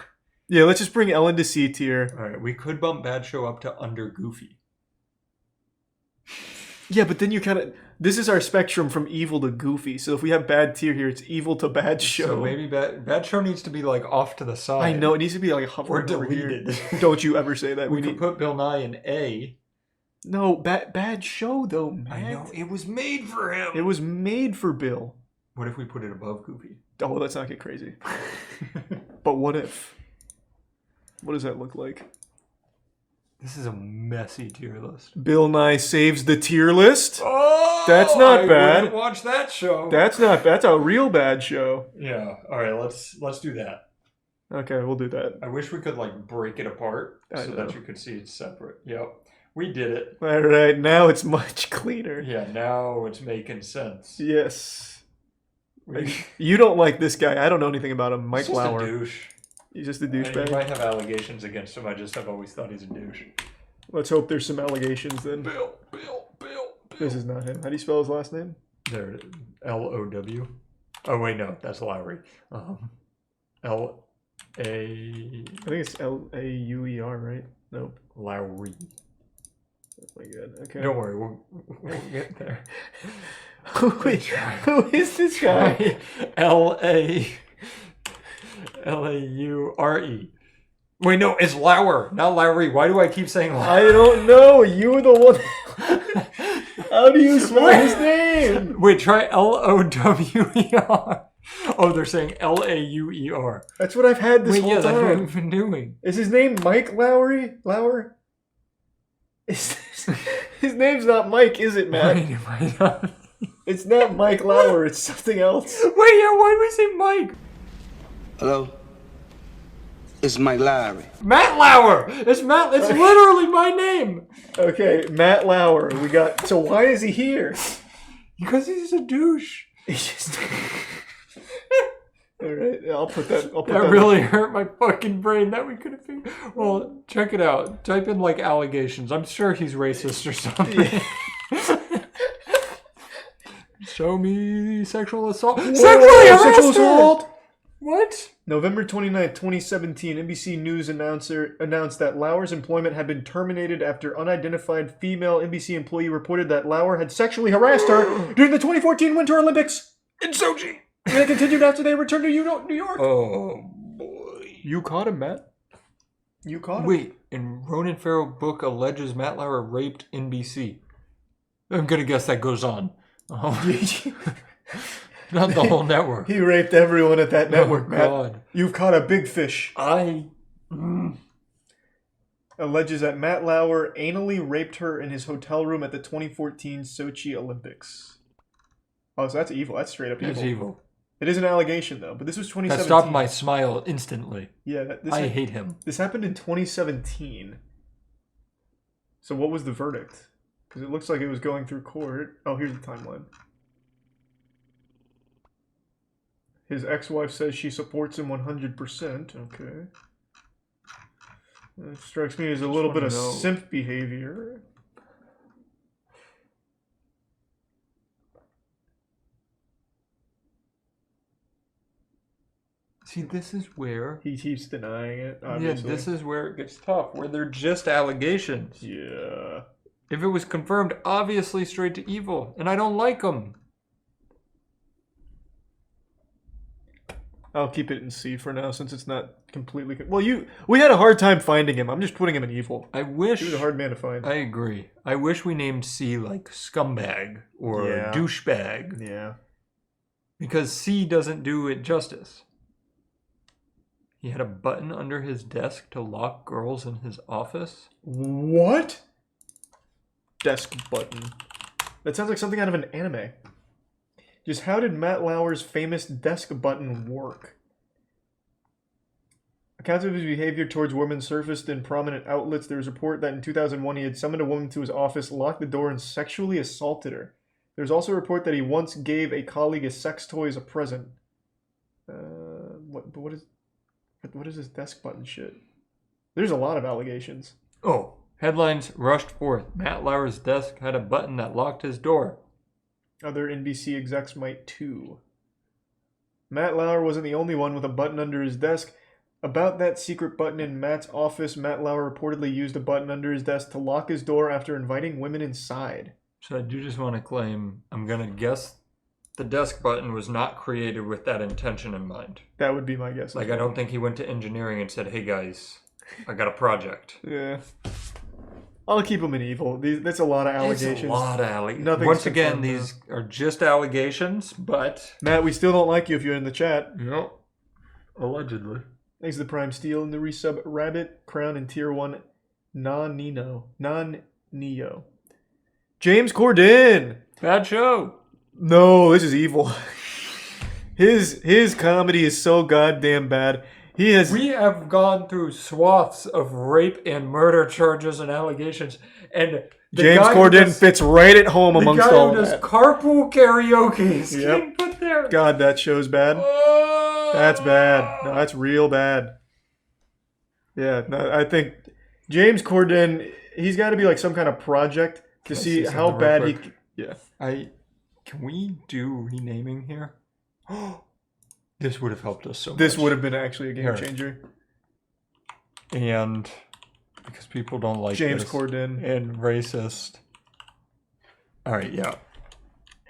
Yeah, let's just bring Ellen to C tier. All right, we could bump bad show up to under Goofy. Yeah, but then you kind of... This is our spectrum from evil to goofy. So if we have bad tier here, it's evil to bad show. So maybe bad show needs to be like off to the side. I know, it needs to be like hovering or over here. deleted. Don't you ever say that. We could put Bill Nye in A. No, bad show though, man. I know, it was made for him. It was made for Bill. What if we put it above Goofy? Oh, let's not get crazy. But what if? What does that look like? This is a messy tier list. Bill Nye saves the tier list? Oh, that's not I bad. wouldn't watch that show. That's a real bad show. Yeah. All right, let's do that. Okay, we'll do that. I wish we could like break it apart so that you could see it separate. Yep. We did it. All right, now it's much cleaner. Yeah, now it's making sense. Yes. You don't like this guy. I don't know anything about him. Mike He's just Lauer. a douche. He's just a You douchebag. might have allegations against him. I just have always thought he's a douche. Let's hope there's some allegations then. Bill. This is not him. How do you spell his last name? There, L-O-W. Oh, wait, no, that's Lowry. L-A... I think it's L-A-U-E-R, right? Nope. Lowry. Oh my god, okay. Don't worry, we'll get there. Who is this guy? L-A-U-R-E. Wait, no, it's Lauer, not Lowry. Why do I keep saying Lauer? I don't know. You were the one. How do you spell his name? Wait, try L-O-W-E-R. Oh, they're saying L-A-U-E-R. That's what I've had this whole That's what time. I've been doing. Is his name Mike Lowry? Lauer? His name's not Mike, is it, Matt? Wait, not? It's not Mike Lauer. It's something else. Wait, yeah, why do we say Mike? Hello? It's Mike Lowry. Matt Lauer! It's literally my name! Okay, Matt Lauer. We got... So why is he here? Because he's a douche. He's just... Alright, I'll put that... That really hurt my fucking brain that we could have figured. Well, check it out. Type in, like, allegations. I'm sure he's racist or something. Yeah. Show me sexual assault. Whoa, Sexual assault? What? November 29th, 2017, NBC News announced that Lauer's employment had been terminated after unidentified female NBC employee reported that Lauer had sexually harassed her during the 2014 Winter Olympics in Sochi. And it continued after they returned to New York. Oh, boy. You caught him, Matt. You caught him. Wait, and Ronan Farrow book alleges Matt Lauer raped NBC. I'm going to guess that goes on. Not the whole network. He raped everyone at that network, Matt. God. You've caught a big fish. Alleges that Matt Lauer anally raped her in his hotel room at the 2014 Sochi Olympics. Oh, so that's evil. That's straight up evil. That's evil. It is an allegation, though, but this was 2017. That stopped my smile instantly. Yeah, I hate him. This happened in 2017. So what was the verdict? Because it looks like it was going through court. Oh, here's the timeline. His ex-wife says she supports him 100%. Okay. That strikes me as a little bit of simp behavior. See, this is where... He keeps denying it, obviously. Yeah, this is where it gets tough, where they're just allegations. Yeah. If it was confirmed, obviously straight to evil, and I don't like them. I'll keep it in C for now since it's not completely... Well, we had a hard time finding him. I'm just putting him in evil. I wish... He was a hard man to find. I agree. I wish we named C like scumbag or douchebag. Yeah. Because C doesn't do it justice. He had a button under his desk to lock girls in his office. What? Desk button. That sounds like something out of an anime. Just how did Matt Lauer's famous desk button work? Accounts of his behavior towards women surfaced in prominent outlets. There was a report that in 2001 he had summoned a woman to his office, locked the door, and sexually assaulted her. There's also a report that he once gave a colleague a sex toy as a present. What is this desk button shit? There's a lot of allegations. Oh, headlines rushed forth. Matt Lauer's desk had a button that locked his door. Other NBC execs might too. Matt Lauer wasn't the only one with a button under his desk. About that secret button in Matt's office, Matt Lauer reportedly used a button under his desk to lock his door after inviting women inside. So I do just want to claim, I'm going to guess the desk button was not created with that intention in mind. That would be my guess. Like, I don't think he went to engineering and said, hey guys, I got a project. Yeah. I'll keep him in evil. That's a lot of allegations. It's a lot of allegations. Nothing's Once again, confirmed, these are just allegations, but... Matt, we still don't like you if you're in the chat. Yep. Allegedly. Thanks to the Prime Steel and the resub Rabbit, Crown, and Tier 1 Non-Neo. James Corden! Bad show! No, this is evil. His comedy is so goddamn bad. We have gone through swaths of rape and murder charges and allegations, and James Corden fits right at home amongst all that. that. Carpool karaoke is getting put there. God, that show's bad. That's bad. No, that's real bad. Yeah, no, I think James Corden, he's got to be like some kind of project to see how bad he... Yeah. Can we do renaming here? This would have helped us so much. This would have been actually a game changer. And because people don't like James this, Corden. And racist. All right, yeah.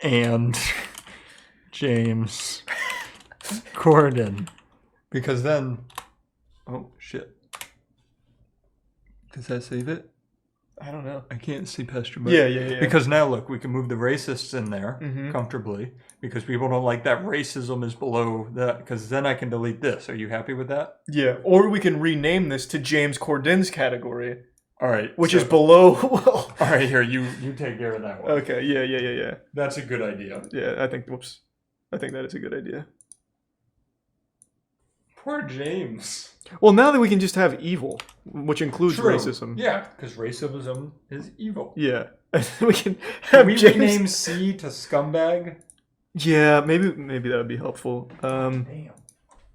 And James Corden. Because then... Oh, shit. Does that save it? I don't know. I can't see past your Yeah. Because now, look, we can move the racists in there comfortably because people don't like that racism is below that, because then I can delete this. Are you happy with that? Yeah, or we can rename this to James Corden's category. All right. Which is below... All right, here, you take care of that one. Okay, yeah. That's a good idea. Yeah, I think that is a good idea. Poor James. Well, now that we can just have evil, which includes racism. Yeah, because racism is evil. Yeah. We can have James... rename C to scumbag? Yeah, maybe that would be helpful. Damn.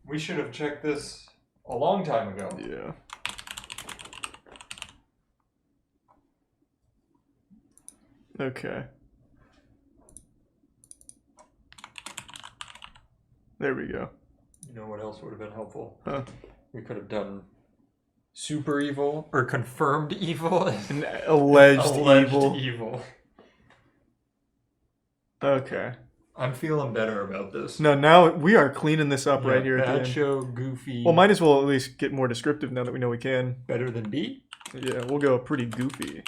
We should have checked this a long time ago. Yeah. Okay. There we go. You know what else would have been helpful? Huh? We could have done super evil or confirmed evil and alleged evil. Okay. I'm feeling better about this. No, now we are cleaning this up right here. Bad show, goofy. Well, might as well at least get more descriptive now that we know we can. Better than B? Yeah, we'll go pretty goofy.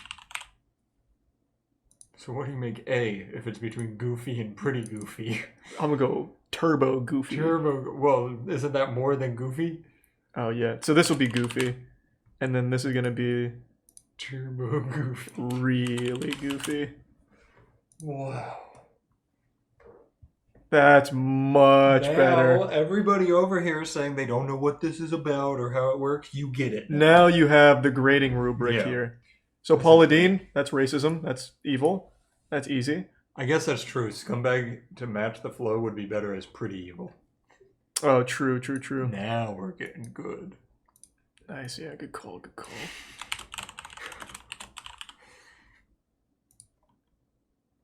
So what do you make A if it's between goofy and pretty goofy? I'm gonna go turbo goofy. Well, isn't that more than goofy? Oh yeah. So this will be goofy, and then this is gonna be turbo goofy. Really goofy. Wow. That's much better. Everybody over here is saying they don't know what this is about or how it works. You get it. Now you have the grading rubric here. So Paula Deen, that's racism. That's evil. That's easy. I guess that's true. Scumbag to match the flow would be better as pretty evil. Oh, true. Now we're getting good. Nice, yeah, good call.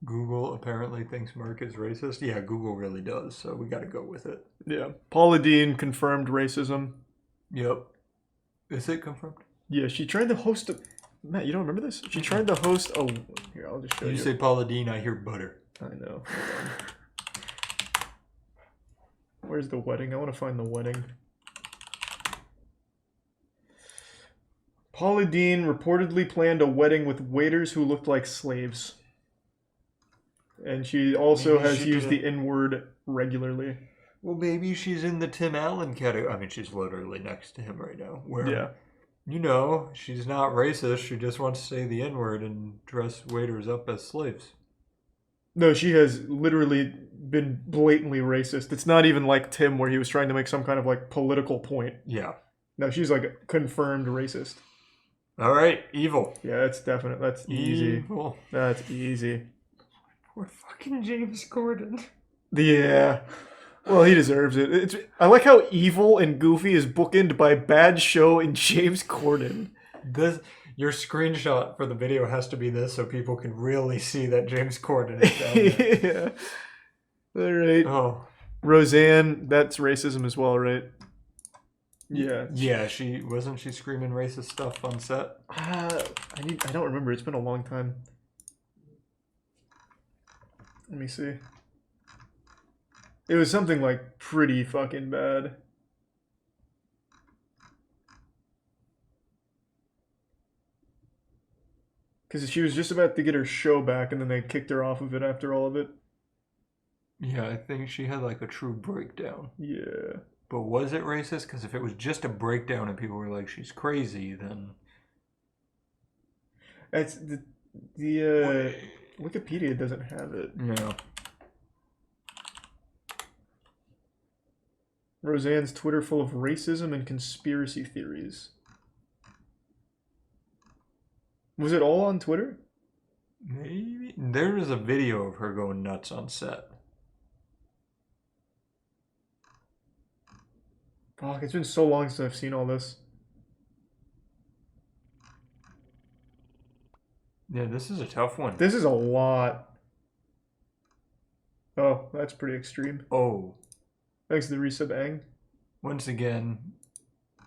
Google apparently thinks Merck is racist. Yeah, Google really does, so we got to go with it. Yeah. Paula Deen confirmed racism. Yep. Is it confirmed? Yeah, she tried to host a... Matt, you don't remember this? She tried to host a... Here, I'll just show you. You say Paula Deen, I hear butter. I know. Where's the wedding? I want to find the wedding. Paula Deen reportedly planned a wedding with waiters who looked like slaves. And she also has used the N-word regularly. Well, maybe she's in the Tim Allen category. I mean, she's literally next to him right now. Where, you know, she's not racist. She just wants to say the N-word and dress waiters up as slaves. No, she has literally been blatantly racist. It's not even like Tim where he was trying to make some kind of like political point. Yeah. No, she's like confirmed racist. All right, evil. Yeah, that's definite. That's easy. Evil. That's easy. Poor fucking James Corden. Yeah. Well, he deserves it. I like how evil and goofy is bookended by bad show and James Corden. Your screenshot for the video has to be this so people can really see that James Corden is down there. Yeah. All right. Oh. Roseanne, that's racism as well, right? Yeah. Yeah, wasn't she screaming racist stuff on set? I don't remember. It's been a long time. Let me see. It was something like pretty fucking bad. Because she was just about to get her show back and then they kicked her off of it after all of it. Yeah, I think she had like a true breakdown. Yeah. But was it racist? Because if it was just a breakdown and people were like, she's crazy, then... It's the Wikipedia doesn't have it. No. Roseanne's Twitter full of racism and conspiracy theories. Was it all on Twitter? Maybe. There was a video of her going nuts on set. Fuck, it's been so long since I've seen all this. Yeah, this is a tough one. This is a lot. Oh, that's pretty extreme. Oh. Thanks to the resub Ang. Once again,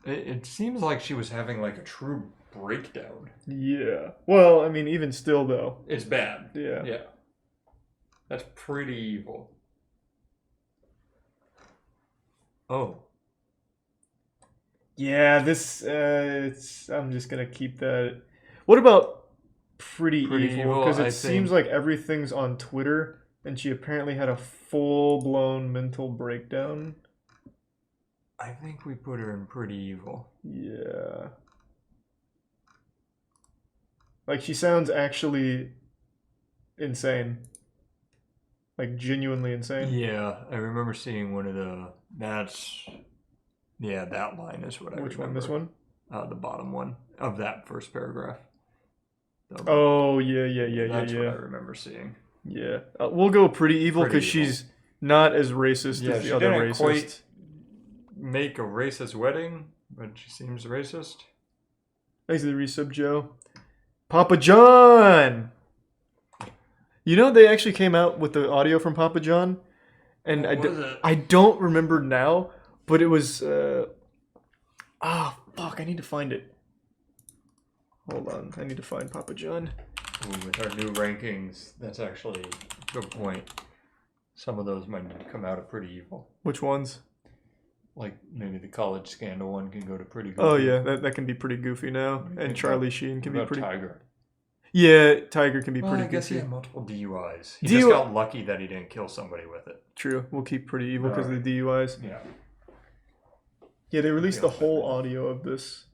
it seems like she was having like a true breakdown. Yeah. Well, I mean, even still though. It's bad. Yeah. Yeah. That's pretty evil. Oh. Yeah, this, I'm just gonna keep that. What about Pretty Evil? Because it seems like everything's on Twitter, and she apparently had a full-blown mental breakdown. I think we put her in Pretty Evil. Yeah. Like, she sounds actually insane. Like, genuinely insane. Yeah, I remember seeing one of yeah, that line is what I remember. Which one? This one? The bottom one of that first paragraph. Oh, yeah. That's what I remember seeing. Yeah. We'll go Pretty Evil because she's not as racist as the other racist. Quite make a racist wedding, but she seems racist. Thanks to the resub, Joe. Papa John! You know, they actually came out with the audio from Papa John, and I don't remember now, but it was, fuck, I need to find it. Hold on, I need to find Papa John. Ooh, with our new rankings, that's actually a good point. Some of those might come out of Pretty Evil. Which ones? Like, maybe the college scandal one can go to Pretty Goofy. Oh yeah, that can be pretty goofy now. And Charlie Sheen can be pretty... Tiger? Yeah, Tiger can be pretty I guess goofy. he had multiple DUIs. He just got lucky that he didn't kill somebody with it. True, we'll keep Pretty Evil because of the DUIs. Yeah. Yeah, they released the whole audio of this.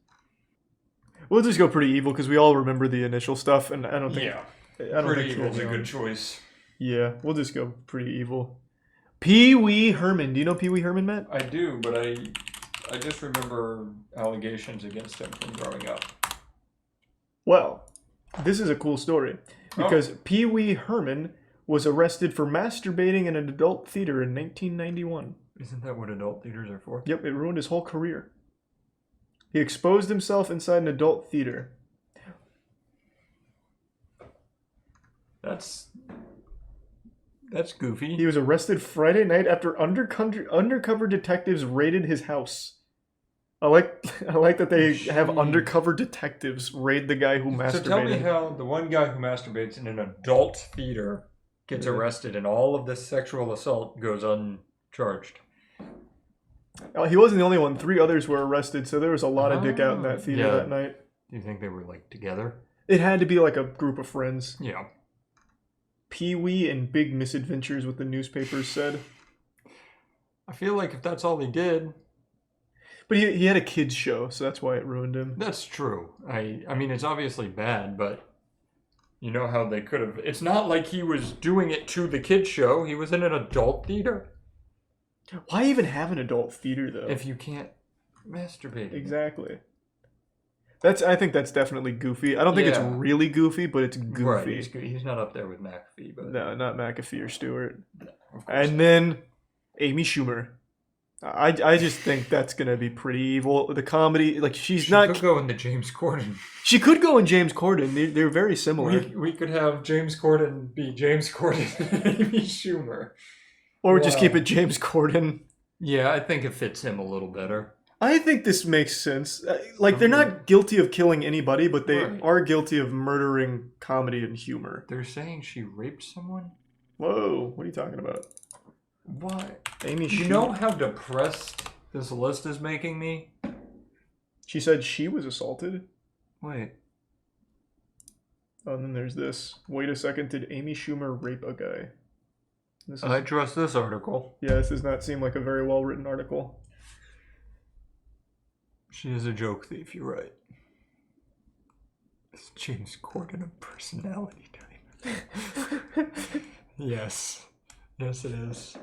We'll just go Pretty Evil because we all remember the initial stuff, and I don't think... Yeah, Pretty Evil's a good choice. Yeah, we'll just go Pretty Evil. Pee Wee Herman. Do you know Pee Wee Herman, Matt? I do, but I just remember allegations against him from growing up. Well, this is a cool story because Pee Wee Herman was arrested for masturbating in an adult theater in 1991. Isn't that what adult theaters are for? Yep, it ruined his whole career. He exposed himself inside an adult theater. That's goofy. He was arrested Friday night after undercover detectives raided his house. I like that they have undercover detectives raid the guy who masturbated. So tell me how the one guy who masturbates in an adult theater gets arrested and all of this sexual assault goes uncharged. He wasn't the only one. 3 others were arrested, so there was a lot of dick out in that theater that night. Do you think they were like together? It had to be like a group of friends. Yeah. Pee-wee and big misadventures, what the newspapers said. I feel like if that's all they did. But he had a kids show, so that's why it ruined him. That's true. I mean, it's obviously bad, but you know how they could have. It's not like he was doing it to the kids show. He was in an adult theater. Why even have an adult theater though? If you can't masturbate. Exactly. I think that's definitely goofy. I don't think it's really goofy, but it's goofy. Right, he's not up there with McAfee, but no, not McAfee or Stewart. And then Amy Schumer. I just think that's gonna be pretty evil. The comedy, like she could go into James Corden. She could go in James Corden. They're very similar. We could have James Corden be James Corden and Amy Schumer. Or just keep it James Corden. Yeah, I think it fits him a little better. I think this makes sense. Like, they're not guilty of killing anybody, but they are guilty of murdering comedy and humor. They're saying she raped someone? Whoa, what are you talking about? What? Amy Schumer. You know how depressed this list is making me? She said she was assaulted? Wait. Oh, and then there's this. Wait a second, did Amy Schumer rape a guy? I trust this article. Yeah, this does not seem like a very well-written article. She is a joke thief, you're right. It's James Corden of personality type. Yes. Yes, it is.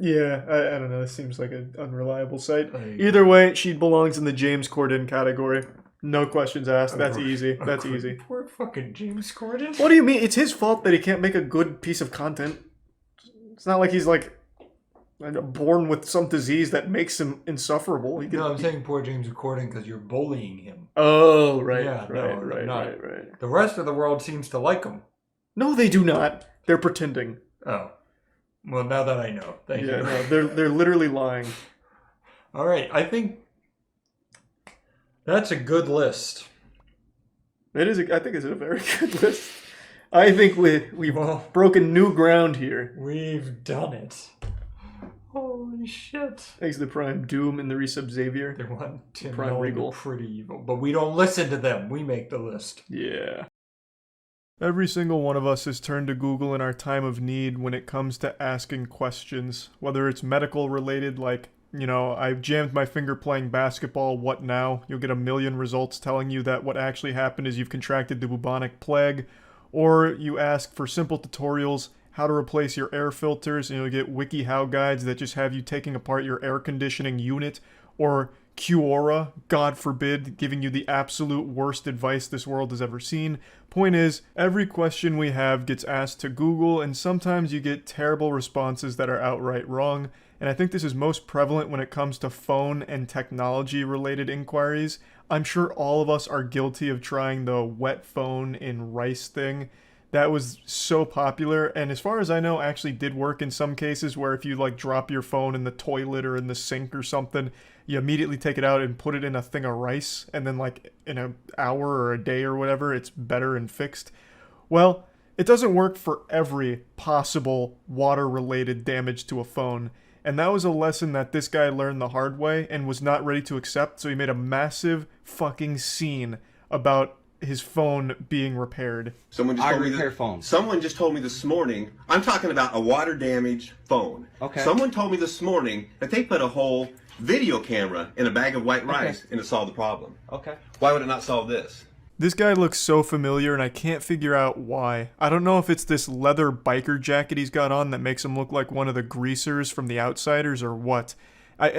Yeah, I don't know. This seems like an unreliable site. Either way, she belongs in the James Corden category. No questions asked. That's easy. That's easy. Poor fucking James Corden. What do you mean? It's his fault that he can't make a good piece of content. It's not like he's like born with some disease that makes him insufferable. No, I'm saying poor James Corden because you're bullying him. Oh, right. Yeah, right. The rest of the world seems to like him. No, they do not. They're pretending. Oh. Well, now that I know. Thank you. No, they're literally lying. All right, I think that's a good list. It is. I think it's a very good list. I think we've broken new ground here. We've done it. Holy shit. Thanks to the Prime Doom and the Resub Xavier. They want Tim Prime Nolan Regal. Pretty evil, but we don't listen to them. We make the list. Yeah. Every single one of us has turned to Google in our time of need when it comes to asking questions, whether it's medical related, like, you know, I've jammed my finger playing basketball, what now? You'll get a million results telling you that what actually happened is you've contracted the bubonic plague, or you ask for simple tutorials, how to replace your air filters, and you'll get WikiHow guides that just have you taking apart your air conditioning unit, or Quora, God forbid, giving you the absolute worst advice this world has ever seen. Point is, every question we have gets asked to Google, and sometimes you get terrible responses that are outright wrong, and I think this is most prevalent when it comes to phone and technology-related inquiries. I'm sure all of us are guilty of trying the wet phone in rice thing. That was so popular, and as far as I know, actually did work in some cases where if you like drop your phone in the toilet or in the sink or something, you immediately take it out and put it in a thing of rice, and then like in an hour or a day or whatever, it's better and fixed. Well, it doesn't work for every possible water-related damage to a phone, and that was a lesson that this guy learned the hard way and was not ready to accept, so he made a massive fucking scene about his phone being repaired. Someone just told me this morning, I'm talking about a water damaged phone. Okay. Someone told me this morning that they put a whole video camera in a bag of white rice and it solved the problem. Okay. Why would it not solve this? This guy looks so familiar and I can't figure out why. I don't know if it's this leather biker jacket he's got on that makes him look like one of the greasers from The Outsiders or what.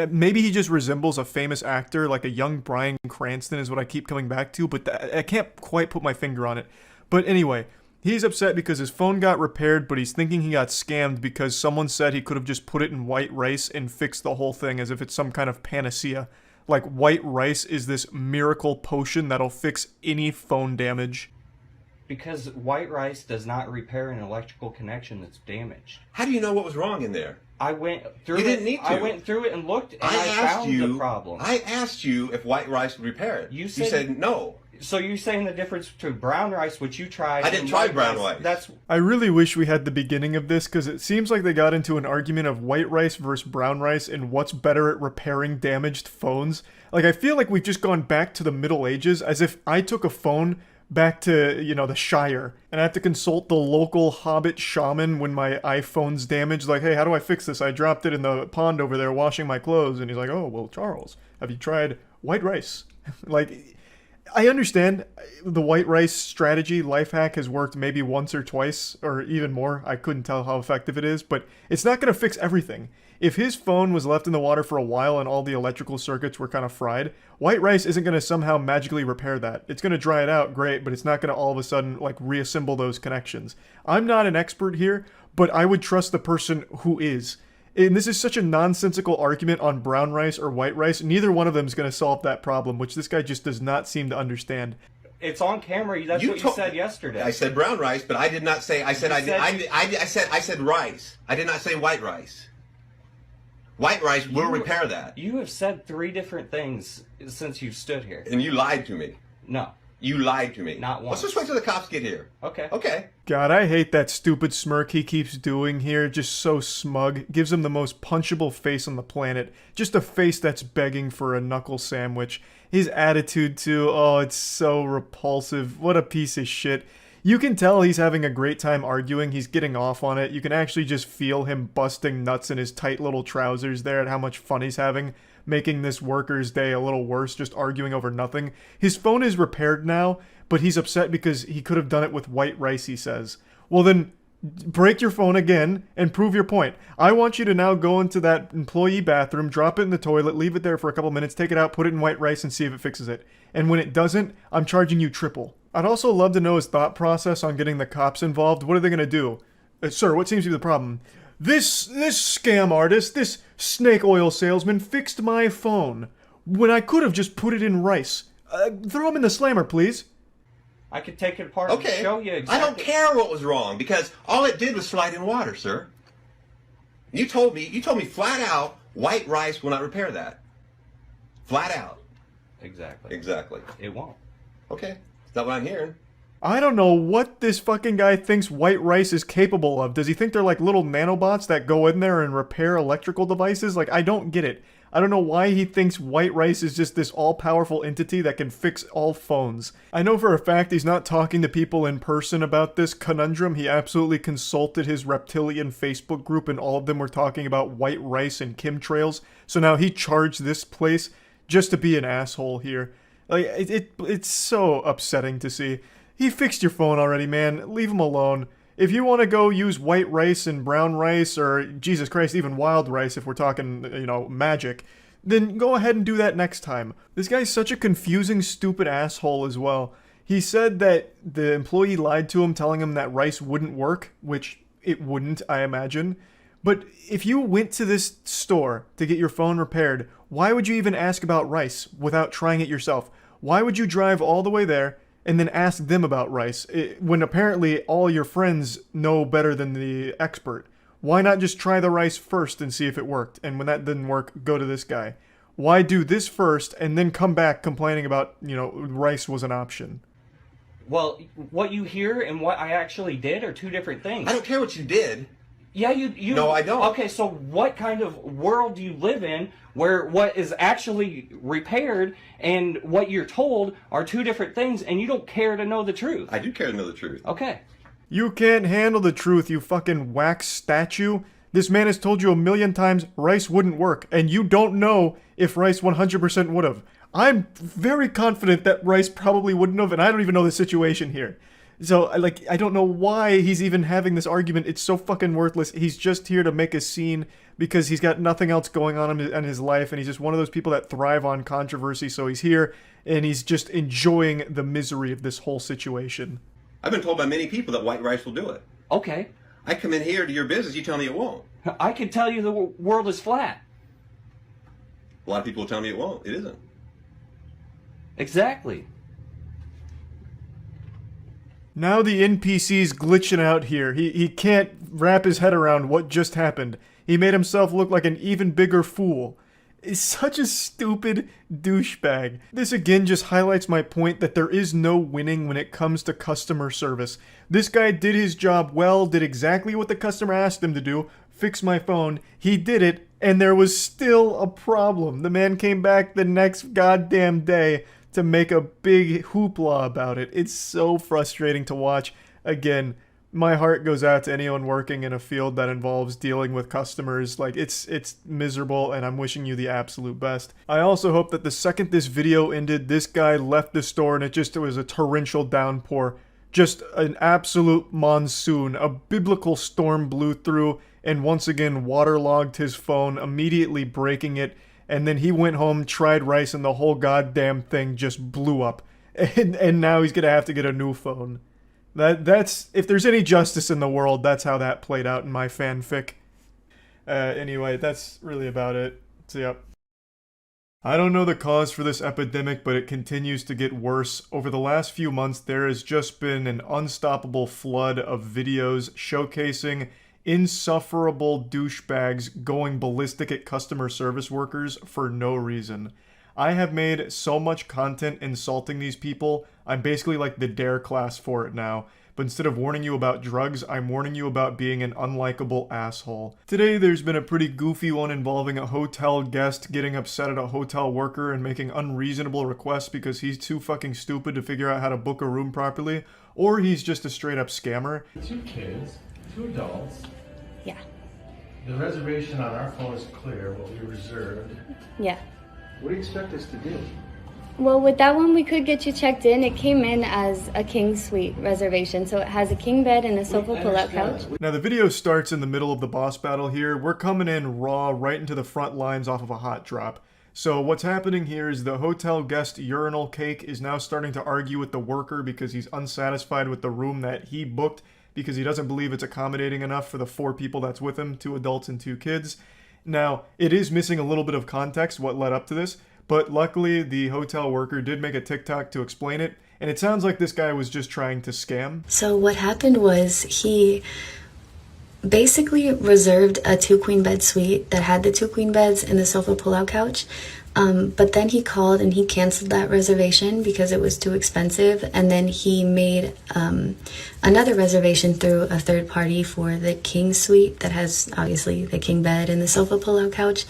Maybe he just resembles a famous actor, like a young Bryan Cranston is what I keep coming back to, but I can't quite put my finger on it. But anyway, he's upset because his phone got repaired, but he's thinking he got scammed because someone said he could have just put it in white rice and fixed the whole thing as if it's some kind of panacea. Like white rice is this miracle potion that'll fix any phone damage. Because white rice does not repair an electrical connection that's damaged. How do you know what was wrong in there? I went through You didn't need to. I went through it and looked, and I found the problem. I asked you if white rice would repair it. You said no. So you're saying the difference between brown rice, which you tried, I didn't and try white brown rice. That's I really wish we had the beginning of this, because it seems like they got into an argument of white rice versus brown rice and what's better at repairing damaged phones. Like, I feel like we've just gone back to the Middle Ages, as if I took a phone back to, you know, the Shire, and I have to consult the local hobbit shaman when my iPhone's damaged. Like, hey, how do I fix this? I dropped it in the pond over there washing my clothes. And he's like, oh, well, Charles, have you tried white rice? Like, I understand the white rice strategy, life hack, has worked maybe once or twice, or even more. I couldn't tell how effective it is, but it's not going to fix everything. If his phone was left in the water for a while and all the electrical circuits were kind of fried, white rice isn't going to somehow magically repair that. It's going to dry it out, great, but it's not going to all of a sudden, like, reassemble those connections. I'm not an expert here, but I would trust the person who is. And this is such a nonsensical argument on brown rice or white rice. Neither one of them is going to solve that problem, which this guy just does not seem to understand. It's on camera. That's what you said yesterday. I said brown rice, but I did not say. I said I said rice. I did not say white rice. White rice will repair that. You have said 3 different things since you've stood here. And you lied to me. No. You lied to me. Not once. Let's just wait till the cops get here. Okay. Okay. God, I hate that stupid smirk he keeps doing here. Just so smug. Gives him the most punchable face on the planet. Just a face that's begging for a knuckle sandwich. His attitude too, oh, it's so repulsive. What a piece of shit. You can tell he's having a great time arguing. He's getting off on it. You can actually just feel him busting nuts in his tight little trousers there at how much fun he's having, making this worker's day a little worse, just arguing over nothing. His phone is repaired now, but he's upset because he could have done it with white rice, he says. Well then, break your phone again and prove your point. I want you to now go into that employee bathroom, drop it in the toilet, leave it there for a couple minutes, take it out, put it in white rice and see if it fixes it. And when it doesn't, I'm charging you triple. I'd also love to know his thought process on getting the cops involved. What are they going to do? Sir, what seems to be the problem? This scam artist, this snake oil salesman fixed my phone when I could have just put it in rice. Throw him in the slammer, please. I could take it apart Okay. and show you exactly. I don't care what was wrong because all it did was slide in water, sir. You told me flat out white rice will not repair that. Flat out. Exactly. Exactly. It won't. Okay. Is that what I'm hearing? I don't know what this fucking guy thinks white rice is capable of. Does he think they're like little nanobots that go in there and repair electrical devices? Like, I don't get it. I don't know why he thinks white rice is just this all-powerful entity that can fix all phones. I know for a fact he's not talking to people in person about this conundrum. He absolutely consulted his reptilian Facebook group and all of them were talking about white rice and chemtrails. So now he charged this place just to be an asshole here. Like, it's so upsetting to see. He fixed your phone already, man. Leave him alone. If you want to go use white rice and brown rice, or, Jesus Christ, even wild rice if we're talking, you know, magic, then go ahead and do that next time. This guy's such a confusing, stupid asshole as well. He said that the employee lied to him, telling him that rice wouldn't work, which it wouldn't, I imagine. But if you went to this store to get your phone repaired, why would you even ask about rice without trying it yourself? Why would you drive all the way there and then ask them about rice when apparently all your friends know better than the expert? Why not just try the rice first and see if it worked? And when that didn't work, go to this guy. Why do this first and then come back complaining about, you know, rice was an option? Well, what you hear and what I actually did are 2 different things. I don't care what you did. Yeah, you. No, I don't. Okay, so what kind of world do you live in where what is actually repaired and what you're told are 2 different things, and you don't care to know the truth? I do care to know the truth. Okay. You can't handle the truth, you fucking wax statue. This man has told you 1,000,000 times rice wouldn't work, and you don't know if rice 100% would have. I'm very confident that rice probably wouldn't have, and I don't even know the situation here. So, like, I don't know why he's even having this argument. It's so fucking worthless. He's just here to make a scene because he's got nothing else going on in his life, and he's just one of those people that thrive on controversy, so he's here, and he's just enjoying the misery of this whole situation. I've been told by many people that white rice will do it. Okay. I come in here to your business, you tell me it won't. I can tell you the world is flat. A lot of people will tell me it won't. It isn't. Exactly. Now the NPC's glitching out here. He can't wrap his head around what just happened. He made himself look like an even bigger fool. is such a stupid douchebag. This again just highlights my point that there is no winning when it comes to customer service. This guy did his job well, did exactly what the customer asked him to do, fix my phone. He did it, and there was still a problem. The man came back the next goddamn day to make a big hoopla about it. It's so frustrating to watch. Again, my heart goes out to anyone working in a field that involves dealing with customers. Like, it's miserable, and I'm wishing you the absolute best. I also hope that the second this video ended, this guy left the store and it was a torrential downpour. Just an absolute monsoon. A biblical storm blew through and once again waterlogged his phone, immediately breaking it. And then he went home, tried rice, and the whole goddamn thing just blew up. And now he's gonna have to get a new phone. That's, if there's any justice in the world, that's how that played out in my fanfic. Anyway, that's really about it. So, yep. I don't know the cause for this epidemic, but it continues to get worse. Over the last few months, there has just been an unstoppable flood of videos showcasing insufferable douchebags going ballistic at customer service workers for no reason. I have made so much content insulting these people, I'm basically like the dare class for it now. But instead of warning you about drugs, I'm warning you about being an unlikable asshole. Today there's been a pretty goofy one involving a hotel guest getting upset at a hotel worker and making unreasonable requests because he's too fucking stupid to figure out how to book a room properly, or he's just a straight up scammer. 2 kids, 2 adults. Yeah. The reservation on our phone is clear, what we reserved. Yeah. What do you expect us to do? Well, with that one, we could get you checked in. It came in as a king suite reservation, so it has a king bed and a sofa pull-out couch. Now the video starts in the middle of the boss battle here. We're coming in raw right into the front lines off of a hot drop. So what's happening here is the hotel guest urinal cake is now starting to argue with the worker because he's unsatisfied with the room that he booked because he doesn't believe it's accommodating enough for the 4 people that's with him, 2 adults and 2 kids. Now, it is missing a little bit of context what led up to this, but luckily the hotel worker did make a TikTok to explain it, and it sounds like this guy was just trying to scam. So what happened was he basically reserved a 2 queen bed suite that had the 2 queen beds and the sofa pull-out couch. But then he called and he canceled that reservation because it was too expensive, and then he made another reservation through a third party for the king suite that has obviously the king bed and the sofa pull-out couch,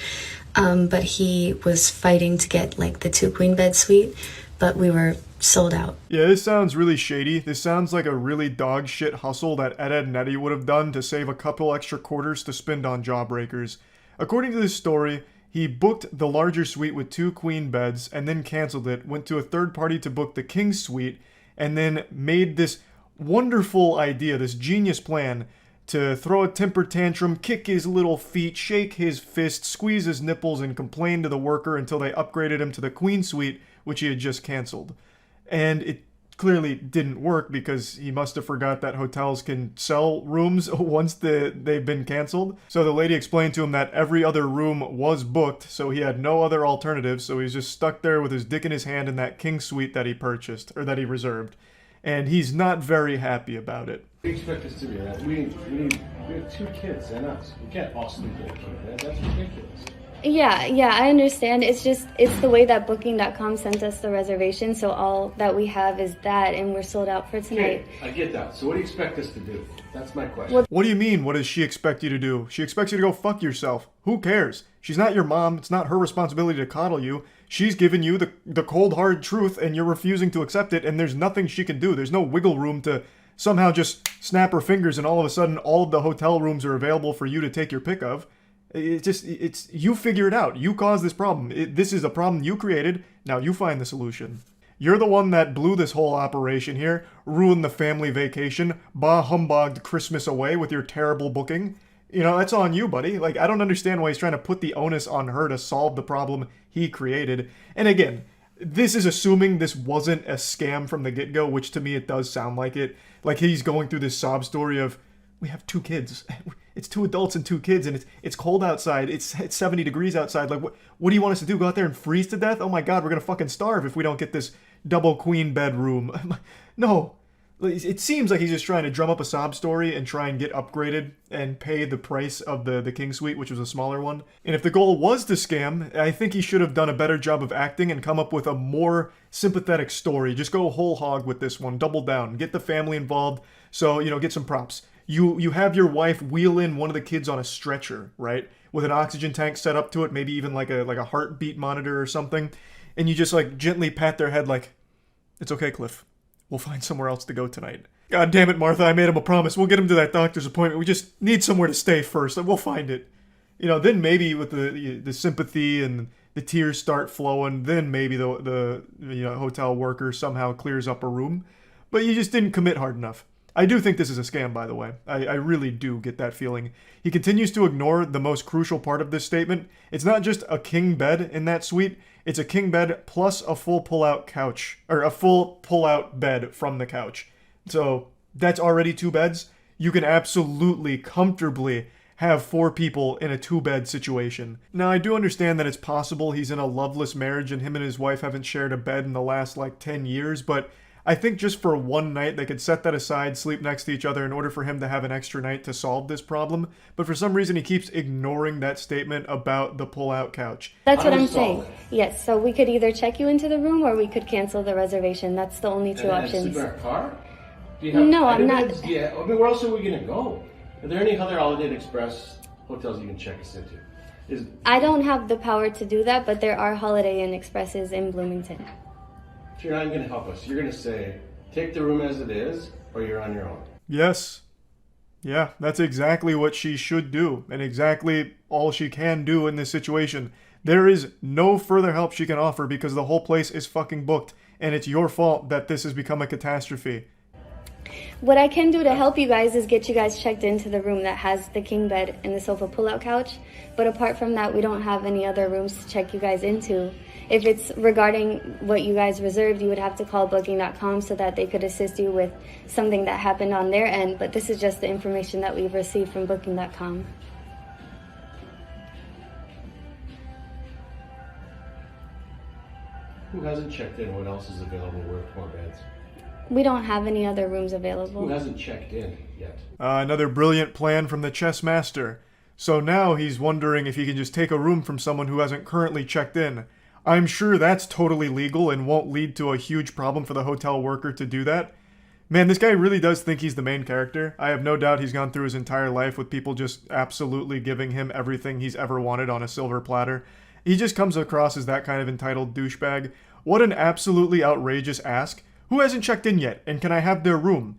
but he was fighting to get like the 2 queen bed suite, but we were sold out. Yeah, this sounds really shady. This sounds like a really dog shit hustle that Ed and Eddie would have done to save a couple extra quarters to spend on jawbreakers. According to this story, he booked the larger suite with 2 queen beds and then canceled it, went to a third party to book the king suite, and then made this wonderful idea, this genius plan to throw a temper tantrum, kick his little feet, shake his fist, squeeze his nipples, and complain to the worker until they upgraded him to the queen suite, which he had just canceled. And it clearly didn't work because he must have forgot that hotels can sell rooms once they've been canceled. So the lady explained to him that every other room was booked, so he had no other alternatives, so he's just stuck there with his dick in his hand in that king suite that he purchased, or that he reserved. And he's not very happy about it. What do you expect us to do? We have 2 kids and us. We can't all sleep in a king bed. That's ridiculous. Yeah, I understand. It's the way that Booking.com sent us the reservation, so all that we have is that, and we're sold out for tonight. Okay, I get that. So what do you expect us to do? That's my question. What do you mean, what does she expect you to do? She expects you to go fuck yourself. Who cares? She's not your mom. It's not her responsibility to coddle you. She's given you the cold hard truth, and you're refusing to accept it, and there's nothing she can do. There's no wiggle room to somehow just snap her fingers and all of a sudden all of the hotel rooms are available for you to take your pick of. It's you figure it out. You caused this problem. This is a problem you created. Now you find the solution. You're the one that blew this whole operation here, ruined the family vacation, bah humbugged Christmas away with your terrible booking. You know, that's on you, buddy. Like, I don't understand why he's trying to put the onus on her to solve the problem he created. And again, this is assuming this wasn't a scam from the get-go, which to me it does sound like it. Like he's going through this sob story of, we have 2 kids. It's 2 adults and 2 kids, and it's cold outside. It's 70 degrees outside. Like, what do you want us to do? Go out there and freeze to death? Oh my god, we're gonna fucking starve if we don't get this double queen bedroom. No. It seems like he's just trying to drum up a sob story and try and get upgraded and pay the price of the King Suite, which was a smaller one. And if the goal was to scam, I think he should have done a better job of acting and come up with a more sympathetic story. Just go whole hog with this one. Double down. Get the family involved. So, get some props. You have your wife wheel in one of the kids on a stretcher, right? With an oxygen tank set up to it, maybe even like a heartbeat monitor or something. And you just gently pat their head like, it's okay, Cliff. We'll find somewhere else to go tonight. God damn it, Martha, I made him a promise. We'll get him to that doctor's appointment. We just need somewhere to stay first. We'll find it. Then maybe with the sympathy and the tears start flowing, then maybe the hotel worker somehow clears up a room. But you just didn't commit hard enough. I do think this is a scam, by the way. I really do get that feeling. He continues to ignore the most crucial part of this statement. It's not just a king bed in that suite. It's a king bed plus a full pull-out couch, or a full pull-out bed from the couch. So that's already 2 beds. You can absolutely, comfortably have 4 people in a 2-bed situation. Now, I do understand that it's possible he's in a loveless marriage and him and his wife haven't shared a bed in the last 10 years, but I think just for one night they could set that aside, sleep next to each other in order for him to have an extra night to solve this problem. But for some reason he keeps ignoring that statement about the pull-out couch. That's what I'm saying. Yes, so we could either check you into the room or we could cancel the reservation. That's the only 2 options. Sleep in our car? No, I'm not. Yeah, where else are we going to go? Are there any other Holiday Inn Express hotels you can check us into? I don't have the power to do that, but there are Holiday Inn Expresses in Bloomington. You're not going to help us. You're going to say, take the room as it is, or you're on your own. Yes. Yeah, that's exactly what she should do, and exactly all she can do in this situation. There is no further help she can offer because the whole place is fucking booked, and it's your fault that this has become a catastrophe. What I can do to help you guys is get you guys checked into the room that has the king bed and the sofa pull-out couch. But apart from that, we don't have any other rooms to check you guys into. If it's regarding what you guys reserved, you would have to call booking.com so that they could assist you with something that happened on their end. But this is just the information that we've received from booking.com. Who hasn't checked in? What else is available worth more beds? We don't have any other rooms available. Who hasn't checked in yet? Another brilliant plan from the chess master. So now he's wondering if he can just take a room from someone who hasn't currently checked in. I'm sure that's totally legal and won't lead to a huge problem for the hotel worker to do that. Man, this guy really does think he's the main character. I have no doubt he's gone through his entire life with people just absolutely giving him everything he's ever wanted on a silver platter. He just comes across as that kind of entitled douchebag. What an absolutely outrageous ask. Who hasn't checked in yet, and can I have their room?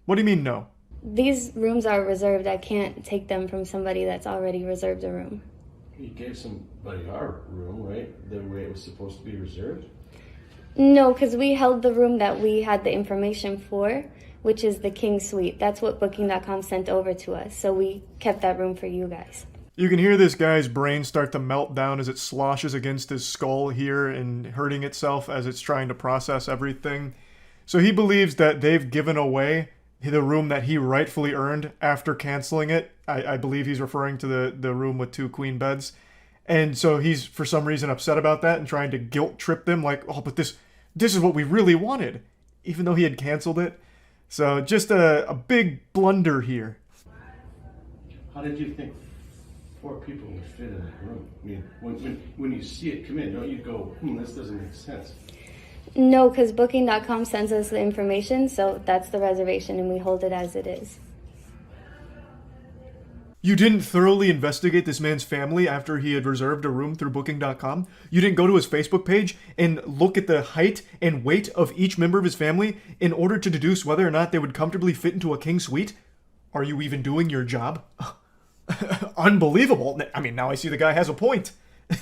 What do you mean, no? These rooms are reserved. I can't take them from somebody that's already reserved a room. You gave somebody our room, right? The way it was supposed to be reserved? No, because we held the room that we had the information for, which is the King Suite. That's what Booking.com sent over to us, so we kept that room for you guys. You can hear this guy's brain start to melt down as it sloshes against his skull here and hurting itself as it's trying to process everything. So he believes that they've given away the room that he rightfully earned after canceling it. I believe he's referring to the room with 2 queen beds. And so he's, for some reason, upset about that and trying to guilt trip them like, oh, but this is what we really wanted, even though he had canceled it. So just a big blunder here. How did you think 4 people would fit in that room? I mean, when you see it come in, don't you go, this doesn't make sense? No, because Booking.com sends us the information, so that's the reservation, and we hold it as it is. You didn't thoroughly investigate this man's family after he had reserved a room through Booking.com? You didn't go to his Facebook page and look at the height and weight of each member of his family in order to deduce whether or not they would comfortably fit into a king suite? Are you even doing your job? Unbelievable. I mean, now I see the guy has a point.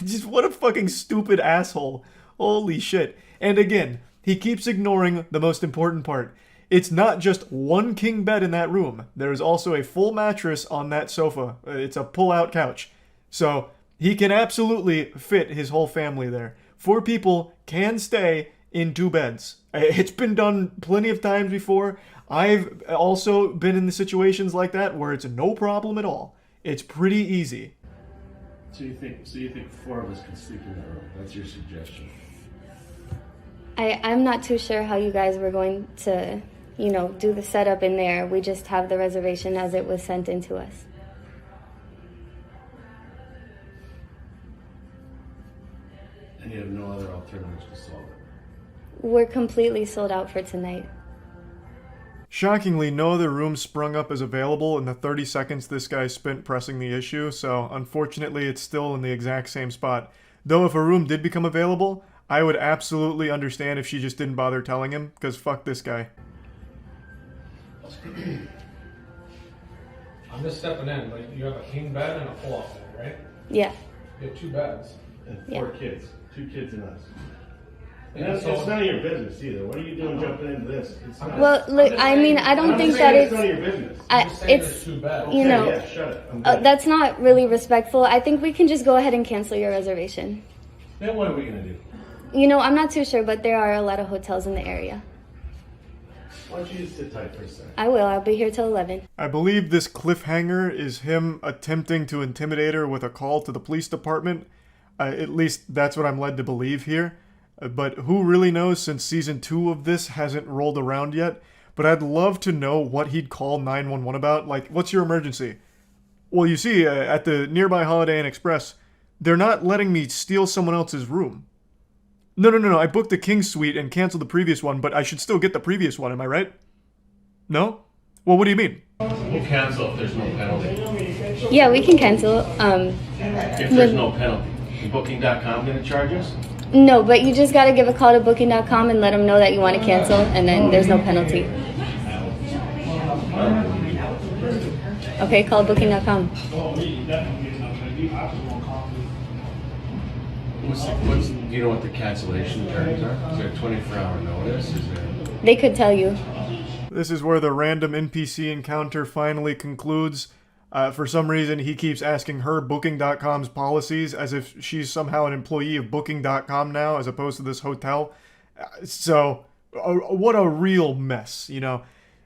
Just what a fucking stupid asshole. Holy shit. And again, he keeps ignoring the most important part. It's not just 1 king bed in that room. There is also a full mattress on that sofa. It's a pull-out couch. So he can absolutely fit his whole family there. 4 people can stay in 2 beds. It's been done plenty of times before. I've also been in the situations like that where it's no problem at all. It's pretty easy. So you think 4 of us can sleep in that room? That's your suggestion? I'm not too sure how you guys were going to you know, do the setup in there. We just have the reservation as it was sent in to us. And you have no other alternatives to solve it. We're completely sold out for tonight. Shockingly, no other room sprung up as available in the 30 seconds this guy spent pressing the issue, so unfortunately it's still in the exact same spot. Though if a room did become available, I would absolutely understand if she just didn't bother telling him, because fuck this guy. I'm just stepping in, but you have a king bed and a pull-off bed, right? Yeah. You have 2 beds. And 4 kids. 2 kids and us. And Yeah, it's none of your business either. What are you doing jumping into this? It's not, Well, look, I mean, I don't think that it's none of your business. it's, you know, yeah, shut it. I'm good. that's not really respectful. I think we can just go ahead and cancel your reservation. Then what are we gonna do? You know, I'm not too sure, but there are a lot of hotels in the area. Why don't you just sit tight for a second? I will. I'll be here till 11. I believe this cliffhanger is him attempting to intimidate her with a call to the police department. At least that's what I'm led to believe here. But who really knows, since season 2 of this hasn't rolled around yet. But I'd love to know what he'd call 911 about. Like, what's your emergency? Well, you see, at the nearby Holiday Inn Express, they're not letting me steal someone else's room. No. I booked the King Suite and canceled the previous one, but I should still get the previous one, am I right? No? Well, what do you mean? We'll cancel if there's no penalty. Yeah, we can cancel. If there's no penalty. Booking.com gonna charge us? No, but you just gotta give a call to booking.com and let them know that you want to cancel, and then there's no penalty. Okay, call booking.com. Do you know what the cancellation terms are? Is there a 24-hour notice? Is there... They could tell you. This is where the random NPC encounter finally concludes. For some reason, he keeps asking her Booking.com's policies as if she's somehow an employee of Booking.com now, as opposed to this hotel. So, what a real mess, you know.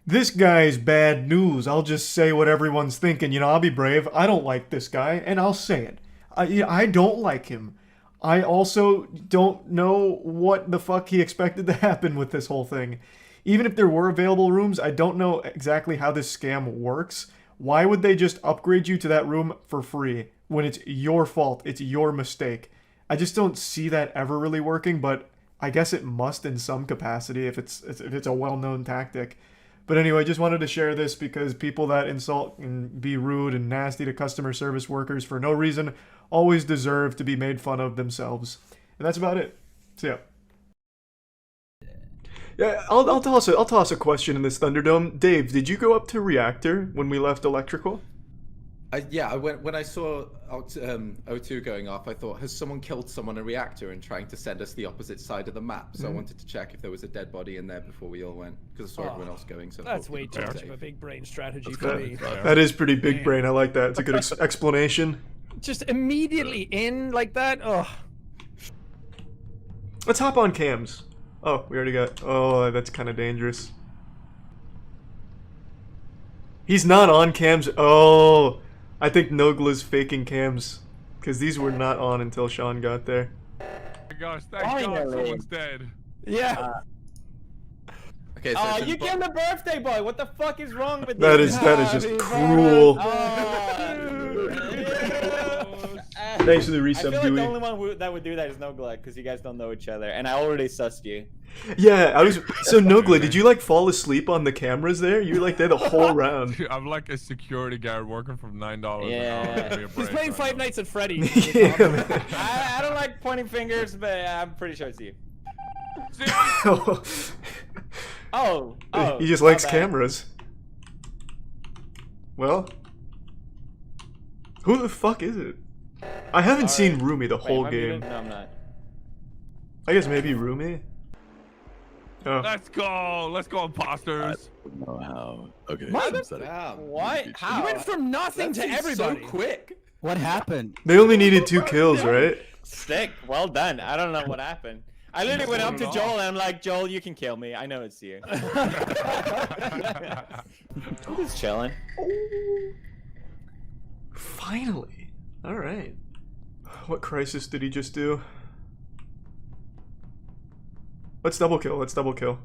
This guy's bad news. I'll just say what everyone's thinking. You know, I'll be brave. I don't like this guy, and I'll say it. I don't like him. I also don't know what the fuck he expected to happen with this whole thing. Even if there were available rooms, I don't know exactly how this scam works. Why would they just upgrade you to that room for free when it's your fault, it's your mistake? I just don't see that ever really working, but I guess it must in some capacity if it's a well-known tactic. But anyway, just wanted to share this because people that insult and be rude and nasty to customer service workers for no reason always deserve to be made fun of themselves. And that's about it. So yeah. Yeah, I'll toss a question in this Thunderdome. Dave, did you go up to Reactor when we left Electrical? Yeah, when I saw O2 going off, I thought, has someone killed someone in Reactor and trying to send us the opposite side of the map? So I wanted to check if there was a dead body in there before we all went, because I saw everyone else going. So that's way too much of a big brain strategy for me. That is pretty big brain. I like that. It's a good explanation. Just immediately in like that? Ugh. Let's hop on cams. Oh, we already got... Oh, that's kind of dangerous. He's not on cams. Oh, I think Nogla's faking cams. Because these were not on until Sean got there. Oh my gosh, thank God someone's dead. Yeah. Okay, so oh, you killed the birthday boy. What the fuck is wrong with that? This? That is just cruel. Thanks for the resub, I feel like Dewey. the only one that would do that is Nogla, because you guys don't know each other, and I already sussed you. Yeah, I was. So Nogla, did you like fall asleep on the cameras there? You were like there the whole round. Dude, I'm like a security guard working from $9 Yeah. an hour. He's playing Five Nights at Freddy's. Yeah, man. I don't like pointing fingers, but I'm pretty sure it's you. Oh, he just likes bad. cameras. Well, who the fuck is it? I haven't seen Rumi the whole game. No, I'm not. I guess maybe Rumi. Oh. Let's go, imposters. I don't know how. Okay, What? I'm setting. What? How? You went from nothing to everybody. So quick. What happened? They only needed 2 kills, right? Sick. Well done. I don't know what happened. I literally went up to Joel and I'm like, Joel, you can kill me. I know it's you. I'm just chilling. Finally. All right. What crisis did he just do? Let's double kill.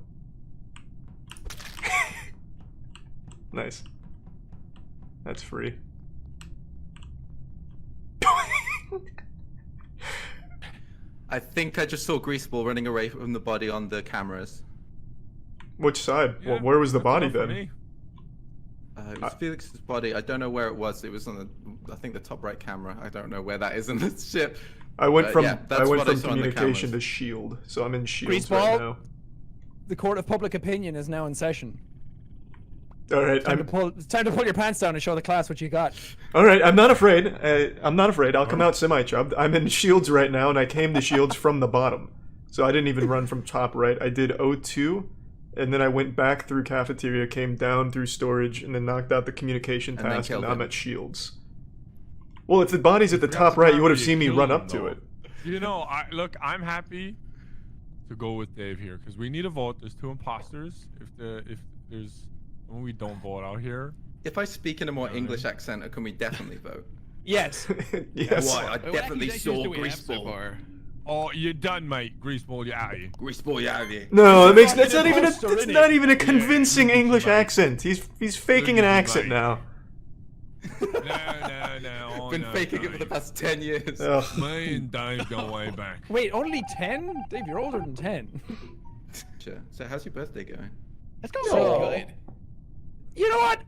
Nice. That's free. I think I just saw Greaseball running away from the body on the cameras. Which side? Yeah, well, where was the that's body enough for then? me. It was Felix's body. I don't know where it was. It was on the, I think the top right camera. I don't know where that is in the ship. I went from yeah, that's what I saw on the communication to cameras. shield, so I'm in shields Greaseball. right now. The court of public opinion is now in session. All right, It's time to pull your pants down and show the class what you got. All right, I'm not afraid. I'm not afraid. I'll come out semi-chubbed. I'm in shields right now, and I came to shields from the bottom, so I didn't even run from top right. I did O2, and then I went back through cafeteria, came down through storage, and then knocked out the communication And then task, and killed now I'm him. at shields. Well, if the body's at the top right, you would have seen me run up to it. You know, look, I'm happy to go with Dave here because we need a vote. There's 2 imposters. If there's when we don't vote out here. If I speak in a more English accent, can we definitely vote? Yes. Yes. Why, I definitely saw Greaseball. Oh, you're done, mate. Greaseball, you're out of here. Greaseball, you're out of here. No, that's not even a convincing English accent. He's faking an accent now. No. Been faking it for the past 10 years. Me and Dave go way back. Wait, only 10? Dave, you're older than 10. Sure. So how's your birthday going? Let's go. Good. You know what?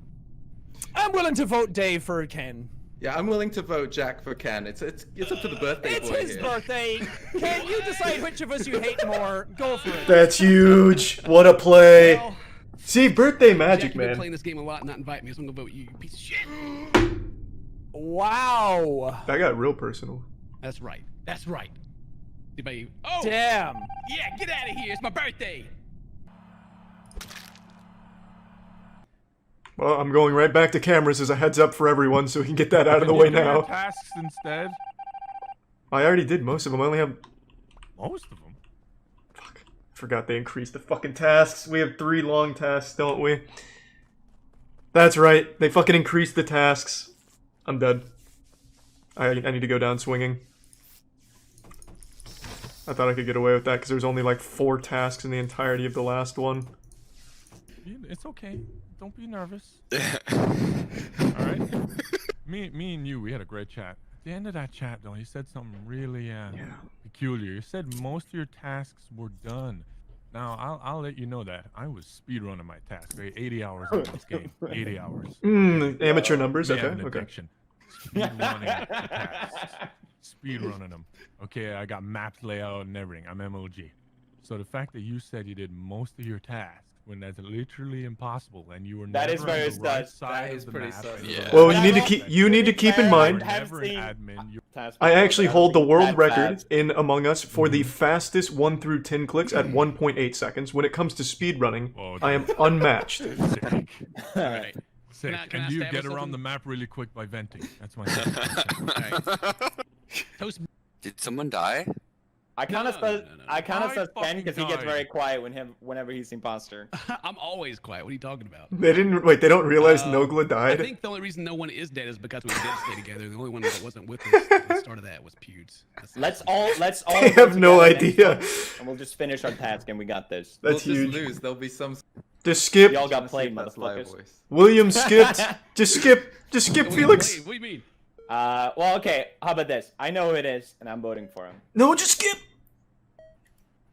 I'm willing to vote Dave for Ken. Yeah, I'm willing to vote Jack for Ken. It's up to the birthday It's boy his here. birthday. Ken, you decide which of us you hate more. Go for it. That's huge. What a play. See, birthday magic, Jack, you've been man. playing this game a lot and not invite me, so I'm gonna vote you, you piece of shit. Wow. That got real personal. That's right. That's right. Oh! Damn. Yeah, get out of here. It's my birthday. Well, I'm going right back to cameras as a heads up for everyone so we can get that out of the way Can you do your now. tasks instead. I already did most of them. I only have... Most of them? Fuck. I forgot they increased the fucking tasks. We have 3 long tasks, don't we? That's right. They fucking increased the tasks. I'm dead. I need to go down swinging. I thought I could get away with that because there was only like 4 tasks in the entirety of the last one. It's okay. Don't be nervous. Alright? Me and you, we had a great chat. At the end of that chat, though, you said something really peculiar. You said most of your tasks were done. Now, I'll let you know that. I was speedrunning my task. 80 hours on this game. 80 hours. Amateur numbers? We Okay, have an okay. addiction. Speedrunning the tasks. Speedrunning them. Okay, I got maps layout and everything. I'm MOG. So the fact that you said you did most of your tasks when that's literally impossible and you were That never is very on the right sus. side That of is the pretty map sus. and Yeah. Well, But you need to keep in mind. Never an admin. I actually hold the world Bad record fast. in Among Us for the fastest 1 through 10 clicks at 1.8 seconds. When it comes to speedrunning, I am unmatched. Alright. Sick. Can I And you establish get around something? the map really quick by venting. That's my Toast. Did someone die? I kind of sus Ken fucking because he gets died. very quiet whenever he's imposter. I'm always quiet. What are you talking about? They don't realize Nogla I died? think the only reason no one is dead is because we did stay together. The only one that wasn't with us at the start of that was Pewds. Let's all I have no go together idea. next and we'll just finish our task and we got this. That's We'll huge. just lose. There'll be some. Just skip. Y'all got played, That's my motherfuckers. voice. William skipped. Just skip Felix. What do you mean? Well, okay. How about this? I know who it is, and I'm voting for him. No, just skip.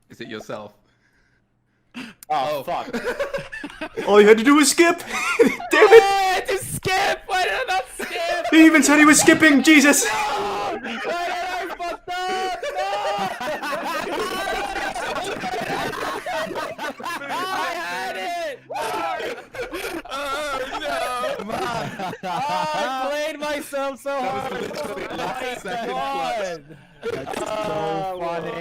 Is it yourself? Oh, fuck. All you had to do was skip. Damn it. Just skip. Why did I not skip? He even said he was skipping. Jesus. Why did I fucked up? No! I had it. Oh no! I played myself so hard. That was literally Oh last my second God. That's so funny.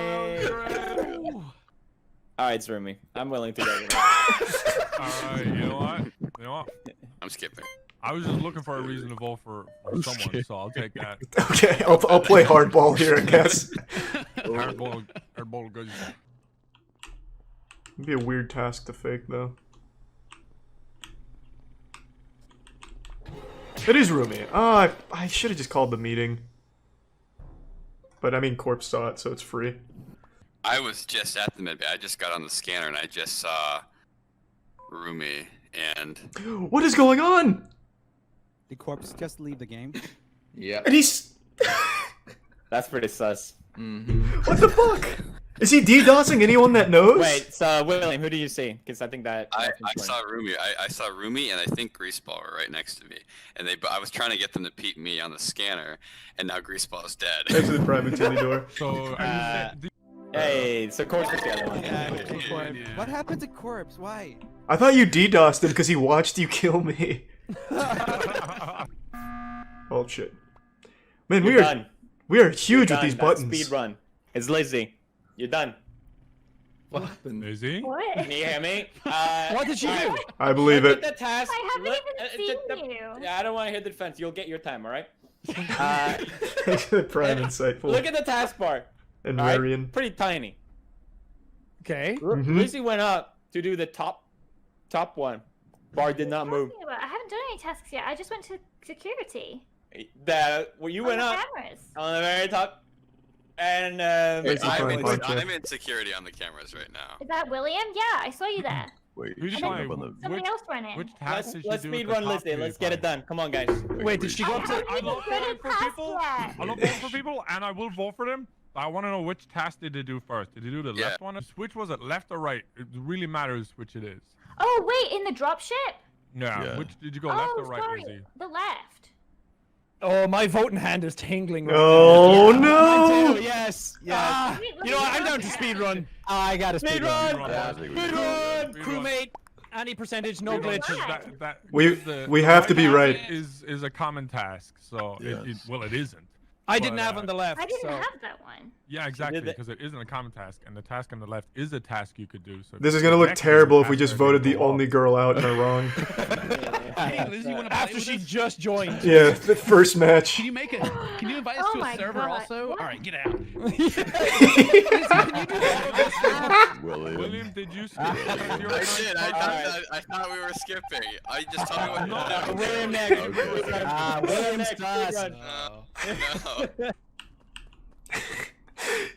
Alright, Zrumi. I'm willing to go with that. Alright, you know what? I'm skipping. I was just looking for a reason to vote for someone, so I'll take that. Okay, I'll play hardball here, I guess. Hardball good. It'd be a weird task to fake, though. It is roomy. Oh, I should have just called the meeting. But I mean, Corpse saw it, so it's free. I was just at the medbay. I just got on the scanner and I just saw Rumi and What is going on? Did Corpse just leave the game? Yeah. And he's. That's pretty sus. What the fuck? Is he DDoSing anyone that knows? Wait, so William, who do you see? Because I think that I saw Rumi. I saw Rumi, and I think Greaseball were right next to me. And I was trying to get them to peep me on the scanner, and now Greaseball is dead. Exit the private tele door. So, hey, so Corpse was the other one. What happened to Corpse? Why? I thought you DDoSed him because he watched you kill me. Oh shit. Man, You're done. we are huge You're with these done. That's buttons. Speed run. It's Lizzie. You're done. What happened? Lizzie? What? Can you hear me? What did she do? I believe look it. at the task. I haven't even seen you. Yeah, I don't want to hear the defense. You'll get your time, all right? Prime insightful. Look at the taskbar. And all right? Marion. Pretty tiny. Okay. Lizzie went up to do the top one. Bar did not move. I haven't done any tasks yet. I just you went up cameras. on the very top. And I'm in security on the cameras right now. Is that William? Yeah, I saw you there. Wait, Somebody else went in. Which task did she Let's do speed with run the top Lizzie. Let's get it done. Come on, guys. Wait, did she go up to? I love voting for people. I love voting for people, and I will vote for them. I want to know which task did they do first. Did they do the left one? Which was it, left or right? It really matters which it is. Oh wait, in the dropship? Yeah. Which did you go left or right, sorry. Lizzie? The left. Oh, my voting hand is tingling. Right Oh now. no! I do, yes. You know what? I'm down to speedrun. I got to speedrun. Speedrun. Crewmate. Any percentage, no glitches. We have to be right. Is a common task, so it isn't. I didn't have on the left. I didn't have that one. Yeah, exactly, because it isn't a common task, and the task on the left is a task you could do. So This is gonna look terrible if we just voted the only girl out and are wrong. Hey, Lizzie, wanna play After with she us? just joined. Yeah, the first match. Can you make it? Can you invite us Oh to my a server God. also? What? All right, get out. William, did you skip? I did. I thought we were skipping. I just told me what. William next. William Stas. No.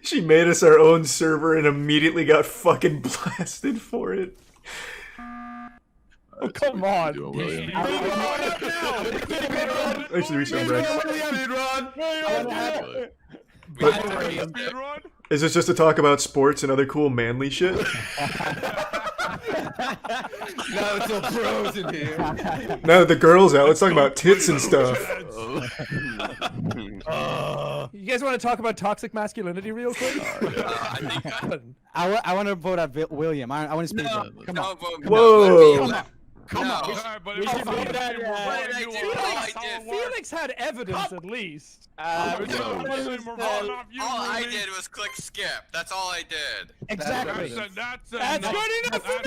She made us our own server and immediately got fucking blasted for it. Oh, come on. Actually, we should break. Is this just to talk about sports and other cool manly shit? Now it's all pros in here. Now that the girls out, let's talk about tits and stuff. You guys want to talk about toxic masculinity real quick? I want to vote out William. I want to speed run. Come on. Whoa. Come on. Felix had evidence at least. All I did was click skip. That's all I did. Exactly. That's good enough for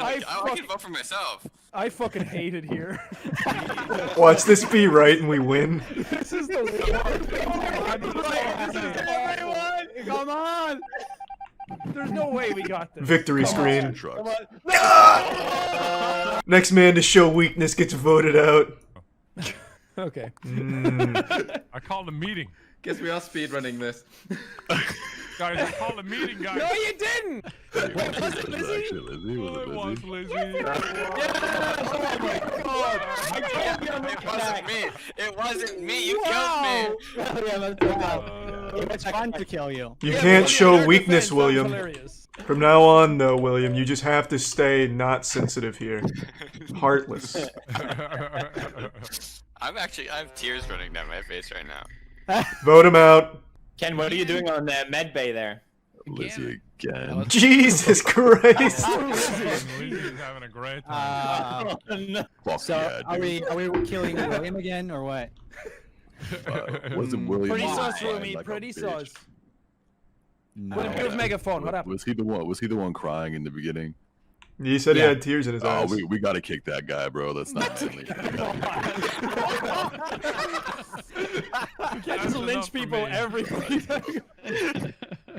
I can vote for myself. I fucking hate it here. Watch this be right and we win. This is the everyone. Come on. There's no way we got this. Victory screen. Next man to show weakness gets voted out. Okay. I called a meeting. Guess we are speedrunning this. Guys, I called a meeting, guys. No, you didn't. Was it Lizzie? It was Lizzie. It wasn't me. It wasn't me. You killed me. It's fun to kill you. You can't show weakness, William. From now on, though, William, you just have to stay not sensitive here. Heartless. I have tears running down my face right now. Vote him out. Ken, what are you doing on the med bay there? Lizzie again. Jesus Christ. Lizzie's having a great time. So are we killing William again or what? Wasn't William? Pretty sus, crying Rumi. like a Pretty bitch? sus. William, here's megaphone. What happened? Was he the one crying in the beginning? He said he had tears in his Oh, eyes. we gotta kick that guy, bro. That's not silly. You can't just lynch people every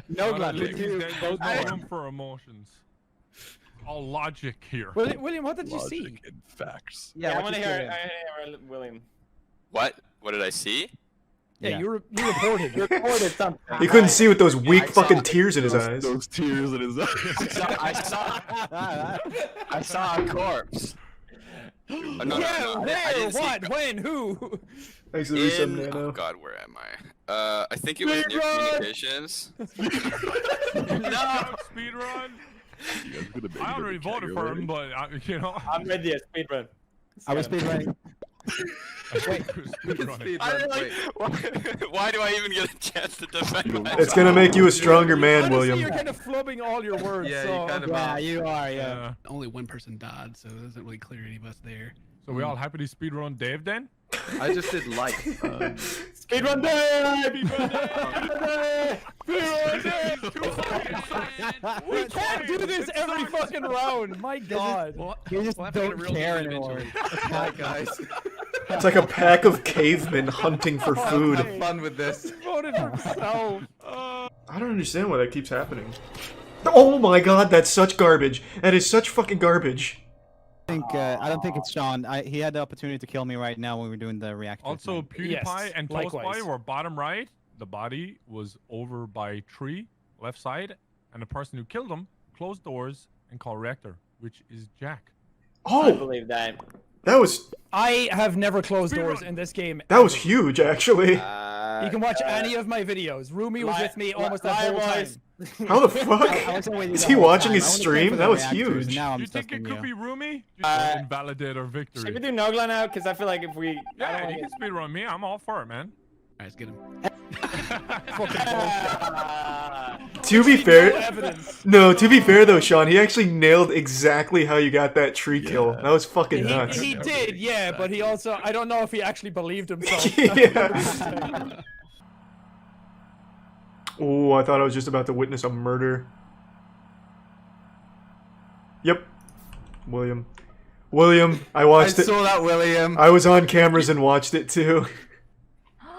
No blood. There's no room for emotions. All logic here. William, what did you see? Logic and facts. Yeah, I want to hear William. What? What did I see? Yeah, you reported. You reported something. You couldn't see with those weak fucking tears in his eyes. Those tears in his eyes. I saw a corpse. Oh, no, Yeah, no, no. I where? didn't see- What? When? Who? Thanks for the resub, Nano. Oh God, where am I? I think it was near communications. No! Speedrun! I already voted for him, but, you know. I'm ready to speedrun. I was speedrunning. Why do I even get a chance to defend myself? It's gonna make you a stronger man, Honestly, William. you're kind of flubbing all your words. Yeah, so. you kind of yeah, are. you are. Yeah. Only one person died, so it doesn't really clear any of us there. So we all happy to speedrun Dave then? I just did like. Speedrun day! We can't do this every fucking round. My God. You just don't care anymore. Hi guys. It's like a pack of cavemen hunting for food. Have fun with this. Voted for himself. I don't understand why that keeps happening. Oh my god, that's such garbage. That is such fucking garbage. I don't think it's Sean. He had the opportunity to kill me right now when we were doing the reactor. Also, PewDiePie Yes, and likewise. Toastboy were bottom right. The body was over by tree, left side, and the person who killed him closed doors and called reactor, which is Jack. I believe that. That was I have never closed doors in this game. that was huge, actually. You can watch any of my videos. Rumi was with me almost the whole time. How the fuck? Is he watching his stream? That was huge. Now I'm You think it could be Rumi? Just to invalidate our victory. Should we do Nogla now? Because I feel like if we... Yeah, you can speedrun me. I'm all for it, man. Alright, let's get him. To be fair, Evidence. no. To be fair though, Sean, he actually nailed exactly how you got that tree kill. That was fucking nuts. He did, yeah, but he also... I don't know if he actually believed himself. Yeah. Oh, I thought I was just about to witness a murder. Yep. William. William, I watched it. I saw that, William. I was on cameras and watched it too.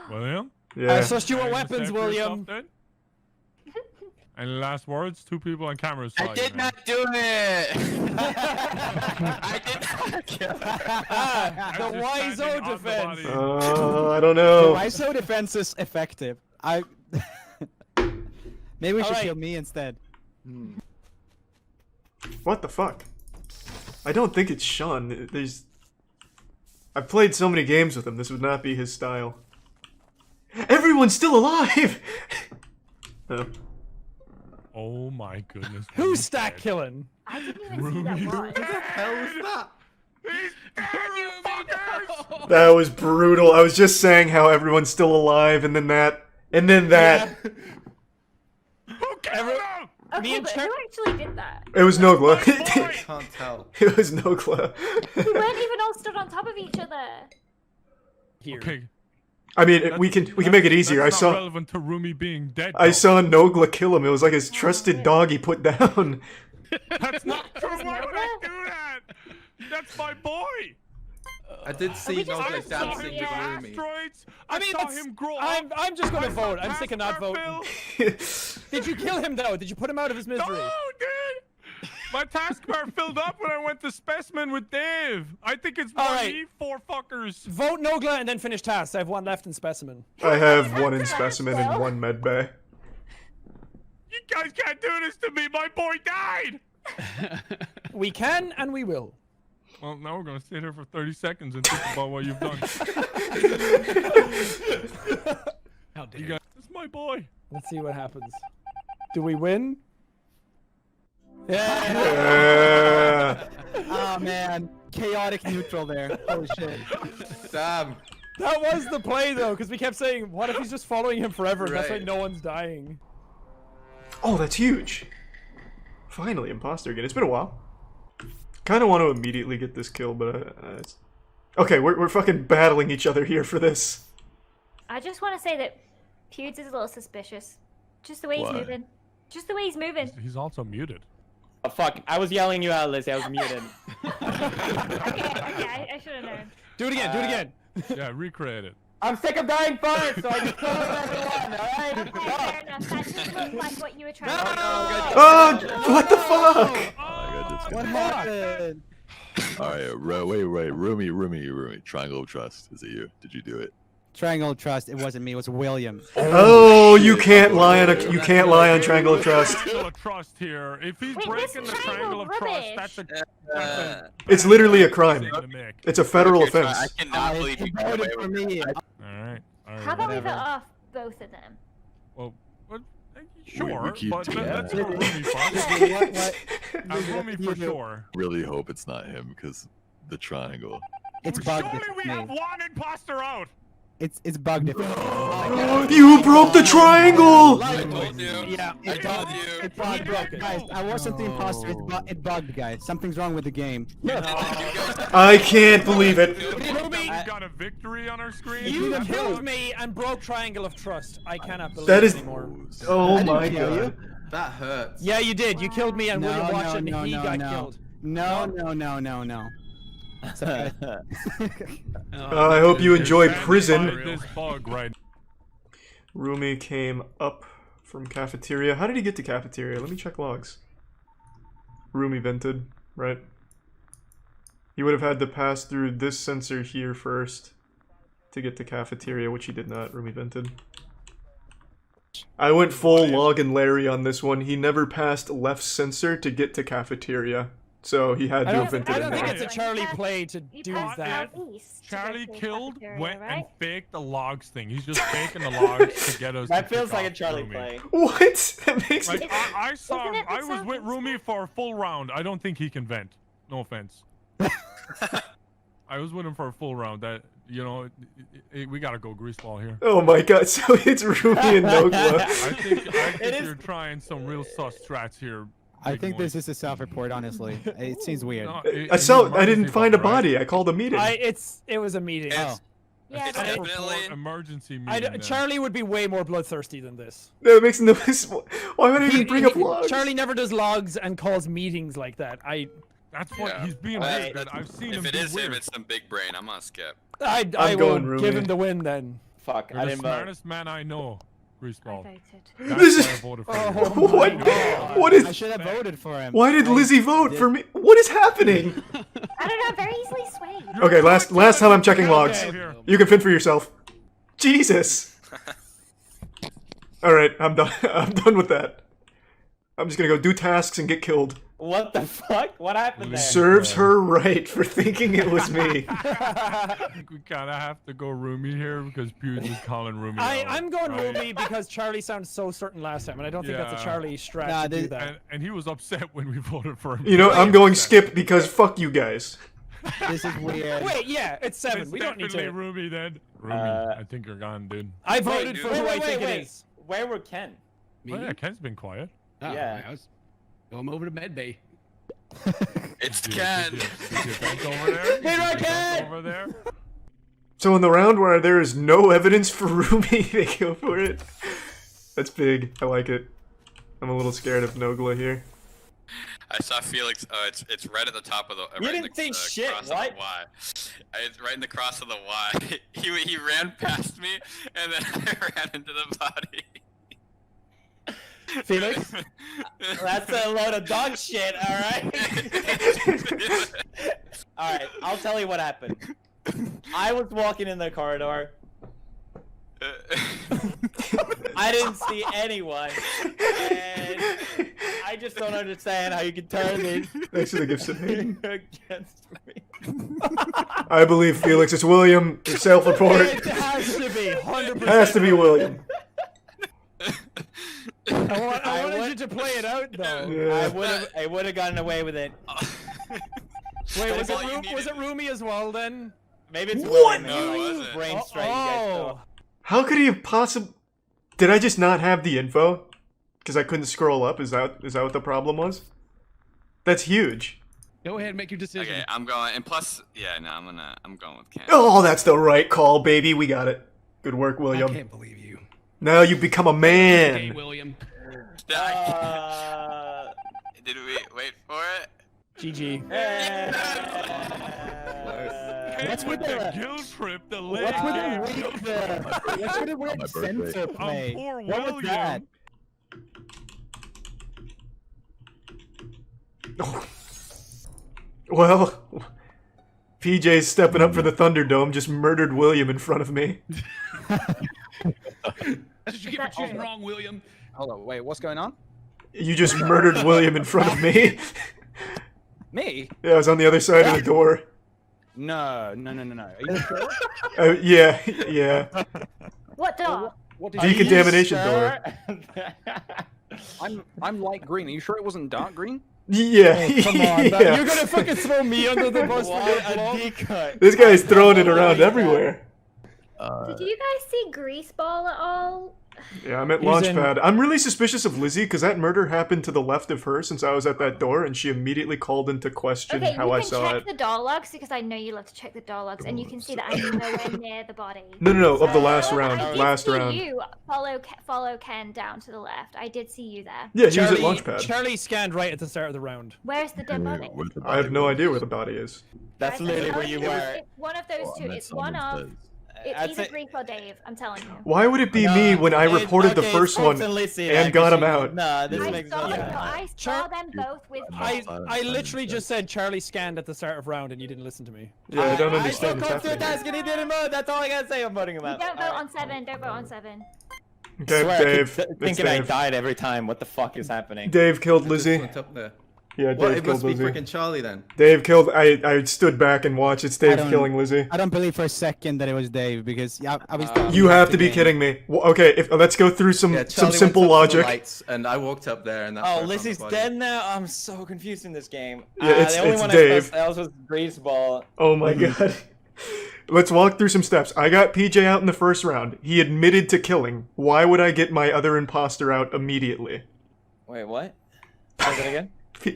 William? Yeah. I sussed you Are at you weapons, safe for William. yourself then? Any last words? 2 people on camera saw I you, did man. not do it. I did not kill The Just Wiseau standing on the defense. body. I don't know. Why so defense is effective? Maybe we should Alright. kill me instead. What the fuck? I don't think it's Sean. I've played so many games with him. This would not be his style. Everyone's still alive. Oh. Oh my goodness. Who's stack killing? I didn't even see that one. What the hell was that? That was brutal. I was just saying how everyone's still alive, and then that. Okay, but who actually did that? It was Nogla. Can't tell. It was Nogla. We weren't even all stood on top of each other. Okay. I mean, we can make it easier. That's I not saw relevant to Rumi being dead. I though. saw Nogla kill him. It was like his trusted dog he put down. That's not true. Why would I do that? That's my boy. I did see just Nogla asked dancing him, with yeah. Rumi. Asteroids. I mean, saw it's- him grow I'm just gonna I vote. saw I'm sick of not Taskbar voting. fill. Did you kill him though? Did you put him out of his misery? No, dude. My taskbar filled up when I went to Specimen with Dave. I think it's more Alright. me, 4 fuckers. Vote Nogla and then finish tasks. I have one left in specimen. I have one in specimen and one med bay. You guys can't do this to me. My boy died. We can and we will. Well, now we're gonna sit here for 30 seconds and think about what you've done. How dare You guys, it's my boy. Let's see what happens. Do we win? Oh man, chaotic neutral there. Holy shit. Damn. That was the play though, because we kept saying, what if he's just following him forever? And that's why Right. no one's dying. Oh, that's huge. Finally, Impostor again. It's been a while. Kind of want to immediately get this kill, but okay, we're fucking battling each other here for this. I just want to say that Pewds is a little suspicious. Just the way Why? he's moving. Just the way he's moving. He's also muted. Oh, fuck. I was yelling you out, Lizzie. I was muted. Okay, I should have known. Do it again, do it again. Yeah, recreate it. I'm sick of dying first, so I just killed everyone, alright? Okay, fair enough. That didn't look like what you were trying to do. Oh, what the fuck? What happened? Alright, wait, Rumi, Triangle of Trust. Is it you? Did you do it? Triangle of Trust. It wasn't me. It was William. Oh, you can't lie on Triangle of Trust. Triangle of Trust here. If he's breaking the Triangle of Trust, that's a It's literally a crime. It's a federal I offense. cannot believe you got away with me. Alright. How about we vote off both of them? Well, sure, keep but doing that's that. for Rumi first. Rumi for sure. Really hope it's not him because the triangle. It's bugged. Surely we have one imposter out. It's bugged. You broke the triangle! I told you. Yeah, I told you. It bugged, guys. I wasn't the imposter. It bugged, guys. Something's wrong with the game. I can't believe it. We got a victory on our screen. You killed me and broke Triangle of Trust. I cannot believe That is. it anymore. Oh my god. That hurts. Yeah, you did. You killed me and William watched it and he got killed. No. It's okay. I hope you enjoy prison. This bug, right? Rumi came up from cafeteria. How did he get to cafeteria? Let me check logs. Rumi vented, right? He would have had to pass through this sensor here first to get to cafeteria, which he did not. Rumi vented. I went full Log and Larry on this one. He never passed left sensor to get to cafeteria. So he had to have vented in I don't think there. it's a Charlie play to do that. Charlie killed, went and faked the logs thing. He's just faking the logs to get us. That to feels kick like a off Charlie Rumi. play. What? That makes Like me... I saw. I was with Rumi for a full round. I don't think he can vent. No offense. I was with him for a full round. That we gotta go greaseball here. Oh my god, so it's Rumi and Nogla. I think you're trying some real sus strats here. I think this is a self-report, honestly. It seems weird. No, I didn't find a body. I called a meeting. It was a meeting. It's definitely emergency meeting. then. Charlie would be way more bloodthirsty than this. No, it makes no sense. Why would I even bring up logs? Charlie never does logs and calls meetings like that. That's what he's being weird. I've seen him. If it be is him, weird. it's some big brain. I'm gonna skip. I going will Rumi. give him the win then. Fuck, You're I the didn't vote. smartest man I know. Greaseball. This is- Why I voted for Oh you. my What is? I should have voted for him. Why did Lizzie vote for me? What is happening? I don't know, very easily swayed. Okay, last time I'm checking logs. You can fend for yourself. Jesus. All right, I'm done. I'm done with that. I'm just gonna go do tasks and get killed. What the fuck? What happened there? Serves her right for thinking it was me. I think we kind of have to go Rumi here because Pewds is calling Rumi. out, I'm going right? Rumi because Charlie sounded so certain last time, and I don't think that's a Yeah. Charlie strat to do that. And he was upset when we voted for him. You know, I'm going skip because fuck you guys. This is weird. Wait, yeah, it's 7. It's We don't need definitely to. Rumi then. Rumi, I think you're gone, dude. I voted for who I think it is. Where were Ken? Oh, yeah, Ken's been quiet. Oh, Yeah. I was going over to med bay. It's Ken. Over there. Hey, right, Ken! Over there. So in the round where there is no evidence for Rumi, they go for it. That's big. I like it. I'm a little scared of Nogla here. I saw Felix. It's right at the top of the. You right in didn't the, think shit, cross what? Of the Y. It's right in the cross of the Y. he ran past me, and then I ran into the body. Felix? That's a load of dog shit, alright? Alright, I'll tell you what happened. I was walking in the corridor. I didn't see anyone. And I just don't understand how you can turn this Thanks for the gift submitting. against me. I believe Felix. It's William. It's self-report. It has to be 100%. Has to be William. I wanted you to play it out though. Yeah. I would have gotten away with it. Wait, was all you it Rumi as well then? Maybe it's What? William. No, it Like, wasn't. brain strike, you guys know. How could he have possibly? Did I just not have the info? Because I couldn't scroll up. Is that what the problem was? That's huge. Go ahead and make your decision. Okay, I'm going. And plus, yeah, no, I'm going with Ken. Oh, that's the right call, baby. We got it. Good work, I William. can't believe you. Now you become a Okay, man. William. Did we wait for it? GG. What's with the guilt trip? The leg. What's with the weird my birthday. sensor play? Poor What was that? Well, PJ's stepping up for the Thunderdome, just murdered William in front of me. That's what you get for choosing wrong, William. Hold on, wait, what's going on? You just murdered William in front of me. Me? Yeah, I was on the other side of the door. No. Are you sure? Yeah. What door? What did Decontamination door. I'm light green. Are you sure it wasn't dark green? Yeah. Oh, come on, Yeah. you're gonna fucking throw me under the bus for a decut. This guy's throwing it around everywhere. Did you guys see Greaseball at all? Yeah, I'm at He's in- Launchpad. I'm really suspicious of Lizzie because that murder happened to the left of her since I was at that door, and she immediately called into question Okay, how you I can saw check it. the door logs because I know you love to check the door logs, and you can see that I'm nowhere near the body. No, of the last round. I did Last see round. you follow Ken down to the left. I did see you there. Yeah, he was at Launchpad. Charlie scanned right at the start of the round. Where's the dead body? I have no idea where the body is. That's literally where you were. It's one of those two. It's one of. It's either Greek or Dave. I'm telling you. Why would it be me when I reported the first one and got him out? Nah, this I makes saw, no no, sense. I saw them both with Ken. I literally just said Charlie scanned at the start of round and you didn't listen to me. Yeah, I don't understand what's I still come to a happening. task and he didn't vote. That's all I gotta say. I'm voting him out. Don't vote on 7. Don't vote on 7. Okay, Swear, Dave. I keep thinking I Dave. died every time. What the fuck is happening? Dave killed Lizzie. Went up there. Yeah, Well, Dave it killed must be Lizzie. freaking Charlie then. Dave killed. I stood back and watched. It's Dave killing Lizzie. I don't believe for a second that it was Dave because I was. You have to be kidding me. Well, okay, let's go through some Charlie simple went up to the logic. lights, and I walked up there, and that's Oh, where I found Lizzie's the body. dead now? I'm so confused in this game. Yeah, the only it's one Dave. else was Greaseball. Oh my god. Let's walk through some steps. I got PJ out in the first round. He admitted to killing. Why would I get my other imposter out immediately? Wait, what? Say that again?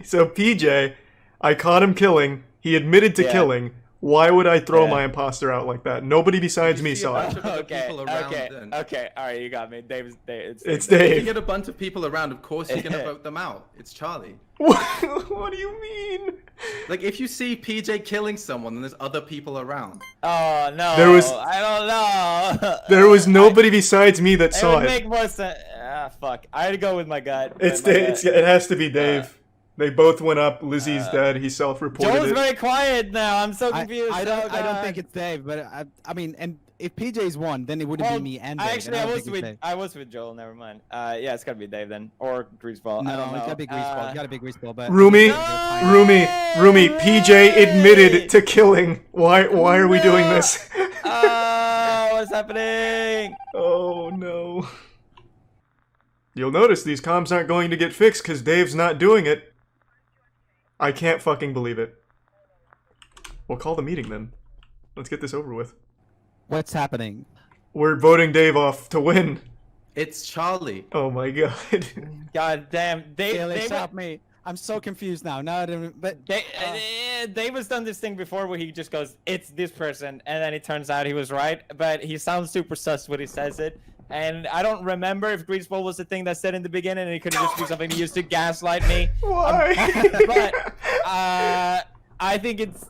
So PJ, I caught him killing. He admitted to Yeah. killing. Why would I throw Yeah. my imposter out like that? Nobody besides me see a saw bunch it. of other Okay, people around okay, then. okay. All right, you got me. It's It's If you Dave. get a bunch of people around, of course you're gonna vote them out. It's Charlie. What do you mean? Like if you see PJ killing someone, and there's other people around. Oh no! There was- I don't know. There was nobody besides me that It saw would it. make more sense. Ah, fuck. I had to go with my gut. It's my Dave. gut. It has to be Dave. They both went up. Lizzie's dead. He self-reported Joel's it. very quiet now. I'm so confused. I Oh, don't God. think it's Dave, but I mean, and if PJ's won, then it wouldn't Well, be me and Dave. Actually, and I don't was think it's with Dave. Joel. Never mind. Yeah, it's gotta be Dave then, or Greaseball. I No, don't know. it's gotta be Greaseball. It's gotta be Greaseball. But Rumi, PJ admitted to killing. Why are we doing this? Oh, what's happening? Oh no. You'll notice these comms aren't going to get fixed because Dave's not doing it. I can't fucking believe it. We'll call the meeting then. Let's get this over with. What's happening? We're voting Dave off to win. It's Charlie. Oh my god. God damn. Felix, help me. I'm so confused now. But Dave has done this thing before where he just goes, "It's this person," and then it turns out he was right. But he sounds super sus when he says it. And I don't remember if Greaseball was the thing that said in the beginning, and it could just be something he used to gaslight me. Why? But I think it's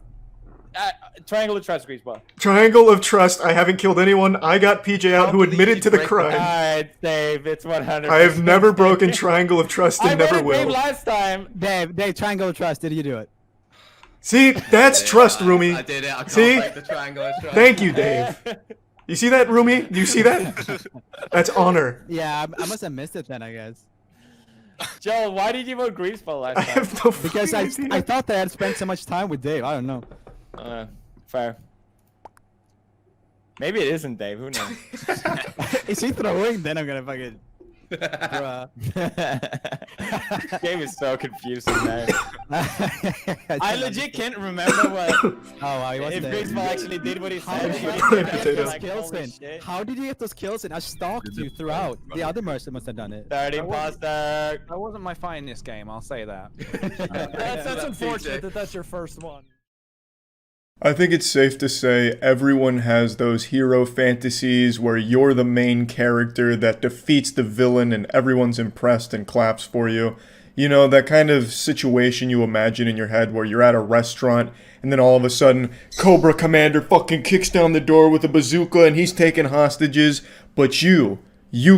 Triangle of Trust, Greaseball. Triangle of Trust. I haven't killed anyone. I got PJ out who admitted to the crime. Alright, Dave, it's 100%. I have never broken Triangle of Trust and I never voted Dave will. last time. Dave, Triangle of Trust. Did you do it? See, that's trust, Rumi. I did it. I can't See? break the triangle of trust. Thank you, Dave. You see that, Rumi? Do you see that? That's honor. Yeah, I must have missed it then, I guess. Joel, why did you vote Greaseball last time? I have no Because I fucking idea. thought that I'd spent so much time with Dave. I don't know. Fair. Maybe it isn't Dave. Who knows? Is he throwing? Then I'm gonna fucking. Bruh. Dave is so confusing now. I legit can't remember what. Oh wow, he wasn't if there. Greaseball actually did what he How said. did you he get did, those like, kills holy in? shit. How did you get those kills in? I stalked you throughout. The other mercer must have done it. Third imposter. That wasn't my fight in this game, I'll say that. That's unfortunate that that's your first one. I think it's safe to say everyone has those hero fantasies where you're the main character that defeats the villain and everyone's impressed and claps for you. You know, that kind of situation you imagine in your head where you're at a restaurant and then all of a sudden Cobra Commander fucking kicks down the door with a bazooka and he's taking hostages, but you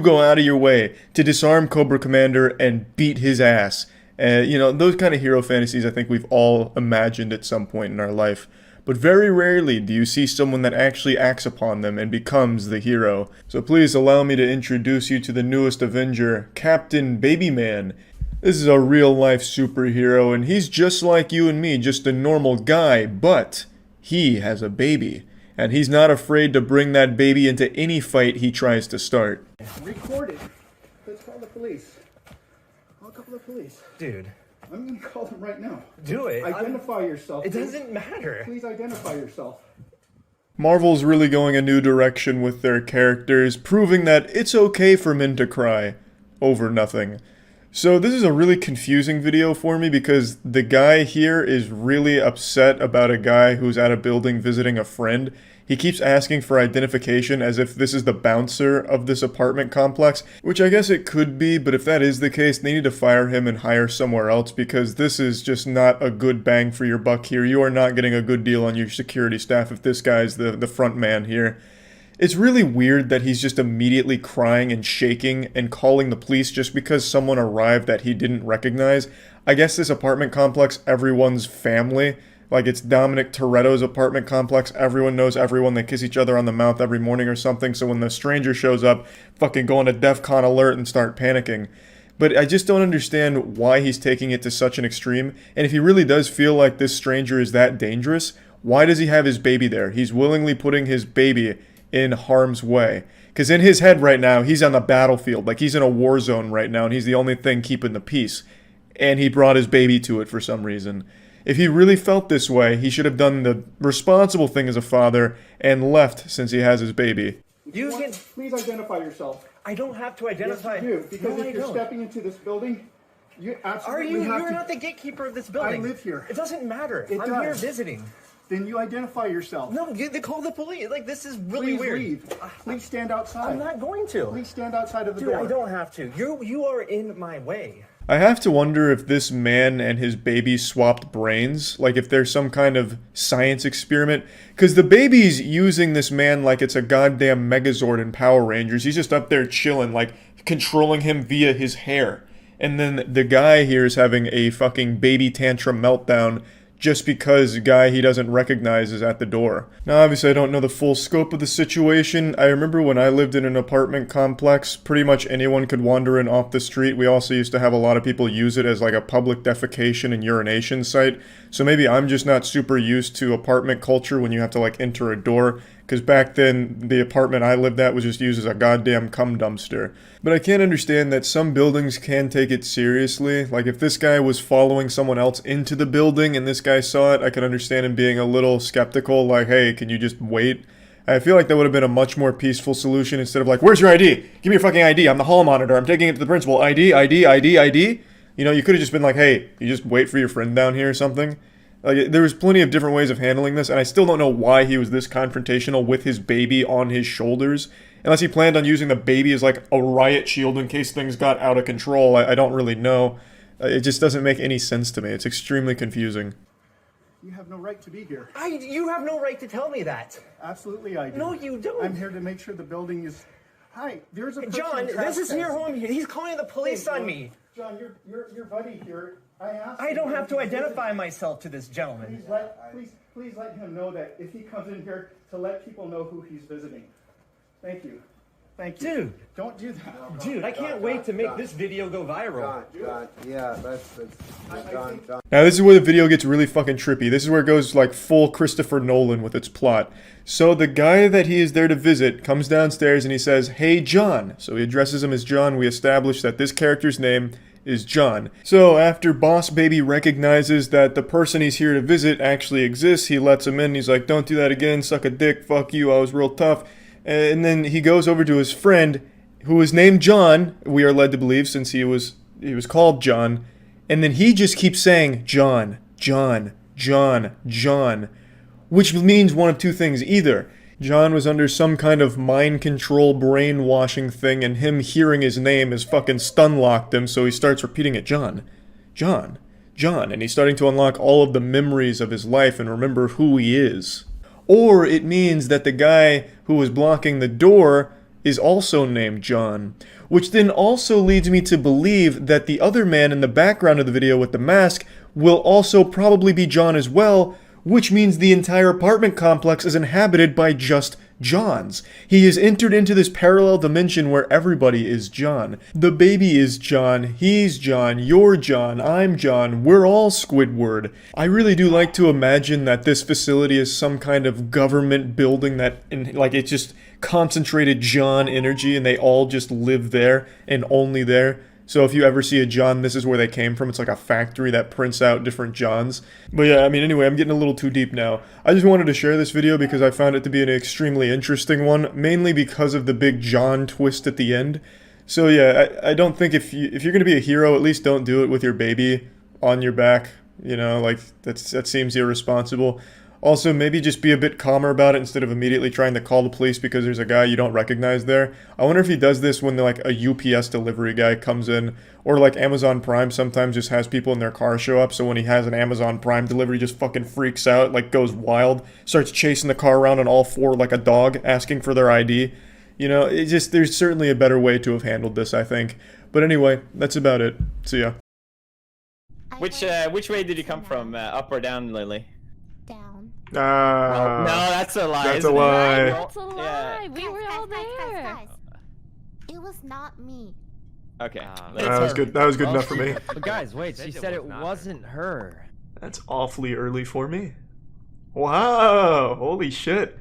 go out of your way to disarm Cobra Commander and beat his ass. You know, those kind of hero fantasies I think we've all imagined at some point in our life. but very rarely do you see someone that actually acts upon them and becomes the hero. So please allow me to introduce you to the newest Avenger, Captain Babyman. This is a real-life superhero, and he's just like you and me, just a normal guy, but he has a baby. And he's not afraid to bring that baby into any fight he tries to start. Record it. Let's call the police. I'll call the police. Dude. I'm gonna call them right now. Do it. Identify yourself. It please. doesn't matter. Please identify yourself. Marvel's really going a new direction with their characters, proving that it's okay for men to cry over nothing. So this is a really confusing video for me because the guy here is really upset about a guy who's at a building visiting a friend. He keeps asking for identification as if this is the bouncer of this apartment complex, which I guess it could be, but if that is the case, they need to fire him and hire somewhere else because this is just not a good bang for your buck here. You are not getting a good deal on your security staff if this guy's the front man here. It's really weird that he's just immediately crying and shaking and calling the police just because someone arrived that he didn't recognize. I guess this apartment complex, everyone's family. Like, it's Dominic Toretto's apartment complex. Everyone knows everyone. They kiss each other on the mouth every morning or something. So when the stranger shows up, fucking go on a DEFCON alert and start panicking. But I just don't understand why he's taking it to such an extreme. And if he really does feel like this stranger is that dangerous, why does he have his baby there? He's willingly putting his baby in harm's way. Because in his head right now, he's on the battlefield. Like, he's in a war zone right now, and he's the only thing keeping the peace. And he brought his baby to it for some reason. If he really felt this way, he should have done the responsible thing as a father and left since he has his baby. Please identify yourself. I don't have to identify. Yes, you do. Because No, if I you're don't. stepping into this building, you absolutely Are you? have You're to... not the gatekeeper of this building. I live here. It doesn't matter. It I'm does. here visiting. Then you identify yourself. No, they call the police. Like, this is really Please weird. leave. Please stand outside. I'm not going to. Please stand outside of the Dude, door. I don't have to. You are in my way. I have to wonder if this man and his baby swapped brains, like if there's some kind of science experiment, because the baby's using this man like it's a goddamn Megazord in Power Rangers. He's just up there chilling, like controlling him via his hair. And then the guy here is having a fucking baby tantrum meltdown just because the guy he doesn't recognize is at the door. Now, obviously, I don't know the full scope of the situation. I remember when I lived in an apartment complex, pretty much anyone could wander in off the street. We also used to have a lot of people use it as like a public defecation and urination site. So maybe I'm just not super used to apartment culture when you have to like enter a door. Because back then, the apartment I lived at was just used as a goddamn cum dumpster. But I can't understand that some buildings can take it seriously. Like, if this guy was following someone else into the building and this guy saw it, I could understand him being a little skeptical, like, hey, can you just wait? I feel like that would have been a much more peaceful solution instead of like, where's your ID? Give me your fucking ID. I'm the hall monitor. I'm taking it to the principal. ID, ID, ID, ID. You know, you could have just been like, hey, you just wait for your friend down here or something. Like, there was plenty of different ways of handling this, and I still don't know why he was this confrontational with his baby on his shoulders. Unless he planned on using the baby as like a riot shield in case things got out of control. I don't really know. It just doesn't make any sense to me. It's extremely confusing. You have no right to be here. You have no right to tell me that. Absolutely, I do. No, you don't. I'm here to make sure the building is... Hi, there's a person John, this is your home. He's calling the police on me. John, your buddy here. I don't have to identify myself to this gentleman. Please let him know that if he comes in here, to let people know who he's visiting. Thank you. Thank you. Dude. Don't do that. Dude, I can't wait to make this video go viral. John, yeah, that's John. Now this is where the video gets really fucking trippy. This is where it goes like full Christopher Nolan with its plot. So the guy that he is there to visit comes downstairs and he says, "Hey John." So he addresses him as John. We establish that this character's name is John. So after Boss Baby recognizes that the person he's here to visit actually exists, he lets him in. He's like, "Don't do that again, suck a dick, fuck you, I was real tough." And then he goes over to his friend, who is named John, we are led to believe, since he was called John. And then he just keeps saying, John, John, John, John. Which means one of two things. Either John was under some kind of mind control brainwashing thing, and him hearing his name has fucking stun-locked him, so he starts repeating it, John, John, John. And he's starting to unlock all of the memories of his life and remember who he is. Or it means that the guy who was blocking the door is also named John. Which then also leads me to believe that the other man in the background of the video with the mask will also probably be John as well, which means the entire apartment complex is inhabited by just Johns. He has entered into this parallel dimension where everybody is John. The baby is John, he's John, you're John, I'm John, we're all Squidward. I really do like to imagine that this facility is some kind of government building that, like, it's just concentrated John energy and they all just live there and only there. So if you ever see a John, this is where they came from. It's like a factory that prints out different Johns. But yeah, I mean, anyway, I'm getting a little too deep now. I just wanted to share this video because I found it to be an extremely interesting one, mainly because of the big John twist at the end. So yeah, I don't think if you're going to be a hero, at least don't do it with your baby on your back. You know, like, that seems irresponsible. Also, maybe just be a bit calmer about it instead of immediately trying to call the police because there's a guy you don't recognize there. I wonder if he does this when like a UPS delivery guy comes in, or like Amazon Prime sometimes just has people in their car show up, so when he has an Amazon Prime delivery, just fucking freaks out, like goes wild, starts chasing the car around on all four like a dog, asking for their ID. You know, it just, there's certainly a better way to have handled this, I think. But anyway, that's about it. See ya. Which way did you come from? Up or down, Lily? No, that's a lie. That's a lie. That's a lie. We were all there. It was not me. Okay. That was good. That was good enough for me. But guys, wait. She said it wasn't her. That's awfully early for me. Wow! Holy shit!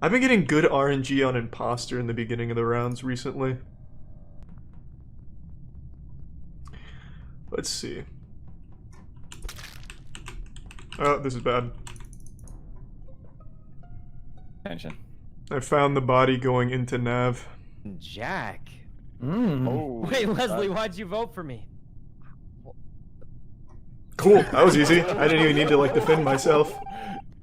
I've been getting good RNG on Impostor in the beginning of the rounds recently. Let's see. Oh, this is bad. Attention. I found the body going into Nav. Jack. Oh. Wait, Leslie, why'd you vote for me? Cool, that was easy. I didn't even need to like defend myself.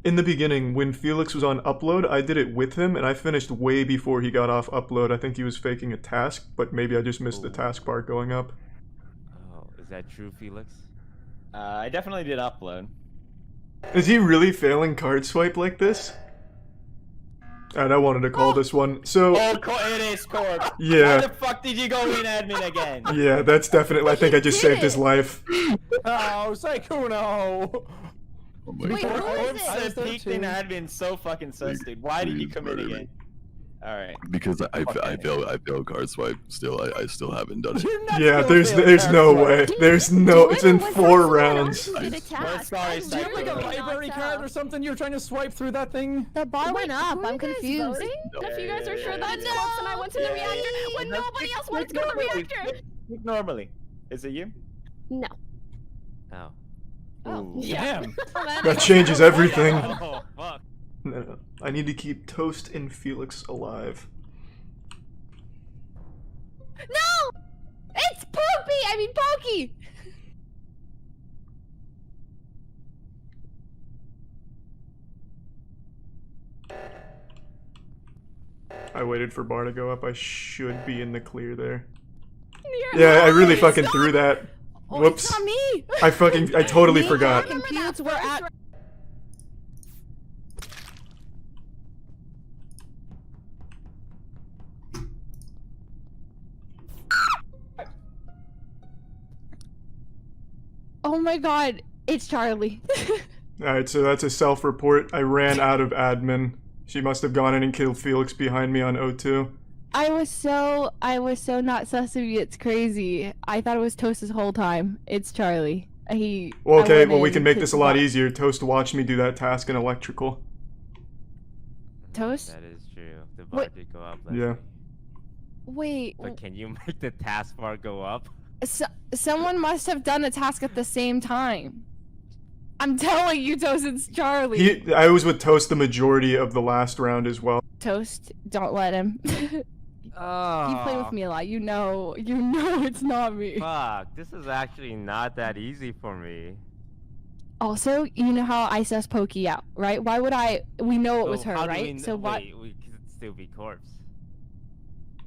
In the beginning, when Felix was on upload, I did it with him, and I finished way before he got off upload. I think he was faking a task, but maybe I just missed the task bar going up. Oh, is that true, Felix? I definitely did upload. Is he really failing card swipe like this? Alright, I wanted to call this one. So it is Corp. Yeah. Why the fuck did you go in admin again? Yeah, that's definitely. I think I just saved his life. Oh, Saikuno. Wait, who is it? Said peeked in admin so fucking sus, dude. Why did you come in again? Alright. Because I failed card swipe still. I still haven't done it. Yeah, there's no way. There's no. It's in 4 rounds. Sorry, Do you have like a library card or something? You're trying to swipe through that thing? The bar went up. I'm confused. If you guys are sure that's Corpse and I went to the reactor when nobody else wanted to go to the reactor. Normally. Is it you? No. Oh. Oh, damn. That changes everything. Oh, fuck. No, I need to keep Toast and Felix alive. No! It's Poopy! I mean Pokey! I waited for bar to go up. I should be in the clear there. Yeah, I really fucking threw that. Whoops. It's not me! I totally forgot. Computes were at... Oh my god, it's Charlie. Alright, so that's a self-report. I ran out of admin. She must have gone in and killed Felix behind me on O2. I was so not sus of you, it's crazy. I thought it was Toast this whole time. It's Charlie. Well, okay, well we can make this a lot easier. Toast watched me do that task in electrical. Toast? That is true. The bar did go up. Yeah. Wait. But can you make the taskbar go up? Someone must have done a task at the same time. I'm telling you, Toast, it's Charlie. I was with Toast the majority of the last round as well. Toast, don't let him. You play with me a lot. You know it's not me. Fuck, this is actually not that easy for me. Also, you know how I suss Pokey out, right? Why would I? We know it was her, how do right? So why? Wait, we could still be corpse.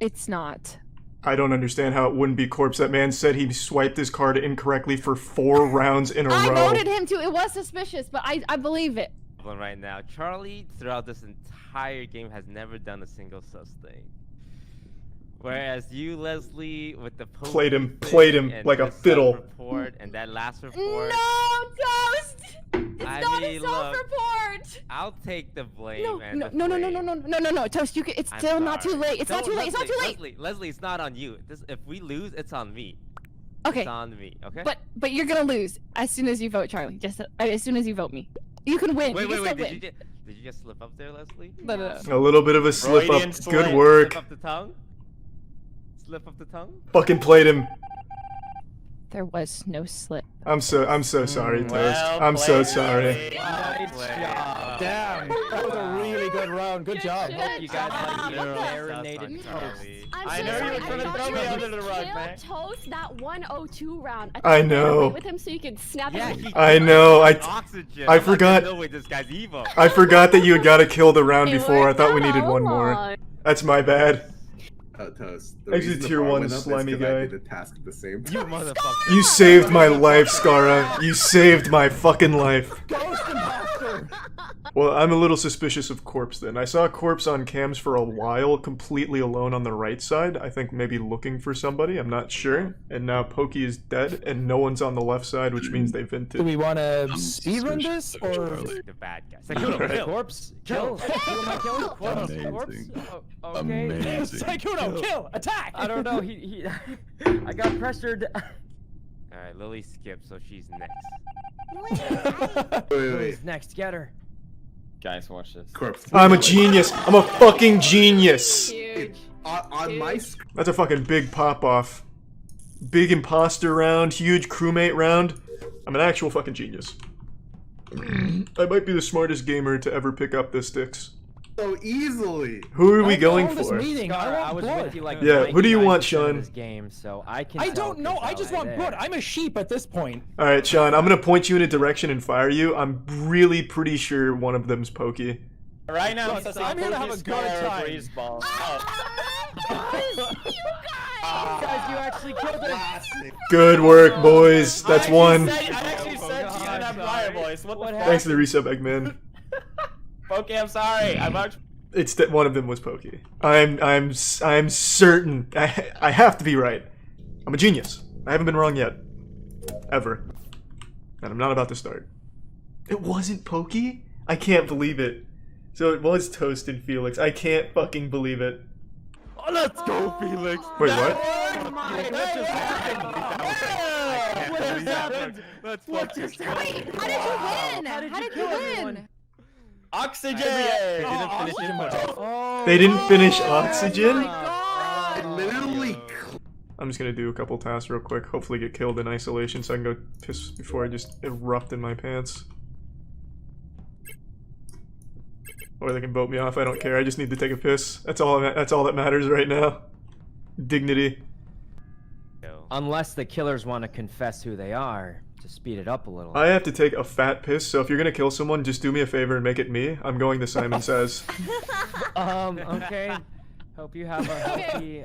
It's not. I don't understand how it wouldn't be corpse. That man said he swiped his card incorrectly for 4 rounds in a row. I voted him too. It was suspicious, but I believe it. Right now, Charlie throughout this entire game has never done a single sus thing. Whereas you, Leslie, with the played him like a fiddle. Report and that last report. No, Toast! It's not a self-report. I'll take the blame. No, and no, the no, no, blame. no, no, no, no, no, Toast. You can. It's I'm still not too sorry. late. It's not No, too late. It's not too late. Leslie, it's not on you. If we lose, it's on me. Okay. It's on me. Okay. But you're gonna lose as soon as you vote Charlie. Just as soon as you vote me. You can win. Wait, you can wait, still wait. win. Did you just slip up there, Leslie? No, no, A no. little bit of a slip up. Freudian Good slip. work. Slip up the tongue. Slip up the tongue. Fucking played him. There was no slip. I'm so sorry, Toast. well I'm so played, sorry. Nice job. Damn, that was a really good round. Good job. You guys like Neural marinated toast. I know you were trying to throw me under the rug, man. Toast that 102 round. I know. With him so you could snap Yeah, him. I know. Oxygen. I I'm like, forgot. No way, this guy's evil. I forgot that you had got to kill the round It before. I worked thought we out needed one all more. along. That's my bad. Toast. Exit tier 1 slimy guy. I did the task at the same You time. motherfucker. You saved my life, Skara. You saved my fucking life. Ghost imposter. Well, I'm a little suspicious of Corpse then. I saw Corpse on cams for a while, completely alone on the right side. I think maybe looking for somebody, I'm not sure. And now Pokey is dead, and no one's on the left side, which means they Do vented. we want to speedrun this or The bad guy. Sekuno, Alright. kill. Corpse, kill. Who am I killing? Corpse, corpse. Amazing. Oh, okay. Amazing. Sekuno, kill, attack. I don't know. He I got pressured. Alright, Lily skipped, so she's next. Wait. Who's next? Get her. Guys, watch this. Corpse. I'm a genius. I'm a fucking genius. Huge. On my screen. That's a fucking big pop-off. Big imposter round, huge crewmate round. I'm an actual fucking genius. I might be the smartest gamer to ever pick up the sticks. So easily. Who are we going This for? meeting. I want blood. Yeah, who do you want, Sean? This game, so I can. I don't know. I just want blood. I'm a sheep at this point. Alright, Sean, I'm gonna point you in a direction and fire you. I'm really pretty sure one of them's Pokey. Right now, Look, I'm here to have a good time. Greaseball. Guys, you actually killed him. Good work, boys. That's one. I actually said she didn't have fire voice. What the fuck? Thanks to the resub, Eggman. Okay, I'm sorry. I'm out. It's that one of them was Pokey. I'm certain. I have to be right. I'm a genius. I haven't been wrong yet. Ever. And I'm not about to start. It wasn't Pokey? I can't believe it. So it was Toast and Felix. I can't fucking believe it. Oh, let's go, Felix. Wait, what? What just happened? What just happened? Let's fucking go. Wait, how did you win? How did you win? Oxygen! They didn't finish Oxygen? Literally. I'm just gonna do a couple tasks real quick. Hopefully get killed in isolation so I can go piss before I just erupt in my pants. Or they can vote me off. I don't care. I just need to take a piss. That's all that matters right now. Dignity. Unless the killers want to confess who they are to speed it up a little. I have to take a fat piss, so if you're gonna kill someone, just do me a favor and make it me. I'm going to Simon Says. Okay. Hope you have a healthy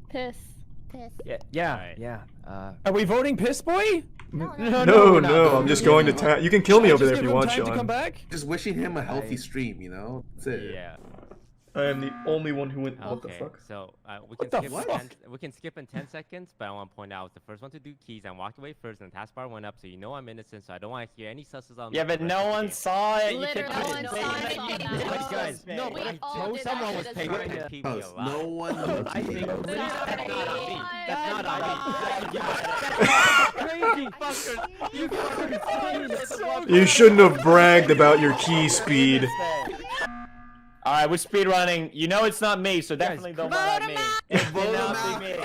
Piss. Piss. Yeah. Are we voting Piss Boy? No, I'm just going to you can kill me over there if you want, Time to come Sean. back? Just wishing him a healthy stream, you know? That's it. Yeah. I am the only one who went. What the Okay, fuck? so we What can the skip. fuck? We can skip in 10 seconds, but I want to point out I was the first one to do keys. I walked away first, and the taskbar went up, so you know I'm innocent. So I don't want to hear any susses on. Yeah, the but rest no of the one game. saw it. You Literally, can no one saw that. Guys, no, We I all know did someone that was shit taking as to well. keep me Toast, alive. no one I think knows. that's not on me. That's not on me. Crazy fuckers! You fucking You shouldn't have bragged about your key speed. Alright, we're speedrunning. You know it's not me, so definitely don't vote at me. It did not be me. It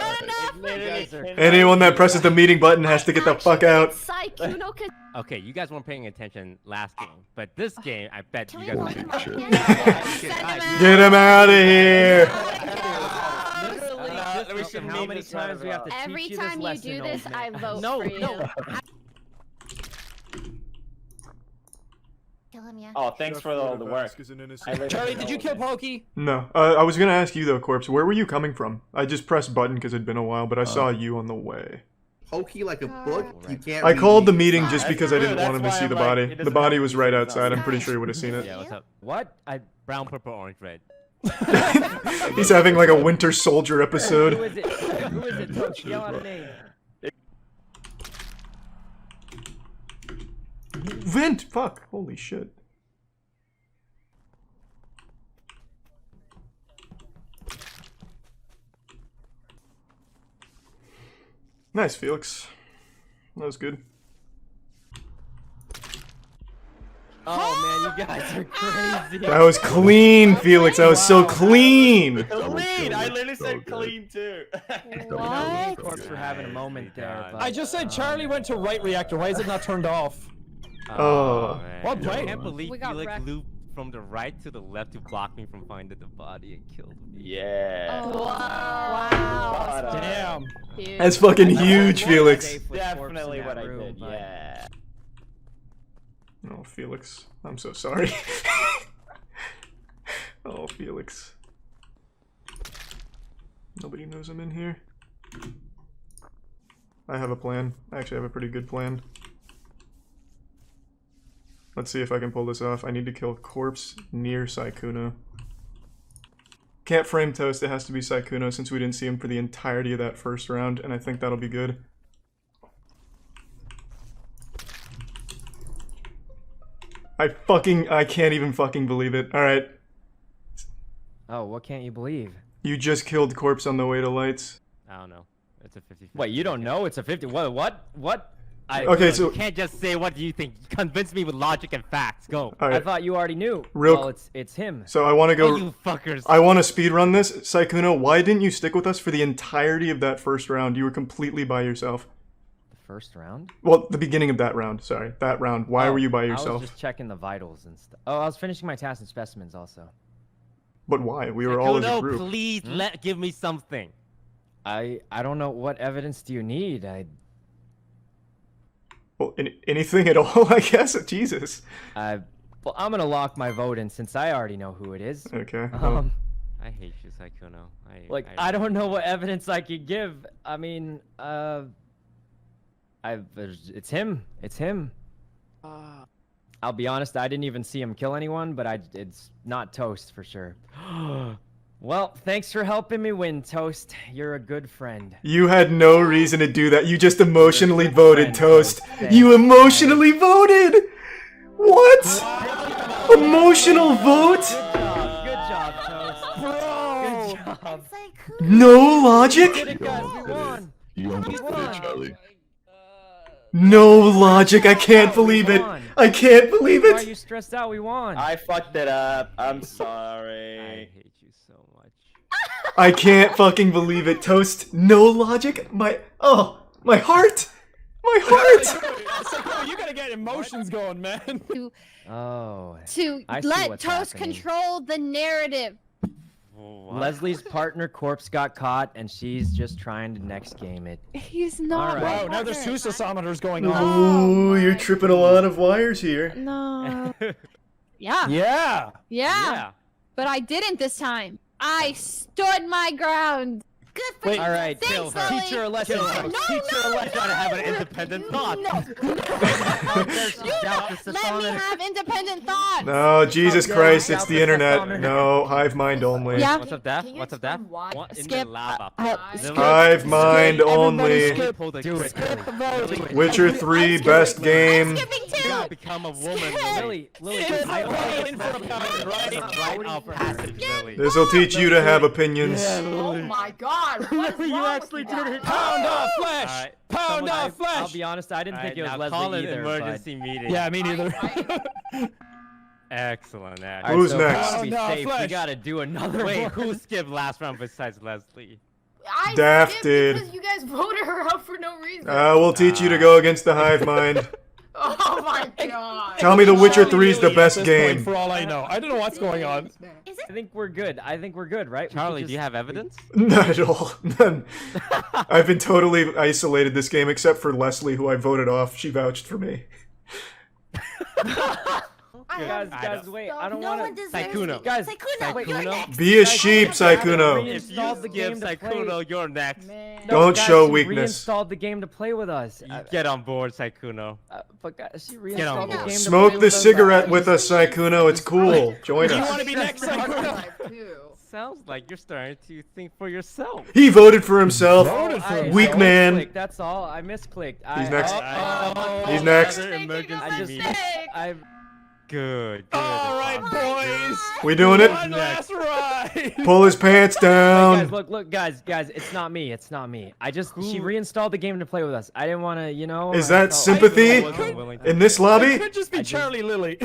literally cannot Anyone be that me. presses the meeting button has to get the fuck out. Psych, you know, cause Okay, you guys weren't paying attention last game, but this game, I bet you guys will do Shit. Get him out of here! We should How many times we have to every teach you time you this do lesson, this, old I man? vote No, for you. no. Kill him, yeah. Oh, thanks for all the work. Charlie, did you kill Pokey? No. I was gonna ask you though, Corpse, where were you coming from? I just pressed button because it'd been a while, but I saw you on the way. Pokey like a book. You can't. I read called the these. meeting just because I didn't That's want him to why see I'm the like, body. it The doesn't body matter. was right outside. I'm pretty sure you would have seen it. Yeah, what's up? What? Brown, purple, orange, red. He's having like a Winter Soldier Who episode. is it? Who is it? Toast, yell out a name. vent! Fuck! Holy shit. Nice, Felix. That was good. Oh man, you guys are crazy. That was clean, Felix. That was so clean. Clean! I literally said clean too. What? Corpse for having a moment there. But, I just said Charlie went to right reactor. Why is it not turned off? Oh. Well I played. can't believe We you got like wrecked. looped from the right to the left to block me from finding the body and killed me. Yeah. Oh, wow. Damn. Dude. That's fucking huge, Felix. Definitely what I did, yeah. Oh, Felix. I'm so sorry. Oh, Felix. Nobody knows I'm in here. I have a plan. I actually have a pretty good plan. Let's see if I can pull this off. I need to kill Corpse near Sykkuno. Can't frame Toast, it has to be Sykkuno since we didn't see him for the entirety of that first round, and I think that'll be good. I can't even fucking believe it. Alright. oh, what can't you believe? You just killed Corpse on the way to lights. I don't know. It's a 50-50. Wait, you don't know? It's a 50. What? Okay, so- you can't just say what do you think. Convince me with logic and facts. Go. Alright. I thought you already knew. Real- Well, it's him. So I want to go. Oh, you fuckers. I want to speedrun this. Sykkuno, why didn't you stick with us for the entirety of that first round? You were completely by yourself. The first round? Well, the beginning of that round. Sorry, that round. Why were you by I yourself? was just checking the vitals and stuff. Oh, I was finishing my tasks and specimens also. But why? We were all as a no, group. please give me something. I don't know, what evidence do you need? Well, anything at all, I guess. Jesus. Well, I'm gonna lock my vote in since I already know who it is. Okay. I hate you, Sykkuno. I don't know what evidence I could give. I mean, it's him. It's him. I'll be honest, I didn't even see him kill anyone, but it's not Toast for sure. Well, thanks for helping me win, Toast. You're a good friend. You had no reason to do that. You just emotionally voted, friend, Toast. Toast. You emotionally voted. What? Emotional vote? Good job, Toast. Bro! Good job. No logic? We won. You almost did it, Charlie. No logic. I can't believe it. I can't believe Why are it. you stressed out? We won. I fucked it up. I'm sorry. I hate you so much. I can't fucking believe it, Toast. No logic? My heart. My heart. You gotta get emotions going, man. Oh. To I see let what's Toast happening. control the narrative. Leslie's partner Corpse got caught, and she's just trying to next game it. He's not. All right. Wow, now there's two seismometers going on. Ooh, you're tripping a lot of wires here. No. Yeah. Yeah. Yeah. But I didn't this time. I stood my ground. Good for Wait, you. All right, Thanks, kill her. Lily. Teach her a lesson. No, Toast. no, Teach her a no, lesson. Try to have an independent thought. Let me have independent thought. No, Jesus Okay, Christ, it's doubt the the internet. seismometer. No, hive mind only. Yeah. What's up, Daph? What's up, Daph? What in the Skip. lava? Hive mind only. Do it. Witcher 3 best game. Skipping You too. gotta become a woman, Lily, right off passage, Lily. This will teach you to have opinions. Oh my god, what is wrong with you guys? Pound off flesh. Alright, Pound off I'll flesh. be honest, I didn't think it was now Leslie call an either. emergency meeting. Yeah, me neither. Excellent. But... Who's so next? To be Pound off safe, we flesh. gotta do another Wait, one. who skipped last round besides Leslie? I Daft skipped did. because you guys voted her out for no reason. We'll teach you to go against the hive mind. Oh my god. Tell me The Witcher 3 is the Really, best at this point, game. For all I know, I don't know what's going on. I think we're good. I think we're good, right? We could Charlie, just- do you have evidence? Not at all. None. I've been totally isolated this game except for Leslie, who I voted off. She vouched for me. Guys, wait. I don't No want one to. deserves Sykkuno. me. Guys, Sykkuno, you're Sykkuno? next. Be a sheep, Sykkuno. If you Reinstalled the game skip to play. Sykkuno, you're next. Man. Don't guys, show she weakness. Reinstalled the game to play with us. You get on board, Sykkuno. But guys, she on reinstalled the board. game. to Smoke play the with us. cigarette with us, Sykkuno. It's cool. Join You us. want to be next, Sykkuno? sounds like you're starting to think for yourself. He voted for himself. Weak I man. misclicked, that's all. I misclicked. He's next. Oh, He's next. Good. All right, boys. We doing it? One last ride. Pull his pants down. Wait, guys, look, guys, it's not me. She reinstalled the game to play with us. I didn't want to, you know. Is that sympathy in this lobby? It could just be Charlie Lily.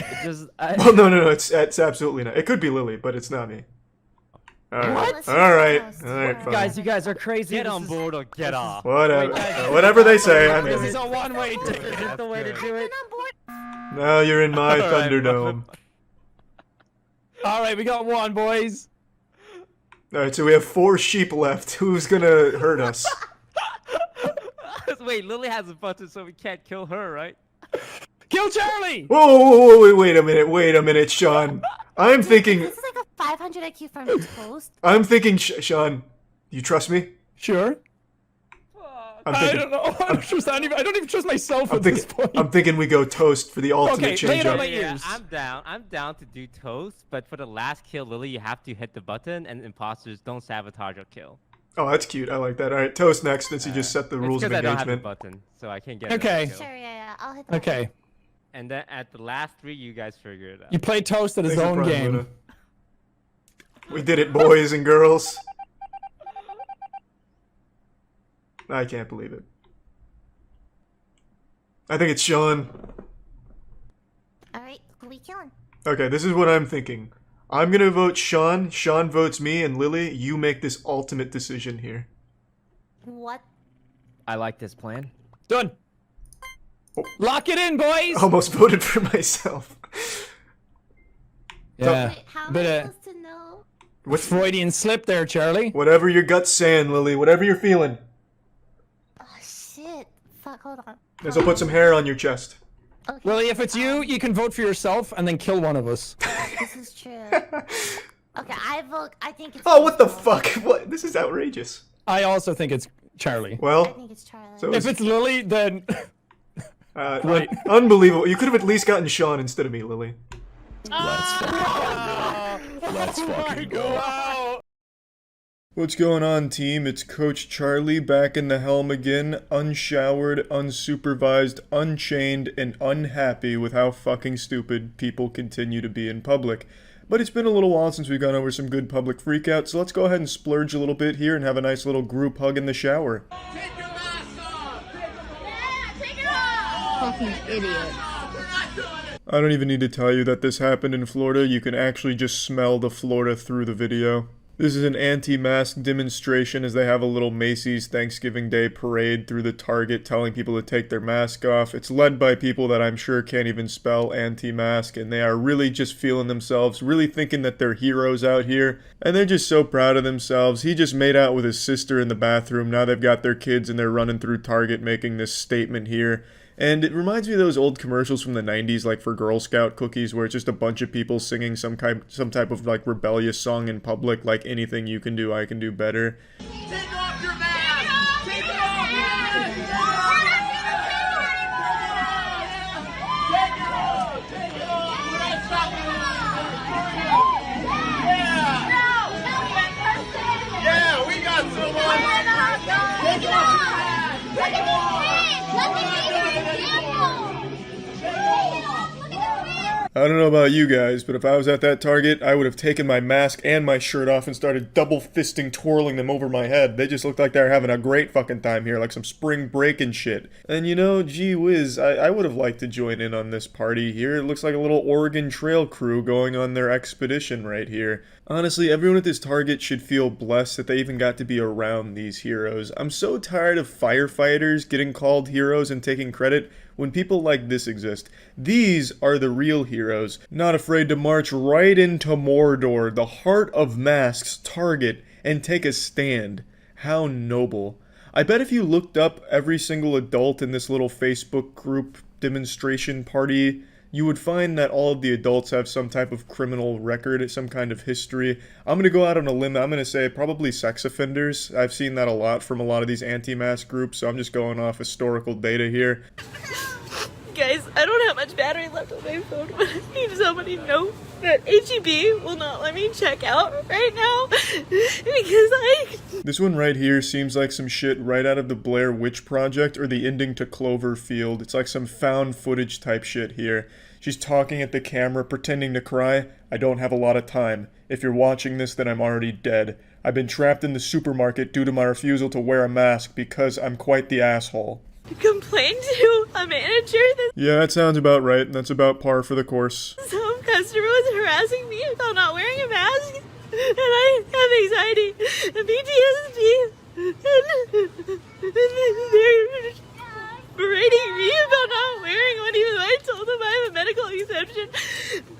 Well, no, it's absolutely not. It could be Lily, but it's not me. All right, all right, fine. Guys, you guys are crazy. Get on board or get off. Whatever, whatever they say. I'm This in. is a one-way ticket. Is this the way to do it? Now you're in my Thunderdome. All right, we got one, boys. All right, so we have 4 sheep left. Who's gonna hurt us? Wait, Lily has a button, so we can't kill her, right? Kill Charlie! Whoa, wait a minute, Sean. I'm thinking. This is like a 500 IQ from Toast. I'm thinking, Sean. You trust me? Sure. I don't know. I don't even trust myself at this point. I'm thinking we go Toast for the ultimate change up. Yeah, I'm down to do Toast, but for the last kill, Lily, you have to hit the button, and imposters don't sabotage or kill. Oh, that's cute. I like that. All right, Toast next, since you just set the rules of I don't have the engagement. button, so I can't get Okay. another kill. Sure, yeah, I'll hit the Okay. And then at the last 3, you guys figure it out. You play Toast at his Thanks for own playing, game. Luna. We did it, boys and girls. I can't believe it. I think it's Sean. Alright, who we killing? Okay, this is what I'm thinking. I'm gonna vote Sean. Sean votes me, and Lily, you make this ultimate decision here. What? I like this plan. Done. Lock it in, boys. Almost voted for myself. Yeah. Wait, how am But, I supposed to know? What's Freudian slip there, Charlie? Whatever your gut's saying, Lily. Whatever you're feeling. Oh, shit. Fuck, hold on. This will put some hair on your chest. Okay. Lily, if it's you, you can vote for yourself and then kill one of us. This is true. Okay, I think it's... Oh, what the fuck? What? This is outrageous. I also think it's Charlie. I Well, think it's Charlie. so If it's Lily, then... Great. Unbelievable. You could have at least gotten Sean instead of me, Lily. Let's fucking go. Wow. What's going on, team? It's Coach Charlie back in the helm again, unshowered, unsupervised, unchained, and unhappy with how fucking stupid people continue to be in public. But it's been a little while since we've gone over some good public freakouts, so let's go ahead and splurge a little bit here and have a nice little group hug in the shower. Take your mask off! Take it off! Fucking idiot. I don't even need to tell you that this happened in Florida. You can actually just smell the Florida through the video. This is an anti-mask demonstration as they have a little Macy's Thanksgiving Day parade through the Target telling people to take their mask off. It's led by people that I'm sure can't even spell anti-mask, and they are really just feeling themselves, really thinking that they're heroes out here, and they're just so proud of themselves. He just made out with his sister in the bathroom. Now they've got their kids and they're running through Target making this statement here. And it reminds me of those old commercials from the 90s, like for Girl Scout cookies, where it's just a bunch of people singing some type of like rebellious song in public, like anything you can do, I can do better. Take off your mask! Take it off! Yeah, we got someone! Take it off! Take it off! I don't know about you guys, but if I was at that Target, I would have taken my mask and my shirt off and started double fisting, twirling them over my head. They just looked like they were having a great fucking time here, like some spring break and shit. And you know, gee whiz, I would have liked to join in on this party here. It looks like a little Oregon Trail crew going on their expedition right here. Honestly, everyone at this Target should feel blessed that they even got to be around these heroes. I'm so tired of firefighters getting called heroes and taking credit when people like this exist. These are the real heroes, not afraid to march right into Mordor, the heart of masks, Target, and take a stand. How noble. I bet if you looked up every single adult in this little Facebook group demonstration party, you would find that all of the adults have some type of criminal record, some kind of history. I'm going to go out on a limb. I'm going to say probably sex offenders. I've seen that a lot from a lot of these anti-mask groups, so I'm just going off historical data here. Guys, I don't have much battery left on my phone, but I need somebody to know that HEB will not let me check out right now because This one right here seems like some shit right out of the Blair Witch Project or the ending to Cloverfield. It's like some found footage type shit here. She's talking at the camera, pretending to cry. I don't have a lot of time. If you're watching this, then I'm already dead. I've been trapped in the supermarket due to my refusal to wear a mask because I'm quite the asshole. complained to a manager that Yeah, that sounds about right. That's about par for the course. some customer was harassing me about not wearing a mask, and I have anxiety and PTSD, and they're berating me about not wearing one even though I told them I have a medical exception.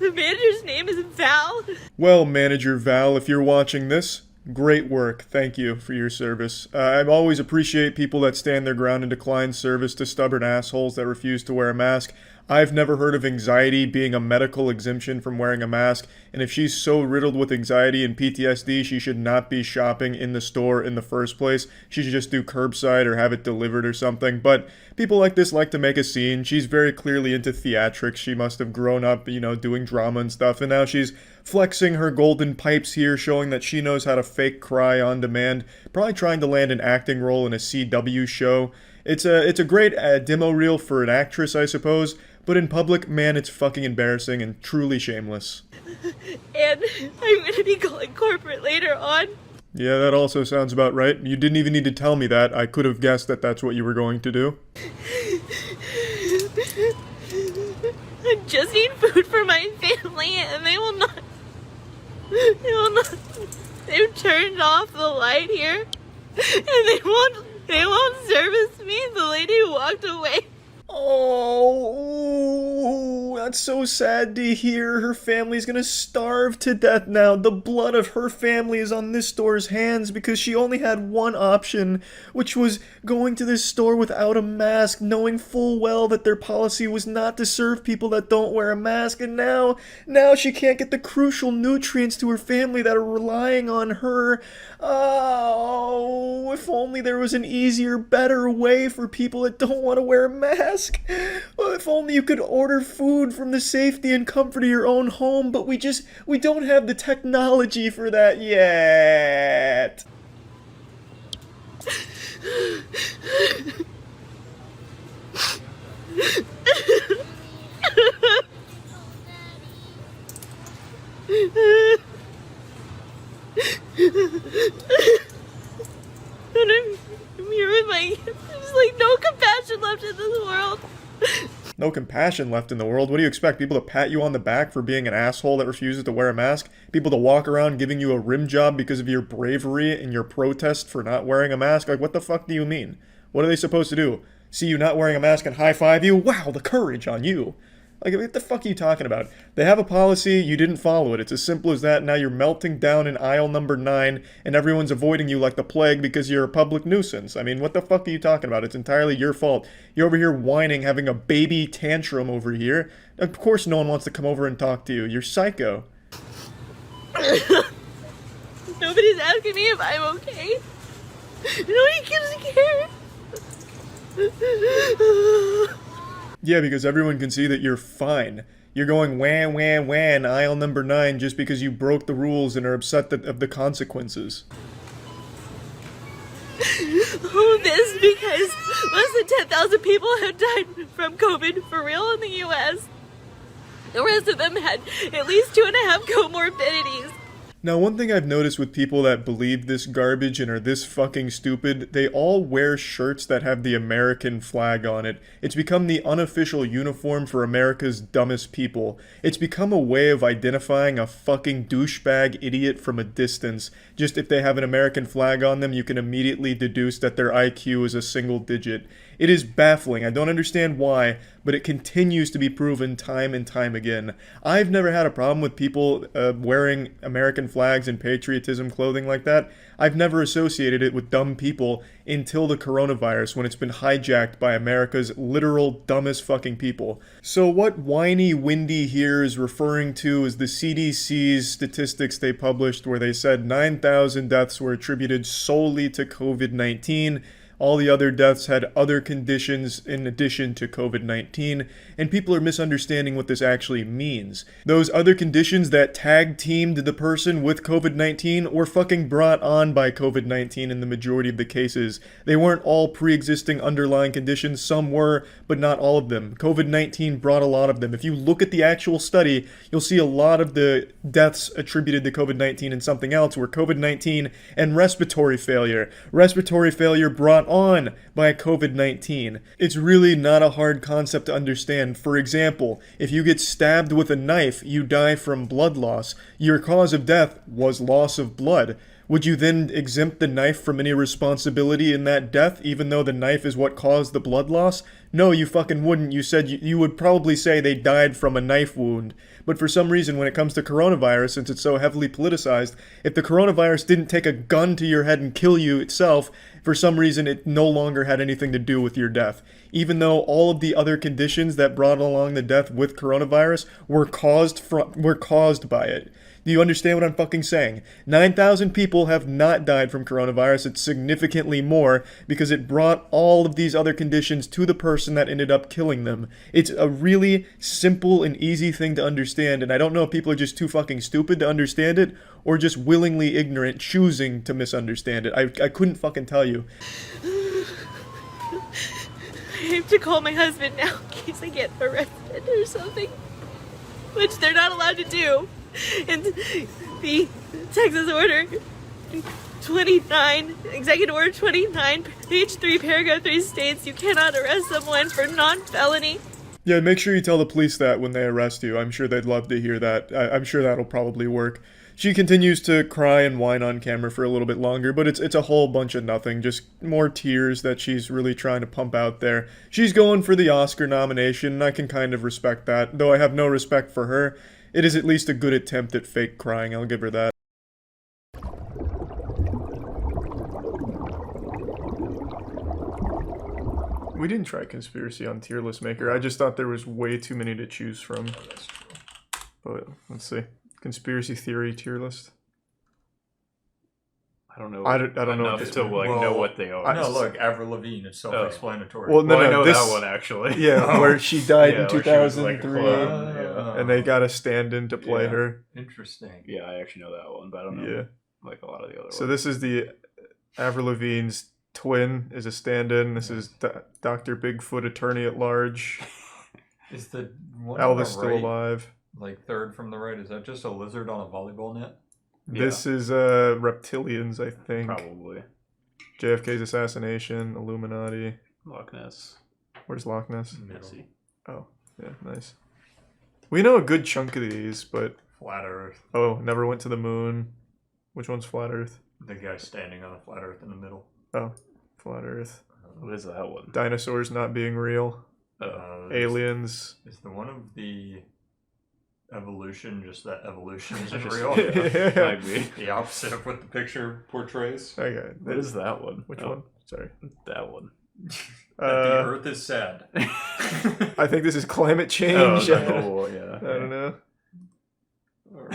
The manager's name is Val. Well, Manager Val, if you're watching this, great work. Thank you for your service. I always appreciate people that stand their ground and decline service to stubborn assholes that refuse to wear a mask. I've never heard of anxiety being a medical exemption from wearing a mask, and if she's so riddled with anxiety and PTSD, she should not be shopping in the store in the first place. She should just do curbside or have it delivered or something. But people like this like to make a scene. She's very clearly into theatrics. She must have grown up, you know, doing drama and stuff, and now she's flexing her golden pipes here, showing that she knows how to fake cry on demand, probably trying to land an acting role in a CW show. It's a great demo reel for an actress, I suppose, but in public, man, it's fucking embarrassing and truly shameless. And I'm gonna be calling corporate later on. Yeah, that also sounds about right. You didn't even need to tell me that. I could have guessed that that's what you were going to do. I just need food for my family, and they will not. They've turned off the light here, and they won't service me. The lady walked away. Oh, that's so sad to hear. Her family's gonna starve to death now. The blood of her family is on this store's hands because she only had one option, which was going to this store without a mask, knowing full well that their policy was not to serve people that don't wear a mask, and now she can't get the crucial nutrients to her family that are relying on her. Oh, if only there was an easier, better way for people that don't want to wear a mask. Well, if only you could order food from the safety and comfort of your own home, but we don't have the technology for that yet. And I'm here with my. There's like no compassion left in this world. No compassion left in the world. What do you expect? People to pat you on the back for being an asshole that refuses to wear a mask? People to walk around giving you a rim job because of your bravery and your protest for not wearing a mask? Like, what the fuck do you mean? What are they supposed to do? See you not wearing a mask and high-five you? Wow, the courage on you. Like, what the fuck are you talking about? They have a policy, you didn't follow it. It's as simple as that. Now you're melting down in aisle number 9, and everyone's avoiding you like the plague because you're a public nuisance. I mean, what the fuck are you talking about? It's entirely your fault. You're over here whining, having a baby tantrum over here. Of course no one wants to come over and talk to you. You're psycho. Nobody's asking me if I'm okay. Nobody gives a care. Yeah, because everyone can see that you're fine. You're going wham, wham, wham, aisle number 9 just because you broke the rules and are upset of the consequences. Oh, this because less than 10,000 people have died from COVID for real in the U.S. The rest of them had at least 2.5 comorbidities. Now, one thing I've noticed with people that believe this garbage and are this fucking stupid, they all wear shirts that have the American flag on it. It's become the unofficial uniform for America's dumbest people. It's become a way of identifying a fucking douchebag idiot from a distance. Just if they have an American flag on them, you can immediately deduce that their IQ is a single digit. It is baffling. I don't understand why, but it continues to be proven time and time again. I've never had a problem with people wearing American flags and patriotism clothing like that. I've never associated it with dumb people until the coronavirus, when it's been hijacked by America's literal dumbest fucking people. So what whiny Windy here is referring to is the CDC's statistics they published where they said 9,000 deaths were attributed solely to COVID-19. all the other deaths had other conditions in addition to COVID-19, and people are misunderstanding what this actually means. Those other conditions that tag-teamed the person with COVID-19 were fucking brought on by COVID-19 in the majority of the cases. They weren't all pre-existing underlying conditions, some were, but not all of them. COVID-19 brought a lot of them. If you look at the actual study, you'll see a lot of the deaths attributed to COVID-19 and something else were COVID-19 and respiratory failure. Respiratory failure brought on by COVID-19. It's really not a hard concept to understand. For example, if you get stabbed with a knife, you die from blood loss. Your cause of death was loss of blood. Would you then exempt the knife from any responsibility in that death, even though the knife is what caused the blood loss? No, you fucking wouldn't. You said you would probably say they died from a knife wound. But for some reason, when it comes to coronavirus, since it's so heavily politicized, if the coronavirus didn't take a gun to your head and kill you itself, for some reason it no longer had anything to do with your death. Even though all of the other conditions that brought along the death with coronavirus were caused by it. Do you understand what I'm fucking saying? 9,000 people have not died from coronavirus. It's significantly more because it brought all of these other conditions to the person that ended up killing them. It's a really simple and easy thing to understand, and I don't know if people are just too fucking stupid to understand it or just willingly ignorant, choosing to misunderstand it. I couldn't fucking tell you. I have to call my husband now in case I get arrested or something, which they're not allowed to do. And the Texas Order 29, Executive Order 29, page 3, paragraph 3 states you cannot arrest someone for non-felony. Yeah, make sure you tell the police that when they arrest you. I'm sure they'd love to hear that. I'm sure that'll probably work. She continues to cry and whine on camera for a little bit longer, but it's a whole bunch of nothing, just more tears that she's really trying to pump out there. She's going for the Oscar nomination, and I can kind of respect that, though I have no respect for her. It is at least a good attempt at fake crying, I'll give her that. We didn't try conspiracy on tier list maker, I just thought there was way too many to choose from. But, let's see. Conspiracy theory tier list. I don't know. I don't know enough to know what they are. No, look, Avril Lavigne. It's self-explanatory. Well, no, I know this, that one actually. Yeah, where she died in 2003, like and they got a stand-in to play her. Interesting. Yeah, I actually know that one, but I don't know like a lot of the other ones. So this is the Avril Lavigne's twin is a stand-in. This is Dr. Bigfoot, attorney at large. Is the one Elvis still alive? Like third from the right, is that just a lizard on a volleyball net? This is reptilians, I think. Probably. JFK's assassination, Illuminati. Loch Ness. Where's Loch Ness? Messy. Oh, yeah, nice. We know a good chunk of these, but... Flat Earth. Oh, never went to the moon. Which one's Flat Earth? The guy standing on a flat Earth in the middle. Oh, Flat Earth. What is that one? Dinosaurs not being real. Aliens. Is the one of the... evolution, just that evolution isn't real. Yeah. The opposite of what the picture portrays. Okay. What is that one? Which one? Sorry. That one. That the Earth is sad. I think this is climate change. Oh, yeah. I don't know.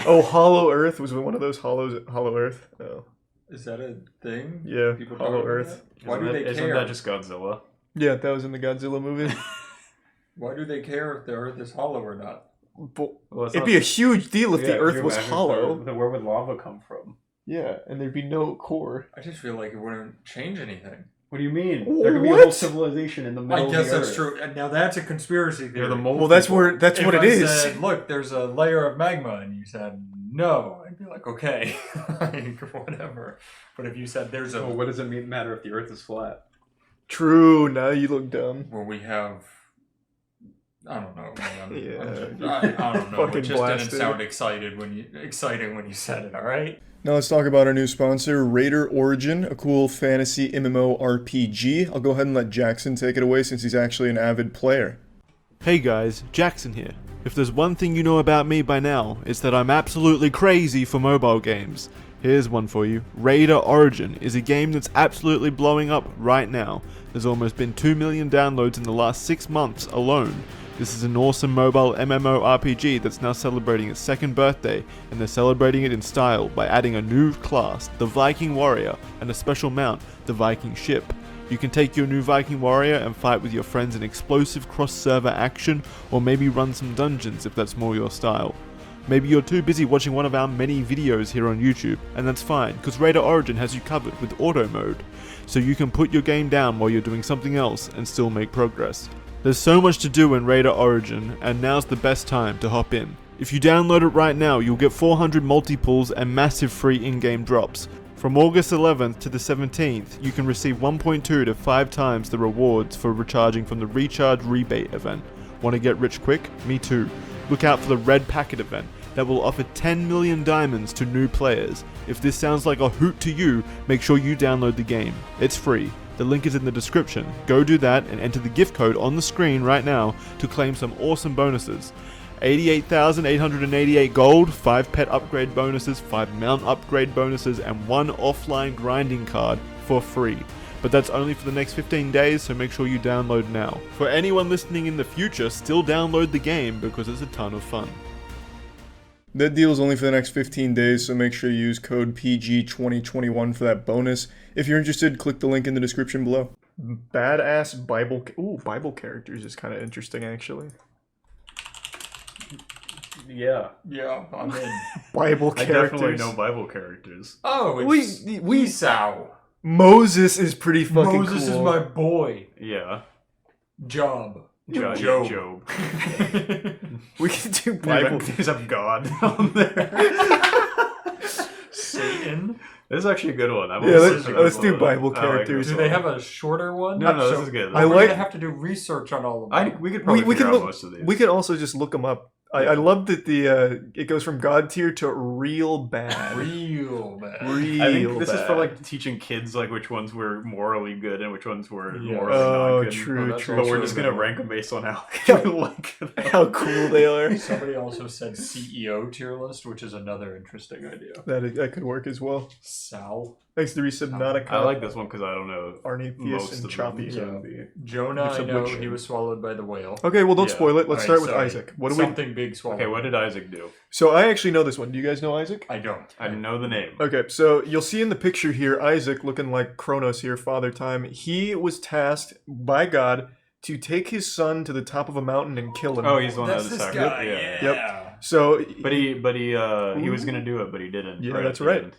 Oh, Hollow Earth was one of those Hollow Earth. Oh. Is that a thing? Yeah, People Hollow talk about Earth. that? Why do they care? Isn't that just Godzilla? Yeah, that was in the Godzilla movie. Why do they care if the Earth is hollow or not? Well, it'd be a huge deal if the Earth was hollow. Where would lava come from? Yeah, and there'd be no core. I just feel like it wouldn't change anything. What do you mean? There could be a whole civilization in the middle of the Earth. I guess that's true. And now that's a conspiracy theory. Well, that's what it is. Said, look, there's a layer of magma, and you said no, I'd be like, okay, like, whatever. But if you said there's a... Well, what does it matter if the Earth is flat? True, now you look dumb. Where we have... I don't know, man. Yeah. I don't know. Fucking it just blasted. didn't sound exciting when you said it, alright? Now let's talk about our new sponsor, Raider Origin, a cool fantasy MMO RPG. I'll go ahead and let Jackson take it away since he's actually an avid player. Hey guys, Jackson here. If there's one thing you know about me by now, it's that I'm absolutely crazy for mobile games. Here's one for you. Raider Origin is a game that's absolutely blowing up right now. There's almost been 2 million downloads in the last 6 months alone. This is an awesome mobile MMORPG that's now celebrating its 2nd birthday, and they're celebrating it in style by adding a new class, the Viking Warrior, and a special mount, the Viking Ship. You can take your new Viking warrior and fight with your friends in explosive cross-server action, or maybe run some dungeons if that's more your style. Maybe you're too busy watching one of our many videos here on YouTube, and that's fine, because Raider Origin has you covered with auto mode, so you can put your game down while you're doing something else and still make progress. There's so much to do in Raider Origin, and now's the best time to hop in. If you download it right now, you'll get 400 multi-pulls and massive free in-game drops. From August 11th to the 17th, you can receive 1.2 to 5 times the rewards for recharging from the Recharge Rebate event. Want to get rich quick? Me too. Look out for the Red Packet event that will offer 10 million diamonds to new players. If this sounds like a hoot to you, make sure you download the game. It's free. The link is in the description. Go do that and enter the gift code on the screen right now to claim some awesome bonuses. 88,888 gold, 5 pet upgrade bonuses, 5 mount upgrade bonuses, and 1 offline grinding card for free. But that's only for the next 15 days, so make sure you download now. For anyone listening in the future, still download the game because it's a ton of fun. That deal is only for the next 15 days, so make sure you use code PG2021 for that bonus. If you're interested, click the link in the description below. Badass Bible... Ooh, Bible characters is kind of interesting, actually. Yeah, I'm in. Bible characters. I definitely know Bible characters. Oh, it's Esau. Moses is pretty fucking cool. Moses is my boy. Yeah. Job. Job. We can do Bible. There's a God on there. Satan. This is actually a good one. Let's do Bible characters. Do they have a shorter one? No, this is good. We're gonna have to do research on all of them. We could probably figure out most of these. We could also just look them up. I love that it goes from God tier to real bad. Real bad. I think this is for like teaching kids like which ones were morally good and which ones were morally not good. True. But we're just gonna rank them based on how how cool they are. Somebody also said CEO tier list, which is another interesting idea. That could work as well. Sal. Thanks to Resubnautica. I like this one because I don't know Arnetheus and Choppy. Jonah, I know he was swallowed by the whale. Okay, well don't spoil it. Let's start with Isaac. Something big swallowed. Okay, what did Isaac do? So I actually know this one. Do you guys know Isaac? I don't. I know the name. Okay, so you'll see in the picture here, Isaac, looking like Kronos here, Father Time. He was tasked by God to take his son to the top of a mountain and kill him. Oh, he's the one that was sacrificed. Yep. So, but he was gonna do it, but he didn't. Yeah, that's right.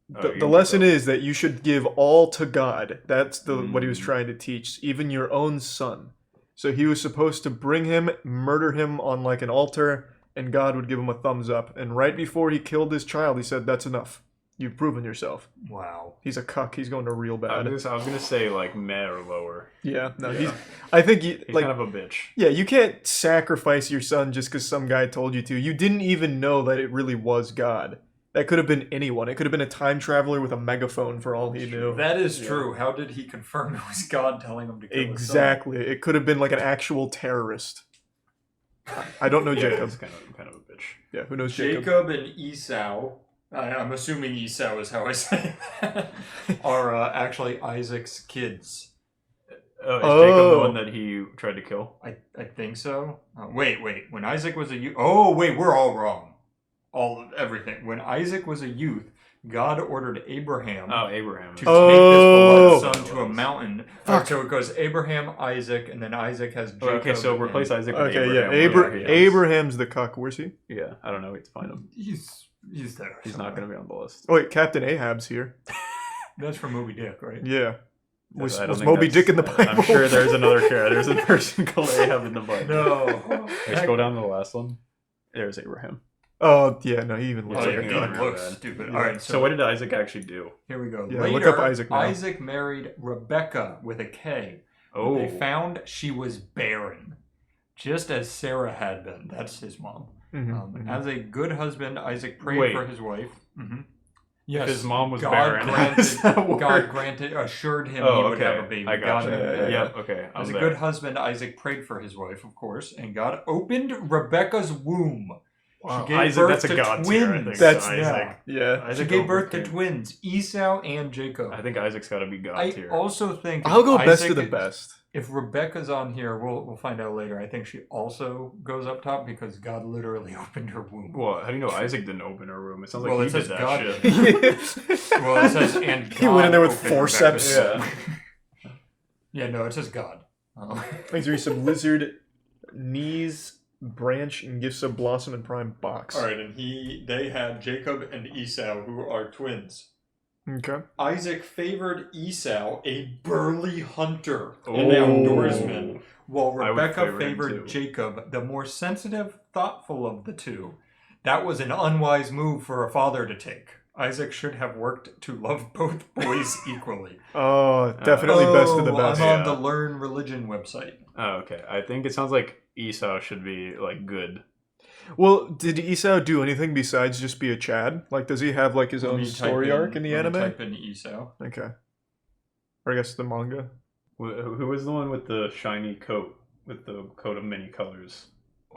The lesson is that you should give all to God. That's what he was trying to teach, even your own son. So he was supposed to bring him, murder him on like an altar, and God would give him a thumbs up. And right before he killed his child, he said, "That's enough. You've proven yourself." Wow. He's a cuck. He's going to real bad. I was gonna say like meh or lower. Yeah. No. Yeah. I think he's kind of a bitch. Yeah. You can't sacrifice your son just because some guy told you to. You didn't even know that it really was God. That could have been anyone. It could have been a time traveler with a megaphone for all he knew. That is true. How did he confirm it was God telling him to kill Exactly. It could have been like an actual terrorist. I don't know Jacob. He's kind of a bitch. Yeah, who knows Jacob? Jacob and Esau, I'm assuming Esau is how I say it, are actually Isaac's kids. Is Jacob the one that he tried to kill? I think so. Wait. When Isaac was a youth... Oh, wait, we're all wrong. Everything. When Isaac was a youth, God ordered Abraham to take his beloved son to a mountain. So it goes Abraham, Isaac, and then Isaac has Jacob. Okay, so replace Isaac with Abraham. Yeah, Abraham's the cuck. Where's he? Yeah, I don't know. We have to find him. He's there. He's not going to be on the list. Oh, wait, Captain Ahab's here. That's from Moby Dick, right? Yeah. Was Moby Dick in the Bible? I'm sure there's another character. There's a person called Ahab in the Bible. No. Let's go down to the last one. There's Abraham. Oh, yeah, no, he even looks like a god. Looks stupid. Yeah. All right, so what did Isaac actually do? Here we go. Yeah, Later, look up Isaac now. Isaac married Rebecca with a K. Oh. They found she was barren, just as Sarah had been. That's his mom. As a good husband, Isaac prayed for his wife. Yes, his mom was God barren. Assured him he would have a baby. I got you. Okay. As a good husband, Isaac prayed for his wife, of course, and God opened Rebecca's womb. Wow. She gave Isaac, birth that's to a god twins. tier, I think. That's Isaac. Yeah. She gave birth to twins, Esau and Jacob. I think Isaac's got to be god tier. I also think I'll go Isaac best to the best. If Rebecca's on here, we'll find out later. I think she also goes up top because God literally opened her womb. Well, how do you know Isaac didn't open her womb? It sounds like Well, he it did says that God. shit. Well, it says and God He went in there with opened forceps. Rebecca's womb. Yeah, no, it says God. Thanks for some lizard knees, branch, and gifts of blossom and prime box. All right, and they had Jacob and Esau, who are twins. Okay. Isaac favored Esau, a burly hunter and Oh. outdoorsman, while I would Rebecca favor him favored too. Jacob, the more sensitive, thoughtful of the two. That was an unwise move for a father to take. Isaac should have worked to love both boys equally. Oh, definitely best of the Oh, best. I'm on Yeah. the Learn Religion website. Oh, okay. I think it sounds like Esau should be like good. Well, did Esau do anything besides just be a Chad? Like, does he have like his Let own me type story arc in the let me anime? type in Esau. Okay. Or I guess the manga. Who was the one with the shiny coat? With the coat of many colors?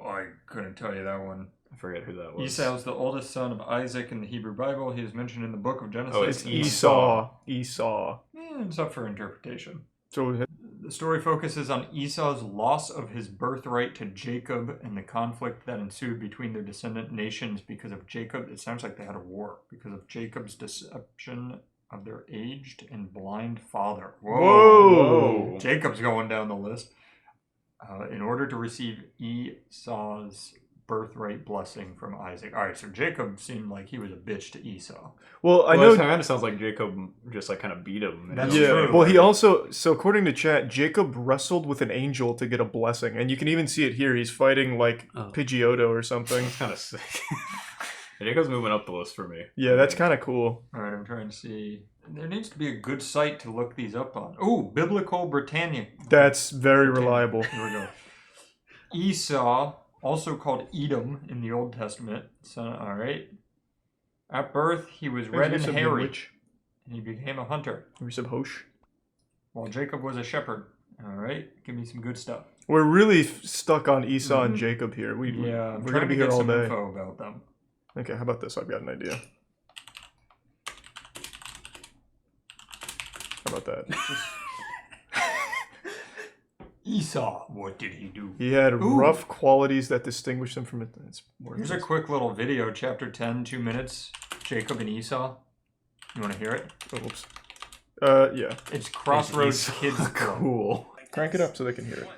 I couldn't tell you that one. I forget who that was. Esau is the oldest son of Isaac in the Hebrew Bible. He is mentioned in the book of Genesis. Oh, It's Esau. Esau. It's up for interpretation. So The story focuses on Esau's loss of his birthright to Jacob and the conflict that ensued between their descendant nations because of Jacob. It sounds like they had a war because of Jacob's deception of their aged and blind father. Whoa. Jacob's going down the list. In order to receive Esau's birthright blessing from Isaac. All right, so Jacob seemed like he was a bitch to Esau. Well, I Well, know. it kind of sounds like Jacob just like kind of beat him. That's Yeah. true. Well, he also. So according to chat, Jacob wrestled with an angel to get a blessing, and you can even see it here. He's fighting like Pidgeotto or something. It's kind of sick. Jacob's moving up the list for me. Yeah, that's kind of cool. All right, I'm trying to see. There needs to be a good site to look these up on. Oh, Biblical Britannia. That's very reliable. Here we go. Esau, also called Edom in the Old Testament. So, all right. At birth, he was red and hairy, and he became a hunter. We said Hosh. While Jacob was a shepherd. All right, give me some good stuff. We're really stuck on Esau and Jacob here. Yeah, I'm we're trying gonna to be get here all some day. info about them. Okay, how about this? I've got an idea. How about that? Esau, what did he do? He had Ooh. rough qualities that distinguished him from it. It's more Here's a quick little video, chapter 10, 2 minutes. Jacob and Esau. You want to hear it? Oh, whoops. Yeah. It's Crossroads Esau. Kids Club. Cool. Crank it up so they can hear it. There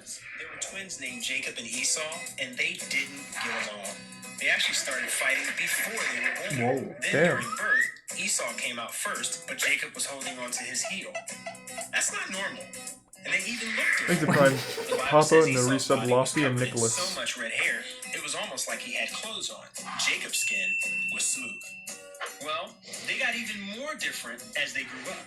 were twins named Jacob and Esau, and they didn't get along. They actually started fighting before they were born. Whoa, Then damn. during birth, Esau came out first, but Jacob was holding on to his heel. That's not normal. And they even looked Thanks to different. Prime The Bible Papa says and the Esau's resub body was Lofty and covered in Nicholas. so much red hair, it was almost like he had clothes on. Jacob's skin was smooth. Well, they got even more different as they grew up.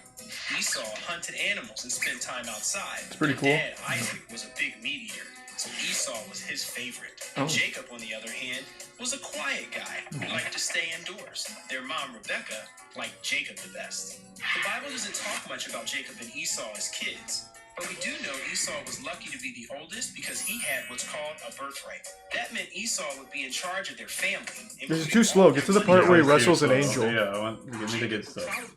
Esau hunted animals and spent time outside. It's pretty cool. Dad, Isaac, was a big meat eater, so Esau was his favorite. Oh. Jacob, on the other hand, was a quiet guy who liked to stay indoors. Their mom, Rebecca, liked Jacob the best. The Bible doesn't talk much about Jacob and Esau as kids, but we do know Esau was lucky to be the oldest because he had what's called a birthright. That meant Esau would be in charge of their family. This is too slow. Get to the part where he wrestles an angel. Yeah, give me the good stuff.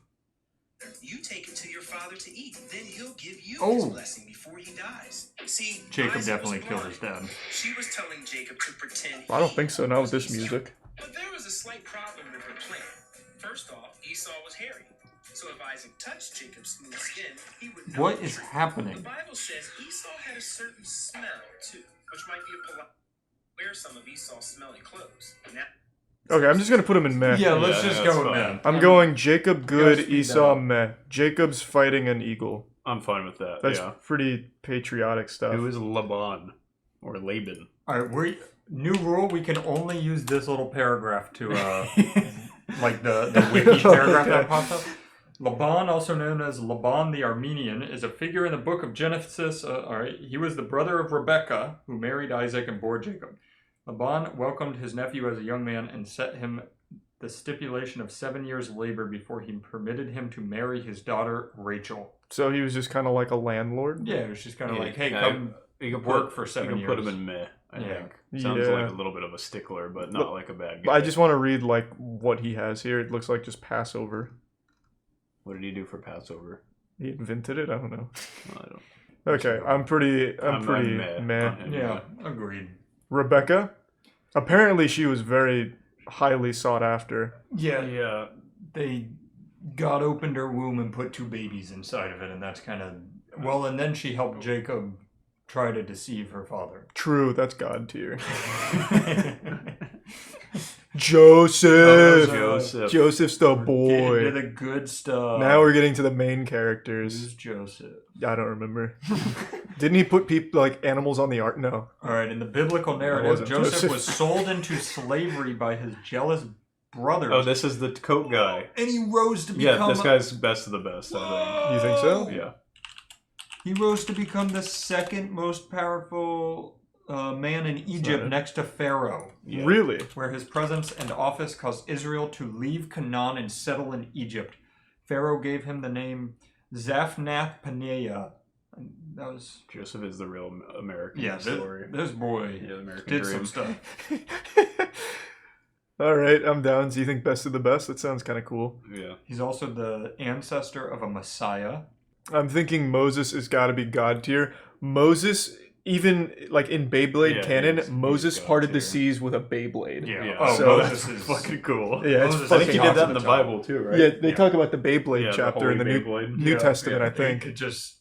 You take it to your father to eat, then he'll give you Oh. his blessing before he dies. See, Jacob Isaac definitely was killed his blind. dad. She was telling Jacob to pretend. I don't think so. Not with this music. But there was a slight problem with her plan. First off, Esau was hairy. So if Isaac touched Jacob's smooth skin, he would know. What the is truth. happening? The Bible says Esau had a certain smell too, which might be a polite. Wear some of Esau's smelly clothes. Now, Okay, I'm just gonna put him in meh. Yeah, let's just go with that. I'm going Jacob good, speed that Esau up. meh. Jacob's fighting an eagle. I'm fine with that. That's yeah. pretty patriotic stuff. Who is Laban or Laban? All right, new rule: we can only use this little paragraph to, like the wiki paragraph that pops up. Laban, also known as Laban the Armenian, is a figure in the book of Genesis. All right, he was the brother of Rebekah, who married Isaac and bore Jacob. Laban welcomed his nephew as a young man and set him the stipulation of 7 years' labor before he permitted him to marry his daughter Rachel. So he was just kind of like a landlord? Yeah, it was just kind of like, hey, Yeah, come you can work put, for 7 you years. can put him in meh, I Yeah. think. Sounds Yeah. like a little bit of a stickler, but not like a bad But guy. I just want to read like what he has here. It looks like just Passover. What did he do for Passover? He invented it? I don't know. I don't. Okay, I'm pretty meh. on him, yeah, agreed. Rebecca? Apparently she was very highly sought after. Yeah. They God opened her womb and put 2 babies inside of it, and that's kind of... Well, and then she helped Jacob try to deceive her father. True, that's God tier. Joseph! Joseph's the boy. Get into the good stuff. Now we're getting to the main characters. Who's Joseph? I don't remember. Didn't he put people like animals on the ark? No. Alright, in the biblical narrative, Joseph was sold into slavery by his jealous brothers. Oh, this is the coat guy. And he rose to become... Yeah, this guy's best of the best, I think. You think so? Yeah. He rose to become the second most powerful man in Egypt next to Pharaoh. Yeah. Really? Where his presence and office caused Israel to leave Canaan and settle in Egypt. Pharaoh gave him the name Zaphnath-Paneah. That was... Joseph is the real American story. This boy did some stuff. All right, I'm down. Do you think best of the best? That sounds kind of cool. Yeah. He's also the ancestor of a Messiah. I'm thinking Moses has got to be God tier. Moses, even like in Beyblade canon, Moses parted the seas with a Beyblade. Yeah. Oh, so, Moses is fucking cool. Yeah, it's I think he did that in the Bible too, right? Yeah, they talk about the Beyblade chapter in the Holy New Testament, I think. It just...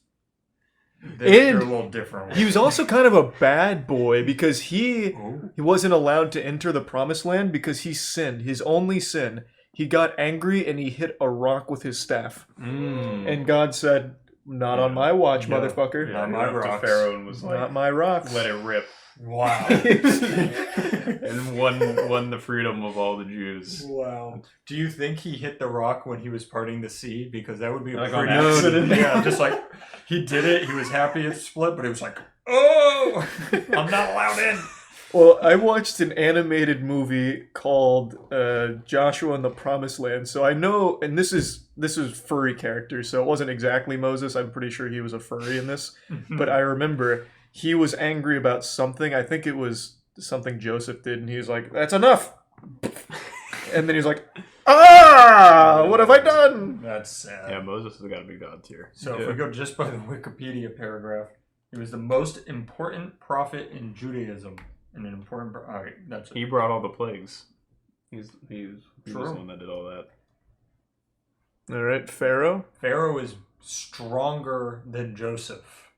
And They're a little different. He was also kind of a bad boy because he wasn't allowed to enter the promised land because he sinned. His only sin. He got angry and he hit a rock with his staff. And God said, "Not on my watch, motherfucker." Yeah, not my rock. Pharaoh and was like, "Not my rock." Let it rip. Wow. And won the freedom of all the Jews. Wow. Do you think he hit the rock when he was parting the sea? Because that would be a Like pretty on accident. Yeah, just like he did it, he was happy it split, but it was like, oh, I'm not allowed in. Well, I watched an animated movie called Joshua and the Promised Land, so I know, and this is furry characters, so it wasn't exactly Moses. I'm pretty sure he was a furry in this, but I remember he was angry about something. I think it was something Joseph did, and he was like, "That's enough," and then he was like, "Ah, what have I done?" That's sad. Yeah, Moses has got to be God tier. So if we go just by the Wikipedia paragraph, he was the most important prophet in Judaism. And an important... All right, that's it. He brought all the plagues. He was the True. one that did all that. All right, Pharaoh. Pharaoh is stronger than Joseph.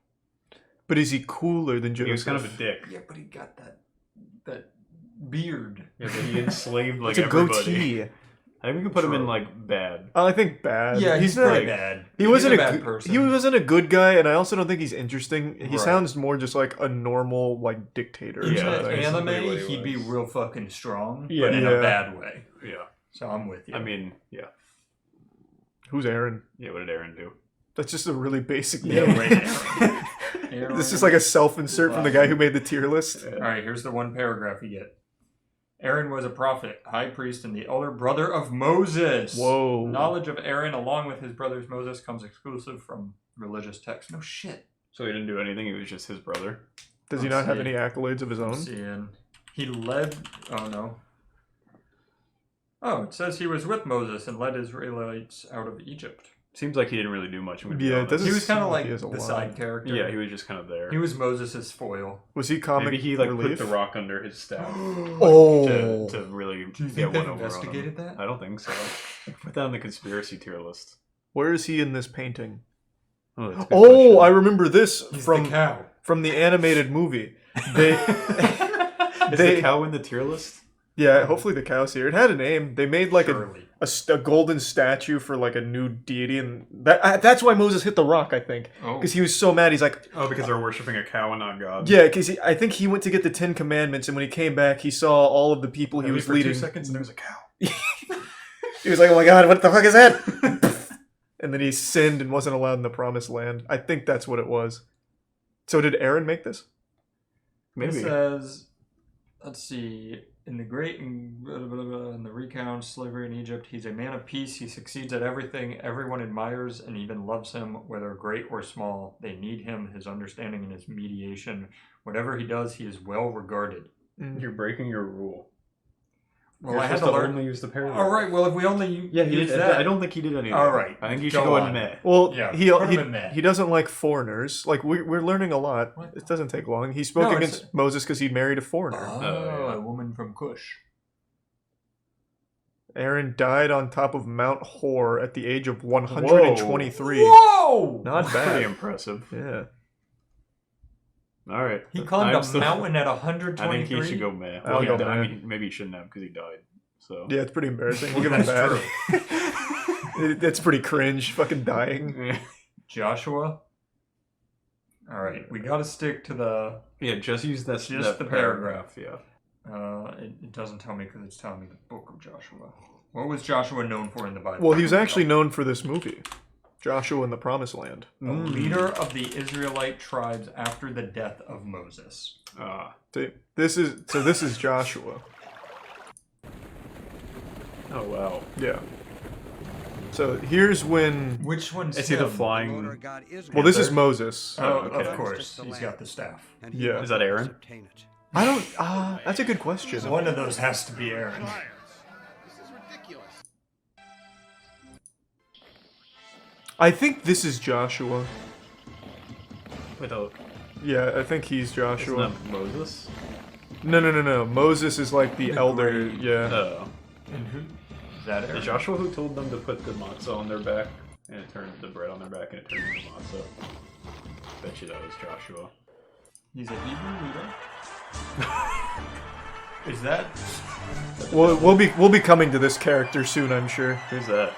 But is he cooler than Joseph? He was kind of a dick. Yeah, but he got that beard. Yeah, but he enslaved like It's a everybody. goatee. I think we can put him in like bad. I think bad. Yeah, he's not pretty bad. He wasn't He's a a bad good person. He wasn't a good guy, and I also don't think he's interesting. He Right. sounds more just like a normal like dictator. Or In something. the anime, he'd be real fucking strong, Yeah. but in Yeah. a bad way. Yeah. So I'm with you. I mean, yeah. Who's Aaron? Yeah, what did Aaron do? That's just a really basic Yeah, name. right. Aaron. This is like a self-insert from the guy who made the tier list. All right, here's the one paragraph you get. Aaron was a prophet, high priest, and the elder brother of Moses. Whoa. Knowledge of Aaron, along with his brother's Moses, comes exclusive from religious texts. No shit. So he didn't do anything. He was just his brother. Does he not have any accolades of his own? Seeing. He led... Oh, no. Oh, it says he was with Moses and led Israelites out of Egypt. Seems like he didn't really do much. I'm gonna be Yeah, it honest. doesn't He was kind of seem like he has a the lot. side character. Yeah, he was just kind of there. He was Moses' foil. Was he comic Maybe he like relief? put the rock under his staff. Oh. to really Do you get think one they over investigated on him. that? I don't think so. Put that on the conspiracy tier list. Where is he in this painting? Oh, that's a good Oh, question. I remember this He's from the cow. from the animated movie. They, Is they the cow in the tier list? yeah, hopefully the cow's here. It had a name. They made like Surely. a golden statue for like a new deity, and that's why Moses hit the rock. I think Oh. because he was so mad. He's like, Oh, because they're worshiping a cow and not God. yeah, because I think he went to get the 10 Commandments, and when he came back, he saw all of the people he Maybe was for leading. 2 seconds, and there was a cow. He was like, "Oh my God, what the fuck is that?" And then he sinned and wasn't allowed in the Promised Land. I think that's what it was. So did Aaron make this? Maybe. It says, let's see, in the recount slavery in Egypt, he's a man of peace. He succeeds at everything. Everyone admires and even loves him, whether great or small. They need him, his understanding, and his mediation. Whatever he does, he is well regarded. You're breaking your rule. Well, I had to learn. only use the paragraph. All right. Well, if we only Yeah, he use did. that, I don't think he did anything. All right. I think you should go in meh. Well, Yeah, he put him in meh. he doesn't like foreigners. Like we're learning a lot. It doesn't take long. He spoke No, against Moses because he married a foreigner. Oh, a woman from Cush. Aaron died on top of Mount Hor at the age of 123. Whoa! Not That's bad. pretty impressive. Yeah. All right. He climbed I'm a still- mountain at 123. I think he should go meh. I'll Well, go I meh. mean, maybe he shouldn't have because he died. So Yeah, it's pretty embarrassing. We'll give him That's bad. That's pretty cringe. Fucking dying. Joshua. All right, we got to stick to the just use that. just that the paragraph. Yeah. It doesn't tell me because it's telling me the book of Joshua. What was Joshua known for in the Bible? Well, he was actually known for this movie, Joshua in the Promised Land. a leader of the Israelite tribes after the death of Moses. See, this is Joshua. Oh wow. Yeah. So here's when. Which one's Is he the him? flying? Well, this is Moses. Oh, okay. of course. He's got the staff. Yeah. Is that Aaron? I don't. That's a good question. One of those has to be Aaron. I think this is Joshua. Without. Yeah, I think he's Joshua. Isn't that Moses? No. Moses is like the elder. Yeah. Oh. And who? Is that Aaron? Is Joshua who told them to put the matzah on their back and it turned the bread on their back and it turned into matzah? Bet you that was Joshua. He's a Hebrew leader. Is that? Well, we'll be coming to this character soon, I'm sure. Who's that?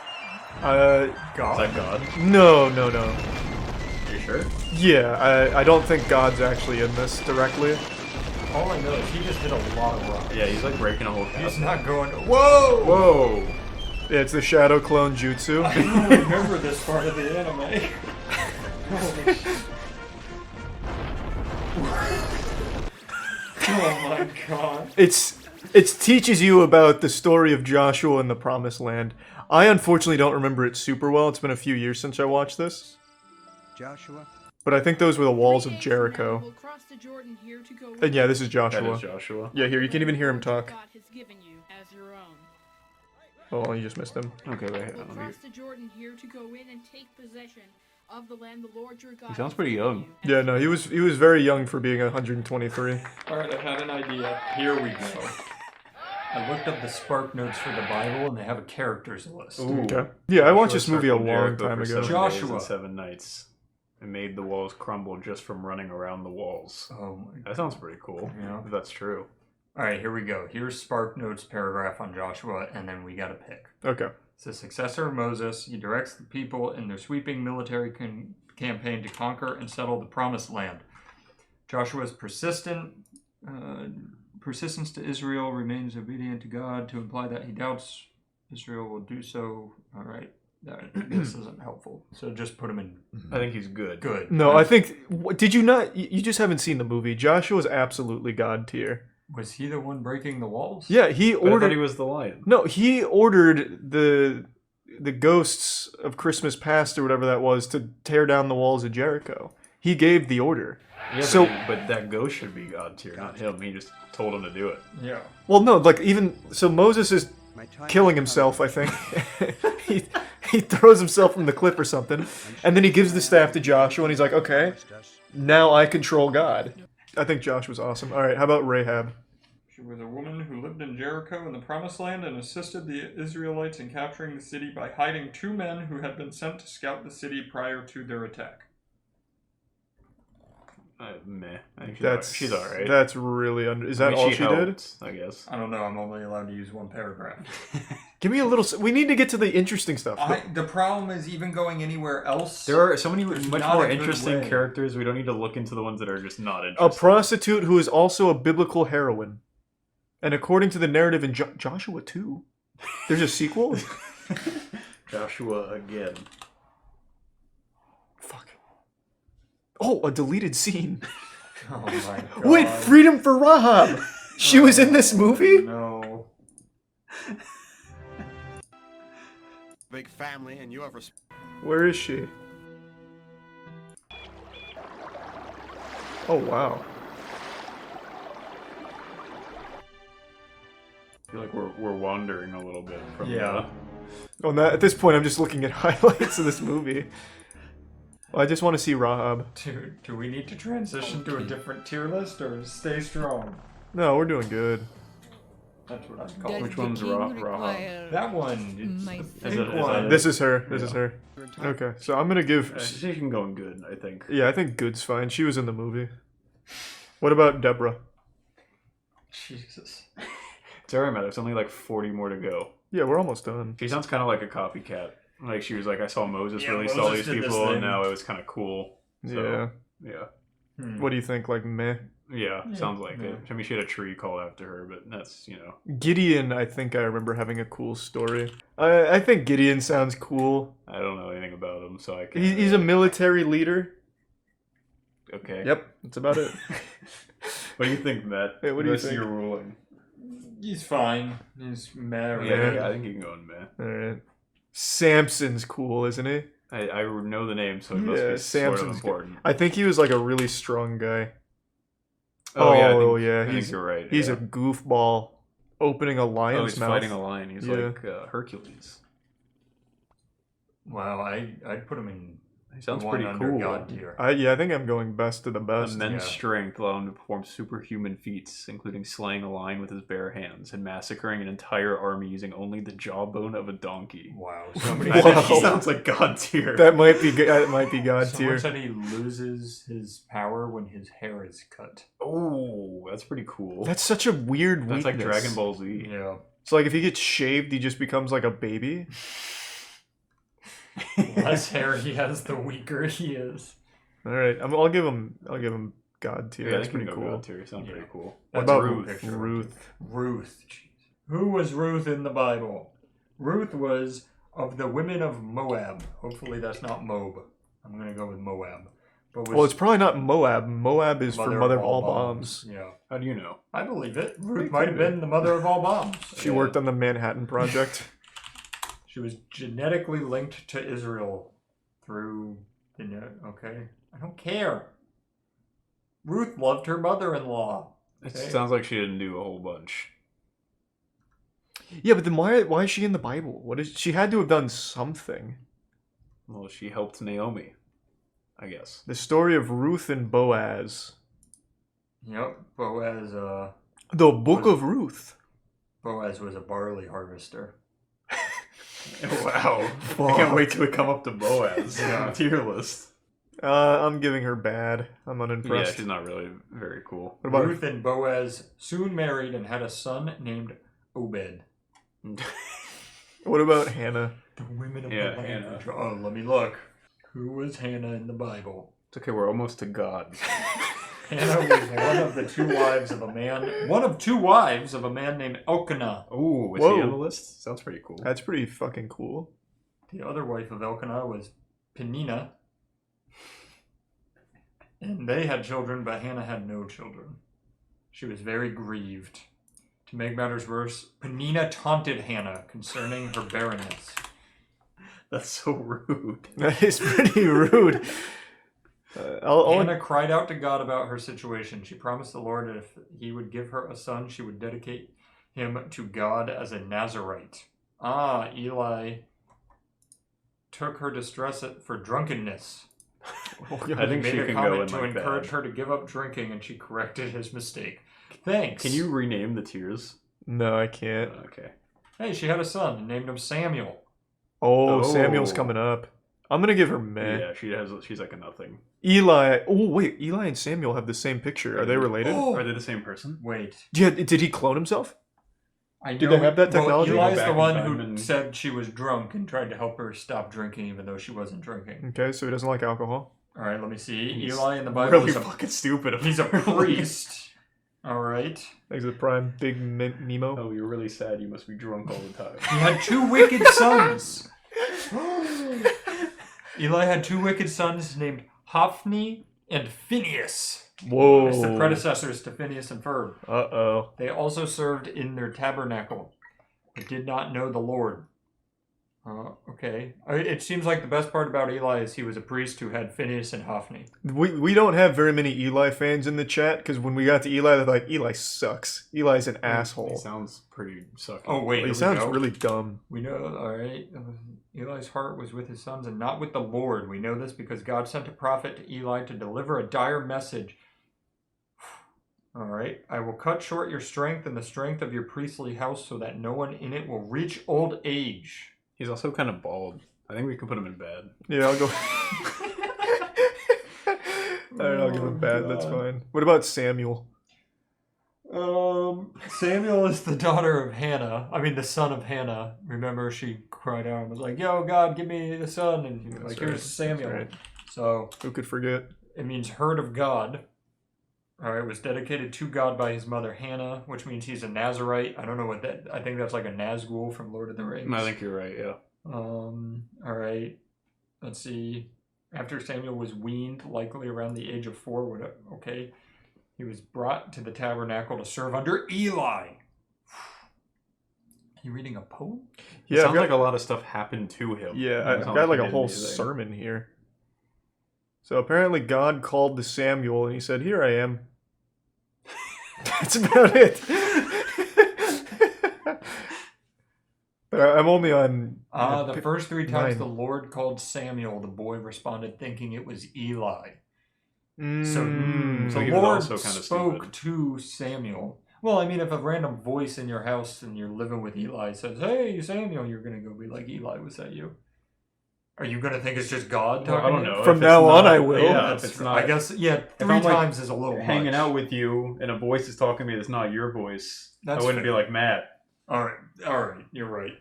God. Is that God? No. Are you sure? Yeah, I don't think God's actually in this directly. All I know is he just hit a lot of rocks. Yeah, he's like breaking a whole castle. He's not going. Whoa! Whoa! Yeah, it's the Shadow Clone Jutsu. I don't remember this part of the anime. Holy shit. Oh my god. It teaches you about the story of Joshua and the Promised Land. I unfortunately don't remember it super well. It's been a few years since I watched this. Joshua. But I think those were the walls of Jericho. And yeah, this is Joshua. That is Joshua. Yeah, here, you can even hear him talk. Oh, you just missed him. Okay, wait. Will cross the Jordan here to go in and take possession of the land the Lord your God. He sounds pretty young. Yeah, no, he was very young for being 123. Alright, I had an idea. Here we go. I looked up the spark notes for the Bible and they have a characters list. Ooh. Okay. Yeah, I watched Joshua this movie a circled long Jericho time for ago. 7 days Joshua. and 7 nights. And made the walls crumble just from running around the walls. Oh my god. That sounds pretty cool. Yeah. If that's true. Alright, here we go. Here's Spark Notes paragraph on Joshua, and then we gotta pick. Okay. It's the successor of Moses. He directs the people in their sweeping military campaign to conquer and settle the Promised Land. Joshua's persistence to Israel remains obedient to God to imply that he doubts Israel will do so. Alright, this isn't helpful. So just put him in. I think he's good. Good. No, I think... Did you not... You just haven't seen the movie. Joshua's absolutely God tier. Was he the one breaking the walls? Yeah, he But I ordered... thought he was the lion. No, he ordered the ghosts of Christmas past or whatever that was to tear down the walls of Jericho. He gave the order. Yeah, So, but that ghost should be God tier, not him. He just told him to do it. Yeah. well, no, like even so, Moses is killing himself. I think he throws himself from the cliff or something, and then he gives the staff to Joshua, and he's like, "Okay, now I control God." I think Josh was awesome. All right, how about Rahab? She was a woman who lived in Jericho in the Promised Land and assisted the Israelites in capturing the city by hiding 2 men who had been sent to scout the city prior to their attack. Meh. I think That's she's alright. That's really Is that all she did? helped, I guess. I don't know. I'm only allowed to use 1 paragraph. Give me a little. We need to get to the interesting stuff. The problem is even going anywhere else. There are so many there's much not more a good interesting way. characters. We don't need to look into the ones that are just not A interesting. prostitute who is also a biblical heroine, and according to the narrative in Joshua 2, there's a sequel. Joshua again. Fuck. Oh, a deleted scene. Oh my god. Wait, Freedom for Rahab. She was in this movie? No. Big family, and you have Where is she? Oh, wow. feel like we're wandering a little bit from Oh, at this point, I'm just looking at highlights of this movie. Well, I just want to see Rahab. Do we need to transition to a different tier list or stay strong? No, we're doing good. That's what I'm calling. Which one's Rahab? That one. It's the pink Is one. it- This is her. This is her. Okay, so I'm gonna give. She can go in good, I think. Yeah, I think good's fine. She was in the movie. What about Deborah? Jesus. It's alright, man. There's only like 40 more to go. Yeah, we're almost done. She sounds kind of like a copycat. Like she was like, I saw Moses Yeah, released all Moses these did this people, and thing. now it was kind of cool. So, yeah. What do you think? Like meh? Yeah, sounds like it. I mean, she had a tree called after her, but that's, Gideon, I think I remember having a cool story. I think Gideon sounds cool. I don't know anything about him, so I can't. He's a military leader. Okay. Yep, that's about it. What do you think, Matt? Hey, what do you What's think? your ruling? He's fine. He's married. Yeah, I think you can go in meh. Alright. Samson's cool, isn't he? I know the name, so it must be sort of important. I think he was like a really strong guy. Oh, yeah, I think he's you're right. He's yeah. a goofball opening a lion's Oh, he's mouth. fighting a lion. He's like Hercules. Wow, I'd put him in. He sounds the one pretty under cool. God tier. I think I'm going best to the best. Immense strength allowed him to perform superhuman feats, including slaying a lion with his bare hands and massacring an entire army using only the jawbone of a donkey. Wow, I think he sounds like God tier. That might be God tier. Someone said he loses his power when his hair is cut. Oh, that's pretty cool. That's such a weird weakness. That's like Dragon Ball Z. Yeah. So like if he gets shaved, he just becomes like a baby. Less hair he has, the weaker he is. All right, I'll give him God tier. Yeah, That's that's pretty pretty cool. cool. God tier. Sounds pretty cool. What That's about Ruth. Ruth? Ruth. Jeez. Who was Ruth in the Bible? Ruth was of the women of Moab. Hopefully that's not Moab. I'm going to go with Moab. But Well, it's probably not Moab. Moab is for Mother of All Bombs. Yeah. How do you know? I believe it. Ruth might have been the mother of all bombs. She worked on the Manhattan Project. She was genetically linked to Israel through the okay. I don't care. Ruth loved her mother-in-law. It Okay. sounds like she didn't do a whole bunch. Yeah, but then why is she in the Bible? She had to have done something. Well, she helped Naomi, I guess. The story of Ruth and Boaz. Yep, Boaz. The Book of Ruth. Boaz was a barley harvester. Wow. I can't wait till we come up to Boaz. Tier list. I'm giving her bad. I'm Yeah, unimpressed. she's not really very cool. What about Ruth and Boaz soon married and had a son named Obed. What about Hannah? The women of Yeah, the language. Hannah. Oh, let me look. Who was Hannah in the Bible? It's okay, we're almost to God. Hannah was one of two wives of a man named Elkanah. Ooh, was Whoa. he on the list? Sounds pretty cool. That's pretty fucking cool. The other wife of Elkanah was Peninnah. And they had children, but Hannah had no children. She was very grieved. To make matters worse, Peninnah taunted Hannah concerning her barrenness. That's so rude. That is pretty rude. Hannah cried out to God about her situation. She promised the Lord that if he would give her a son, she would dedicate him to God as a Nazarite. Eli took her distress for drunkenness. I think He she made a can go comment in to like encourage that. her to give up drinking, and she corrected his mistake. Thanks. Can you rename the tiers? No, I can't. Okay. Hey, she had a son and named him Samuel. Oh, Oh. Samuel's coming up. I'm gonna give her meh. Yeah, she's like a nothing. Eli. Oh wait, Eli and Samuel have the same picture. Are they related? Are they the same person? Wait. Yeah. Did he clone himself? Did know- they have that technology? Well, Eli's Back the in one time who and- said she was drunk and tried to help her stop drinking even though she wasn't drinking. Okay, so he doesn't like alcohol. All right, let me see. He's Eli in the Bible really is fucking stupid. he's a priest. All right. Thanks to the prime big Nemo. Oh, you're really sad. You must be drunk all the time. He had two wicked sons. Eli had two wicked sons named Hophni and Phinehas. Whoa. It's the predecessors to Phineas and Ferb. Uh-oh. They also served in their tabernacle, but did not know the Lord. Okay. It seems like the best part about Eli is he was a priest who had Phineas and Hophni. We don't have very many Eli fans in the chat, because when we got to Eli, they're like, Eli sucks. Eli's an asshole. He sounds pretty sucky. Oh, wait. He sounds really dumb. We know, alright. Eli's heart was with his sons and not with the Lord. We know this because God sent a prophet to Eli to deliver a dire message. Alright. I will cut short your strength and the strength of your priestly house so that no one in it will reach old age. He's also kind of bald. I think we can put him in bed. Yeah, I'll go. Alright, I'll give him bad. That's fine. What about Samuel? Samuel is the daughter of Hannah. I mean, the son of Hannah. Remember, she cried out and was like, "Yo, God, give me the son." And he was like, "Here's Samuel." Right. So who could forget? It means heard of God. All right, was dedicated to God by his mother Hannah, which means he's a Nazarite. I don't know what that. I think that's like a Nazgul from Lord of the Rings. I think you're right. Yeah. All right. Let's see. After Samuel was weaned, likely around the age of 4, okay, he was brought to the tabernacle to serve under Eli. You reading a poem? Yeah, it sounds like a lot of stuff happened to him. Yeah, I've got like a whole sermon here. So apparently God called to Samuel and he said, "Here I am." That's about it. But I'm only on... the first 3 times 9. the Lord called Samuel, the boy responded thinking it was Eli. So So the he was Lord also kinda spoke stupid. to Samuel. Well, I mean, if a random voice in your house and you're living with Eli says, "Hey, Samuel," you're going to go be like, "Eli, was that you?" Are you going to think it's just God talking? I don't know. From now on, I will. Yeah, if it's not, I guess, yeah, if 3 I'm, like, times is a little hanging much. out with you and a voice is talking to me that's not your voice, That's I wouldn't fair. be like mad. All right, you're right.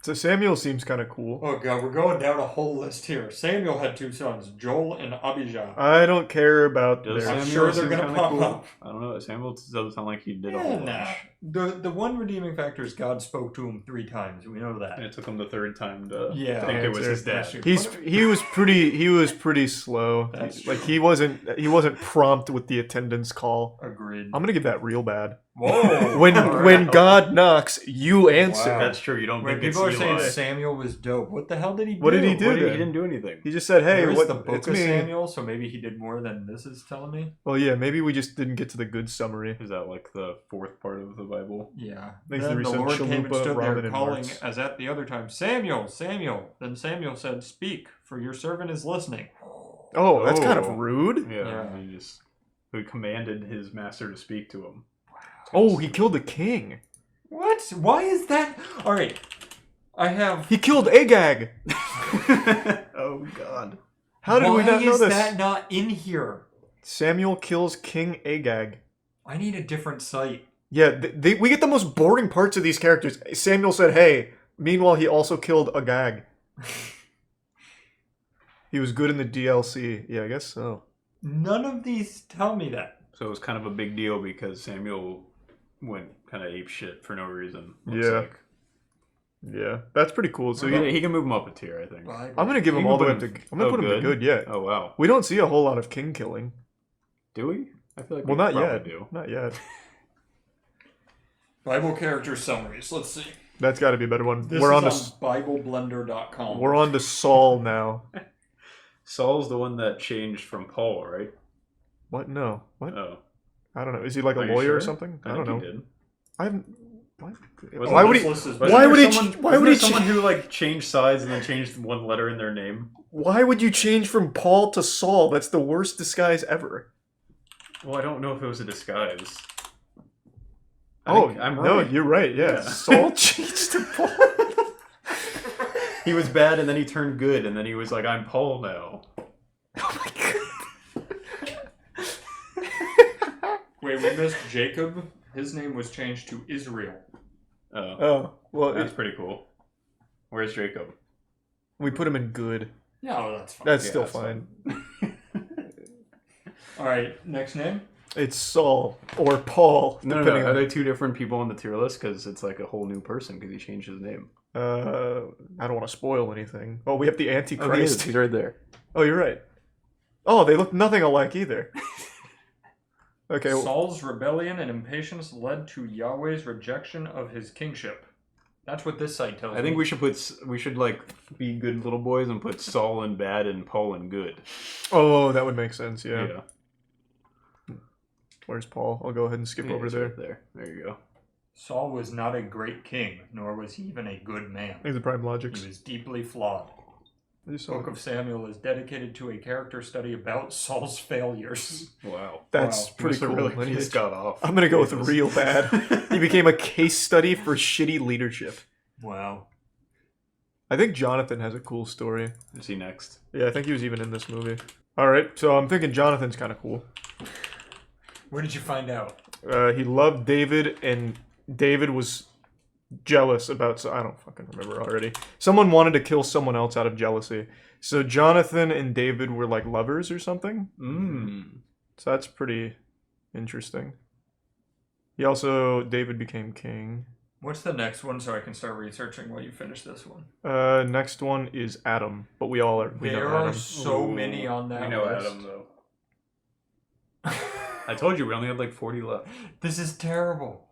So Samuel seems kind of cool. Oh god, we're going down a whole list here. Samuel had 2 sons, Joel and Abijah. I don't care about Does their... I'm Samuel sure they're seem gonna kinda pop cool? up. I don't know. Samuel doesn't sound like he did a Yeah, whole nah. bunch. The one redeeming factor is God spoke to him 3 times. We know that. And it took him the 3rd time to Yeah. think it was his dad. He was pretty slow. That's Like he wasn't prompt with the attendance call. Agreed. I'm gonna give that real bad. Whoa! When God knocks, you answer. Wow. That's true. You don't When think it's people are Eli. saying Samuel was dope, what the hell did he do? What did he do? He then? didn't do anything. He just said, "Hey, There's what? the book It's of me." Samuel, so maybe he did more than this is telling me. Well, yeah, maybe we just didn't get to the good summary. Is that like the 4th part of the Bible? Yeah. Thanks Then to the the Lord came and Chalupa, stood Ramen, there and calling, Marks. as at the other time, "Samuel, Samuel." Then Samuel said, "Speak, for your servant is listening." Oh, that's kind of rude. Yeah. He commanded his master to speak to him. Oh, he killed the king. What? Why is that? All right. I have... He killed Agag. Oh, God. How did we not know Why is this? that not in here? Samuel kills King Agag. I need a different site. Yeah, we get the most boring parts of these characters. Samuel said, "Hey." Meanwhile, he also killed Agag. He was good in the DLC. Yeah, I guess so. None of these tell me that. So it was kind of a big deal because Samuel went kind of ape shit for no reason. Yeah. Yeah, that's pretty cool. So he can move him up a tier, I think. I'm gonna give him all the way up to. I'm gonna put him to good. Yeah. Oh wow. We don't see a whole lot of king killing. Do we? I feel like Well, we not probably yet. do. Not yet. Bible character summaries. Let's see. That's got to be a better one. This We're on is to on BibleBlender.com. We're on to Saul now. Saul's the one that changed from Paul, right? What? No. What? Oh. I don't know. Is he like a Are you lawyer or sure? something? I think don't know. He did. I haven't. What? Wasn't Why would this he? list is- Why would he? Wasn't Why there would he? someone who like changed sides and then changed one letter in their name? Why would you change from Paul to Saul? That's the worst disguise ever. Well, I don't know if it was a disguise. I'm right. no, you're right. Yeah, Saul changed to Paul. He was bad and then he turned good and then he was like, "I'm Paul now." Wait, we missed Jacob. His name was changed to Israel. Oh, well, that's pretty cool. Where's Jacob? We put him in good. Yeah, well, that's fine. That's Yeah, still that's fine. All right, next name. It's Saul or Paul. No, depending Are on. they two different people on the tier list? Because it's like a whole new person because he changed his name. I don't want to spoil anything. Oh, we have the Antichrist. He's right there. Oh, you're right. Oh, they look nothing alike either. Okay. Saul's rebellion and impatience led to Yahweh's rejection of his kingship. That's what this site tells me. I think we should like be good little boys and put Saul in bad and Paul in good. Oh, that would make sense. Yeah. Yeah. Where's Paul? I'll go ahead and skip over he's there. right there. There you go. Saul was not a great king, nor was he even a good man. Here's the prime logics. He was deeply flawed. I just saw Book it. of Samuel is dedicated to a character study about Saul's failures. Wow. That's pretty cool. Really lineage. pissed God off. I'm gonna go with real bad. He became a case study for shitty leadership. Wow. I think Jonathan has a cool story. Is he next? Yeah, I think he was even in this movie. Alright, so I'm thinking Jonathan's kind of cool. Where did you find out? He loved David, and David was jealous about... I don't fucking remember already. Someone wanted to kill someone else out of jealousy. So Jonathan and David were like lovers or something. So that's pretty interesting. He also... David became king. What's the next one so I can start researching while you finish this one? Next one is Adam, but we all are... There are so many on that We know list. Adam, though. I told you, we only had like 40 left. This is terrible.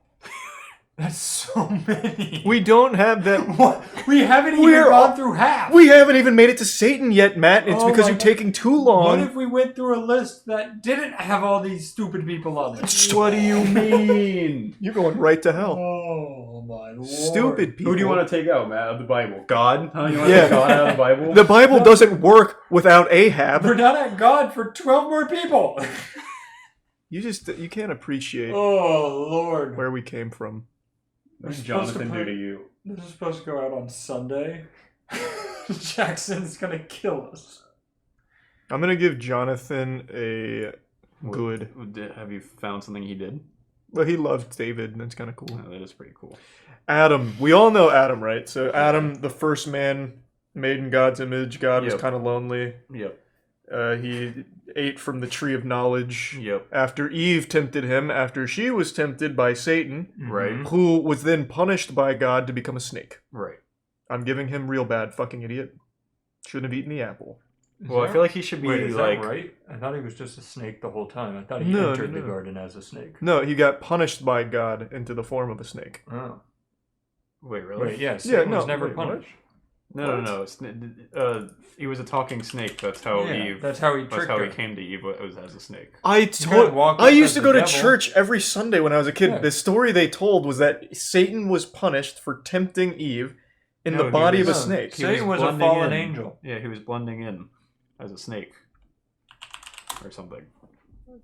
That's so many. We don't have that... What? We haven't even gone through half. We haven't even made it to Satan yet, Matt. It's because my you're God. taking too long. What if we went through a list that didn't have all these stupid people on it? What do you mean? You're going right to hell. Oh my lord. Stupid people. Who do you want to take out, Matt, of the Bible? God? Huh? You want to Yeah. take God out of the Bible? The Bible doesn't work without Ahab. We're not at God for 12 more people. You can't appreciate Oh lord. where we came from. What did supposed to Jonathan do put- to you? This is supposed to go out on Sunday. Jackson's gonna kill us. I'm gonna give Jonathan a good. Have you found something he did? Well, he loved David, and that's kind of cool. Oh, that is pretty cool. Adam. We all know Adam, right? So Adam, the first man made in God's image. God was Yep. kind of lonely. Yep. He ate from the tree of knowledge. Yep. After Eve tempted him, after she was tempted by Satan, Right. who was then punished by God to become a snake. Right. I'm giving him real bad, fucking idiot. Shouldn't have eaten the apple. Well, I feel like he should be Wait, is like... that right? I thought he was just a snake the whole time. I thought he No, entered no, the no. garden as a snake. No, he got punished by God into the form of a snake. Oh. Wait, really? Wait, yeah, Satan was never punished. No. He was a talking snake. That's how Yeah, Eve. that's how he That's tricked how her. he came to Eve. Was as a snake. I used to go to church every Sunday when I was a kid. Yeah. The story they told was that Satan was punished for tempting Eve in the body of a snake. Satan was a blending fallen in. angel. Yeah, he was blending in as a snake or something.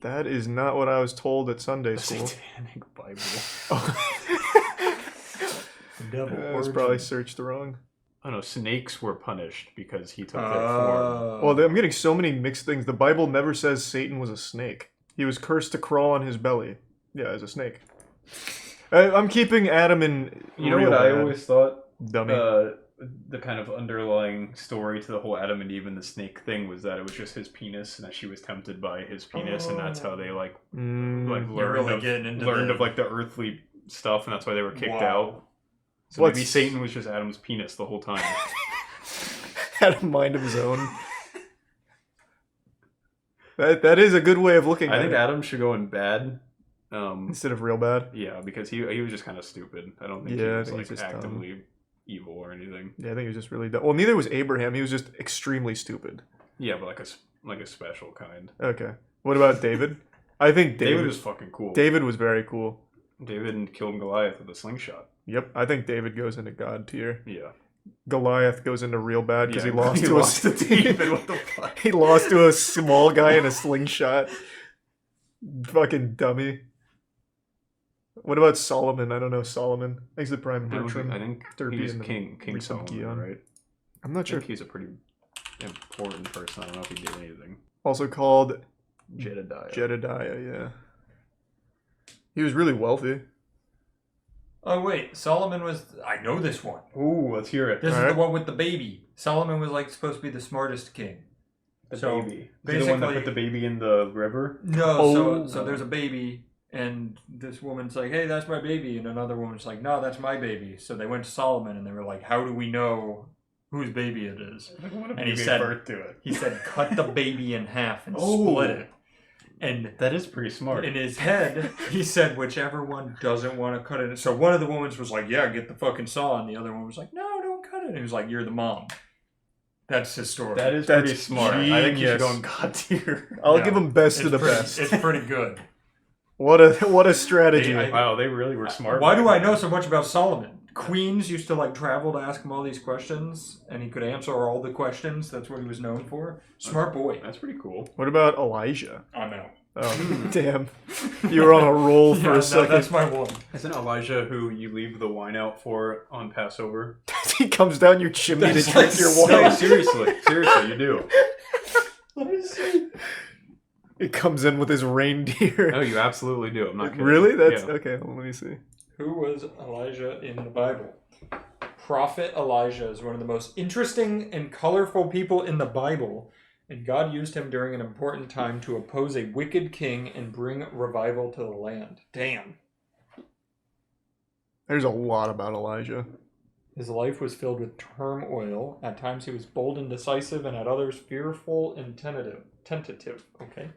That is not what I was told at Sunday school. Satanic Bible. The devil. I was probably searched wrong. Oh no, snakes were punished because he took their Oh. form. Well, I'm getting so many mixed things. The Bible never says Satan was a snake. He was cursed to crawl on his belly. Yeah, as a snake. I'm keeping Adam in. You know real what I bad. always thought? Dummy. The kind of underlying story to the whole Adam and Eve and the snake thing was that it was just his penis and that she was tempted by his penis and that's how they like Mm. You're learned really getting into of like the earthly stuff and that's why they were kicked Wow. out. So maybe Satan was just Adam's penis the whole time. Had a mind of his own. That is a good way of looking at I think it. Adam should go in bad. Instead of real bad? Yeah, because he was just kind of stupid. I don't think Yeah, I he was think like he's just dumb. actively evil or anything. Yeah, I think he was just really dumb. Well, neither was Abraham. He was just extremely stupid. Yeah, but like a special kind. Okay. What about David? I think David was fucking cool. David was very cool. David killed Goliath with a slingshot. Yep, I think David goes into God tier. Yeah. Goliath goes into real bad because Yeah, he lost he to lost a to David, what the fuck? He lost to a small guy in a slingshot. Fucking dummy. What about Solomon? I don't know Solomon. He's the prime Bertram. I think Derby he's and the King recent Solomon, Gion. right? I'm not sure. I think he's a pretty important person. I don't know if he did anything. Also called Jedediah. Jedediah, yeah. He was really wealthy. Oh wait, Solomon was. I know this one. Ooh, let's hear it. This is Alright. the one with the baby. Solomon was like supposed to be the smartest king. The So, baby. Is he the one that put the baby in the river? No, Oh. so there's a baby, and this woman's like, "Hey, that's my baby," and another woman's like, "No, that's my baby." So they went to Solomon, and they were like, "How do we know whose baby it is?" And he said, birth to it. "He said, cut the baby in half and Oh. split it." And that is pretty smart. In his head, he said whichever one doesn't want to cut it. So one of the women was like, yeah, get the fucking saw. And the other one was like, no, don't cut it. And he was like, you're the mom. That's his story. That is pretty smart. I think you should go on God tier. I'll give him best of the pretty, best. It's pretty good. What a strategy. Wow, they really were smart. Why do I know so much about Solomon? Queens used to like travel to ask him all these questions, and he could answer all the questions. That's what he was known for. Smart boy. That's pretty cool. What about Elijah? I know. Oh, damn. You were on a roll for a second. That's my one. Isn't Elijah who you leave the wine out for on Passover? He comes down your chimney to drink your wine. No, seriously, you do. Let me see. It comes in with his reindeer. No, you absolutely do. I'm not kidding. Really? That's Yeah. okay. Well, let me see. Who was Elijah in the Bible? Prophet Elijah is one of the most interesting and colorful people in the Bible, and God used him during an important time to oppose a wicked king and bring revival to the land. Damn. There's a lot about Elijah. His life was filled with turmoil. At times he was bold and decisive, and at others fearful and tentative. Okay.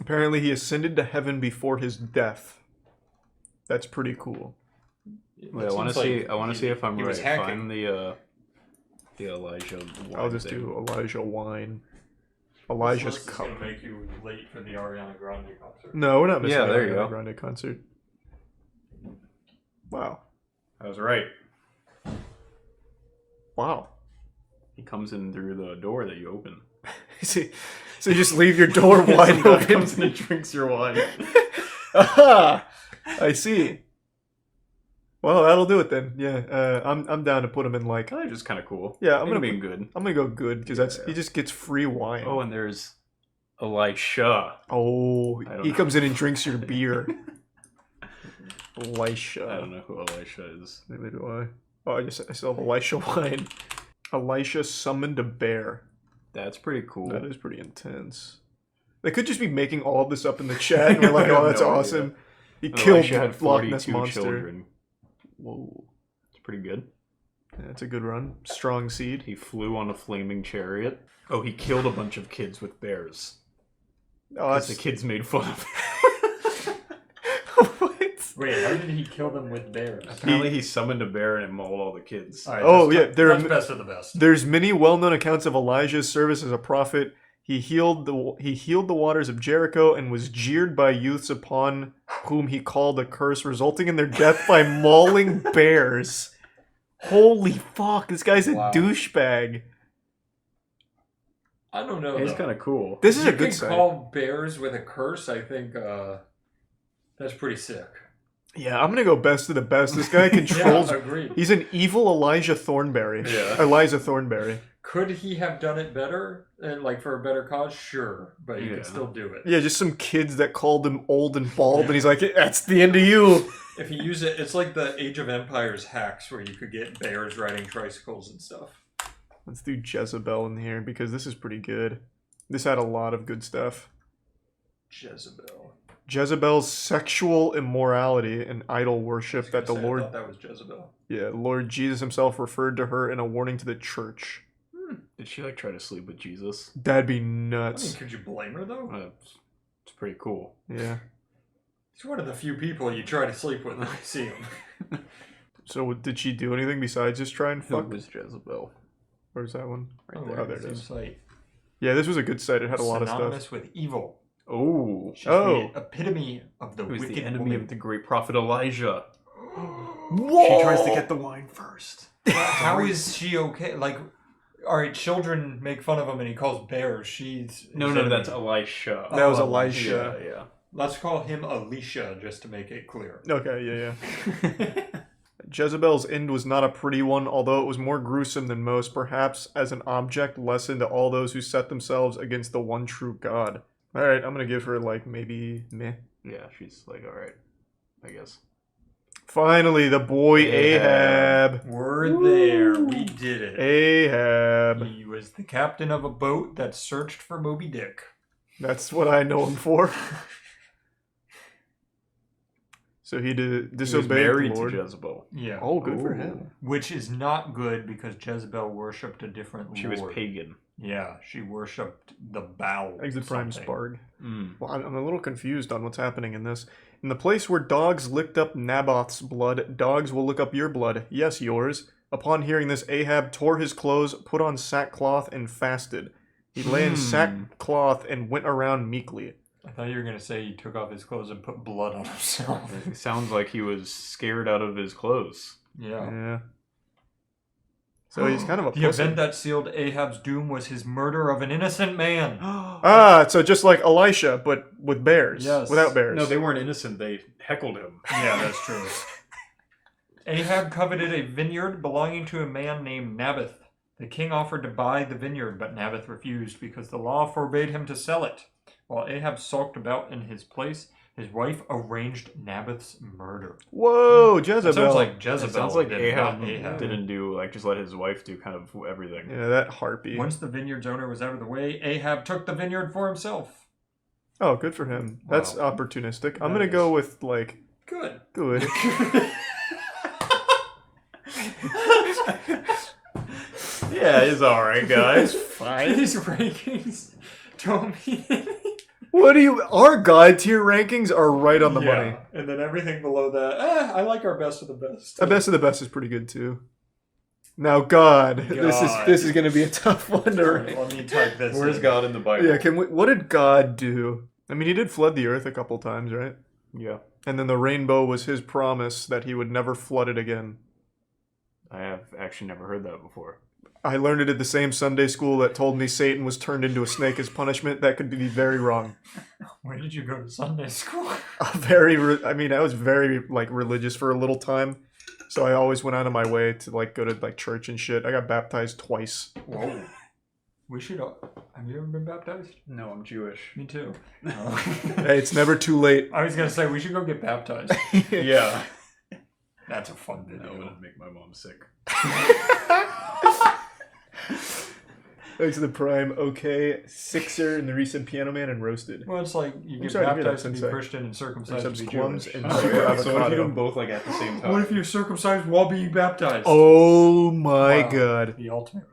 Apparently, he ascended to heaven before his death. That's pretty cool. Wait, I want to see. I want to see if I'm he was right. hacking. Find the Elijah. Wine I'll just thing. do Elijah wine. Elijah's This list is cup. gonna make you late for the Ariana Grande concert. No, we're not missing Yeah, the there you Ariana go. Grande concert. Wow. I was right. Wow. He comes in through the door that you open. So you just leave your door wide Some guy open. comes in and drinks your wine. Aha! I see. Well, that'll do it then. Yeah, I'm down to put him in like. They're just kind of cool. Yeah, I'm They're gonna being good. I'm gonna go good because he just gets free wine. Oh, and there's Elisha. Oh, I don't he know. comes in and drinks your beer. Elisha. I don't know who Elisha is. Neither do I. Oh, I still have Elisha wine. Elisha summoned a bear. That's pretty cool. That is pretty intense. They could just be making all of this up in the chat, and we're like, I have "Oh, that's no awesome." idea. He killed Elisha had Loch Ness 42 monster. children. Whoa, It's pretty good. yeah, that's a good run. Strong seed. He flew on a flaming chariot. Oh, he killed a bunch of kids with bears. Oh, 'Cause that's the kids made fun of him. Wait, how did he kill them with bears? Apparently he summoned a bear and it mauled all the kids. All right, Oh that's yeah, there that's are best of the best. There's many well-known accounts of Elijah's service as a prophet. He healed the waters of Jericho and was jeered by youths upon whom he called a curse, resulting in their death by mauling bears. Holy fuck! This guy's a Wow. douchebag. I don't know. He's though. kind of cool. This is You a good can site. call bears with a curse. I think that's pretty sick. Yeah, I'm gonna go best of the best. This guy controls. Yeah, agreed. He's an evil Elijah Thornberry. Yeah. Eliza Thornberry. Could he have done it better, and like for a better cause? Sure, but you Yeah. could still do it. Yeah, just some kids that called him old and bald, and he's like, "That's the end of you." If you use it, it's like the Age of Empires hacks where you could get bears riding tricycles and stuff. Let's do Jezebel in here because this is pretty good. This had a lot of good stuff. Jezebel. Jezebel's sexual immorality and idol worship that the I Lord, thought that was Jezebel. yeah, Lord Jesus himself referred to her in a warning to the church. Did she like try to sleep with Jesus? That'd be I mean, nuts. could you blame her though? It's pretty cool. Yeah. He's one of the few people you try to sleep with when you see him. So did she do anything besides just try and Who fuck? was Jezebel? Where's that one? Oh, Oh, there it same is. site. Yeah, this was a good site. It had a lot of Synonymous stuff. with evil. Oh. She's Oh. the epitome of the Who was wicked the enemy woman. of the great prophet Elijah? Whoa! She tries to get the wine first. How is she okay? Like, all right, children make fun of him and he calls bears. She's No, his no, enemy. that's Elisha. That was Oh, Elisha. Yeah, yeah. Let's call him Alicia just to make it clear. Okay, yeah. Jezebel's end was not a pretty one, although it was more gruesome than most, perhaps as an object lesson to all those who set themselves against the one true God. Alright, I'm gonna give her, like, maybe meh. Yeah, she's like, alright, I guess. Finally, the boy Ahab. We're there. We did it. Ahab. He was the captain of a boat that searched for Moby Dick. That's what I know him for. So he He was disobeyed married the Lord. to Jezebel. Yeah. Oh, good for him. Which is not good because Jezebel worshipped a different She lord. was pagan. Yeah, she worshipped the Baal. Exit Prime something. Sparg. Mm. Well, I'm a little confused on what's happening in this. In the place where dogs licked up Naboth's blood, dogs will lick up your blood. Yes, yours. Upon hearing this, Ahab tore his clothes, put on sackcloth, and fasted. He lay in sackcloth and went around meekly. I thought you were going to say he took off his clothes and put blood on himself. It sounds like he was scared out of his clothes. Yeah. So he's kind of a The pussy. event that sealed Ahab's doom was his murder of an innocent man. So just like Elisha, but with bears. Yes. Without bears. No, they weren't innocent. They heckled him. Yeah, that's true. Ahab coveted a vineyard belonging to a man named Naboth. The king offered to buy the vineyard, but Naboth refused because the law forbade him to sell it. While Ahab sulked about in his place, his wife arranged Naboth's murder. Whoa, Jezebel. That sounds like Jezebel. It sounds like did, not Ahab didn't do, like, just let his wife do kind of everything. Yeah, that harpy. Once the vineyard's owner was out of the way, Ahab took the vineyard for himself. Oh, good for him. That's Wow. opportunistic. I'm That gonna is. go with, like... Good. Good. Yeah, he's alright, guys. Fine. These rankings don't mean anything. What do you... Our God tier rankings are right on the money. And then everything below that, I like our best of the best. The best of the best is pretty good, too. Now, God. This is gonna be a tough one to rank. Let me type this. Where's in. God in the Bible? Yeah, what did God do? I mean, he did flood the earth a couple times, right? Yeah. And then the rainbow was his promise that he would never flood it again. I have actually never heard that before. I learned it at the same Sunday school that told me Satan was turned into a snake as punishment. That could be very wrong. Where did you go to Sunday school? I mean, I was very, like, religious for a little time. So I always went out of my way to, like, go to, like, church and shit. I got baptized twice. Whoa. We should. Have you ever been baptized? No, I'm Jewish. Me too. Hey, it's never too late. I was gonna say we should go get baptized. Yeah. That's a fun video. That would make my mom sick. Thanks to the Prime. Okay, Sixer and the recent Piano Man and Roasted. Well, it's like you I'm get sorry to hear baptized that, to be Sensei. Christian and circumcised to be Plums Jewish. and Oh, super yeah. So what if avocado. you do them both, like, at the same time? What if you're circumcised while being baptized? Oh my Wow. God. The ultimate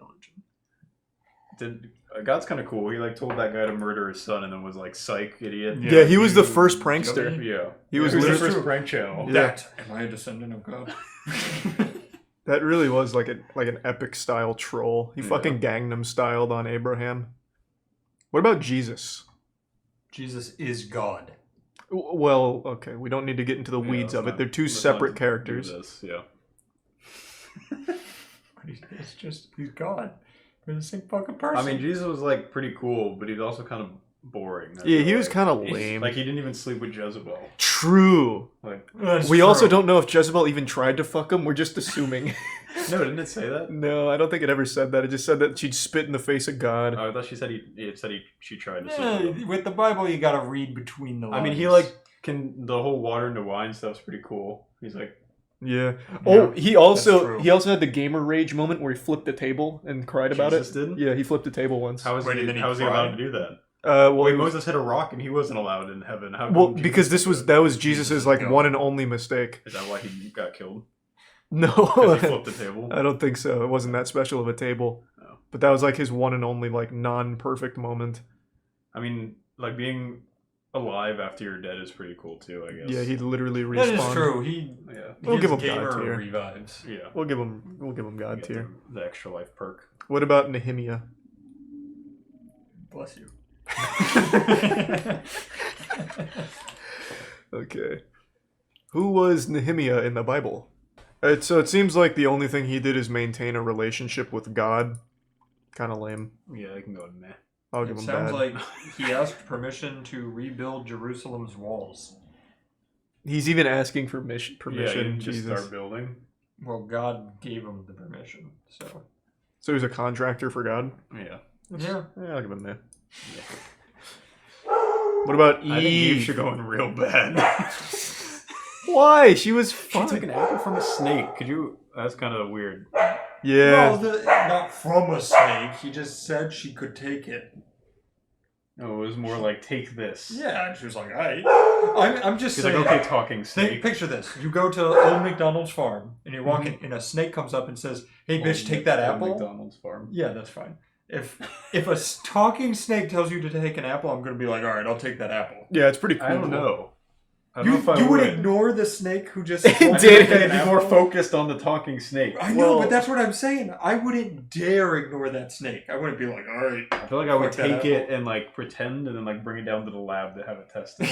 religion. God's kind of cool. He, like, told that guy to murder his son and then was like, psych, idiot. Yeah, he was the first prankster. Yeah. He was the literally- first prank channel. Yeah. That am I a descendant of God? That really was like an epic style troll. He fucking Gangnam styled on Abraham. What about Jesus? Jesus is God. Well, okay, we don't need to get into the weeds of it. They're two separate characters. Yeah. It's just he's God. They're the same fucking person. I mean, Jesus was, like, pretty cool, but he was also kind of boring. Yeah, he was kind of lame. Like, he didn't even sleep with Jezebel. True. Like, We also don't know if Jezebel even tried to fuck him. We're just assuming. no, didn't it say that? No, I don't think it ever said that. It just said that she'd spit in the face of God. Oh, I thought she said she tried to sleep with him. with the Bible, you gotta read between the lines. I mean, he, like, the whole water into wine stuff's pretty cool. He's like, Yeah. Oh, Yeah, he that's also true. had the gamer rage moment where he flipped the table and cried about Jesus it. did? Yeah, he flipped the table once. how was Wait, he and then he allowed cried? to do that? Well, Wait, it was- Moses hit a rock and he wasn't allowed in heaven. How well, come Jesus because that was Jesus's like God. one and only mistake. Is that why he got killed? No, 'Cause he flipped the table? I don't think so. It wasn't that special of a table. No. But that was like his one and only like non-perfect moment. I mean, like, being alive after you're dead is pretty cool too, I guess. Yeah, he literally respawned. that is true. Yeah. We'll give him gamer God tier. revives. Yeah. We'll give him God Get tier. the extra life perk. What about Nehemiah? Bless you. Okay. Who was Nehemiah in the Bible? So it seems like the only thing he did is maintain a relationship with God. Kind of lame. Yeah, I can go with meh. I'll give It him sounds bad. like he asked permission to rebuild Jerusalem's walls. He's even asking for permission. Yeah, you didn't just Jesus. start building. Well, God gave him the permission, so. So he's a contractor for God. Yeah. Yeah. I'll give him that. What about Eve? I think Eve should go in real bad. Why? She was fine. She took an apple from a snake. Could you? That's kind of weird. Yeah. Well, not from a snake. He just said she could take it. No, it was more like, take this. Yeah, and she was like, "Alright." I'm just She's saying. like, okay, talking snake. Picture this: you go to Old McDonald's farm, and you're walking, and a snake comes up and says, "Hey, bitch, take that apple." Old McDonald's farm. Yeah, that's fine. If a talking snake tells you to take an apple, I'm gonna be like, "All right, I'll take that apple." Yeah, it's pretty cool. I don't know. I don't know if I You would would ignore the snake who just I feel like take I'd an be apple? more focused on the talking snake. I know, but that's what I'm saying. I wouldn't dare ignore that snake. I wouldn't be like, "All right." I feel like I would fuck that take it apple." and like pretend, and then like bring it down to the lab to have it tested,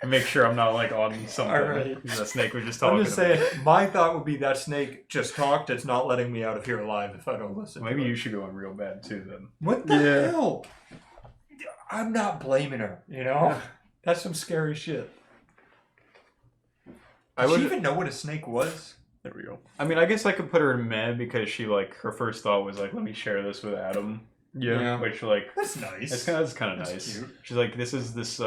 and make sure I'm not like on something. All right. The snake was just talking. I'm just saying, my thought would be that snake just talked. It's not letting me out of here alive if I don't listen. Maybe you should go in real bad too then. What the hell? I'm not blaming her. You know, that's some scary shit. Did she even know what a snake was? There we go. I mean, I guess I could put her in meh because she like her first thought was like, let me share this with Adam. Yeah. Which like that's nice. That's kind of That's nice. cute. She's like, this is this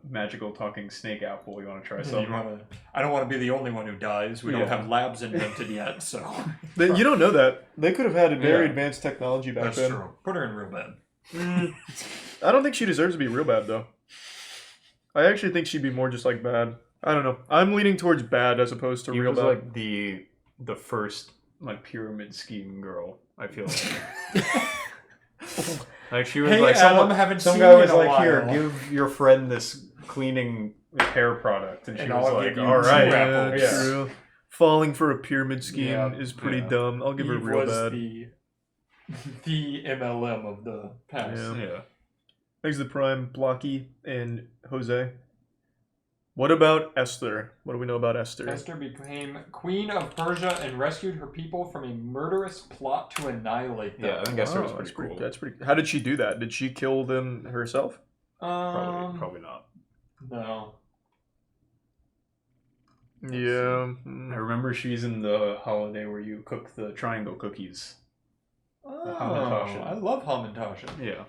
magical talking snake apple. You want to try Yeah, some? I don't want to be the only one who dies. We don't have labs invented yet, so. You don't know that. They could have had very Yeah. advanced technology back That's then. true. Put her in real bad. I don't think she deserves to be real bad, though. I actually think she'd be more just like bad. I don't know. I'm leaning towards bad as opposed to He real was bad. like the first like pyramid scheme girl. I feel like. Like she was Hey, like Adam, someone, haven't some seen guy you was in a like, here, while." give your friend this cleaning hair product, and she And was I'll like, give you all two right, apples. yeah. True. Falling for a pyramid scheme Yeah, is pretty yeah. dumb. I'll give her Eve real was bad. the MLM of the past. Yeah. Thanks to Prime, Blocky, and Jose. What about Esther? What do we know about Esther? Esther became queen of Persia and rescued her people from a murderous plot to annihilate them. Yeah, I think Esther was that's pretty cool. That's pretty. How did she do that? Did she kill them herself? Probably not. No. Yeah. I remember she's in the holiday where you cook the triangle cookies. Oh, Hamantaschen. I love Hamantaschen. Yeah.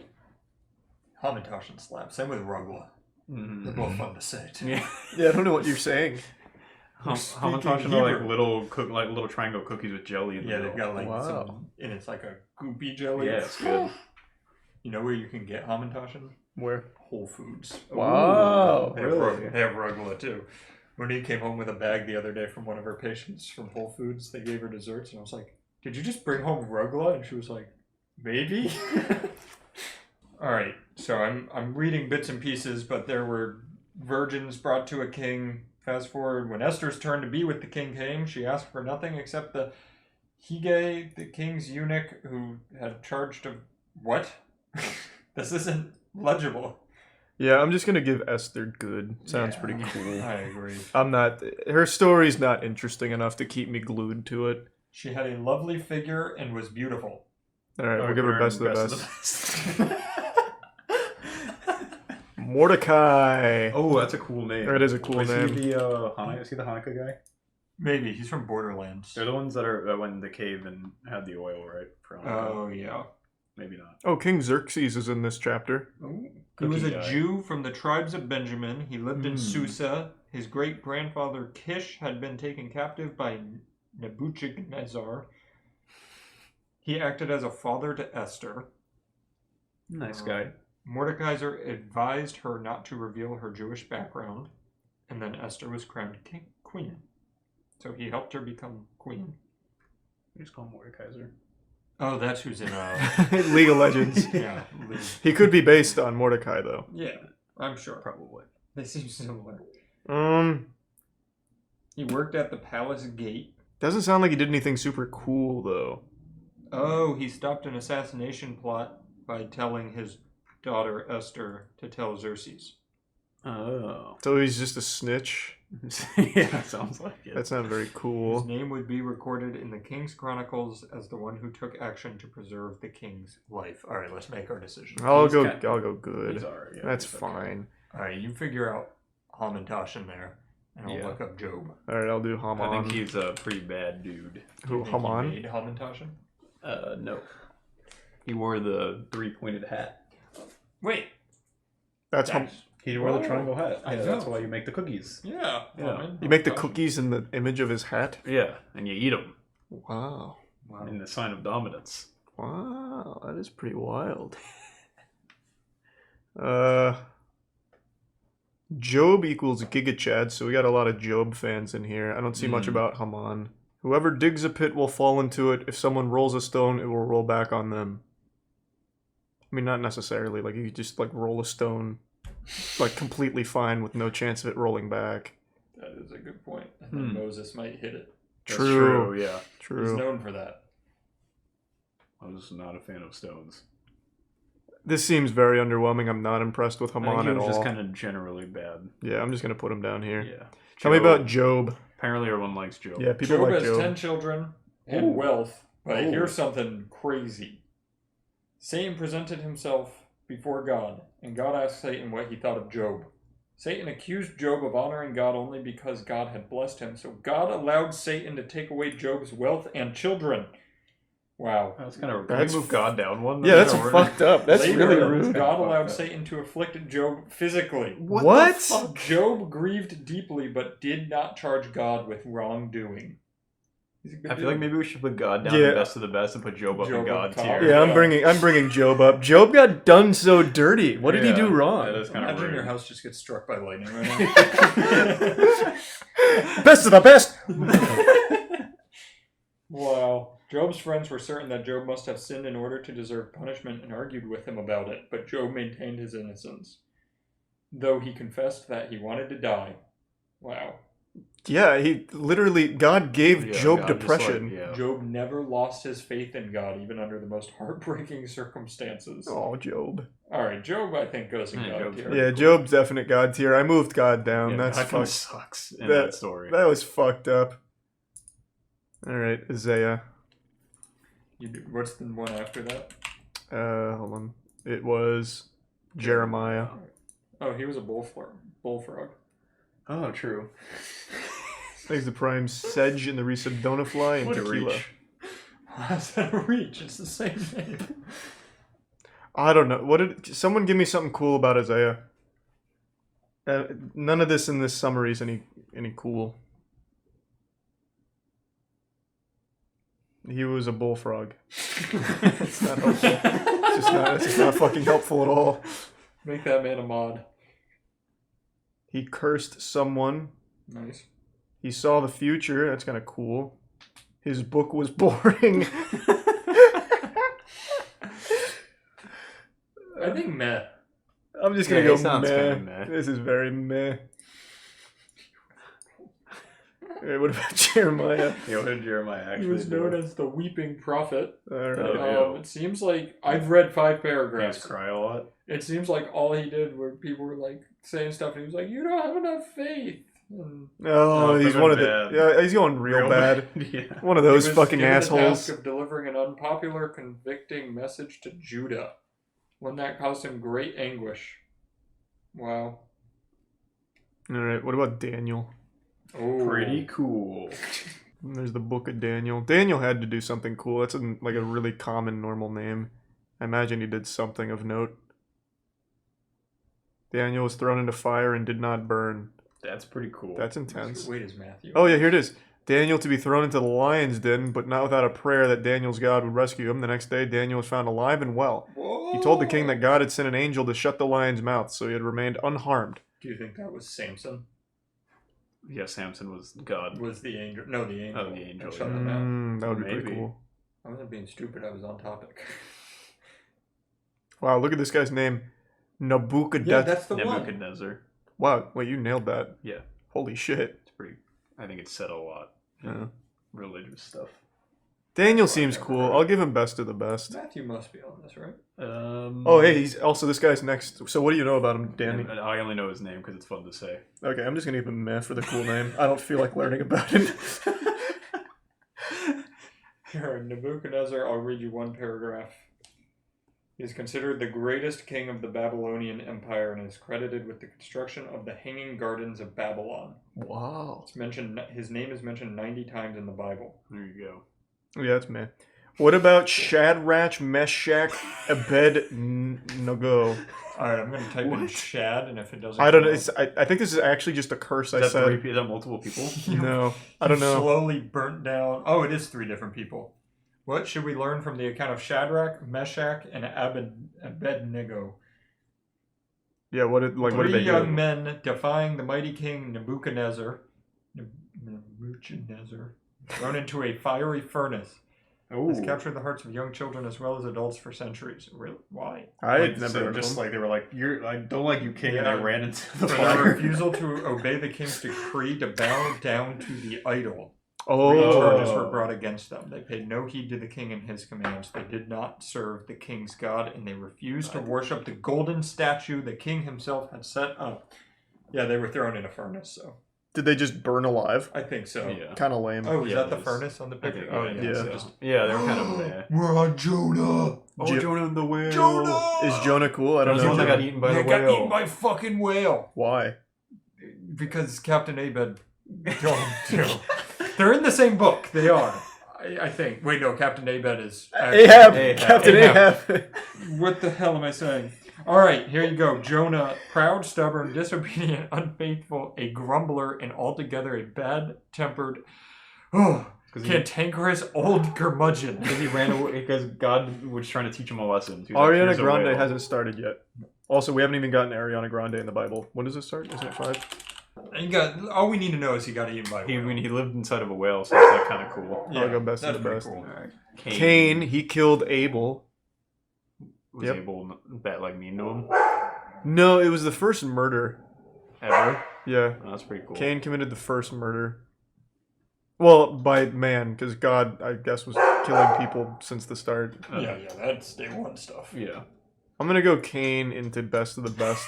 Hamantaschen slap. Same with Rugla. They're both fun to say too. Yeah. Yeah, I don't know what you're saying. Hamantaschen are like little triangle cookies with jelly in the Yeah, middle. they've got like some, and it's like a goopy jelly. Yeah, it's good. You know where you can get Hamantaschen? Where? Whole Foods. Wow, They really? They have Rugla too. Monique came home with a bag the other day from one of her patients from Whole Foods. They gave her desserts, and I was like, "Did you just bring home Rugla?" And she was like, "Maybe." All right, so I'm reading bits and pieces, but there were virgins brought to a king. Fast forward, when Esther's turn to be with the king came, she asked for nothing except the Hige, the king's eunuch, who had charged of what? This isn't legible. Yeah, I'm just gonna give Esther good. Sounds pretty cool. I agree. I'm not. Her story's not interesting enough to keep me glued to it. She had a lovely figure and was beautiful. All right, we'll give her best of the best. Mordecai. Oh, that's a cool name. That is a cool Is he name. Is he the Hanukkah guy? Maybe he's from Borderlands. They're the ones that went in the cave and had the oil, right? For Oh yeah. Maybe not. Oh, King Xerxes is in this chapter. He was a guy. Jew from the tribes of Benjamin. He lived in Hmm. Susa. His great-grandfather Kish had been taken captive by Nebuchadnezzar. He acted as a father to Esther. Nice guy. Mordecai advised her not to reveal her Jewish background, and then Esther was crowned queen. So he helped her become queen. We just call him Mordekaiser. Oh, that's who's in League of Legends. Yeah. He could be based on Mordecai though. Yeah, I'm sure. Probably. They seem similar. Um, He worked at the palace gate. doesn't sound like he did anything super cool though. Oh, he stopped an assassination plot by telling his daughter Esther to tell Xerxes. Oh. So he's just a snitch. Yeah, sounds like it. That's not very His cool. name would be recorded in the King's Chronicles as the one who took action to preserve the king's life. All right, let's make our decision. I'll go good. He's alright, yeah, That's he's okay. fine. All right, you figure out Hamantaschen there, and I'll Yeah. look up Job. All right, I'll do Haman. I think he's a pretty bad dude. Who, Think he Haman? made Hamantaschen? No. He wore the three-pointed hat. Wait. That's Ham- He wore the Oh, triangle hat. I Yeah, that's know. why you make the cookies. Yeah. Yeah. You make the cookies in the image of his hat? Yeah, and you eat them. Wow. In the sign of dominance. Wow, that is pretty wild. Job equals Giga Chad, so we got a lot of Job fans in here. I don't see much about Haman. Whoever digs a pit will fall into it. If someone rolls a stone, it will roll back on them. I mean, not necessarily. Like, you could just, like, roll a stone, like, completely fine with no chance of it rolling back. That is a good point. And then Moses might hit it. That's true, yeah. True. He's known for that. I was not a fan of stones. This seems very underwhelming. I'm not impressed with I think Haman he at was all. just kind of generally bad. Yeah, I'm just going to put him down here. Yeah. Tell me about Job. Apparently everyone likes Job. Yeah, people Job like has Job. 10 children and wealth, but Ooh. here's something crazy. Satan presented himself before God, and God asked Satan what he thought of Job. Satan accused Job of honoring God only because God had blessed him, so God allowed Satan to take away Job's wealth and children. Wow. That's kind of... Can we move God down one? Yeah, that's fucked up. That's Later, really rude. God allowed Satan to afflict Job physically. What? the fuck? Job grieved deeply, but did not charge God with wrongdoing. I feel like maybe we should put God down Yeah. the best of the best and put Job up in Job God up top. tier. Yeah, I'm bringing Job up. Job got done so dirty. What did he do wrong? That is kind of Imagine rude. your house just gets struck by lightning right now. Best of the best. Wow. Job's friends were certain that Job must have sinned in order to deserve punishment and argued with him about it, but Job maintained his innocence, though he confessed that he wanted to die. Wow. Yeah, he literally, God gave Job God just, depression. Job never lost his faith in God, even under the most heartbreaking circumstances. Oh, Job. Alright, Job, I think, goes in God tier. Yeah, Job's definite God tier. I moved God down. Yeah, That's God kinda fucked. sucks in that story. That was fucked up. Alright, Isaiah. What's the one after that? Hold on. It was Jeremiah. Oh, he was a bullfrog. Oh, true. Thanks to Prime Sedge in the Resedona Fly and What a Tequila. reach. How's that a reach? It's the same name. I don't know. What did someone give me something cool about Isaiah? None of this in this summary is any cool. He was a bullfrog. It's not helpful. It's just not fucking helpful at all. Make that man a mod. He cursed someone. Nice. He saw the future. That's kind of cool. His book was boring. I think meh. I'm just gonna Yeah, go he sounds meh. kinda meh. This is very meh. Alright, what about Jeremiah? Yeah, what did Jeremiah He actually was do? known as the weeping prophet. Alright. It seems like I've read 5 He paragraphs. just cry a lot. It seems like all he did were people were like saying stuff, and he was like, "You don't have enough faith." And Oh, he's one of the. Yeah, he's going real bad. Yeah. One of those he was fucking given the assholes. task of delivering an unpopular, convicting message to Judah, one that caused him great anguish. Wow. Alright, what about Daniel? Oh, Pretty cool. And there's the Book of Daniel. Daniel had to do something cool. That's like a really common, normal name. I imagine he did something of note. Daniel was thrown into fire and did not burn. That's pretty cool. That's intense. Wait, is Matthew? Oh yeah, here it is. Daniel to be thrown into the lion's den, but not without a prayer that Daniel's God would rescue him. The next day, Daniel was found alive and well. Whoa. He told the king that God had sent an angel to shut the lion's mouth, so he had remained unharmed. Do you think that was Samson? Yeah, Samson was God. Was the angel? No, the angel. Oh, the angel. That shut him out. That would be pretty Maybe. cool. I wasn't being stupid. I was on topic. Wow, look at this guy's name. Nebuchadnezzar. Yeah, that's the one. Nebuchadnezzar. Wow, wait, you nailed that. Yeah. Holy shit. It's pretty. I think it said a lot. Yeah. Religious stuff. Daniel seems cool. I'll give him best of the best. Matthew must be on this, right? Oh, hey, he's also this guy's next. So, what do you know about him, Danny? I only know his name because it's fun to say. Okay, I'm just gonna give him meh for the cool name. I don't feel like learning about him. Here, Nebuchadnezzar, I'll read you one paragraph. He is considered the greatest king of the Babylonian Empire and is credited with the construction of the Hanging Gardens of Babylon. Wow. It's mentioned. His name is mentioned 90 times in the Bible. There you go. Yeah, that's meh. What about Shadrach, Meshach, Abednego? Alright, I'm going to type in Shad, and if it doesn't... I don't know. I think this is actually just a curse I Is said. that multiple people? No, I don't know. Slowly burnt down... Oh, it is 3 different people. What should we learn from the account of Shadrach, Meshach, and Abednego? Yeah, what did they Three do? young men defying the mighty king Nebuchadnezzar, thrown into a fiery furnace. Has captured the hearts of young children as well as adults for centuries. Really? Why? I'd Like, never just like they were like, I don't like you, king, Yeah. and they ran into the For fire. their refusal to obey the king's decree to bow down to the idol. Oh. 3 charges were brought against them. They paid no heed to the king and his commands. They did not serve the king's god, and they refused to worship the golden statue the king himself had set up. Yeah, they were thrown in a furnace, so. Did they just burn alive? I think so. Yeah. Kind of lame. Oh, is Yeah, that the it is. furnace on the picture? Oh, yeah. So. Yeah, they were kind of there. We're on Jonah! Jonah and the whale. Jonah! Is Jonah cool? I don't He's know. the one that got eaten by the got whale. eaten by a fucking whale! Why? Because Captain Abed told him to. They're in the same book. They are. I think. Wait, no. Captain Abed is... Ahab! Captain Ahab! What the hell am I saying? Alright, here you go. Jonah, proud, stubborn, disobedient, unfaithful, a grumbler, and altogether a bad-tempered, cantankerous old curmudgeon. Because he ran away, because God was trying to teach him a lesson. He was like, Ariana "Here's a Grande whale." hasn't started yet. Also, we haven't even gotten Ariana Grande in the Bible. When does it start? Isn't it 5? All we need to know is he got eaten by a whale. He lived inside of a whale, so it's like kind of cool. I'll go best of that's the pretty best. cool. Cain, he killed Abel. Was Abel that like mean to him? No, it was the first murder. Ever? Yeah. Oh, that's pretty cool. Cain committed the first murder. Well, by man, because God, I guess, was killing people since the start. Yeah, that's day one stuff. Yeah. I'm gonna go Cain into best of the best.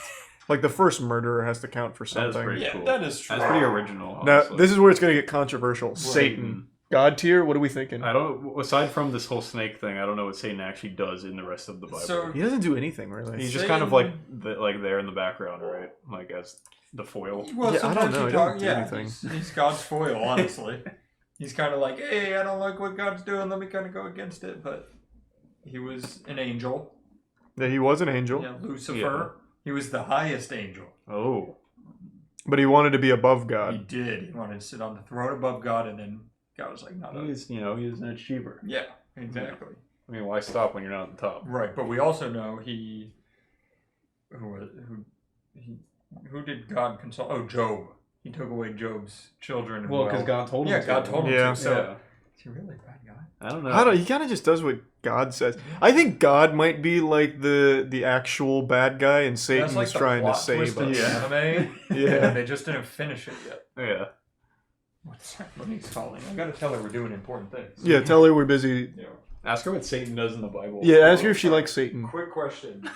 Like, the first murderer has to count for something. That is pretty cool. that is true. That's pretty original. Now, Honestly. this is where it's gonna get controversial. Satan. God tier? What are we thinking? I don't. Aside from this whole snake thing, I don't know what Satan actually does in the rest of the Bible. So- He doesn't do anything, really. He's just kind of like there in the background, right? Like as the foil. Well, Yeah, I don't sometimes know. he He doesn't do yeah, anything. he's God's foil, honestly. He's kind of like, hey, I don't like what God's doing. Let me kind of go against it. But he was an angel. Yeah, he was an angel. Yeah, Lucifer. He was the highest angel. Oh. But he wanted to be above He God. did. He wanted to sit on the throne above God, and then God was like, not He's he's an achiever. Yeah, exactly. I mean, why stop when you're not at the top? Right, but we also know who did God consult? Oh, Job. He took away Job's children. Well, because God told him. Yeah, God told him. Yeah. To, so Yeah. is he really a bad guy? I don't know. He kind of just does what God says. I think God might be like the actual bad guy, and Satan That's like is the trying to plot save twist of us. the anime. Yeah. They just didn't finish it yet. Yeah. What's that? Money's calling. I gotta tell her we're doing important things. Yeah, tell her we're busy. Yeah. Ask her what Satan does in the Bible. Yeah, ask her if she likes Satan. Quick question.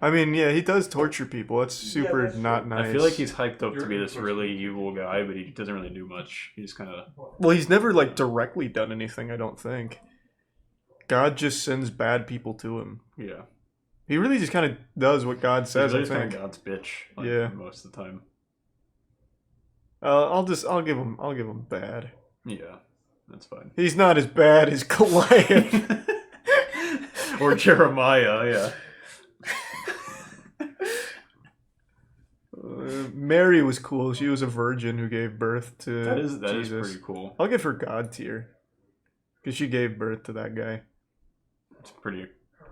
I mean, yeah, he does torture people. That's super that's not true. nice. I feel like he's hyped up to be this really evil guy, but he doesn't really do much. He's kind of. Well, he's never like directly done anything. I don't think. God just sends bad people to him. Yeah. He really just kind of does what God says. I He's think. God's bitch. Like, Yeah. Most of the time. I'll give him bad. Yeah, that's fine. He's not as bad as Goliath. Or Jeremiah, yeah. Mary was cool. She was a virgin who gave birth to That is Jesus. pretty cool. I'll give her God tier. Because she gave birth to that guy. It's pretty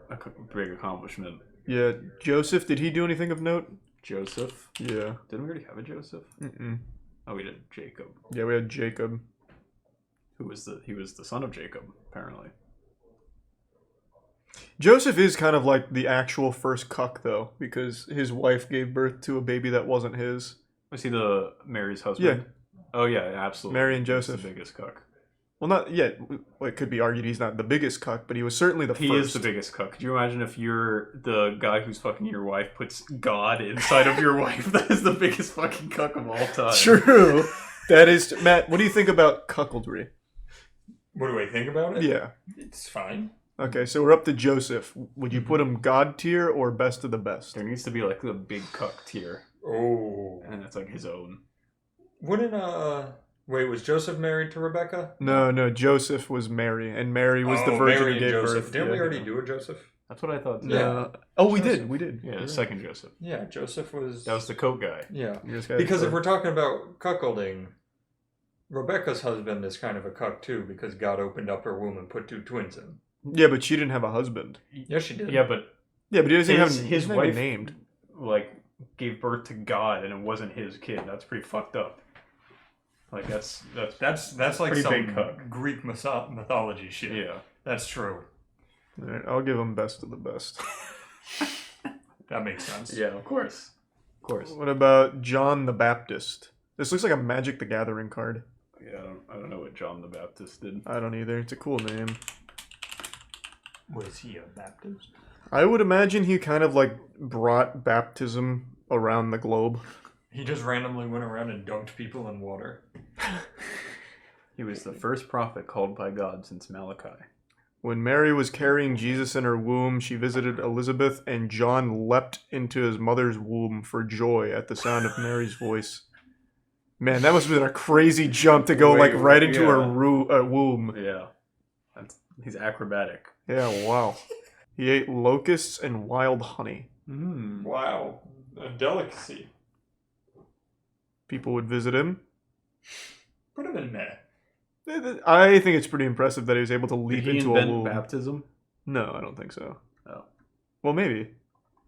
a big accomplishment. Yeah, Joseph, did he do anything of note? Joseph? Yeah. Didn't we already have a Joseph? Mm-mm. Oh, we did Jacob. Yeah, we had Jacob. He was the son of Jacob, apparently. Joseph is kind of like the actual first cuck, though, because his wife gave birth to a baby that wasn't his. Was he the Mary's husband? Yeah. Oh, yeah, absolutely. Mary and He's Joseph. the biggest cuck. Well, not yet. Well, it could be argued he's not the biggest cuck, but he was certainly the first. He is the biggest cuck. Could you imagine if you're the guy who's fucking your wife puts God inside of your wife? That is the biggest fucking cuck of all time. True. That is... Matt, what do you think about cuckoldry? What do I think about it? Yeah. It's fine. Okay, so we're up to Joseph. Would you put him God tier or best of the best? There needs to be like the big cuck tier. Oh. And it's like his own. Wouldn't, wait, was Joseph married to Rebecca? No, Joseph was Mary, and Mary was the virgin Mary who and gave Joseph. birth. Didn't Yeah. we already do a Joseph? That's what I thought. Yeah. Oh, we Joseph. did. We did. Yeah, You're the right. second Joseph. Yeah, Joseph was... That was the coat guy. Yeah. This guy- Because if we're talking about cuckolding, Rebecca's husband is kind of a cuck too, because God opened up her womb and put 2 twins in. Yeah, but she didn't have a husband. Yes, she did. Yeah, but Yeah, but he doesn't have his wife wife named. Like gave birth to God and it wasn't his kid. That's pretty fucked up. Like that's like pretty some big cuck. Greek mythology shit. Yeah, that's true. All right, I'll give him best of the best. That makes sense. Yeah, of course. Of course. What about John the Baptist? This looks like a Magic the Gathering card. Yeah, I don't know what John the Baptist did. I don't either. It's a cool name. Was he a Baptist? I would imagine he kind of like brought baptism around the globe. He just randomly went around and dunked people in water. He was the first prophet called by God since Malachi. When Mary was carrying Jesus in her womb, she visited Elizabeth, and John leapt into his mother's womb for joy at the sound of Mary's voice. Man, that must have been a crazy jump to go like right into her womb. Yeah, he's acrobatic. Yeah, wow. He ate locusts and wild honey. Wow, a delicacy. People would visit him. Put him in there. I think it's pretty impressive that he was able to leap Did he into a invent womb. baptism? No, I don't think so. Oh. Well, maybe.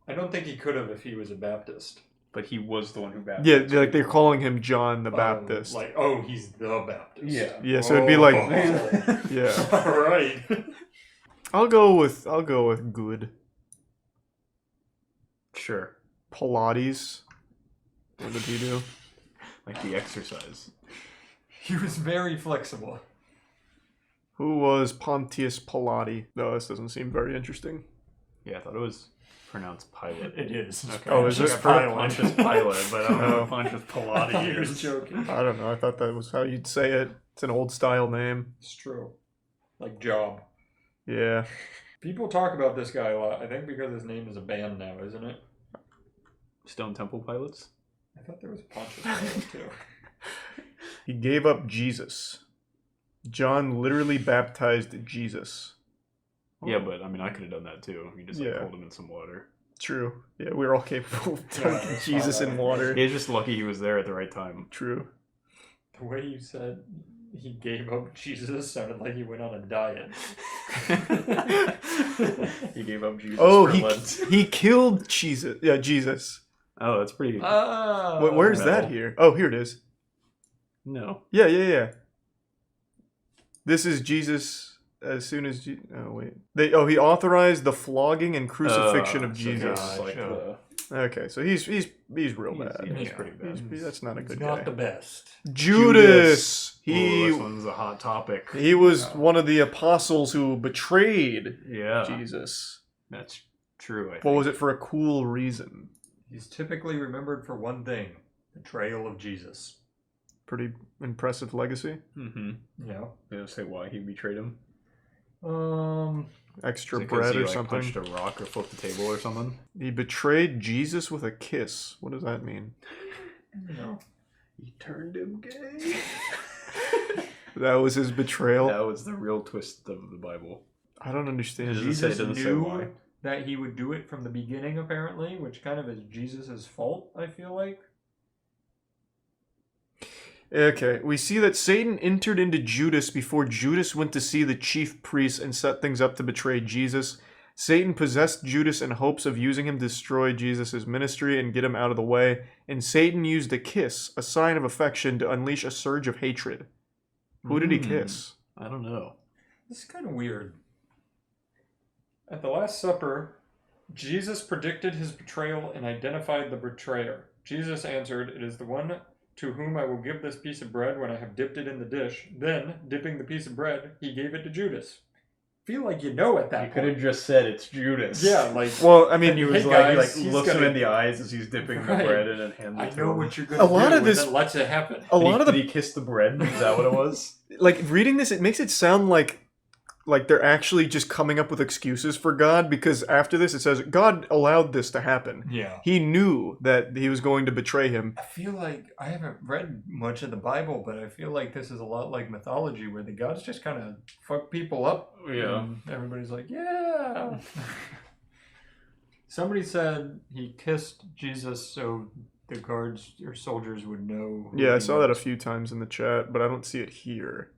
I don't think he could have if he was a Baptist. But he was the one who baptized. Yeah, like they're calling him John the Baptist. Like, he's the Baptist. Yeah. Yeah, so it'd be like, Oh. yeah. All right. I'll go with good. Sure. Pilates. What did he do? Like the exercise. He was very flexible. Who was Pontius Pilate? No, this doesn't seem very interesting. Yeah, I thought it was pronounced Pilate. It is. Okay. Oh, is it Pontius Pilate? But I don't know Oh. if Pontius Pilate He was is. joking. I don't know. I thought that was how you'd say it. It's an old style name. It's true. Like Job. Yeah. People talk about this guy a lot. I think because his name is a band now, isn't it? Stone Temple Pilots? I thought there was Pontius Pilate too. He gave up Jesus. John literally baptized Jesus. Yeah, but I mean, I could have done that too. You just like Yeah. hold him in some water. True. Yeah, we're all capable of dunking Jesus in water. He's just lucky he was there at the right time. True. The way you said he gave up Jesus sounded like he went on a diet. He gave up Jesus Oh, for Lent. he killed Jesus. Yeah, Jesus. Oh, that's pretty. Where's metal. that here? Oh, here it is. No. Yeah. This is Jesus as soon as... oh, wait. He authorized the flogging and crucifixion of so Jesus. he's like the- Okay, so he's real bad. He's pretty bad. That's not a good Not guy. the best. Judas. Ooh, this one's a hot topic. He was one of the apostles who betrayed Yeah. Jesus. That's true, I think. What was it for a cool reason? He's typically remembered for one thing: betrayal of Jesus. Pretty impressive legacy. Mm-hmm. Yeah. They don't say why he betrayed him. Extra Is it 'cause bread he, or like, something. punched a rock or flipped the table or something. He betrayed Jesus with a kiss. What does that mean? No. He turned him gay. That was his betrayal. That was the real twist of the Bible. I don't understand. It doesn't Jesus say knew why. that he would do it from the beginning, apparently, which kind of is Jesus' fault, I feel like. Okay, we see that Satan entered into Judas before Judas went to see the chief priests and set things up to betray Jesus. Satan possessed Judas in hopes of using him to destroy Jesus' ministry and get him out of the way, and Satan used a kiss, a sign of affection, to unleash a surge of hatred. Who did he kiss? I don't know. This is kind of weird. At the Last Supper, Jesus predicted his betrayal and identified the betrayer. Jesus answered, "It is the one to whom I will give this piece of bread when I have dipped it in the dish." Then, dipping the piece of bread, he gave it to Judas. Feel like you know at that You point. could have just said it's Judas. Yeah, like... Well, I mean, He was hey like, guys, he he's looks him gonna- in the eyes as he's dipping the Right. bread in and hands it I to know him. what you're gonna A lot do, of this- and then lets it happen. Did he kiss the bread? Is that what it was? Like, reading this, it makes it sound like they're actually just coming up with excuses for God, because after this it says God allowed this to happen. Yeah. He knew that he was going to betray him. I feel like I haven't read much of the Bible, but I feel like this is a lot like mythology, where the gods just kind of fuck people up. Yeah. And everybody's like, yeah. Somebody said he kissed Jesus so the guards or soldiers would know. Who Yeah, I he saw that a was. few times in the chat, but I don't see it here.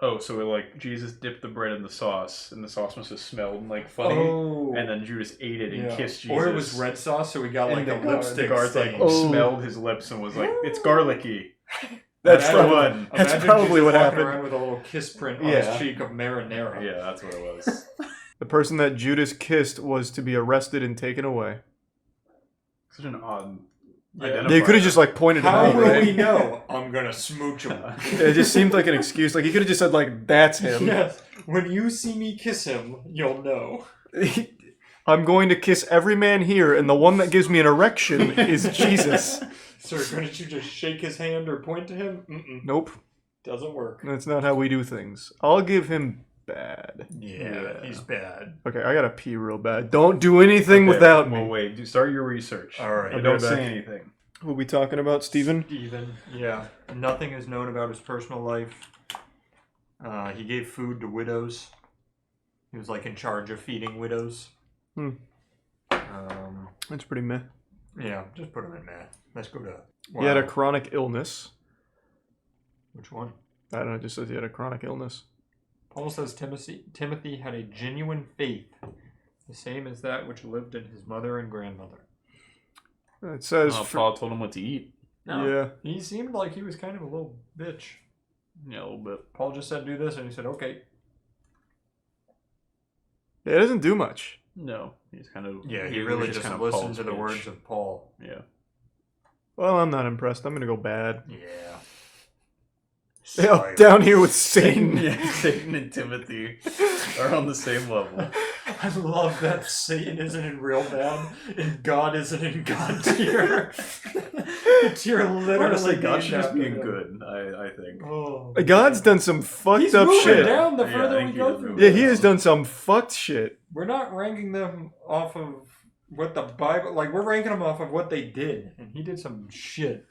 Oh, so like Jesus dipped the bread in the sauce, and the sauce must have smelled like funny, and then Judas ate it and kissed Jesus. Or it was red sauce, so we got like a lipstick. The guards like smelled his lips and was like, "It's garlicky." That's the one. That's probably what happened. Around with a little kiss print on his cheek of marinara. Yeah, that's what it was. The person that Judas kissed was to be arrested and taken away. Such an odd. They could have just like pointed him out. How will right? we know? I'm gonna smooch him. It just seemed like an excuse. Like he could have just said like, "That's him." Yes. When you see me kiss him, you'll know. I'm going to kiss every man here, and the one that gives me an erection is Jesus. Sir, couldn't you just shake his hand or point to him? Nope. Doesn't work. That's not how we do things. I'll give him bad. Yeah, he's bad. Okay, I gotta pee real bad. Don't do anything without me. Well, wait. Start your research. All right. Don't say anything. Who are we talking about, Steven? Steven, yeah. Nothing is known about his personal life. He gave food to widows. He was like in charge of feeding widows. That's pretty meh. Yeah, just put him in meh. Let's go to... He had a chronic illness. Which one? I don't know, it just says he had a chronic illness. Paul says Timothy had a genuine faith, the same as that which lived in his mother and grandmother. It says... Paul told him what to eat. No, Yeah. He seemed like he was kind of a little bitch. Yeah, a little bit. Paul just said do this, and he said, okay. Yeah, it doesn't do much. No, he's kind of... Yeah, he really just kind of listened Paul's to the bitch. words of Paul. Yeah. Well, I'm not impressed. I'm gonna go bad. Yeah. Yeah, down here with Satan. Yeah, Satan and Timothy are on the same level. I love that Satan isn't in real bad and God isn't in God tier. Tier literally. Honestly, God should named just be after in him. good, I think. Oh. God's done some fucked He's up moving shit. down the Yeah, I further think we he go is through. Yeah, he has done some fucked shit. We're not ranking them off of what the Bible, like we're ranking them off of what they did, and he did some shit.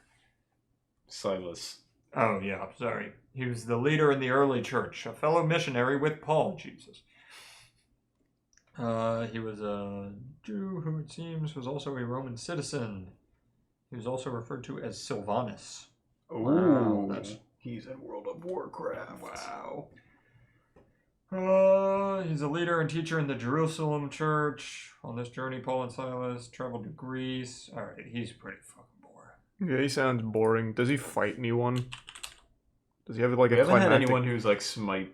Silas. Oh yeah, sorry. He was the leader in the early church, a fellow missionary with Paul. Jesus. He was a Jew who it seems was also a Roman citizen. He was also referred to as Silvanus. Ooh, that's he's in World of Warcraft. wow. He's a leader and teacher in the Jerusalem church. On this journey, Paul and Silas traveled to Greece. All right, he's pretty fucking boring. Yeah, he sounds boring. Does he fight anyone? Does he have like We a haven't had climactic... anyone who's like smite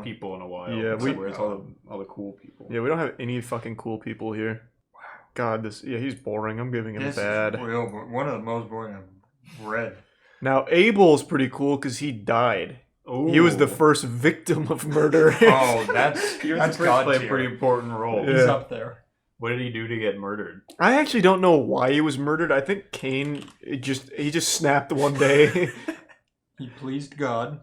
people in a while. Yeah, where's all the cool people? Yeah, we don't have any fucking cool people here. Wow. God, he's boring. I'm giving him This bad. is real, but one of the most boring I've read. Now, Abel's pretty cool because he died. He was the first victim of murder. Oh, that's God played a tier. pretty important role. He's up there. What did he do to get murdered? I actually don't know why he was murdered. I think Cain he just snapped one day. He pleased God.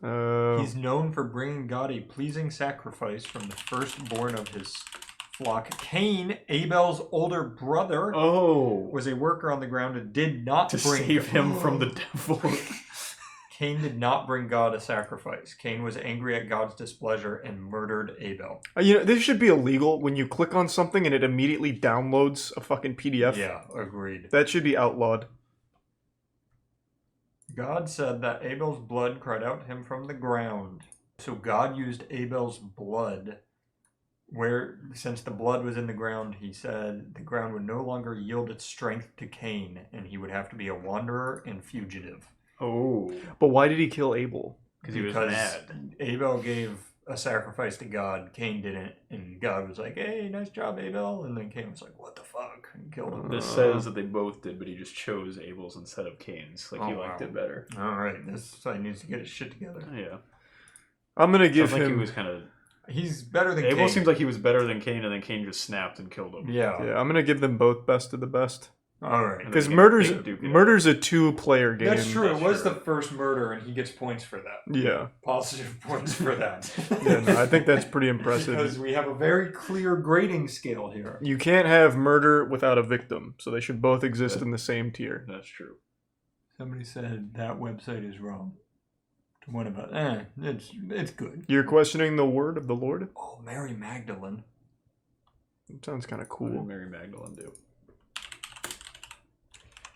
He's known for bringing God a pleasing sacrifice from the firstborn of his flock. Cain, Abel's older brother, was a worker on the ground and did not To bring save him from the devil. Cain did not bring God a sacrifice. Cain was angry at God's displeasure and murdered Abel. This should be illegal when you click on something and it immediately downloads a fucking PDF. Yeah, agreed. That should be outlawed. God said that Abel's blood cried out to him from the ground. So God used Abel's blood, since the blood was in the ground, he said the ground would no longer yield its strength to Cain, and he would have to be a wanderer and fugitive. Oh. But why did he kill Abel? Because he was mad. Abel gave a sacrifice to God, Cain didn't, and God was like, hey, nice job, Abel, and then Cain was like, what the fuck, and killed him. This says that they both did, but he just chose Abel's instead of Cain's. Like, he liked it better. Alright, this guy needs to get his shit together. Yeah. I'm gonna give Sounds like him... he was kind of... He's better than Abel Cain. seems like he was better than Cain, and then Cain just snapped and killed him. Yeah. Yeah, I'm gonna give them both best of the best. Alright. Because murder's a two-player game. That's true. It was the first murder, and he gets points for that. Yeah. Positive points for that. Yeah, no, I think that's pretty impressive. Because we have a very clear grading scale here. You can't have murder without a victim, so they should both exist in the same tier. That's true. Somebody said that website is wrong. What about it's good. You're questioning the word of the Lord? Oh, Mary Magdalene. That sounds kind of cool. What did Mary Magdalene do?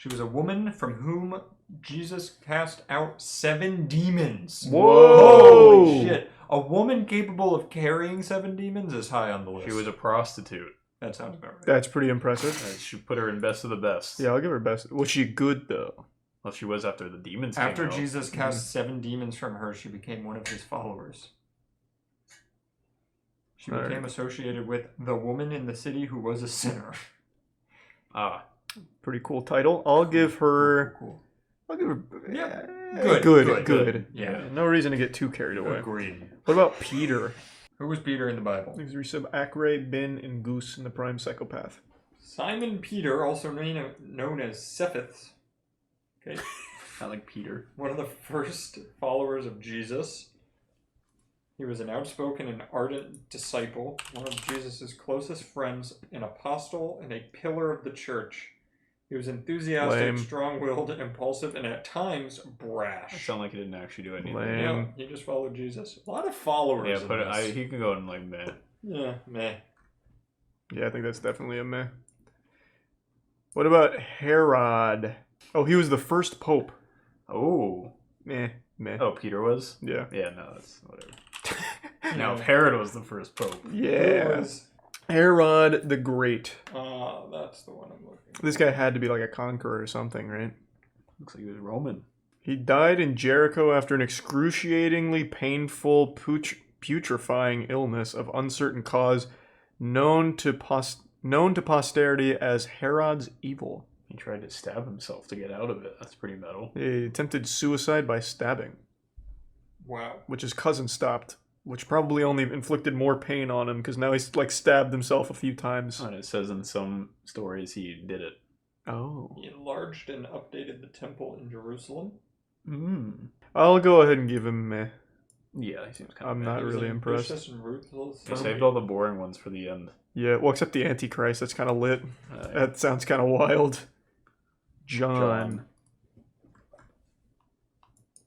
She was a woman from whom Jesus cast out 7 demons. Whoa! Holy shit. A woman capable of carrying 7 demons is high on the list. She was a prostitute. That sounds about right. That's pretty impressive. She put her in best of the best. Yeah, I'll give her best. Was she good though? Well, she was after the demons After came out. Jesus cast 7 demons from her, she became one of his followers. She All became right. associated with the woman in the city who was a sinner. Ah. Pretty cool title. I'll give her. I'll give her. Yeah. Good. Yeah. No reason to get too carried away. Agreed. What about Peter? Who was Peter in the Bible? These are some Acre, Bin, and Goose in the Prime Psychopath. Simon Peter, also known as Cephas. Okay. I like Peter. One of the first followers of Jesus. He was an outspoken and ardent disciple, one of Jesus' closest friends, an apostle, and a pillar of the church. He was enthusiastic, Lame. strong-willed, impulsive, and at times brash. It sounded like he didn't actually do anything. Lame. Yeah, he just followed Jesus. A lot of followers. Yeah, in but this. he can go in like meh. Yeah, meh. Yeah, I think that's definitely a meh. What about Herod? Oh, he was the first pope. Oh. Meh. Oh, Peter was? Yeah. Yeah, no, that's whatever. Now, if Herod was the first pope. Yeah. Herod the Great. That's the one I'm looking at. This guy had to be like a conqueror or something, right? Looks like he was Roman. He died in Jericho after an excruciatingly painful, putrefying illness of uncertain cause, known to posterity as Herod's evil. He tried to stab himself to get out of it. That's pretty metal. He attempted suicide by stabbing. Wow. Which his cousin stopped, which probably only inflicted more pain on him because now he's like stabbed himself a few times. And it says in some stories he did it. Oh. He enlarged and updated the temple in Jerusalem. I'll go ahead and give him meh. Yeah, he seems kind of I'm not really impressed. Ambitious and ruthless. He saved all the boring ones for the end. Yeah, well, except the Antichrist. That's kind of lit. That sounds kind of wild. John.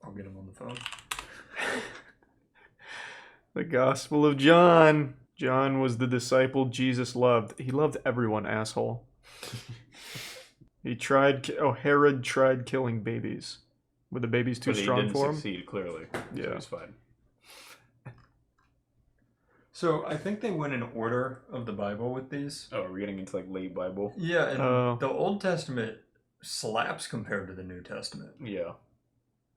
I'll get him on the phone. The Gospel of John. John was the disciple Jesus loved. He loved everyone, asshole. Herod tried killing babies. Were the babies too But he strong didn't for him? succeed, clearly. Yeah. So he's fine. So I think they went in order of the Bible with these. Oh, we're getting into like late Bible? Yeah, and the Old Testament slaps compared to the New Testament. Yeah,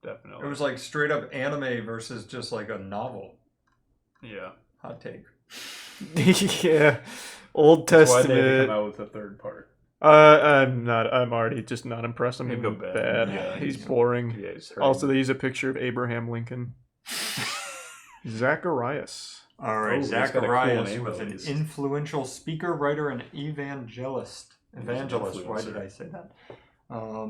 definitely. It was like straight up anime versus just like a novel. Yeah. Hot take. Yeah. Old That's why they had to Testament. come out with a third part. I'm already just not impressed. I'm He'd gonna go go bad. bad. Yeah, he's boring. Yeah, he's Also, they use a picture of Abraham Lincoln. Zacharias. All right, he's got a cool Zacharias name, was at an least. influential speaker, writer, and evangelist. Evangelist, why did influencer. I say that?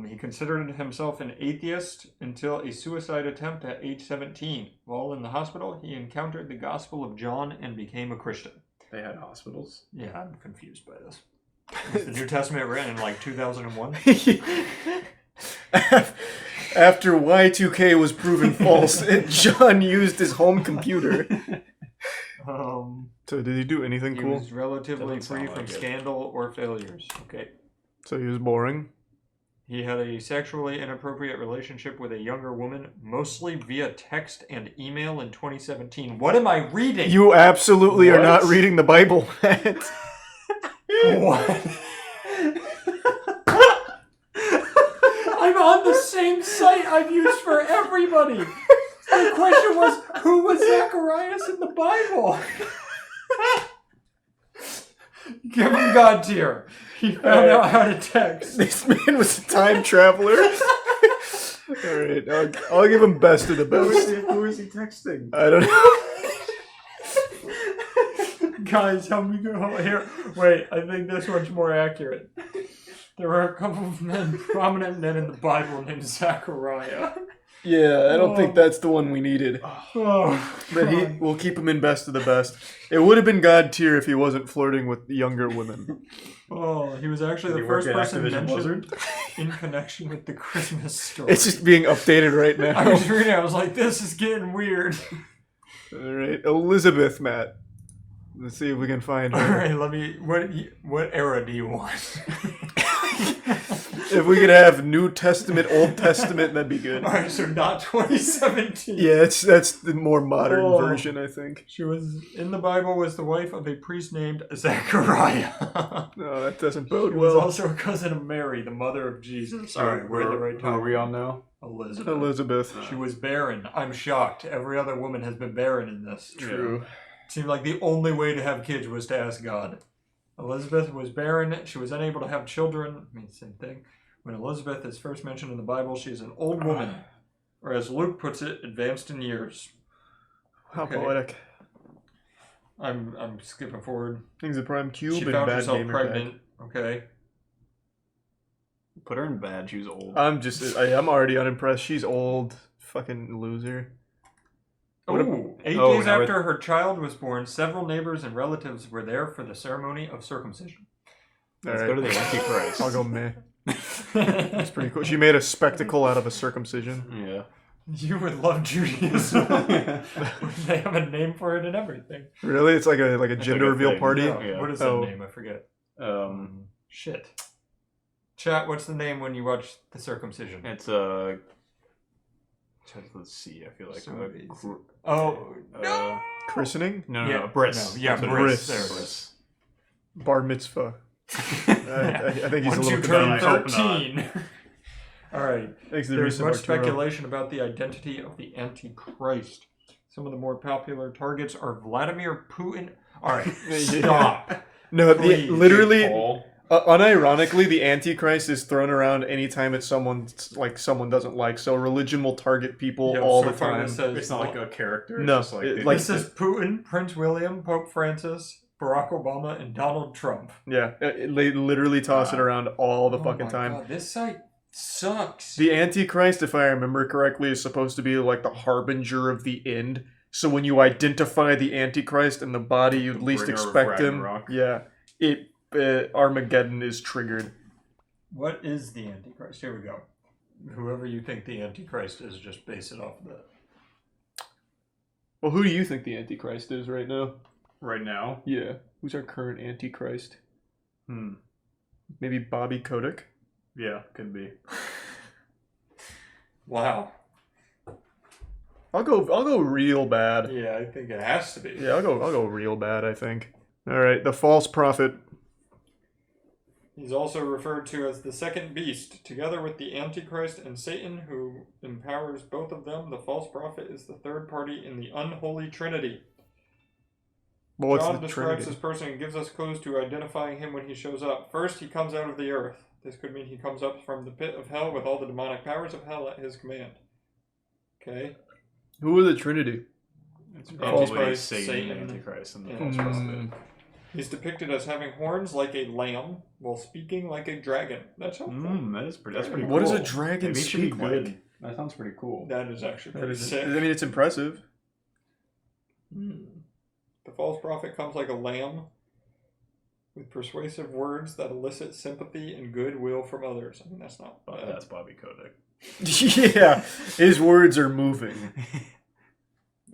He considered himself an atheist until a suicide attempt at age 17. While in the hospital, he encountered the Gospel of John and became a Christian. They had hospitals? Yeah, I'm confused by this. Was the New Testament written in like 2001? After Y2K was proven false, John used his home computer. So did he do anything He cool? was relatively Doesn't free sound from like it. scandal or failures. Okay. So he was boring. He had a sexually inappropriate relationship with a younger woman, mostly via text and email in 2017. What am I reading? You absolutely are not What? reading the Bible, Matt. What? I'm on the same site I've used for everybody. The question was, who was Zacharias in the Bible? Give him God tier. He found out how to text. This man was a time traveler. Alright, I'll give him best of the best. Who is he texting? I don't know. Guys, help me go here. Wait, I think this one's more accurate. There were a couple of prominent men in the Bible named Zachariah. Yeah, I don't think that's the one we needed. Oh, But we'll keep him in best of the best. It would have been God tier if he wasn't flirting with younger women. Oh, he was actually Did the he work first at person Activision mentioned Blizzard? in connection with the Christmas story. It's just being updated right now. I was reading it, I was like, this is getting weird. Alright, Elizabeth, Matt. Let's see if we can find her. Alright, let me... What era do you want? If we could have New Testament, Old Testament, that'd be good. All right, so not 2017. Yeah, that's the more modern Oh. version, I think. She was in the Bible was the wife of a priest named Zechariah. No, that doesn't bode She was well. also a cousin of Mary, the mother of Jesus. All right, we're in the right Who time. are we on now? Elizabeth. She was barren. I'm shocked. Every other woman has been barren in this. True. It seemed like the only way to have kids was to ask God. Elizabeth was barren. She was unable to have children. I mean, same thing. When Elizabeth is first mentioned in the Bible, she is an old woman. Or as Luke puts it, advanced in years. How poetic. I'm skipping forward. Things a prime cube She and found bad herself gamer pregnant. tag. Okay. Put her in bad. She was old. I'm already unimpressed. She's old. Fucking loser. Oh, 8 days after her child was born, several neighbors and relatives were there for the ceremony of circumcision. Let's go to the Antichrist. I'll go meh. That's pretty cool. She made a spectacle out of a circumcision. Yeah. You would love Judaism. They have a name for it and everything. Really? It's like a It's gender like a reveal thing. party? Yeah. What is that name? I forget. Shit. Chat, what's the name when you watch the circumcision? It's let's see. I feel like no. Christening? No, bris. No, yeah, That's what bris. it is. There it is. Bar mitzvah. I think he's a Once little you turn confused. 13. All right. Thanks to the There's recent much Arturo. speculation about the identity of the Antichrist. Some of the more popular targets are Vladimir Putin. All right, stop. No, Please. literally, Jake Paul. unironically, the Antichrist is thrown around anytime it's someone doesn't like. So religion will target people Yeah, all so the far time. this says- It's not like a character. No, it's just This is Putin, Prince William, Pope Francis, Barack Obama, and Donald Trump. Yeah, they literally toss it around all the fucking my time. God, this site sucks. The Antichrist, if I remember correctly, is supposed to be like the harbinger of the end. So when you identify the Antichrist in the body you'd least bringer of expect him, Ragnarok. Armageddon is triggered. What is the Antichrist? Here we go. Whoever you think the Antichrist is, just base it off of that. Well, who do you think the Antichrist is right now? Right now? Yeah. Who's our current Antichrist? Maybe Bobby Kotick? Yeah, could be. Wow. I'll go real bad. Yeah, I think it has to be. Yeah, I'll go real bad, I think. Alright, the false prophet. He's also referred to as the second beast. Together with the Antichrist and Satan, who empowers both of them, the false prophet is the third party in the unholy trinity. Well, what's John the describes Trinity? this person and gives us clues to identifying him when he shows up. First, he comes out of the earth. This could mean he comes up from the pit of hell with all the demonic powers of hell at his command. Okay. Who are the Trinity? It's Antichrist, probably Satan, Antichrist, and the false prophet. He's depicted as having horns like a lamb while speaking like a dragon. That's helpful. That's pretty cool. What does a dragon Maybe it should be speak good. like? That sounds pretty cool. That is actually That pretty is- sick. I mean, it's impressive. The false prophet comes like a lamb with persuasive words that elicit sympathy and goodwill from others. I mean, that's not bad. That's Bobby Kotick. Yeah, his words are moving.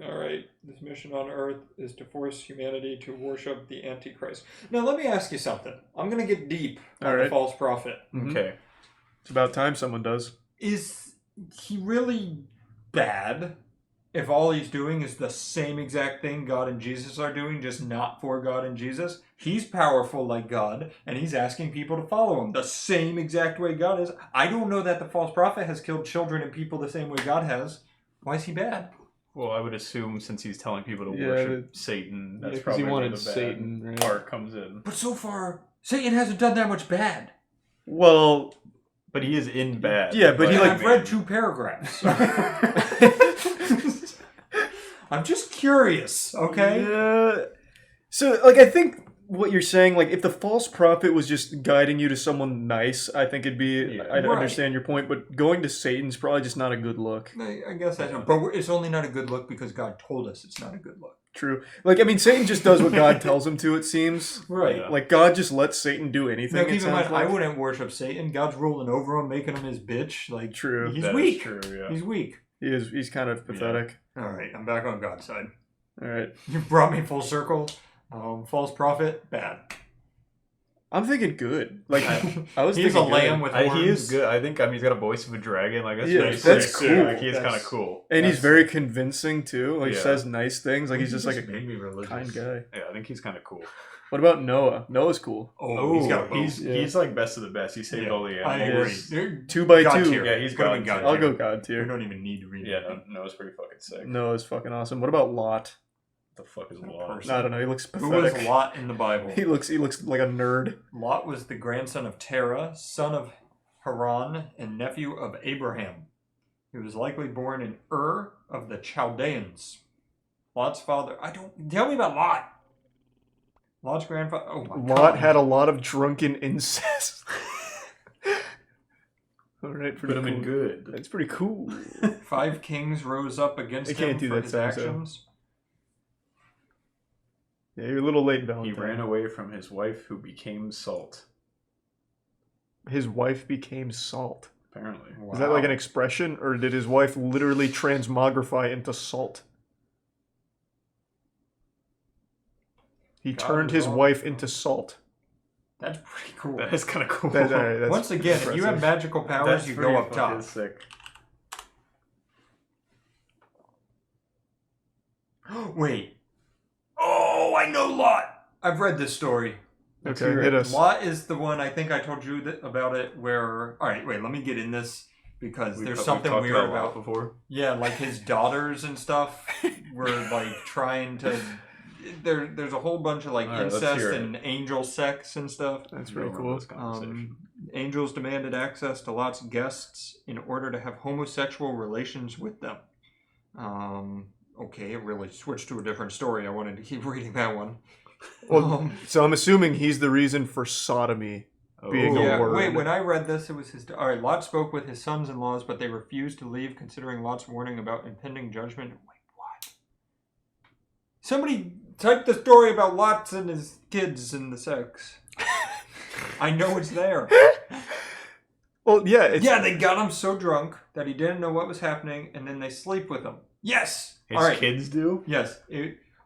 All right, this mission on Earth is to force humanity to worship the Antichrist. Now, let me ask you something. I'm going to get deep on All the right. false prophet. Okay. It's about time someone does. Is he really bad if all he's doing is the same exact thing God and Jesus are doing, just not for God and Jesus? He's powerful like God, and he's asking people to follow him the same exact way God is. I don't know that the false prophet has killed children and people the same way God has. Why is he bad? Well, I would assume since he's telling people to Yeah, worship Satan, that's 'cause probably he where wanted the bad Satan, right? part comes in. But so far, Satan hasn't done that much bad. Well, but he is in bad. Yeah, but he like I've read 2 paragraphs. I'm just curious, okay? Yeah. So, like, I think what you're saying, like, if the false prophet was just guiding you to someone nice, I think it'd be, I'd Right. understand your point, but going to Satan's probably just not a good look. I guess that's but it's only not a good look because God told us it's not a good look. True. Like, I mean, Satan just does what God tells him to, it seems. Right. Yeah. Like, God just lets Satan do anything, Now, it keep in sounds mind, I like. wouldn't worship Satan. God's ruling over him, making him his bitch. Like, True. He's That is weak. true, yeah. He's weak. He's kind of pathetic. All right, I'm back on God's side. All right. You brought me full circle. False prophet, bad. I'm thinking good. Like I was He's thinking a lamb good. with He is good. I think he's got a voice of a dragon. Like that's cool. Like, he is kind of cool. And he's very convincing too. Like says nice things. Like he's just like a made me religious. kind guy. Yeah, I think he's kind of cool. What about Noah? Noah's cool. Oh, he's got he's like best of the best. He saved all the animals. 2x2. Yeah, he's God tier. I'll go God tier. You don't even need to read it. Yeah, Noah's pretty fucking sick. Noah's fucking awesome. What about Lot? What the fuck is Lot? I don't know. He looks pathetic. Who was Lot in the Bible? He looks like a nerd. Lot was the grandson of Terah, son of Haran, and nephew of Abraham. He was likely born in Ur of the Chaldeans. Lot's father... Tell me about Lot! Lot's grandfather... Oh my God. Lot had a lot of drunken incest. Alright, Put him in good. That's pretty cool. 5 kings rose up against him for his actions. Yeah, you're a little late, Valentine. He ran away from his wife, who became salt. His wife became salt. Apparently. Is that like an expression, or did his wife literally transmogrify into salt? He turned his wife into salt. That's pretty cool. That is kind of cool. That's Once again, if you have magical powers, you go up top. Sick. Wait. Oh, I know Lot. I've read this story. Okay, hit us. Lot is the one, I think I told you about it, where... Alright, wait, let me get in this, because there's something weird about... before. Yeah, like his daughters and stuff were like trying to... There's a whole bunch of like incest and angel sex and stuff. That's pretty cool. Angels demanded access to Lot's guests in order to have homosexual relations with them. Okay, it really switched to a different story. I wanted to keep reading that one. Well, so I'm assuming he's the reason for sodomy being a word. Wait, when I read this, it was his... Alright, Lot spoke with his sons-in-laws, but they refused to leave, considering Lot's warning about impending judgment. Wait, what? Somebody type the story about Lot and his kids and the sex. I know it's there. Well, yeah. Yeah, they got him so drunk that he didn't know what was happening, and then they sleep with him. Yes! His kids do? Yes.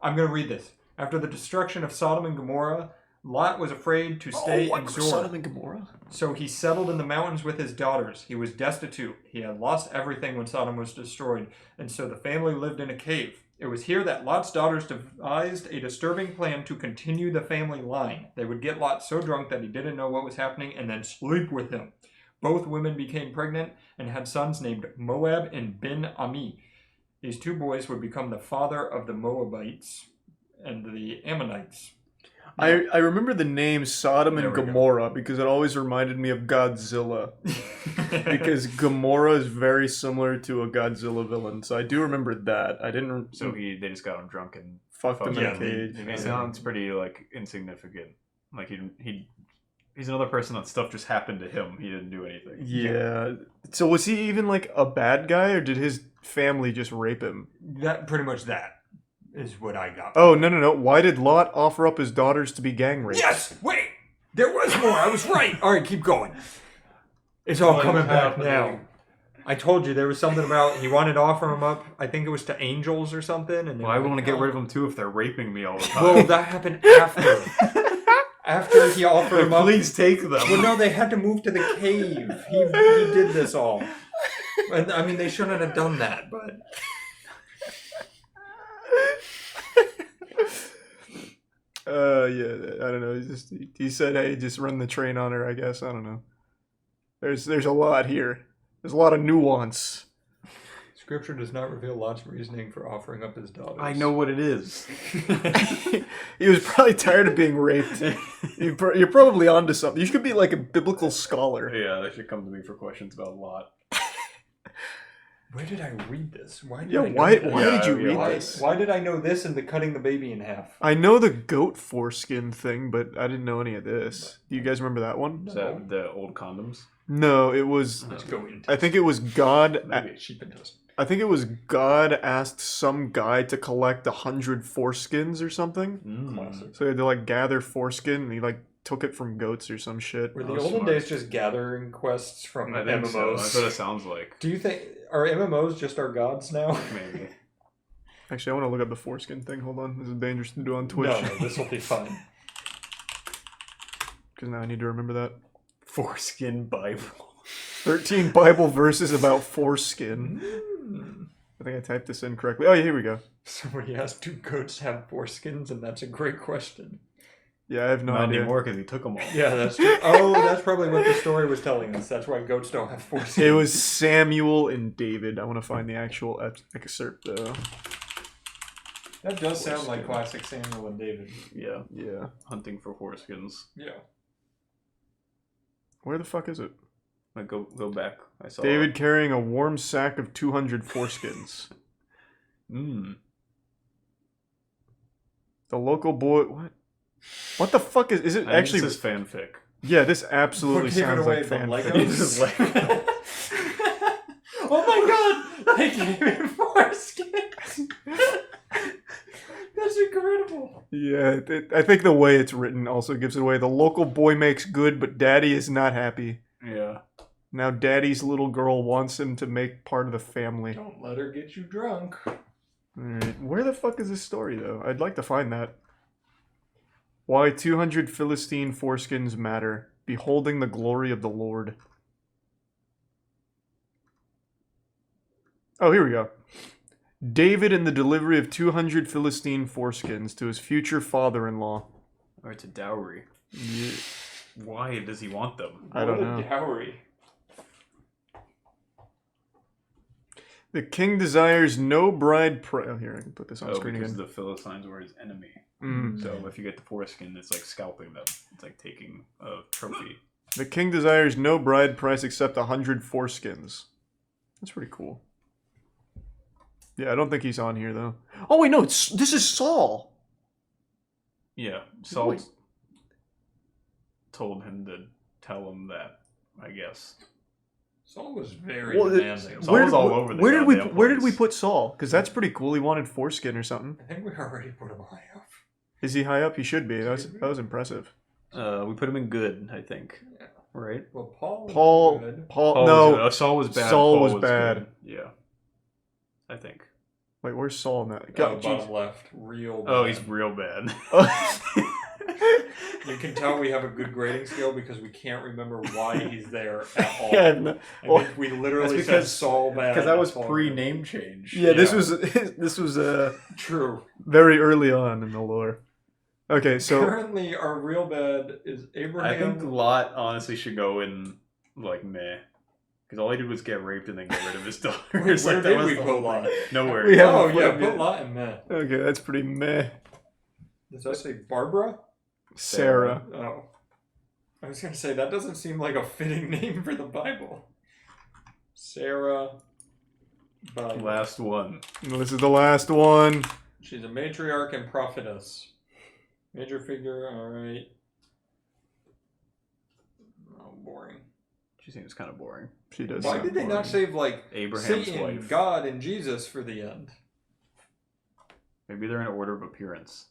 I'm going to read this. After the destruction of Sodom and Gomorrah, Lot was afraid to stay in Zoar. Sodom and Gomorrah? So he settled in the mountains with his daughters. He was destitute. He had lost everything when Sodom was destroyed, and so the family lived in a cave. It was here that Lot's daughters devised a disturbing plan to continue the family line. They would get Lot so drunk that he didn't know what was happening and then sleep with him. Both women became pregnant and had sons named Moab and Ben-Ami. These 2 boys would become the father of the Moabites and the Ammonites. I remember the name Sodom and Gomorrah because it always reminded me of Godzilla. Because Gomorrah is very similar to a Godzilla villain, so I do remember that. I didn't. So they just got him drunk and fucked him in a cage. He sounds pretty like insignificant. Like he's another person that stuff just happened to him. He didn't do anything. Yeah. So was he even like a bad guy, or did his family just rape him? That pretty much that is what I got. Oh, no. Why did Lot offer up his daughters to be gang raped? Yes! Wait! There was more! I was right! Alright, keep going. It's all coming back now. I told you there was something about he wanted to offer them up. I think it was to angels or something. And I want to get rid of them too if they're raping me all the time. Well, that happened after. After he offered them up. Please take them. Well, no, they had to move to the cave. He did this all. And, I mean, they shouldn't have done that, but... Yeah, I don't know. He said, "Hey, just run the train on her." I guess I don't know. There's a lot here. There's a lot of nuance. Scripture does not reveal Lot's reasoning for offering up his daughters. I know what it is. He was probably tired of being raped. You're probably onto something. You should be like a biblical scholar. Yeah, they should come to me for questions about Lot. Where did I read this? Why did did you read this? Why did I know this and the cutting the baby in half? I know the goat foreskin thing, but I didn't know any of this. Do you guys remember that one? Is that the old condoms? No, it was. I think it was God. I think it was God asked some guy to collect 100 foreskins or something. Classic. So he had to like gather foreskin, and he like took it from goats or some shit. Were the olden days just gathering quests from MMOs? So. That's what it sounds like. Do you think are MMOs just our gods now? Maybe. Actually, I want to look up the foreskin thing. Hold on, this is dangerous to do on Twitch. No, this will be fun. Because now I need to remember that. Foreskin Bible. 13 Bible verses about foreskin. I think I typed this in correctly. Oh, yeah, here we go. Somebody asked, do goats have foreskins? And that's a great question. Yeah, I have no Not idea. anymore because he took them all. Yeah, that's true. Oh, that's probably what the story was telling us. That's why goats don't have foreskins. It was Samuel and David. I want to find the actual excerpt, though. That does sound like classic Samuel and David. Yeah. Yeah. Hunting for foreskins. Yeah. Where the fuck is it? Like, go back. I saw David carrying a warm sack of 200 foreskins. The local boy... What? What the fuck is it? Actually, this is fanfic. Yeah, this absolutely sounds like fanfic. Oh my god! They gave him foreskins! That's incredible. Yeah, I think the way it's written also gives it away. The local boy makes good, but daddy is not happy. Yeah. Now daddy's little girl wants him to make part of the family. Don't let her get you drunk. Alright, where the fuck is this story, though? I'd like to find that. Why 200 Philistine foreskins matter. Beholding the glory of the Lord. Oh, here we go. David and the delivery of 200 Philistine foreskins to his future father-in-law. Or it's a dowry. Yeah. Why does he want them? I don't know. Dowry. The king desires no bride oh, here, I can put this on screen because again. the Philistines were his enemy. So if you get the foreskin, it's like scalping them. It's like taking a trophy. The king desires no bride price except 100 foreskins. That's pretty cool. Yeah, I don't think he's on here, though. Oh, wait, no, this is Saul! Yeah, Saul told him to tell him that, I guess. Saul was very demanding. Saul was all over the where did we put Saul? Because that's pretty cool. He wanted foreskin or something. I think we already put him high up. Is he high up? He should be. That was impressive. We put him in good, I think. Yeah. Right? Well, Paul no. Saul was bad. Saul Paul was bad. Good. Yeah. I think. Wait, where's Saul now? Bottom left. Real bad. Oh, he's real bad. You can tell we have a good grading scale because we can't remember why he's there at all. Yeah, no. I think we literally said Saul bad. Because that was pre-name change. Yeah, this was true. Very early on in the lore. Okay, so currently our real bad is Abraham. I think Lot honestly should go in like meh. Because all he did was get raped and then get rid of his daughter. Where did we put Lot? Nowhere. Put Lot in meh. Okay, that's pretty meh. Does that say Barbara? Sarah. Oh. I was going to say, that doesn't seem like a fitting name for the Bible. Sarah. Bible. Last one. This is the last one. She's a matriarch and prophetess. Major figure, alright. Oh, boring. She seems kind of boring. She does. Why did they not save, like, Abraham's Satan, wife? God, and Jesus for the end? Maybe they're in order of appearance.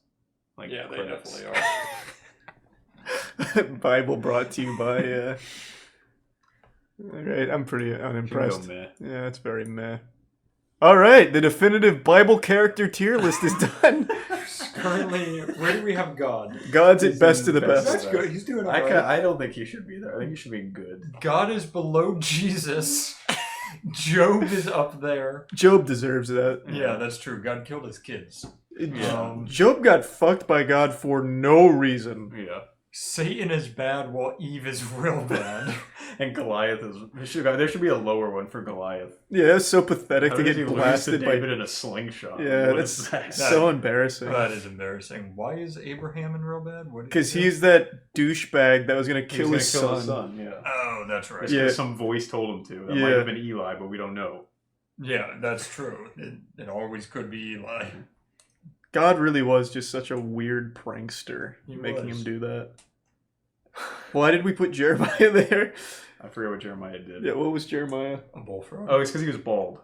Like yeah, they credits. definitely are. Bible brought to you by. Alright, I'm pretty unimpressed. Can go meh. Yeah, it's very meh. Alright, the definitive Bible character tier list is done. Currently, where do we have God? God's at best of the best. That's good. He's doing alright. I don't think he should be there. I think he should be good. God is below Jesus. Job is up there. Job deserves that. Yeah, that's true. God killed his kids. Job got fucked by God for no reason. Yeah. Satan is bad while Eve is real bad. And Goliath is... There should be a lower one for Goliath. Yeah, that's so pathetic How to does get he blasted lose to by... David in a slingshot? Yeah, What that's is that? so embarrassing. That is embarrassing. Why is Abraham in real bad? Because he's that douchebag that was going to kill his son. Yeah. Oh, that's right. Yeah. Some voice told him to. That might have been Eli, but we don't know. Yeah, that's true. It always could be Eli. God really was just such a weird prankster, making him do that. Why did we put Jeremiah there? I forget what Jeremiah did. Yeah, what was Jeremiah? A bullfrog. Oh, it's because he was bald.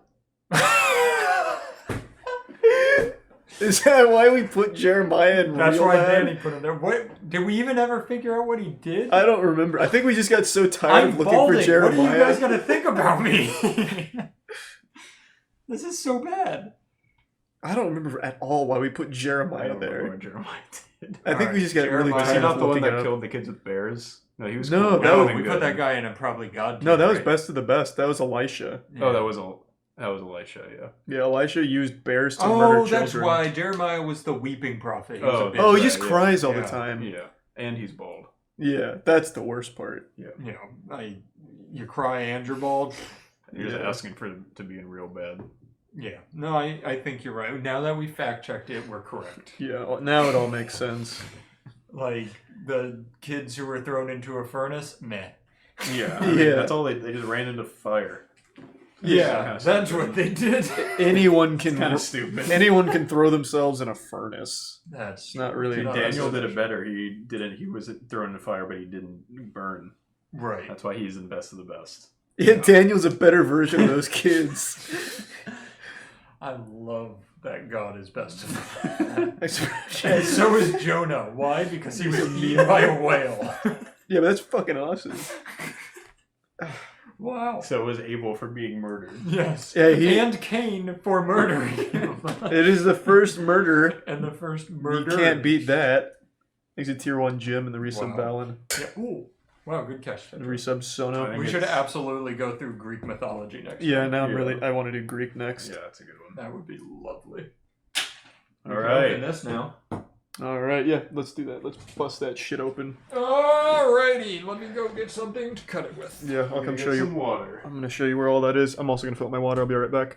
Is that why we put Jeremiah in That's real why bad? Danny put him there. What? Did we even ever figure out what he did? I don't remember. I think we just got so tired of looking balding. for Jeremiah. What are you guys gonna think about me? This is so bad. I don't remember at all why we put Jeremiah there. What Jeremiah did. I think we just got really Was he tired not of the one looking that up. killed the kids with bears? No, he was. No, cool. that was- We put that guy in a probably god. No, that was right? best of the best. That was Elisha. Oh, that was Elisha. Yeah. Yeah, Elisha used bears to murder children. That's why Jeremiah was the weeping prophet. He was a bitch. Oh, he just yeah. cries all the Yeah. time. Yeah, and he's bald. Yeah, that's the worst part. Yeah. You know, you cry and you're bald. You're just asking for them to be in real bad. Yeah. No, I think you're right. Now that we fact checked it, we're correct. Yeah, now it all makes sense. Like the kids who were thrown into a furnace, meh. Yeah. I mean, that's all they just ran into fire. Yeah, that's what they did. Anyone can kind of stupid. Anyone can throw themselves in a furnace. That's not really. Daniel did it better. He was thrown into fire, but he didn't burn. Right. That's why he's the best of the best. Yeah, Daniel's a better version of those kids. I love that God is best of them. And so is Jonah. Why? Because he was eaten by a whale. Yeah, but that's fucking awesome. Wow. So was Abel for being murdered. Yes. Yeah, and Cain for murdering him. It is the first murder. And the first murder. You can't beat that. He's a tier 1 Jim and the resub Balin. Yeah. Ooh. Wow, good catch. And resub Sono. We should absolutely go through Greek mythology next. Yeah, time. now I want to do Greek next. Yeah, that's a good one. That would be lovely. All right. Open this now. Alright, yeah, let's do that. Let's bust that shit open. Alrighty, let me go get something to cut it with. Yeah, I'll come get show you. some water. I'm gonna show you where all that is. I'm also gonna fill up my water. I'll be right back.